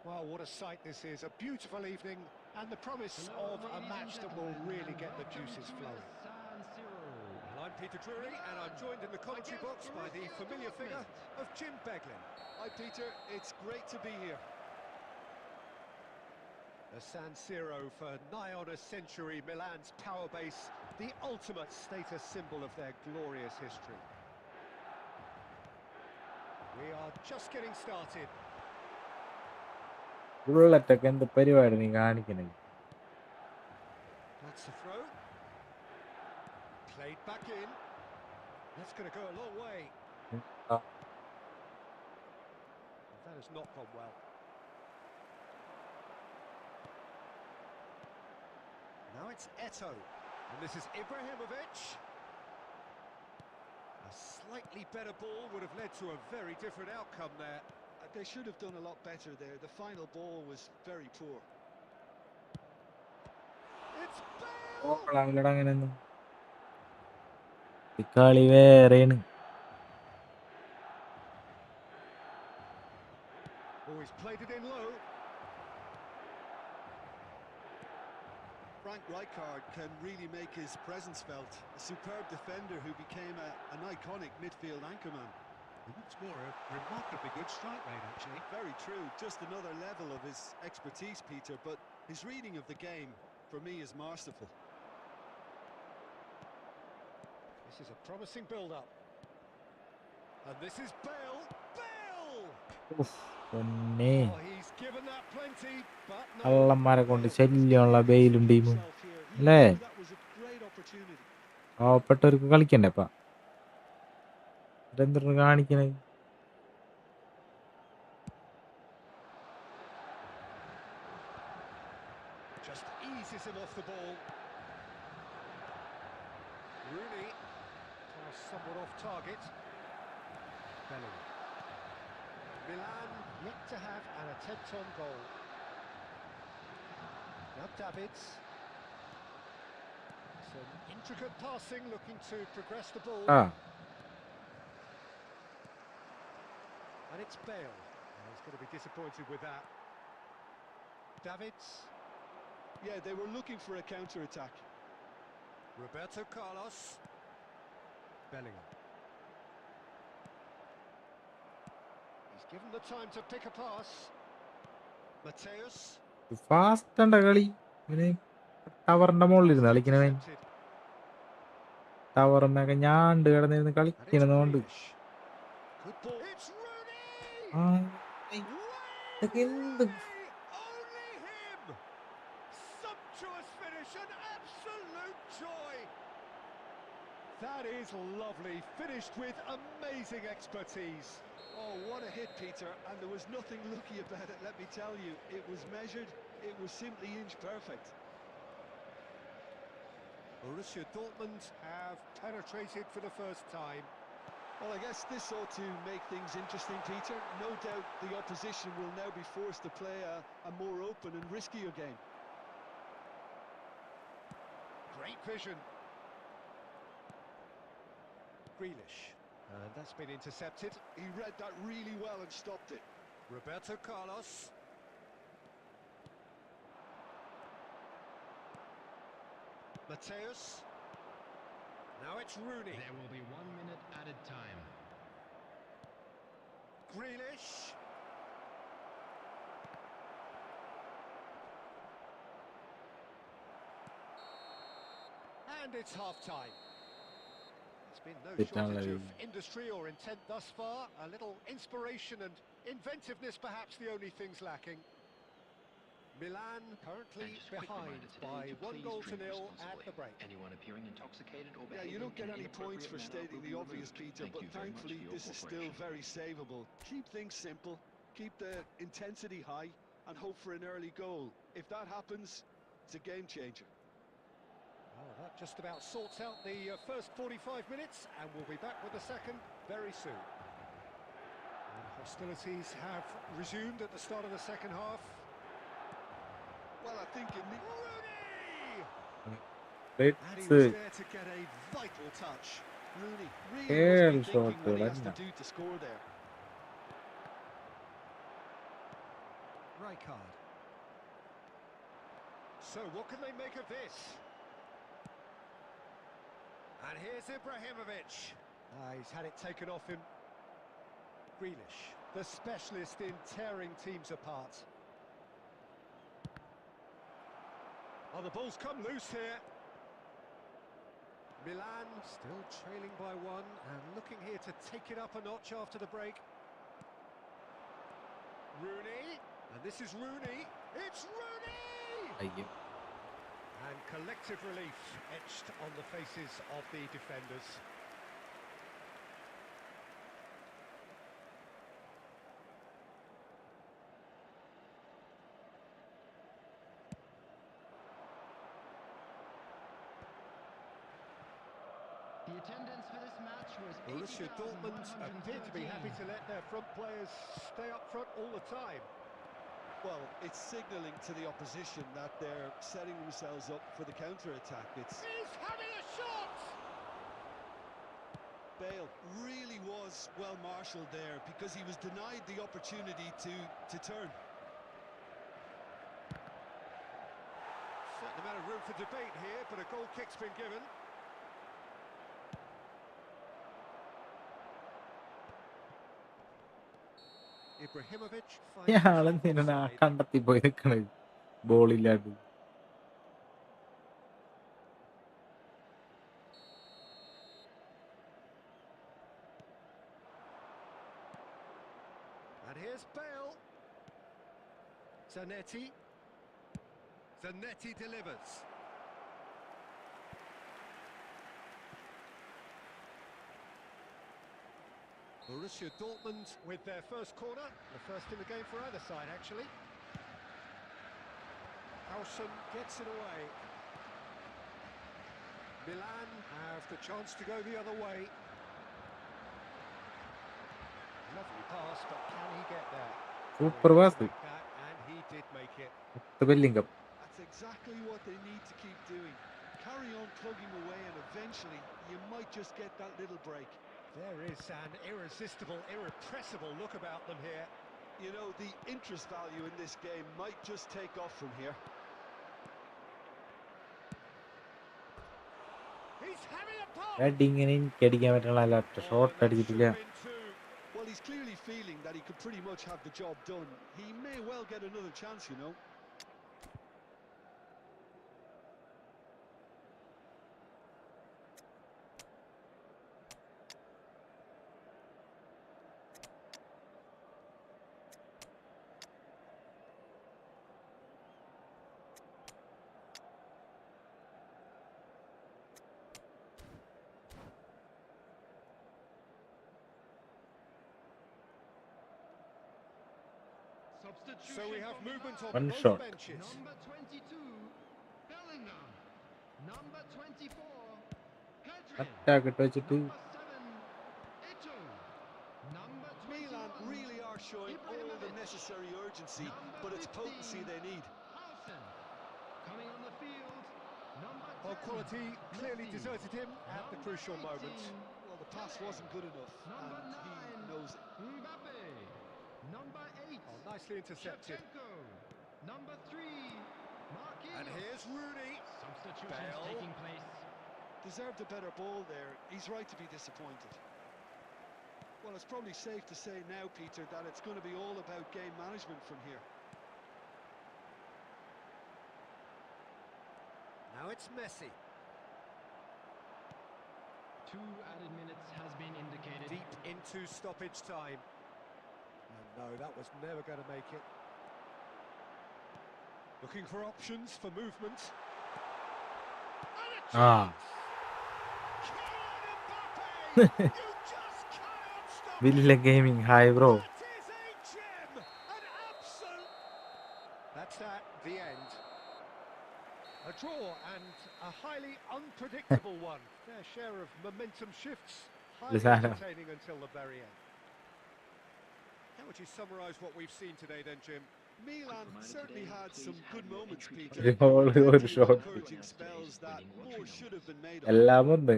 Well, what a sight this is. A beautiful evening and the promise of a match that will really get the juices flowing. Well, I'm Peter Drury and I'm joined in the commentary box by the familiar figure of Jim Beglin. Hi, Peter. It's great to be here. The San Siro for nigh on a century, Milan's power base, the ultimate status symbol of their glorious history. We are just getting started. ബുള്ളറ്റൊക്കെ എന്ത് പരിപാടി നീ കാണിക്കണേ? That's the throw. Played back in. That's going to go a long way. That has not gone well. Now it's Eto'o. And this is Ibrahimovic. A slightly better ball would have led to a very different outcome there. They should have done a lot better there. The final ball was very poor. It's Bale! അങ്ങനെയൊന്നും കളി വേറെയാണ്. Oh, he's played it in low. Frank Rijkaard can really make his presence felt. A superb defender who became an iconic midfield anchorman. And what's more, a remarkably good strike rate, actually. Very true. Just another level of his expertise, Peter. But his reading of the game, for me, is masterful. This is a promising build-up. And this is Bale. Bale! പൊന്നേ, Oh, he's given that plenty, but no. കള്ളന്മാരെ കൊണ്ട് ശല്യമുള്ള ബെയിലും ടീമും അല്ലേ? That was a great opportunity. പാവപ്പെട്ടവർക്ക് കളിക്കണ്ടേ അപ്പ? ഇതെന്തൊരു കാണിക്കണേ? Just eases him off the ball. Rooney pass somewhat off target. Bellingham. Milan yet to have an attempt on goal. Now Davids. Some intricate passing, looking to progress the ball. And it's Bale. He's going to be disappointed with that. Davids. Yeah, they were looking for a counter-attack. Roberto Carlos. Bellingham. He's given the time to pick a pass. Mateus. Fast ഉണ്ട കളി. ഇവന് ടവറിന്റെ മുകളിലിരുന്ന് കളിക്കണവൻ. ടവറിനൊക്കെ ഞാണ്ട് കിടന്നിരുന്ന് കളിക്കണതുകൊണ്ട് Good ball. It's Rooney! ഇതൊക്കെ എന്ത്? Only him! Sumptuous finish, an absolute joy! That is lovely, finished with amazing expertise. Oh, what a hit, Peter. And there was nothing lucky about it, let me tell you. It was measured, it was simply inch perfect. Borussia Dortmund have penetrated for the first time. Well, I guess this ought to make things interesting, Peter. No doubt the opposition will now be forced to play a more open and riskier game. Great vision. Grealish. And that's been intercepted. He read that really well and stopped it. Roberto Carlos. Mateus. Now it's Rooney. There will be 1 minute added time. Grealish. And it's half-time. There's been no shortage of industry or intent thus far. A little inspiration and inventiveness, perhaps the only things lacking. Milan currently behind by 1-0 at the break. Anyone appearing intoxicated or Yeah, you don't get any points for stating the obvious, Peter, but thankfully this is still very savable. Keep things simple, keep the intensity high, and hope for an early goal. If that happens, it's a game changer. Well, that just about sorts out the first 45 minutes, and we'll be back with the second very soon. And hostilities have resumed at the start of the second half. Well, I think in the... Rooney! And he was there to get a vital touch. Rooney really must be shot thinking what he has to do to score there. Rijkaard. So what can they make of this? And here's Ibrahimovic. He's had it taken off him. Grealish, the specialist in tearing teams apart. Oh, the ball's come loose here. Milan still trailing by 1 and looking here to take it up a notch after the break. Rooney, and this is Rooney. It's Rooney! And collective relief etched on the faces of the defenders. The attendance for this match was Borussia Dortmund appeared to be happy to let their front players stay up front all the time. Well, it's signalling to the opposition that they're setting themselves up for the counter-attack. He's having a shot! Bale really was well marshalled there because he was denied the opportunity to turn. Certain amount of room for debate here, but a goal kick's been given. Ibrahimovic finds ഇയാളെന്തിനാ offside. കണ്ടെത്തി പോയി നിക്കണത് ബോളില്ലാണ്ട്. And here's Bale. Zanetti. Zanetti delivers. Borussia Dortmund with their first corner, the first in the game for either side, actually. Hausen gets it away. Milan have the chance to go the other way. Lovely pass, but can he get there? Super pass. Like that, and he did make it. Bellingham. That's exactly what they need to keep doing. Carry on plugging away and eventually you might just get that little break. There is an irresistible, irrepressible look about them here. You know, the interest value in this game might just take off from here. He's having a pop! ഇങ്ങനെ എനിക്കടിക്കാൻ പറ്റുള്ള ഒറ്റ shot അടിച്ചിട്ടില്ല. Well, he's clearly feeling that he could pretty much have the job done. He may well get another chance, you know. So we have movement on One both shot. benches. Number 22, Bellingham. Number 24, Pedri. Attack ഇട്ട് വെച്ചിട്ട് Number 7, Ito. Number 21, Milan really are showing all the necessary urgency, but it's potency they need. Hausen. Coming on the field, number 10, Well, quality clearly Messi. deserted him at the Number crucial moment. 18, Well, the pass wasn't good enough, Number and he 9, knows it. Mbappe. Number 8, Oh, nicely intercepted. Shevchenko. Number 3, Marquinhos. And here's Rooney. Substitutions Bale. taking place. Deserved a better ball there. He's right to be disappointed. Well, it's probably safe to say now, Peter, that it's going to be all about game management from here. Now it's Messi. 2 added minutes has been indicated. Deep into stoppage time. And no, that was never going to make it. Looking for options for movement. And a Ah. chance! Kylian Mbappe! You just cannot stop Villa him! Gaming, hi bro. That is a gem! An absolute... That's at the end. A draw and a highly unpredictable one. Their share of momentum shifts. Highly Lizardo. entertaining until the very end. How would you summarise what we've seen today then, Jim? Milan certainly had some good moments, Peter. ഒരു goal, ഒരു Plenty of shot. encouraging spells that more should have been made of. എല്ലാം ഉണ്ട്.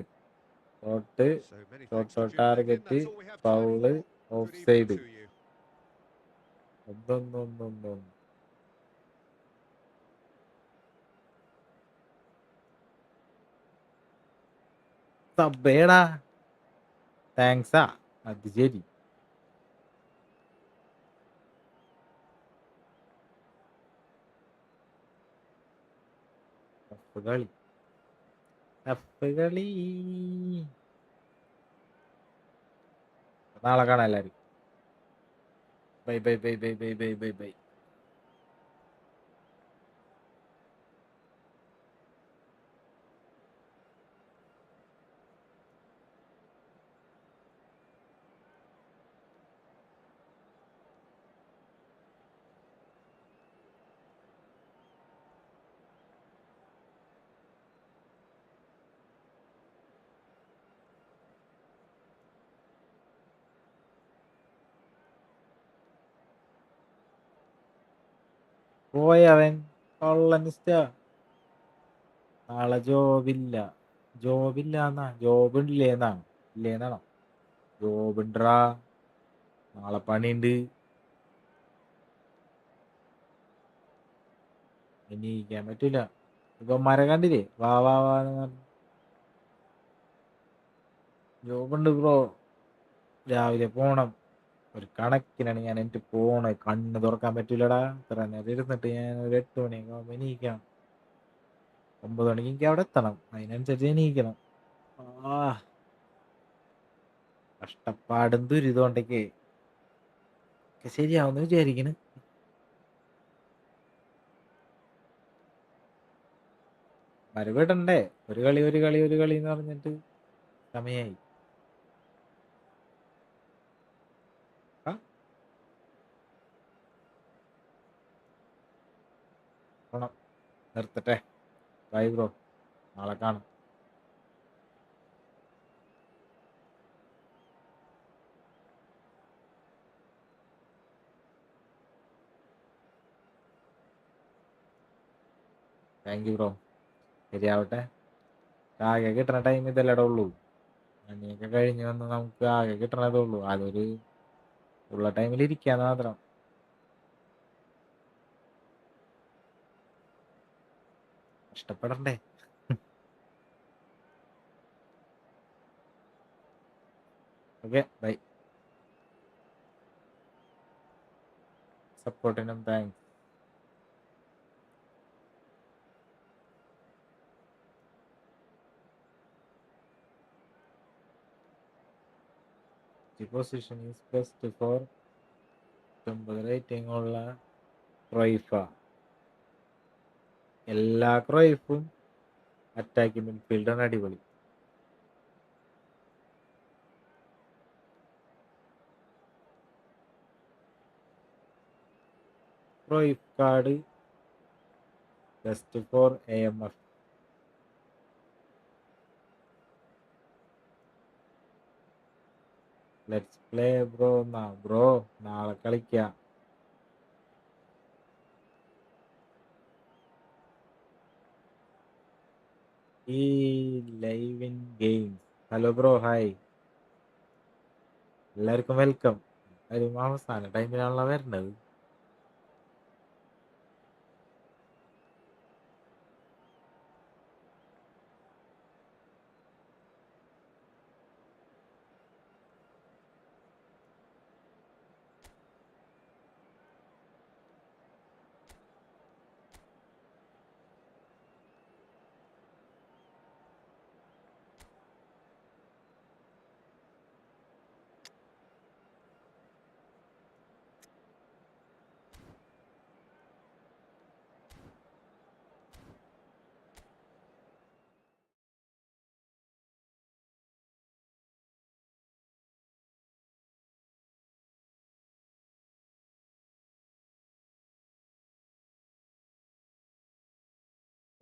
Shot, So many shot thanks to Jim target, Lennon. That's all we have time foul, for. Off Good evening side. to you. ഒന്നൊന്നൊന്നൊന്നും. സബ്ബേടാ. താങ്ക്സാ. അത് ശരി. Tough കളി. Tough കളി. നാളെ കാണാം എല്ലാവരും. Bye bye bye bye bye bye bye bye. പോയവൻ കൊള്ളനിസ്റ്റ. നാളെ ജോബില്ല. ജോബില്ല എന്നാ ജോബില്ലേന്നാ ഇല്ലേന്നാണോ? ജോബുണ്ടാ. നാളെ പണിയുണ്ട്. എണീക്കാൻ പറ്റൂല. ഇപ്പൊ മരം കണ്ടില്ലേ? വാ വാ വാ. ജോബുണ്ട് ബ്രോ. രാവിലെ പോണം. ഒരു കണക്കിനാണ് ഞാൻ എനിക്ക് പോണ. കണ്ണ് തുറക്കാൻ പറ്റൂലടാ. ഇത്ര നേരം ഇരുന്നിട്ട് ഞാൻ ഒരു 8 മണിയൊക്കെ ആകുമ്പോ എണീക്കണം. 9 മണിക്ക് എനിക്ക് അവിടെ എത്തണം. അതിനനുസരിച്ച് എണീക്കണം. ആ കഷ്ടപ്പാടും ദുരിതം ഉണ്ടെങ്കിൽ ശരിയാവുന്ന വിചാരിക്കണ്. മരവിടണ്ടേ? ഒരു കളി ഒരു കളി ഒരു കളി എന്ന് പറഞ്ഞിട്ട് സമയായി. പോണം. നിർത്തട്ടെ. Bye bro. നാളെ കാണാം. Thank you bro. ശരിയാവട്ടെ. ആകെ കിട്ടണ ടൈം ഇതല്ലടേ ഉള്ളൂ. പണിയൊക്കെ കഴിഞ്ഞ് വന്ന് നമുക്ക് ആകെ കിട്ടണതേ ഉള്ളൂ. അതൊരു ഉള്ള ടൈമിൽ ഇരിക്കാന്ന് മാത്രം. കഷ്ടപ്പെടണ്ടേ? Okay bye. സപ്പോർട്ടിനും thanks. Position is best for 9 rating ഉള്ള ക്രൈഫ. എല്ലാ ക്രൈഫും അറ്റാക്കിംഗ് മിഡ്ഫീൽഡാണ് അടിപൊളി. Cruyff card best for AMF. Let's play bro. Bro നാളെ കളിക്കാം. ഈ live in games. Hello bro hi. എല്ലാവർക്കും വെൽക്കം. കാര്യം അവസാന ടൈമിലാണല്ലോ വരേണ്ടത്.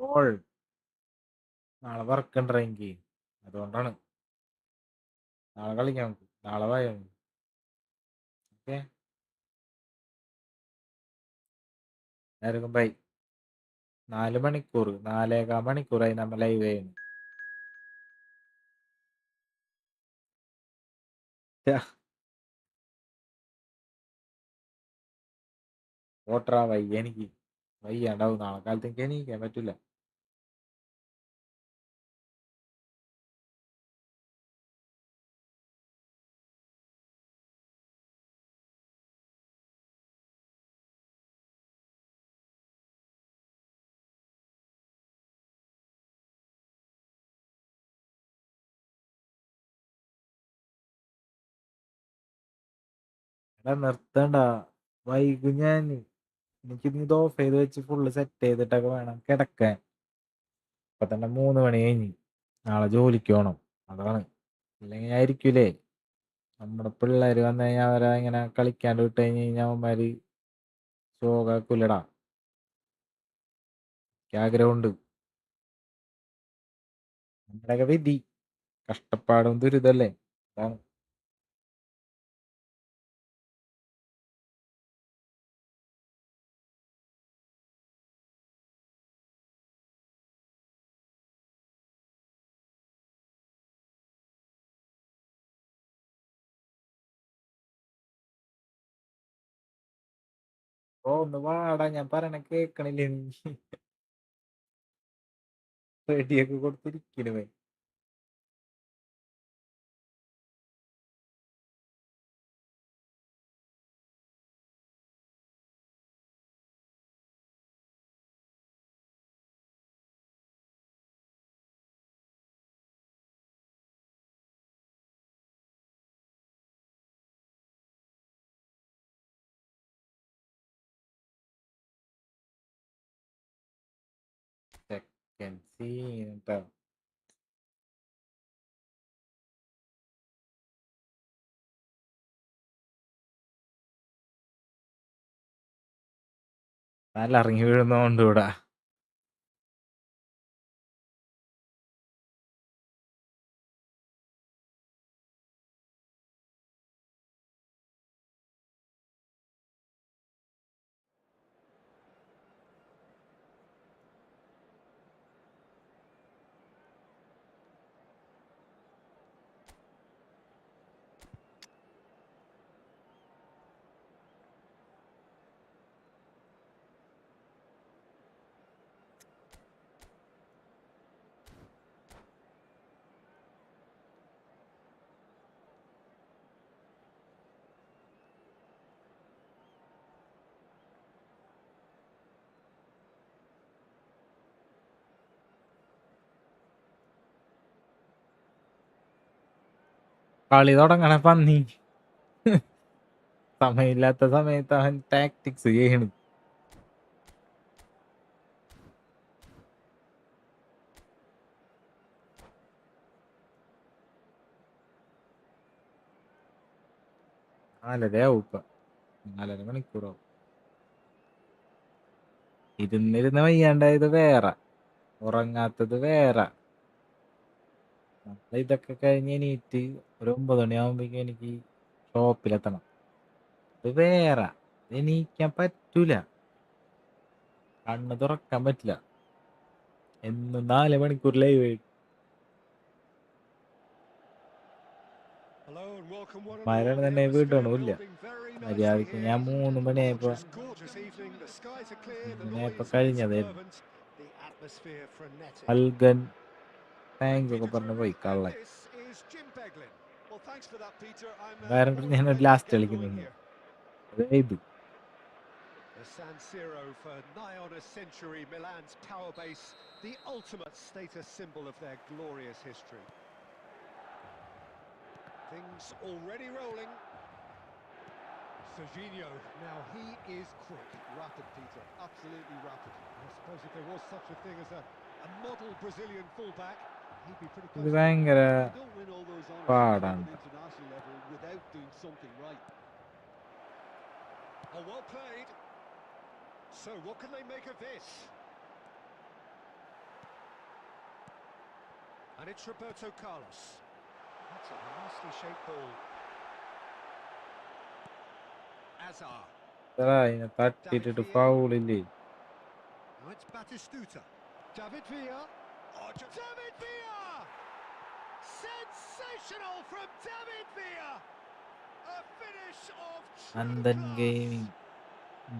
അപ്പോൾ നാളെ വർക്ക് ഉണ്ടെങ്കിൽ അതുകൊണ്ടാണ്. നാളെ കളിക്കാം നമുക്ക്. നാളെ വായോ. ഓക്കെ, എല്ലാവർക്കും ബൈ. 4 മണിക്കൂർ 4.25 മണിക്കൂറായി നമ്മൾ ലൈവ് ചെയ്യുന്നു. ഓട്ടറാ വയ്യ, എനിക്ക് വയ്യാണ്ടാവും. നാളെ കാലത്തേക്ക് എണീക്കാൻ പറ്റൂല. എടാ നിർത്തണ്ട, വൈകും ഞാൻ. എനിക്ക് ഇത് ഓഫ് ചെയ്ത് വെച്ച് ഫുള്ള് സെറ്റ് ചെയ്തിട്ടൊക്കെ വേണം കിടക്കാൻ. ഇപ്പൊ തന്നെ 3 മണി കഴിഞ്ഞ്. നാളെ ജോലിക്ക് പോണം, അതാണ്. ഇല്ലെങ്കിൽ ആയിരിക്കൂലേ നമ്മുടെ പിള്ളേര് വന്നു കഴിഞ്ഞാൽ അവരെ ഇങ്ങനെ കളിക്കാണ്ട് വിട്ട് കഴിഞ്ഞ് കഴിഞ്ഞാൽ അവന്മാര് ശോകാക്കൂലടാ. എനിക്ക് ആഗ്രഹമുണ്ട്. നമ്മുടെയൊക്കെ വിധി കഷ്ടപ്പാടും ദുരിതല്ലേ, അതാണ്. ഓ ഒന്ന് വാടാ, ഞാൻ പറയണ കേക്കണില്ലേ നീ? റെഡിയൊക്കെ കൊടുത്തിരിക്കണേ. സെക്കൻഡ് സീൻ കേട്ടോ. നല്ല ഇറങ്ങി വീഴുന്നോണ്ട് ഇവിടെ. കളി തുടങ്ങണ പന്നി. സമയമില്ലാത്ത സമയത്ത് അവൻ ടാക്ടിക്സ് ചെയ്യണ്. നാലരയാവും ഇപ്പൊ. 4.5 മണിക്കൂറാവും. ഇരുന്നിരുന്ന് വയ്യാണ്ടായത് വേറെ, ഉറങ്ങാത്തത് വേറെ. ഇതൊക്കെ കഴിഞ്ഞ് എണീറ്റ് ഒരു 9 മണിയാവുമ്പോഴേക്കും എനിക്ക് ഷോപ്പിലെത്തണം. ഇത് വേറെ. എണീക്കാൻ പറ്റൂല, കണ്ണ് തുറക്കാൻ പറ്റില്ല. എന്നും 4 മണിക്കൂർ live. Hello and welcome one and all. മരം The തന്നെ atmosphere വീട്ടൊന്നുമില്ല building very nicely മര്യാദക്ക് here. ഞാൻ 3 മണിയായപ്പോ Gorgeous, gorgeous evening. The skies are clear. The ഇങ്ങനെയായപ്പോ noise കഴിഞ്ഞതായിരുന്നു. unsurmount. The atmosphere frenetic. അൽഗൻ താങ്ക് ഒക്കെ Peter പറഞ്ഞു പോയി Drury, and കള്ളൻ. this is Jim Beglin. Well, thanks for that, Peter. I'm കാരണം more ഞാൻ than ready last to get going കളിക്കുന്നുണ്ട്. here. ഇത് The San Siro for nigh on a century, Milan's power base, the ultimate status symbol of their glorious history. Things already rolling. Serginho, now he is quick. Rapid, Peter. Absolutely rapid. I suppose if there was such a thing as a model Brazilian fullback, he'd be pretty ഇത് close. ഭയങ്കര You don't win all those honours at പാടാണ്. an international level without doing something right. Oh, well played. So what can they make of this? And it's Roberto Carlos. That's a nicely shaped ball. Azar. ഇതിനെ തട്ടിട്ടിട്ട് ഫൗളില്ലേ. Now it's Batistuta. David Villa. Oh, David Villa! Sensational from David Villa! A finish of true അന്തൻ class. Gaming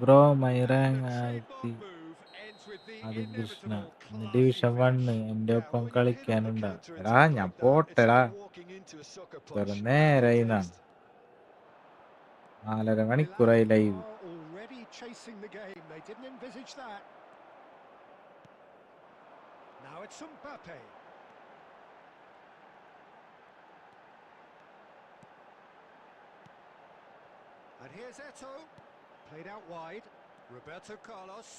bro my And rank the 1000 trademark move ends with the അത് Krishna inevitable ഇന്ന് classy division 1 finish. എൻ്റെ Yeah, ഒപ്പം when you hit on the കളിക്കാനുണ്ടാ. counter എടാ attack ഞാൻ like that, it's പോട്ടെടാ. like walking into a sucker punch. വേറെ At നേരായി good നാ taste. 4.5 മണിക്കൂറായി Milan live. are already chasing the game. They didn't envisage that. Now it's Mbappe. And here's Eto'o. Played out wide. Roberto Carlos.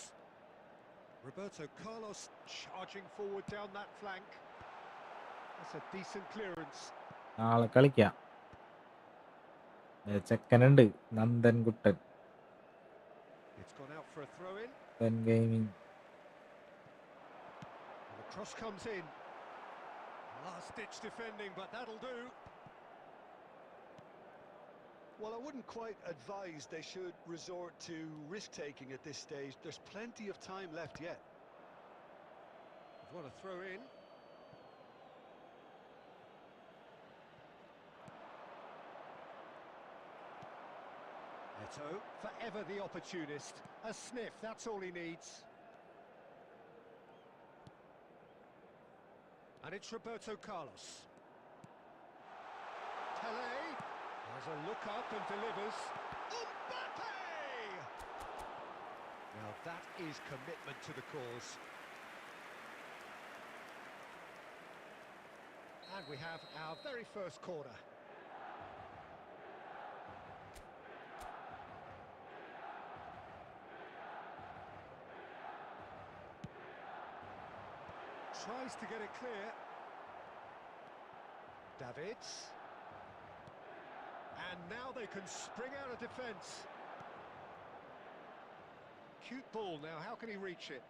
Roberto Carlos charging forward down that flank. That's a decent clearance. നാളെ കളിക്കാം. ചെക്കനുണ്ട് നന്ദൻ കുട്ടൻ. It's gone out for a throw-in. Nandan gaming. And the cross comes in. Last-ditch defending, but that'll do. Well, I wouldn't quite advise they should resort to risk-taking at this stage. There's plenty of time left yet. What a throw-in. Eto'o, forever the opportunist. A sniff, that's all he needs. And it's Roberto Carlos. Tele has a look up and delivers. Mbappe! Now that is commitment to the cause. And we have our very first corner. Tries to get it clear. Davids. And now they can spring out of defence. Cute ball now, how can he reach it?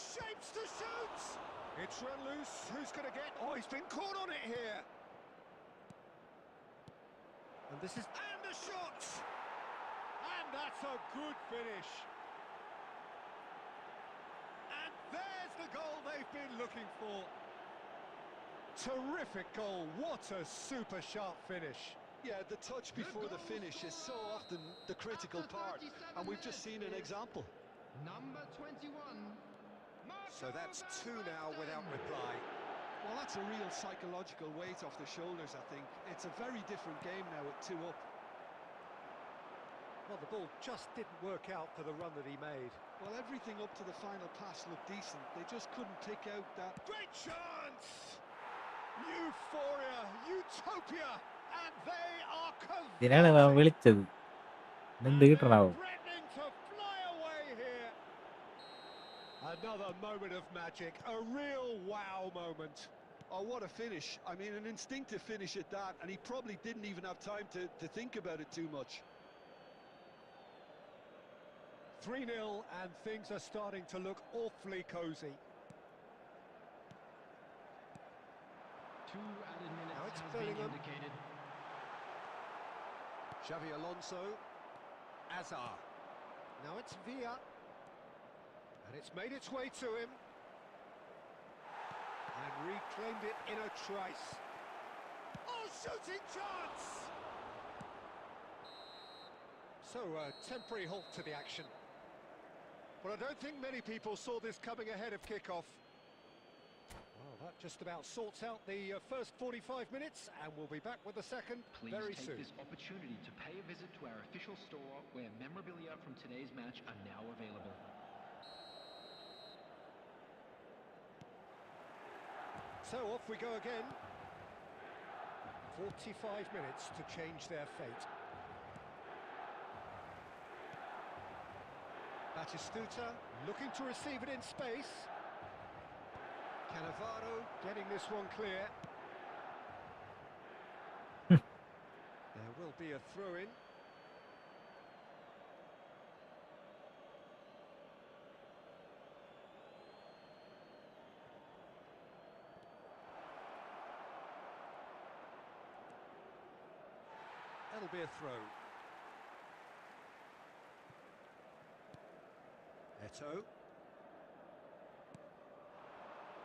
Shapes to shoot! It's run loose, who's going to get... Oh, he's been caught on it here! And this is... And a shot! And that's a good finish. And there's the goal they've been looking for. Terrific goal, what a super sharp finish. Yeah, the touch before the finish is so often the critical part, and we've just seen an example. Number 21. So that's 2 now without reply. Well, that's a real psychological weight off the shoulders, I think. It's a very different game now with 2 up. Well, the ball just didn't work out for the run that he made. Well, everything up to the final pass looked decent. They just couldn't pick out that... Great chance! Euphoria, utopia, and they are ഇതിനാണ് അവൻ വിളിച്ചത്. എന്ത് കിട്ടണാവും. threatening to fly away here. Another moment of magic, a real wow moment. Oh, what a finish. I mean, an instinctive finish at that, and he probably didn't even have time to think about it too much. 3-0 and things are starting to look awfully cosy. 2 added minutes Now it's has Bellingham. been indicated. Xavi Alonso, Azar. Now it's Villa. And it's made its way to him. And Reclaimed it in a trice. Oh, shooting chance! So, temporary halt to the action. But I don't think many people saw this coming ahead of kick-off. Well, that just about sorts out the first 45 minutes, and we'll be back with the second Please very take soon. this opportunity to pay a visit to our official store where memorabilia from today's match are now available. So off we go again. 45 minutes to change their fate. Batistuta looking to receive it in space. Cannavaro getting this one clear. There will be a throw-in. That'll be a throw. Eto.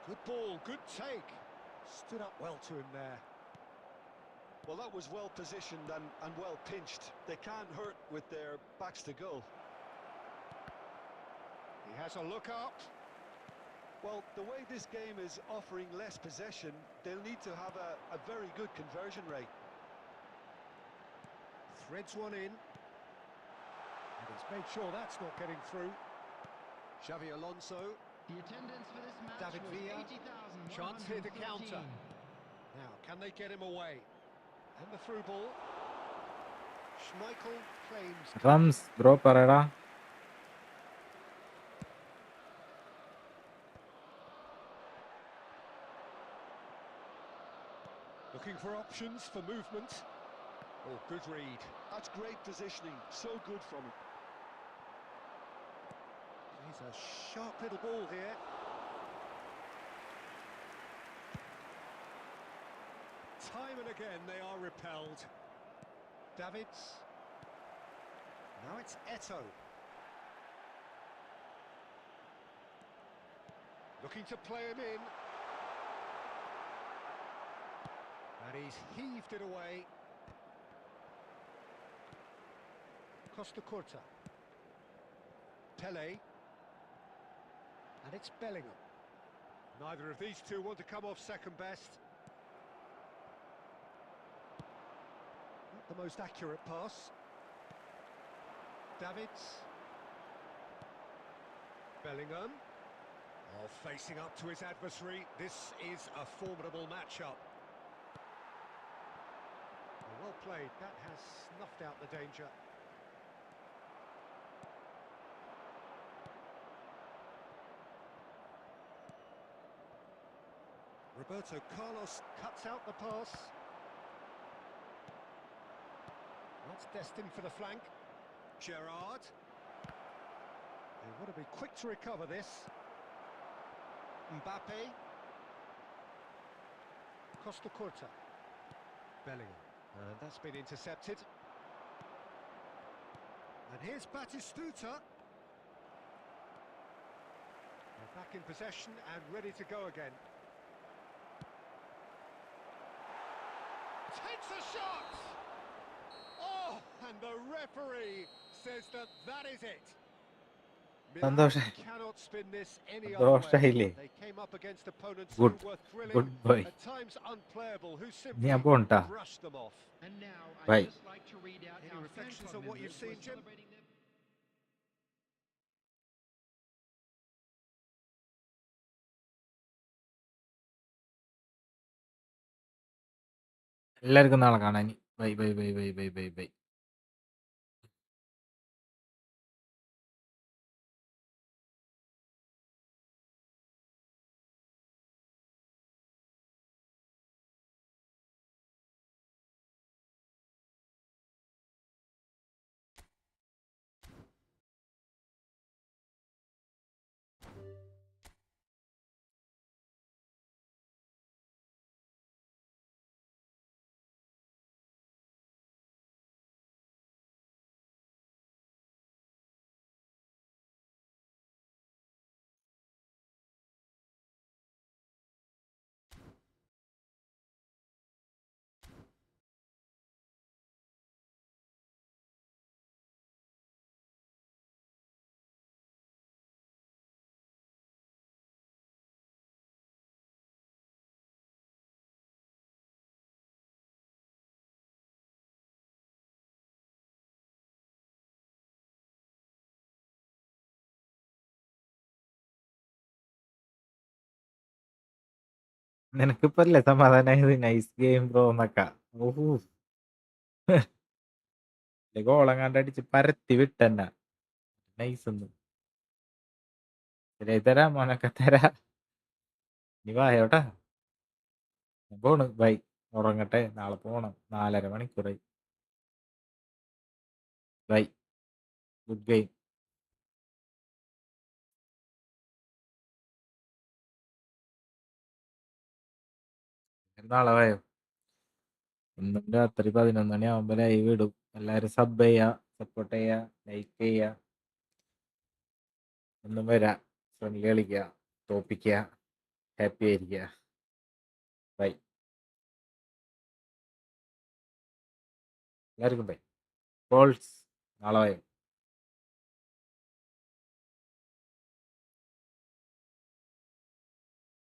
Good ball, good take. Stood up well to him there. Well, that was well positioned and well pinched. They can't hurt with their backs to goal. He has a look up. Well, the way this game is offering less possession, they'll need to have a very good conversion rate. Threads one in. And he's made sure that's not getting through. Xavi Alonso. The attendance for this match David was Villa. 80,113. Chance here to counter. Now, can they get him away? And the through ball. Schmeichel claims... Rams, bro, parada. Looking for options for movement. Oh, good read. That's great positioning. So good from him. He's a sharp little ball here. Time and again they are repelled. Davids. Now it's Eto. Looking to play him in. And he's heaved it away. Costa Curta. Pele. And it's Bellingham. Neither of these two want to come off second best. Not the most accurate pass. Davids. Bellingham. Oh, facing up to his adversary. This is a formidable matchup. Well played. That has snuffed out the danger. Roberto Carlos cuts out the pass. That's destined for the flank. Gerrard. They want to be quick to recover this. Mbappe. Costa Curta. Bellingham. And that's been intercepted. And here's Batistuta. They're back in possession and ready to go again. Takes a shot! Oh, and the referee says that is it. Milan സന്തോഷം cannot spin this any other way. സന്തോഷായില്ലേ? They came up against opponents Good. who were thrilling, Good boy. at times unplayable, who ഞാൻ simply പോണ്ടാ. brushed them off. And now Bye. I'd just like to read out Any how fan reflections club on what you've members seen, were Jim? celebrating their എല്ലാവർക്കും നാളെ കാണാൻ. Bye bye bye bye bye bye bye. നിനക്കിപ്പല്ലേ സമാധാനായത് nice game bro എന്നൊക്കെ. ഓഹോ ഗോളങ്ങാണ്ട് അടിച്ച് പരത്തി വിട്ടെന്നെ. Nice ഒന്നും ശരിയായി തരാം മോനൊക്കെ തരാ. നീ വായോട്ടാ. ഞാൻ പോണ്. ബൈ. ഉറങ്ങട്ടെ. നാളെ പോണം. 4.5 മണിക്കൂറായി. ബൈ. Good game. നാളെ വായോ. ഇന്നും രാത്രി 11 മണിയാവുമ്പോ ലൈവ് ഇടും. എല്ലാരും സബ് ചെയ്യാ, സപ്പോർട്ട് ചെയ്യാ, ലൈക്ക് ചെയ്യാ. ഒന്നും വരാ. ഫ്രണ്ട്ലി കളിക്കുക, തോപ്പിക്കുക, ഹാപ്പി ആയിരിക്കുക. ബൈ. എല്ലാവർക്കും ബൈ. ബോൾസ് നാളെ വായോ.